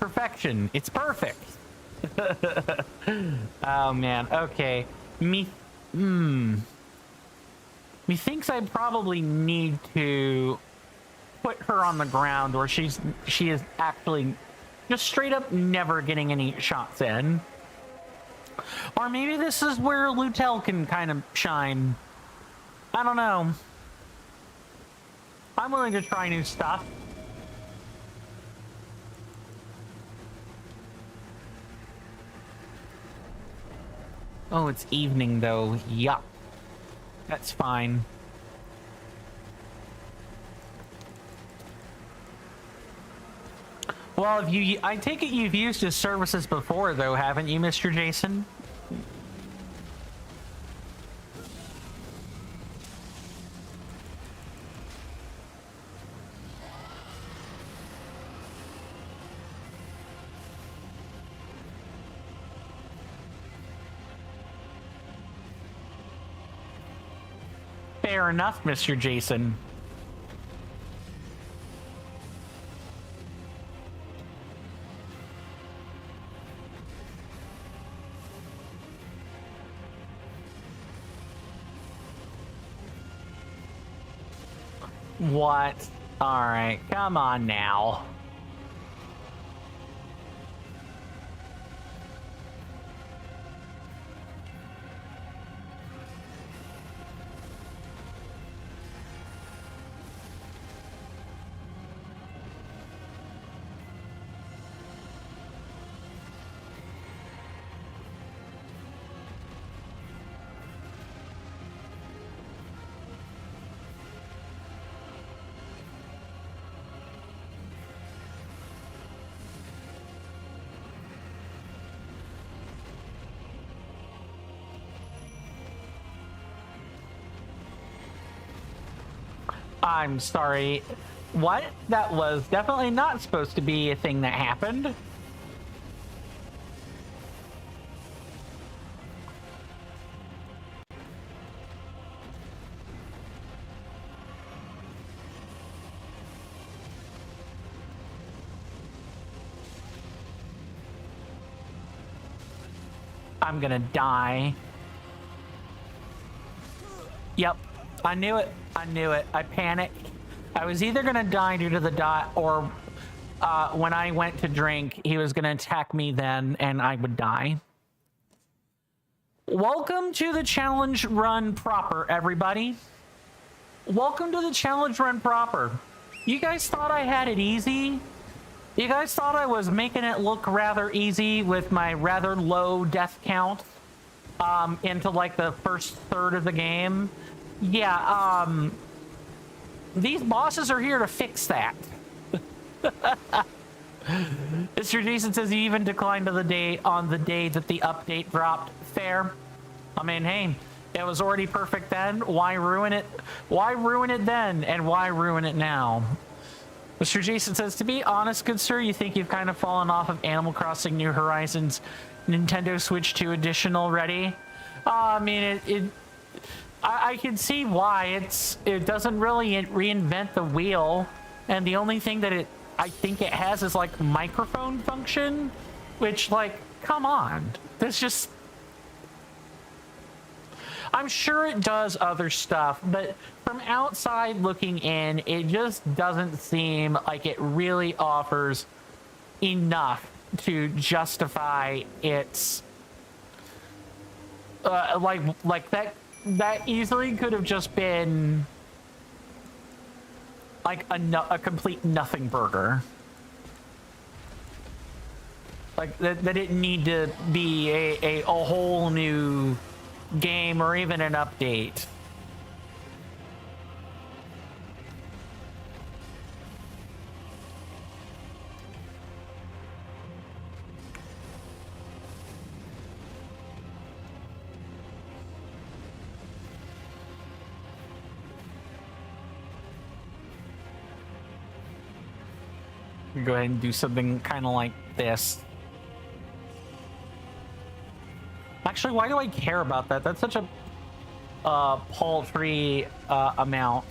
perfection. It's perfect. Oh man, okay. Methinks I probably need to put her on the ground where she is actually just straight up never getting any shots in. Or maybe this is where Lutel can kind of shine. I don't know. I'm willing to try new stuff. Oh, it's evening though. Yup. That's fine. Well, I take it you've used his services before though, haven't you, Mr. Jason? Fair enough, Mr. Jason. What? All right, come on now. I'm sorry. What? That was definitely not supposed to be a thing that happened. I'm gonna die. Yep, I knew it. I knew it. I panicked. I was either gonna die due to the dot, or when I went to drink, he was gonna attack me then, and I would die. Welcome to the challenge run proper, everybody. Welcome to the challenge run proper. You guys thought I had it easy? You guys thought I was making it look rather easy with my rather low death count into like the first third of the game? Yeah, these bosses are here to fix that. Mr. Jason says he even declined to the day on the day that the update dropped. Fair. I mean, hey, it was already perfect then. Why ruin it? Why ruin it then? And why ruin it now? Mr. Jason says, to be honest, good sir, you think you've kind of fallen off of Animal Crossing New Horizons Nintendo Switch 2 edition already? I mean, I can see why. It doesn't really reinvent the wheel, and the only thing that I think it has is like microphone function, which, like, come on. That's just... I'm sure it does other stuff, but from outside looking in, it just doesn't seem like it really offers enough to justify its like that easily could have just been like a complete nothing burger. Like that didn't need to be a whole new game or even an update. Go ahead and do something kind of like this. Actually, why do I care about that? That's such a paltry amount.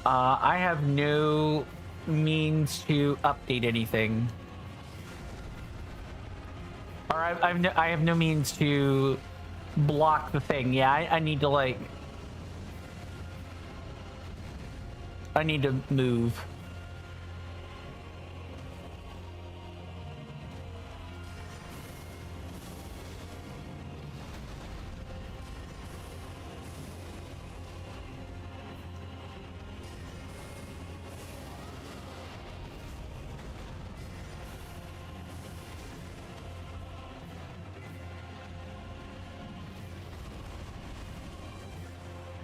I have no means to update anything. Or I have no means to block the thing. Yeah, I need to like... I need to move.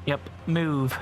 Yep, move.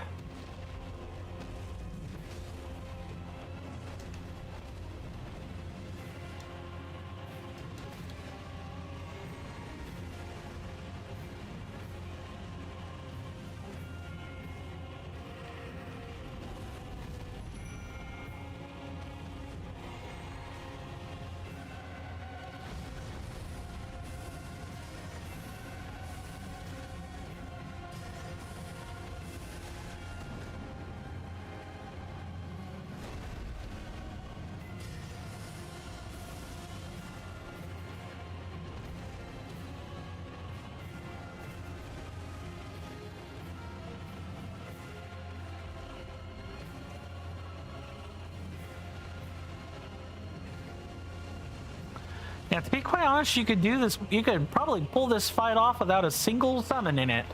Yeah, to be quite honest, you could do this. You could probably pull this fight off without a single summon in it.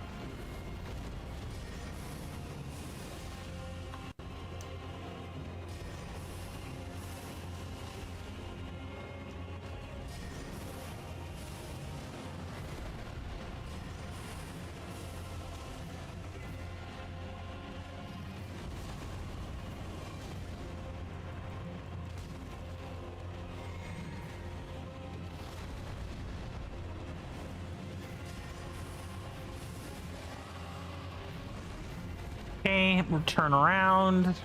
Okay, we'll turn around.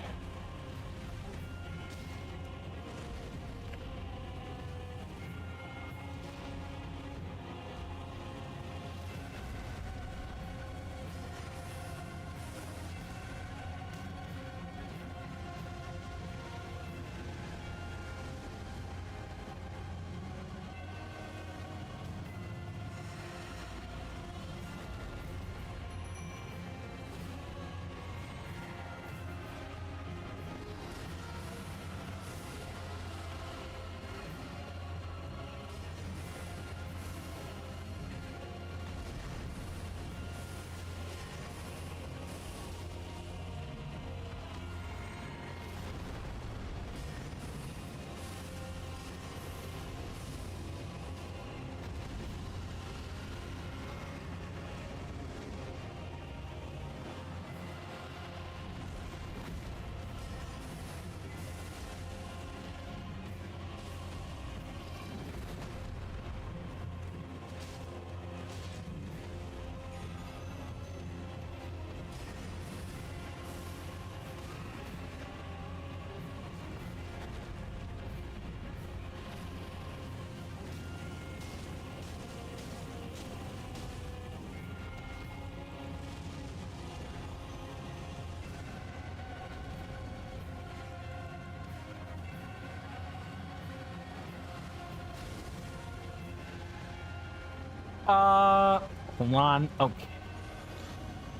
Hold on. Okay.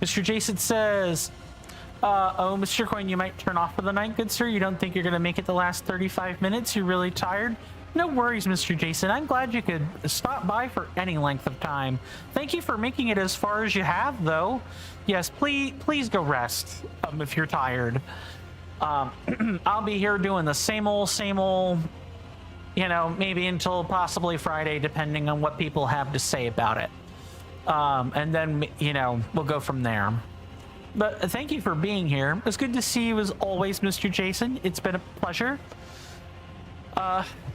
Mr. Jason says, oh, Mr. Coin, you might turn off for the night, good sir. You don't think you're going to make it the last 35 minutes? You're really tired? No worries, Mr. Jason. I'm glad you could stop by for any length of time. Thank you for making it as far as you have, though. Yes, please go rest if you're tired. I'll be here doing the same old, you know, maybe until possibly Friday, depending on what people have to say about it. And then, you know, we'll go from there. But thank you for being here. It's good to see you as always, Mr. Jason. It's been a pleasure.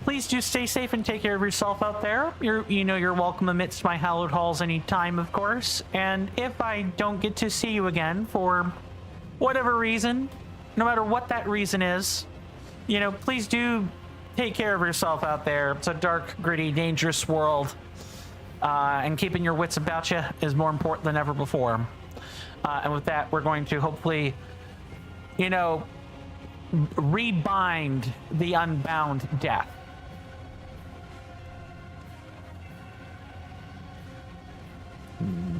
Please do stay safe and take care of yourself out there. You're welcome amidst my hallowed halls anytime, of course. And if I don't get to see you again for whatever reason, no matter what that reason is, you know, please do take care of yourself out there. It's a dark, gritty, dangerous world. And keeping your wits about you is more important than ever before. And with that, we're going to hopefully, you know, rebind the unbound death.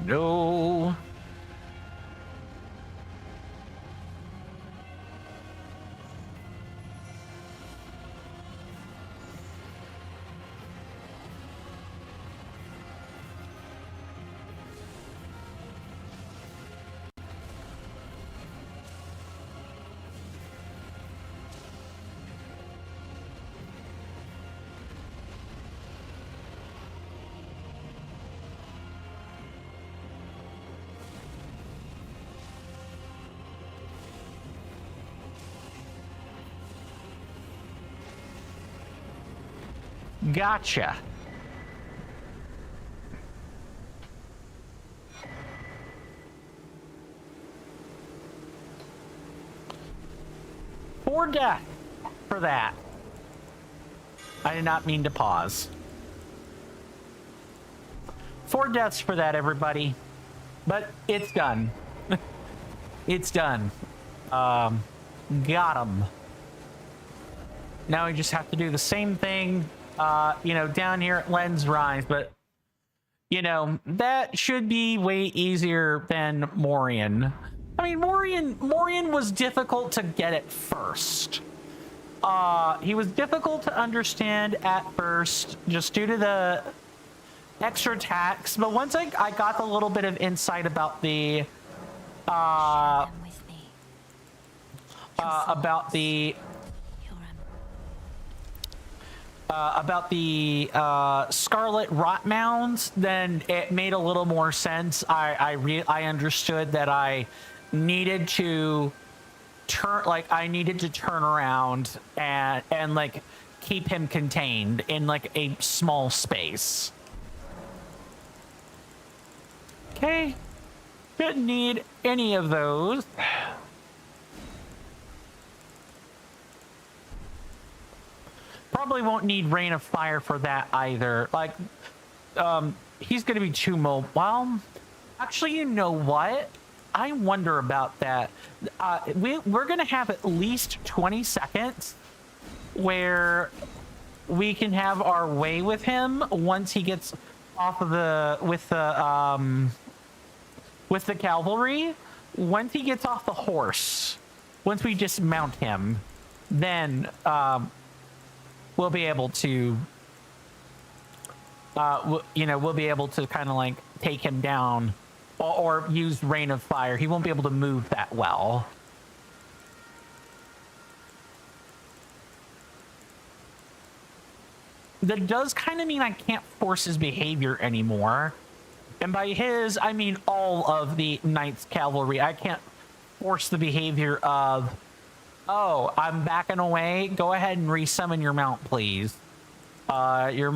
No. Gotcha. For death for that. I did not mean to pause. 4 deaths for that, everybody. But it's done. It's done. Got him. Now we just have to do the same thing, you know, down here at Lens Rise, but, you know, that should be way easier than Morian. I mean, Morian was difficult to get at first. He was difficult to understand at first, just due to the extra attacks, but once I got a little bit of insight about the, Scarlet Rot Mounds, then it made a little more sense. I understood that I needed to turn around and like keep him contained in like a small space. Okay, didn't need any of those. probably won't need Rain of Fire for that either. Like, he's going to be too mobile. Well, actually, you know what? I wonder about that. We're going to have at least 20 seconds where we can have our way with him once he gets off of the with the cavalry. Once he gets off the horse, once we dismount him, then we'll be able to we'll be able to kind of like take him down or use Rain of Fire. He won't be able to move that well. That does kind of mean I can't force his behavior anymore. And by his, I mean all of the Knights Cavalry. I can't force the behavior of, oh, I'm backing away. Go ahead and resummon your mount, please. You're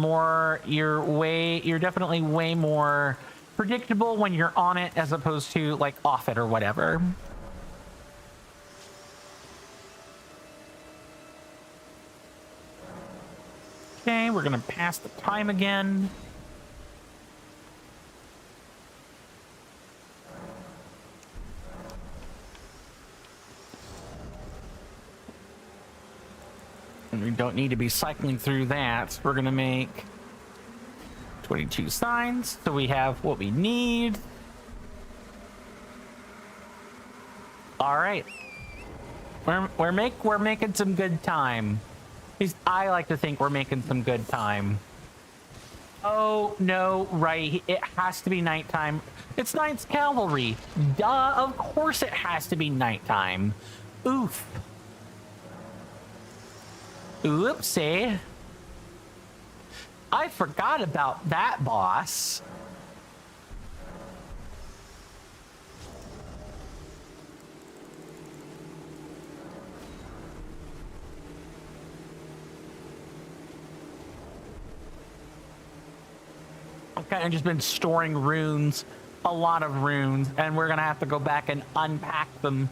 definitely way more predictable when you're on it as opposed to like off it or whatever. Okay, we're gonna pass the time again. And we don't need to be cycling through that. We're gonna make 22 signs, so we have what we need. All right, we're making some good time. At least I like to think we're making some good time. Oh no, right, it has to be nighttime. It's Knights Cavalry. Duh, of course it has to be nighttime. Oof. Oopsie. I forgot about that, boss. I've kind of just been storing runes, a lot of runes, and we're gonna have to go back and unpack them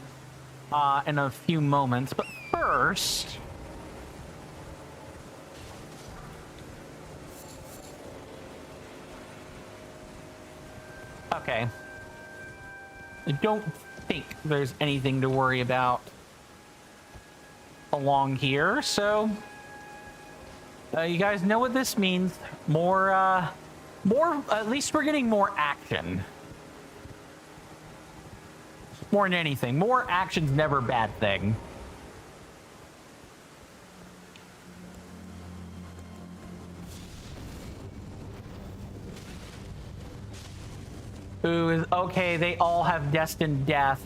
in a few moments. But first, okay, I don't think there's anything to worry about along here, so you guys know what this means. More, at least we're getting more action. More than anything, more action's never a bad thing. Ooh, okay, they all have destined death.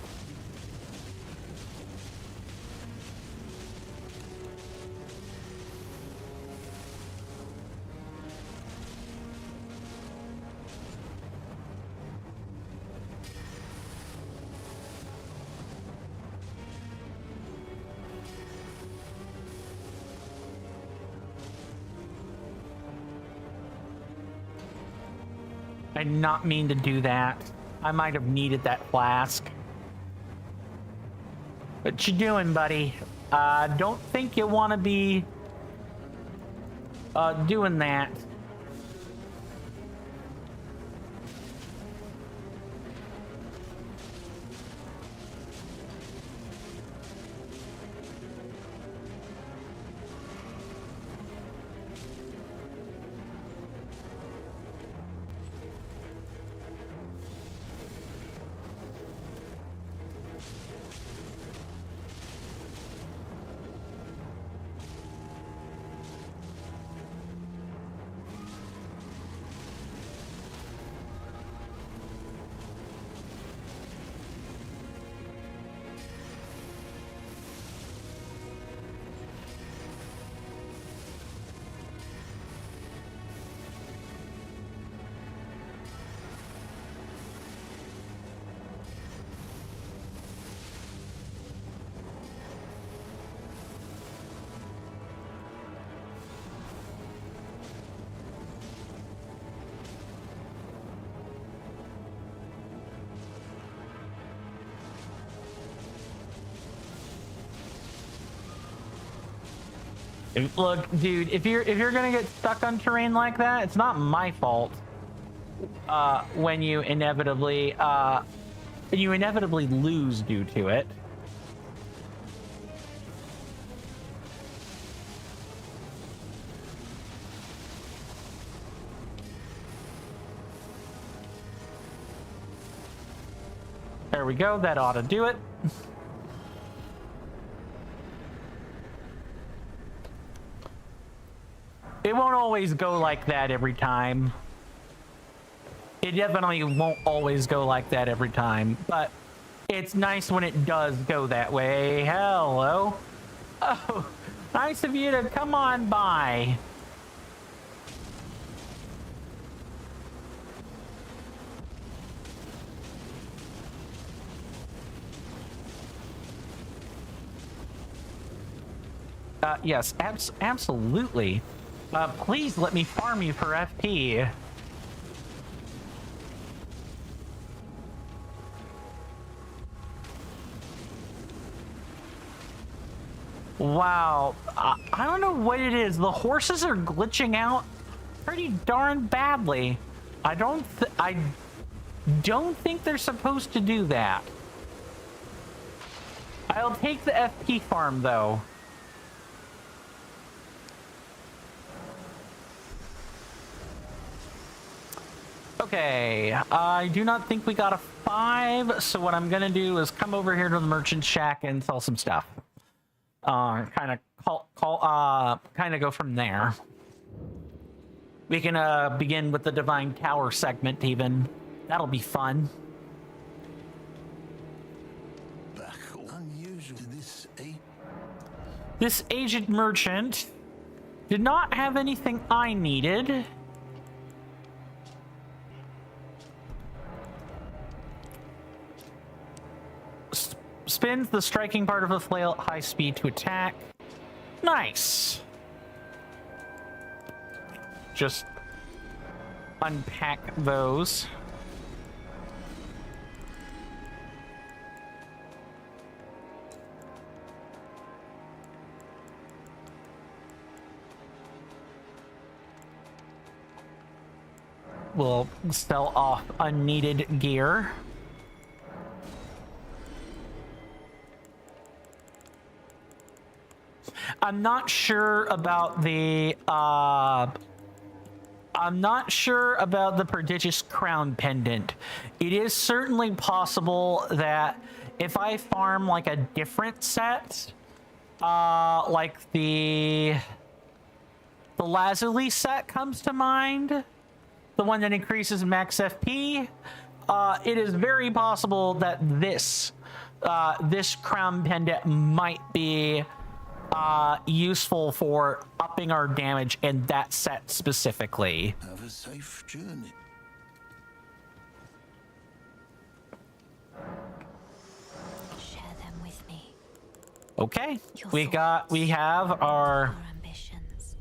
I did not mean to do that. I might have needed that flask. What you doing, buddy? Don't think you want to be doing that. Look, dude, if you're gonna get stuck on terrain like that, it's not my fault. When you inevitably lose due to it. There we go. That ought to do it. It won't always go like that every time. It definitely won't always go like that every time, but it's nice when it does go that way. Hello. Oh, nice of you to come on by. Yes, absolutely. Please let me farm you for FP. Wow, I don't know what it is. The horses are glitching out pretty darn badly. I don't think they're supposed to do that. I'll take the FP farm though. Okay, I do not think we got a 5, so what I'm gonna do is come over here to the merchant shack and sell some stuff. Kind of go from there. We can begin with the Divine Tower segment even. That'll be fun. Unusual. This aged merchant did not have anything I needed. Spins the striking part of a flail at high speed to attack. Nice. Just unpack those. We'll sell off unneeded gear. I'm not sure about the prodigious crown pendant. It is certainly possible that if I farm like a different set, like the Lazuli set comes to mind, the one that increases max FP, it is very possible that this crown pendant might be useful for upping our damage in that set specifically. Have a safe journey. Share them with me. Okay, Your we have our Your ambitions.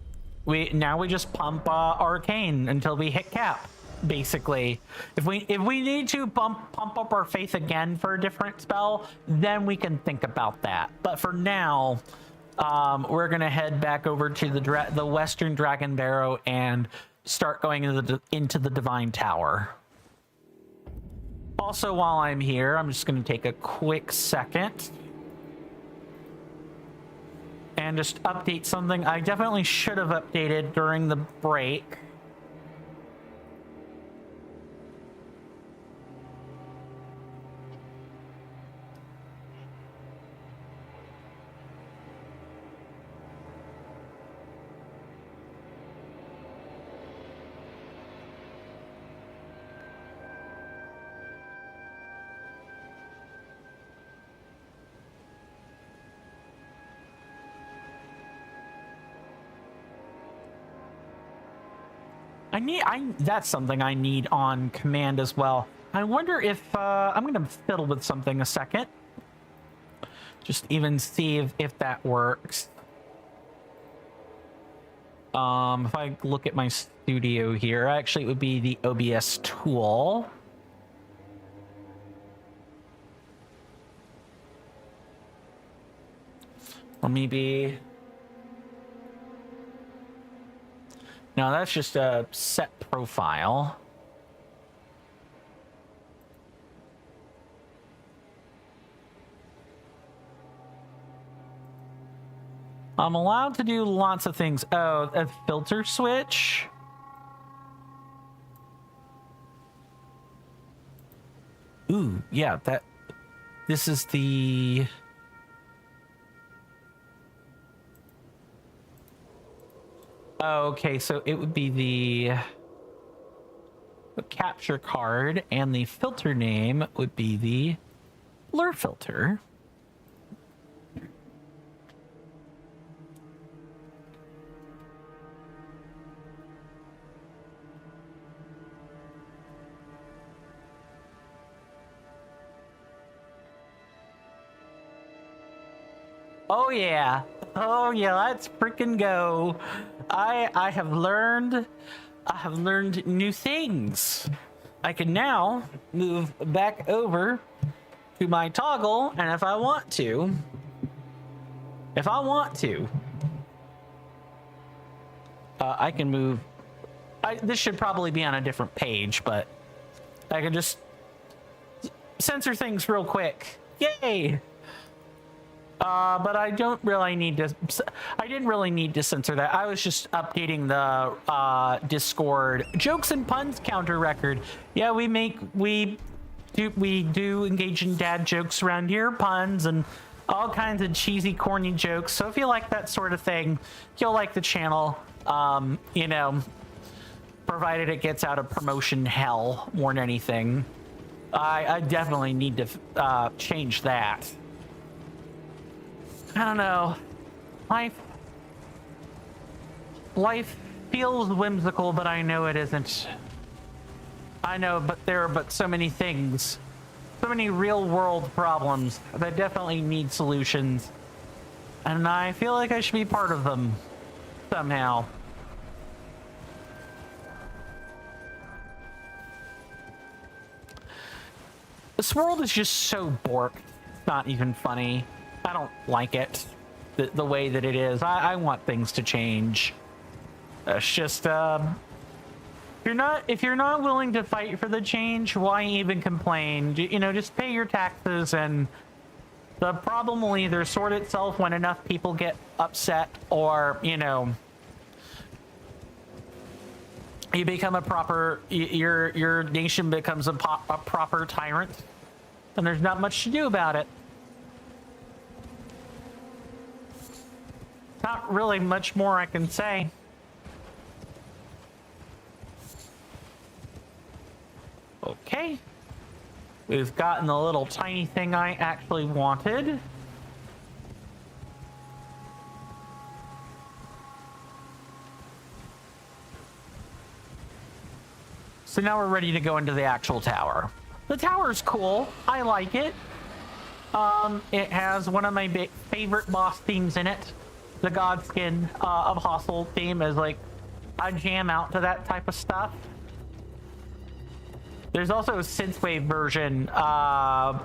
we just pump arcane until we hit cap. Basically, if we need to pump up our faith again for a different spell, then we can think about that. But for now, we're gonna head back over to the Western Dragon Barrow and start going into the Divine Tower. Also, while I'm here, I'm just gonna take a quick second and just update something I definitely should have updated during the break. That's something I need on command as well. I wonder if I'm gonna fiddle with something a second. Just even see if that works. If I look at my studio here, actually it would be the OBS tool. Or maybe No, that's just a set profile. I'm allowed to do lots of things. Oh, a filter switch. Ooh, yeah, that. This is the. Okay, so it would be the capture card, and the filter name would be the blur filter. Oh yeah. Oh yeah, let's freaking go. I have learned new things. I can now move back over to my toggle, and if I want to, I can move. This should probably be on a different page, but I can just censor things real quick. Yay! But I don't really need to. I didn't really need to censor that. I was just updating the Discord jokes and puns counter record. Yeah, we do engage in dad jokes around here, puns and all kinds of cheesy, corny jokes. So if you like that sort of thing, you'll like the channel. You know, provided it gets out of promotion hell more than anything. I definitely need to change that. I don't know. Life feels whimsical, but I know it isn't. I know, but there are so many things, so many real world problems that definitely need solutions. And I feel like I should be part of them somehow. This world is just so borked. It's not even funny. I don't like it the way that it is. I want things to change. It's just if you're not willing to fight for the change, why even complain? You know, just pay your taxes, and the problem will either sort itself when enough people get upset, or you know, you become a proper your nation becomes a proper tyrant, and there's not much to do about it. Not really much more I can say. Okay. We've gotten the little tiny thing I actually wanted. So now we're ready to go into the actual tower. The tower's cool. I like it. It has one of my favorite boss themes in it. The Godskin of Hostile theme is like, I jam out to that type of stuff. There's also a synthwave version by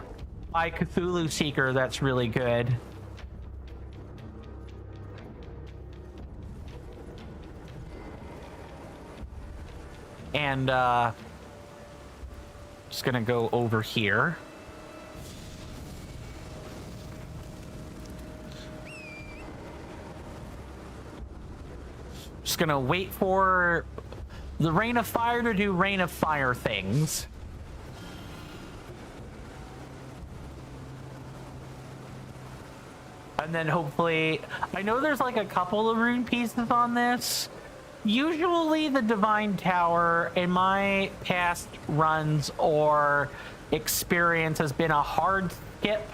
Cthulhu Seeker that's really good. And just gonna go over here. Just gonna wait for the Rain of Fire to do Rain of Fire things. And then hopefully, I know there's like a couple of rune pieces on this. Usually the Divine Tower in my past runs or experience has been a hard skip.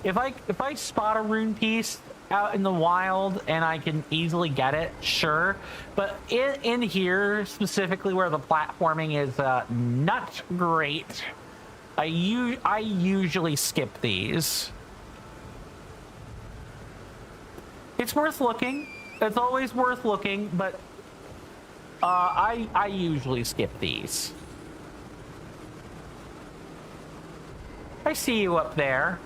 If I spot a rune piece out in the wild and I can easily get it, sure, but in here specifically where the platforming is not great, I usually skip these. It's worth looking. It's always worth looking, but I usually skip these. I see you up there.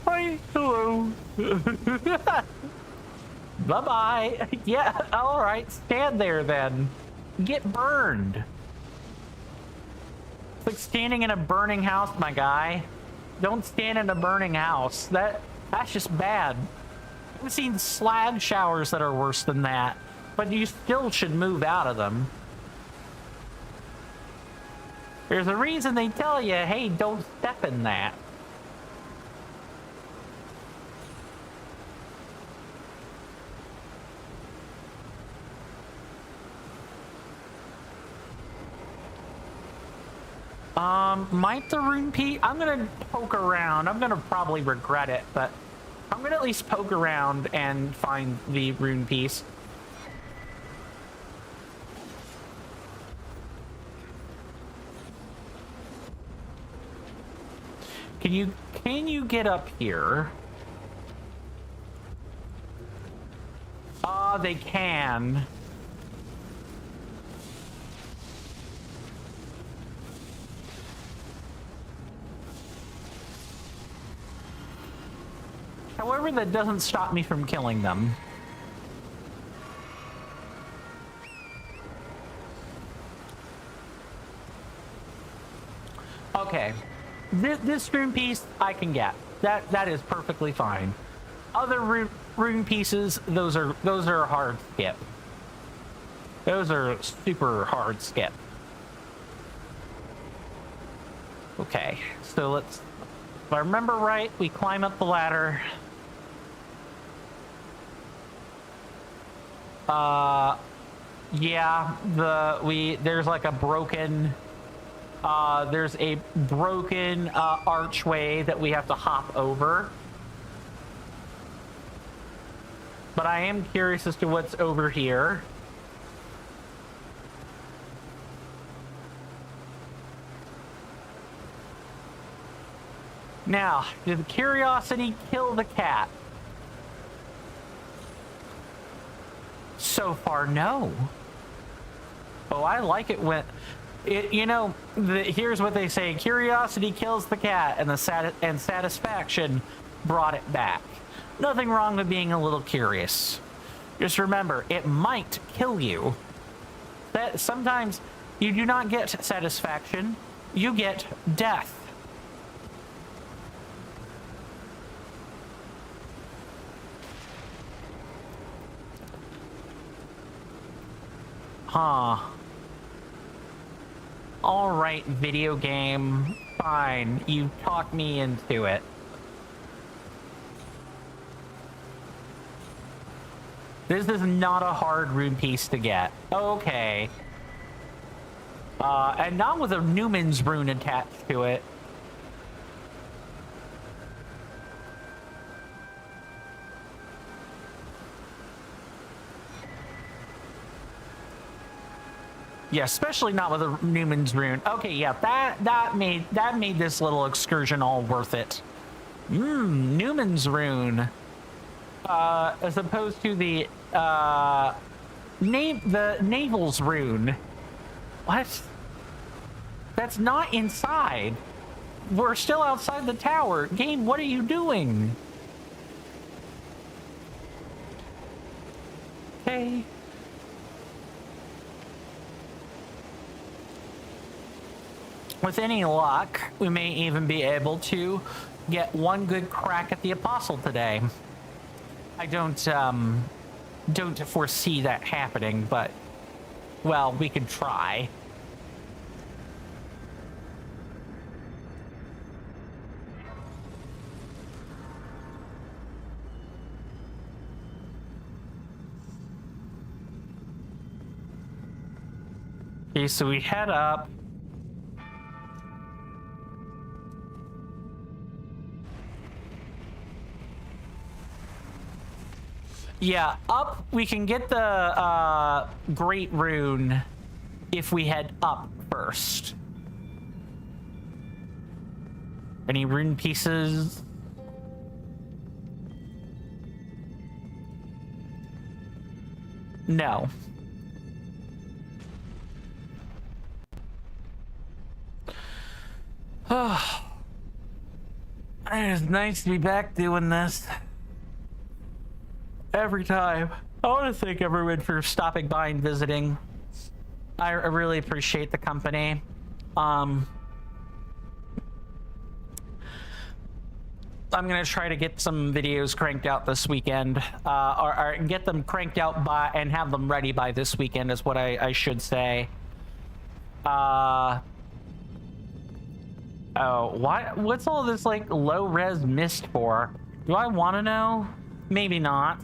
Hi, hello. Bye-bye. Yeah, all right. Stand there then. Get burned. It's like standing in a burning house, my guy. Don't stand in a burning house. That's just bad. I've seen slag showers that are worse than that, but you still should move out of them. There's a reason they tell you, hey, don't step in that. Might the rune piece? I'm gonna poke around. I'm gonna probably regret it, but I'm gonna at least poke around and find the rune piece. Can you get up here? They can. However, that doesn't stop me from killing them. Okay. This rune piece I can get. That is perfectly fine. Other rune pieces, those are hard skip. Those are super hard skip. Okay, so if I remember right, we climb up the ladder. Yeah, there's like a broken there's a broken archway that we have to hop over. But I am curious as to what's over here. Now, did the curiosity kill the cat? So far, no. Oh, I like it when... here's what they say: curiosity kills the cat, and satisfaction brought it back. Nothing wrong with being a little curious. Just remember, it might kill you. That sometimes you do not get satisfaction; you get death. Huh. All right, video game. Fine. You talked me into it. This is not a hard rune piece to get. Okay. And not with a Newman's rune attached to it. Yeah, especially not with a Newman's rune. Okay, yeah, that made this little excursion all worth it. Newman's rune. As opposed to the Naval's rune. What? That's not inside. We're still outside the tower. Game, what are you doing? Okay. With any luck, we may even be able to get one good crack at the Apostle today. I don't foresee that happening, but, well, we could try. Okay, so we head up. Yeah, up, we can get the Great Rune if we head up first. Any rune pieces? No. Oh, it's nice to be back doing this. every time. I want to thank everyone for stopping by and visiting. I really appreciate the company. I'm gonna try to get some videos cranked out this weekend, or get them cranked out by and have them ready by this weekend is what I should say. Oh, what's all this like low res mist for? Do I want to know? Maybe not.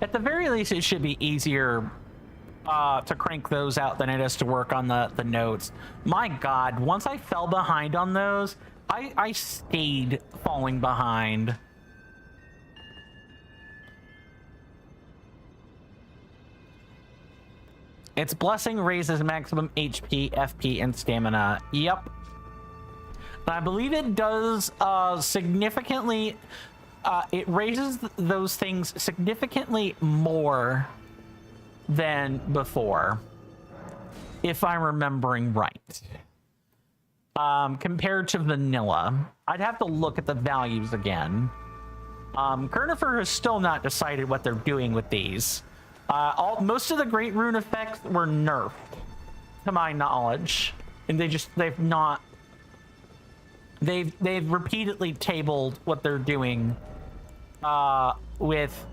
At the very least, it should be easier to crank those out than it is to work on the notes. My God, once I fell behind on those, I stayed falling behind. Its blessing raises maximum HP, FP, and stamina. Yep. I believe it does significantly... it raises those things significantly more than before, if I'm remembering right. Compared to vanilla. I'd have to look at the values again. Kernifer has still not decided what they're doing with these. Most of the Great Rune effects were nerfed, to my knowledge. And they've repeatedly tabled what they're doing with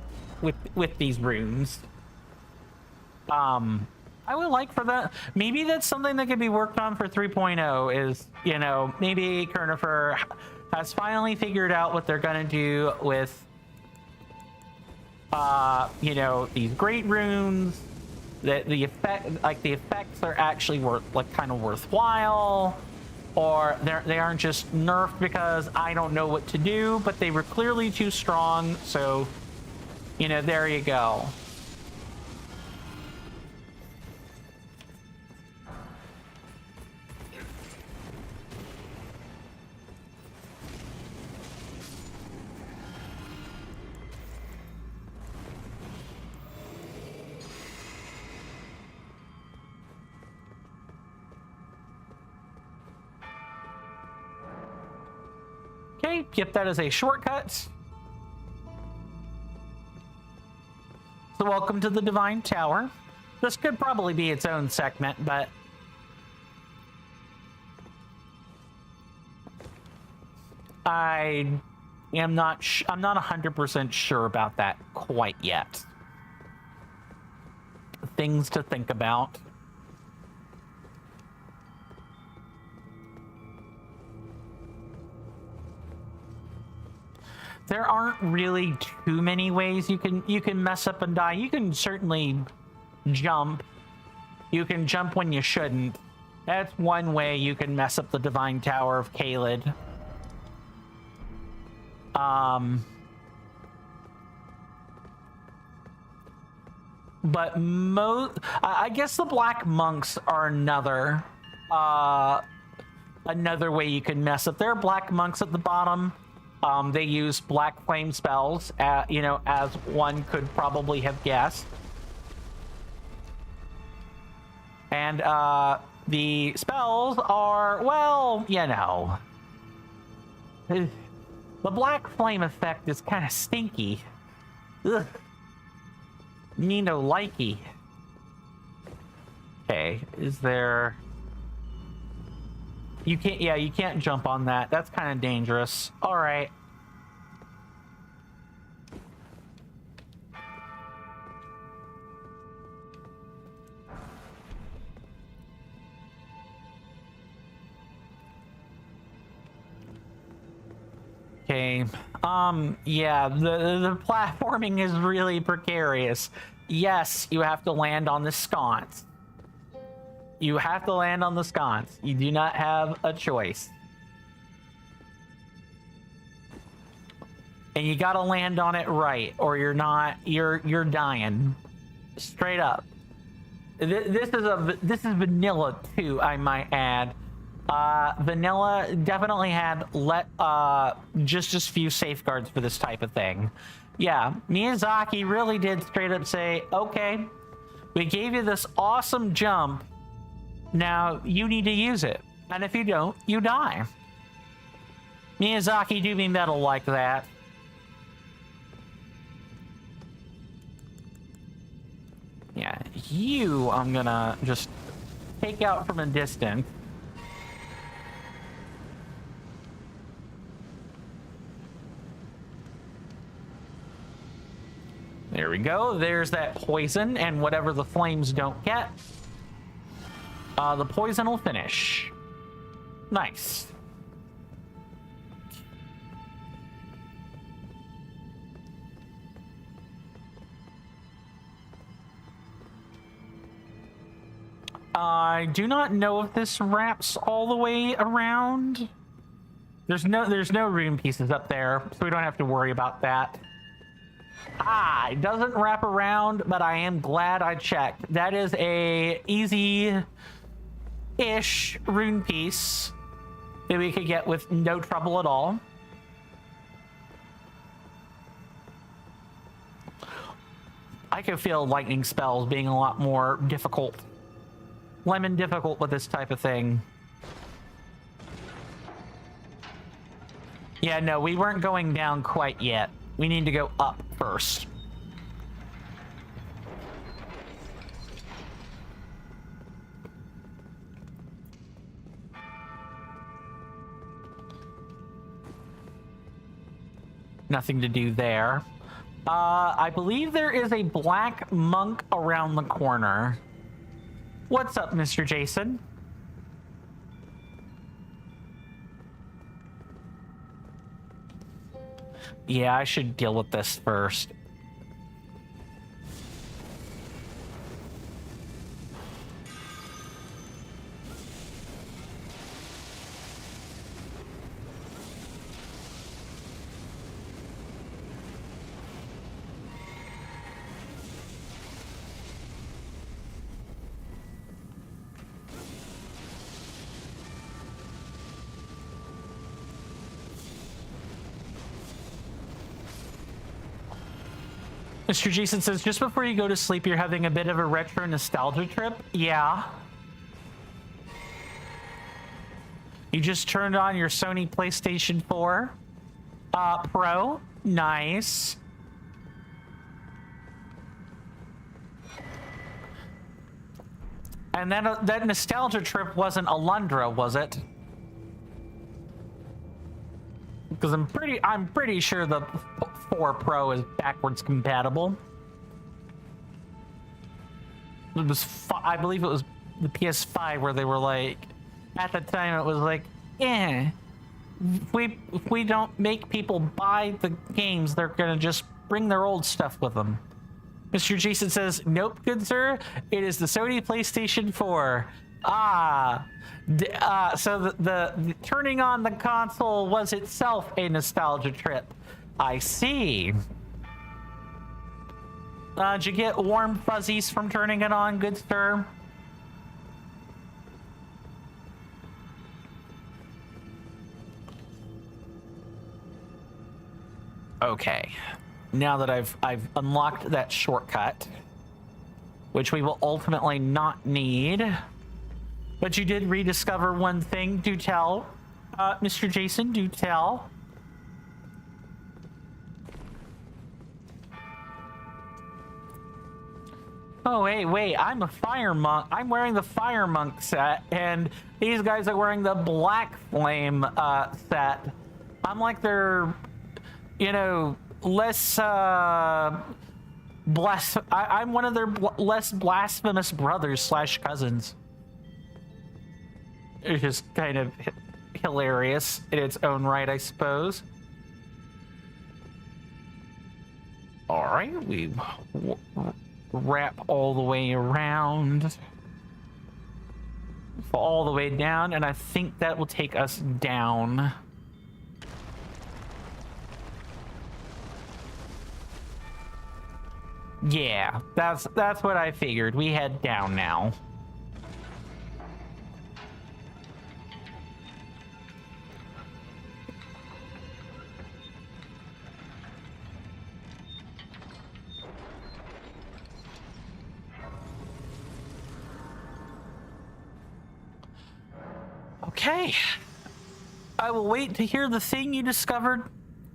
these runes. I would like for that. Maybe that's something that could be worked on for 3.0 is, you know, maybe Kernifer has finally figured out what they're gonna do with you know, these great runes, that the effects are actually kind of worthwhile, or they aren't just nerfed because I don't know what to do, but they were clearly too strong. So, you know, there you go. Okay, yep, that is a shortcut. So welcome to the Divine Tower. This could probably be its own segment, but I'm not 100% sure about that quite yet. Things to think about. There aren't really too many ways you can mess up and die. You can certainly jump. You can jump when you shouldn't. That's one way you can mess up the Divine Tower of Caelid. But I guess the Black Monks are another way you can mess up. There are Black Monks at the bottom. They use black flame spells, you know, as one could probably have guessed. And the spells are, well, you know, the black flame effect is kind of stinky. Ugh. Me no likey. Okay, is there... You can't jump on that. That's kind of dangerous. All right. Okay. Yeah, the platforming is really precarious. Yes, you have to land on the sconce. You have to land on the sconce. You do not have a choice. And you gotta land on it right, or you're dying. Straight up. This is vanilla too, I might add. Vanilla definitely had just few safeguards for this type of thing. Yeah, Miyazaki really did straight up say, okay, we gave you this awesome jump, now you need to use it, and if you don't, you die. Miyazaki do me metal like that. Yeah, you I'm gonna just take out from a distance. There we go. There's that poison, and whatever the flames don't get, the poison will finish. Nice. I do not know if this wraps all the way around. There's no rune pieces up there, so we don't have to worry about that. Ah, it doesn't wrap around, but I am glad I checked. That is a easy-ish rune piece that we could get with no trouble at all. I could feel lightning spells being a lot more difficult. Lemon difficult with this type of thing. Yeah, no, we weren't going down quite yet. We need to go up first. Nothing to do there. I believe there is a black monk around the corner. What's up, Mr. Jason? Yeah, I should deal with this first. Mr. Jason says, just before you go to sleep, you're having a bit of a retro nostalgia trip? Yeah. You just turned on your Sony PlayStation 4 Pro. Nice. And that nostalgia trip wasn't Alundra, was it? Because I'm pretty sure the 4 Pro is backwards compatible. It was I believe it was the PS5 where they were like, at the time it was like, if we don't make people buy the games, they're gonna just bring their old stuff with them. Mr. Jason says, nope, good sir, it is the Sony PlayStation 4. So the turning on the console was itself a nostalgia trip. I see. Did you get warm fuzzies from turning it on, good sir? Okay. Now that I've unlocked that shortcut, which we will ultimately not need. But you did rediscover one thing. Do tell, Mr. Jason, do tell. Oh, wait, I'm a fire monk. I'm wearing the fire monk set, and these guys are wearing the black flame set. I'm like their, less, I'm one of their less blasphemous brothers / cousins. It's just kind of hilarious in its own right, I suppose. All right, we wrap all the way around, all the way down, and I think that will take us down. Yeah, that's what I figured. We head down now. Okay. I will wait to hear the thing you discovered,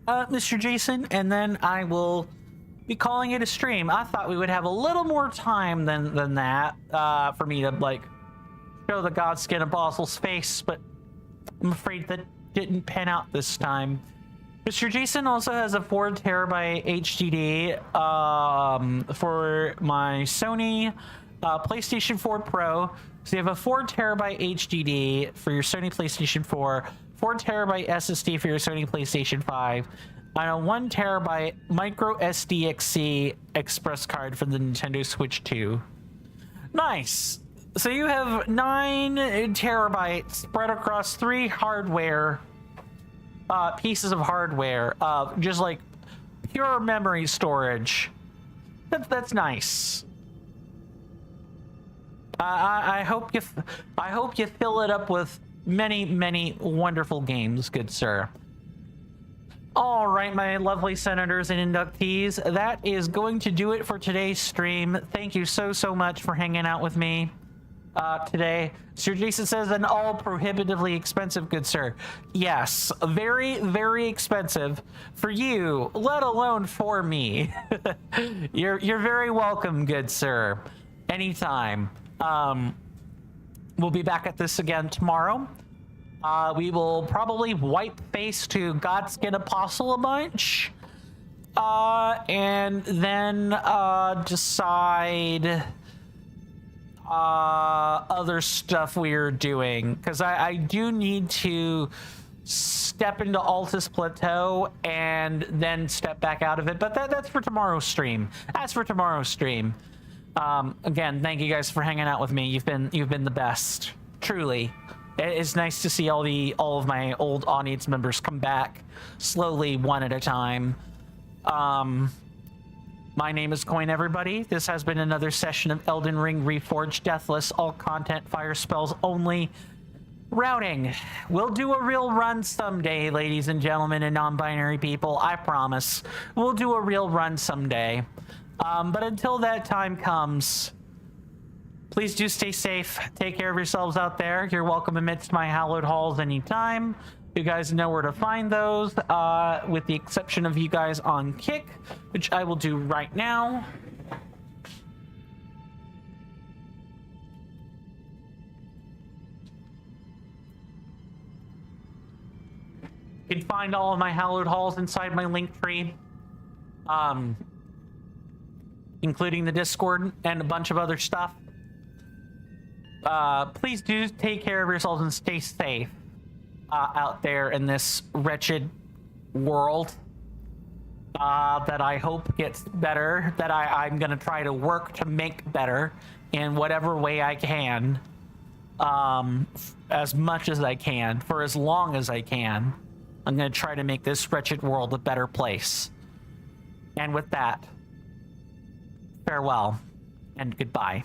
Mr. Jason, and then I will be calling it a stream. I thought we would have a little more time than that for me to, like, show the Godskin Apostle's face, but I'm afraid that didn't pan out this time. Mr. Jason also has a 4 terabyte HDD for my Sony PlayStation 4 Pro. So you have a 4 terabyte HDD for your Sony PlayStation 4, 4 terabyte SSD for your Sony PlayStation 5, and a 1 terabyte micro SDXC express card for the Nintendo Switch 2. Nice. So you have 9 terabytes spread across 3 hardware pieces of hardware, just like pure memory storage. That's nice. I hope you fill it up with many wonderful games, good sir. All right, my lovely senators and inductees, that is going to do it for today's stream. Thank you so much for hanging out with me today. Sir Jason says an all prohibitively expensive, good sir. Yes, very expensive for you, let alone for me. You're very welcome, good sir. Anytime. We'll be back at this again tomorrow. We will probably wipe face to Godskin Apostle a bunch. And then decide other stuff we're doing. Because I do need to step into Altus Plateau and then step back out of it. But that's for tomorrow's stream. As for tomorrow's stream. Again, thank you guys for hanging out with me. You've been the best. Truly. It's nice to see all of my old audience members come back slowly, one at a time. My name is Coin Everybody. This has been another session of Elden Ring Reforged Deathless, all content, fire spells only. Routing. We'll do a real run someday, ladies and gentlemen and non-binary people. I promise. We'll do a real run someday. But until that time comes, please do stay safe. Take care of yourselves out there. You're welcome amidst my hallowed halls anytime. You guys know where to find those, with the exception of you guys on Kick, which I will do right now. You can find all of my hallowed halls inside my link tree. Including the Discord and a bunch of other stuff. Please do take care of yourselves and stay safe out there in this wretched world that I hope gets better, that I'm going to try to work to make better in whatever way I can, as much as I can, for as long as I can. I'm going to try to make this wretched world a better place. And with that, farewell and goodbye.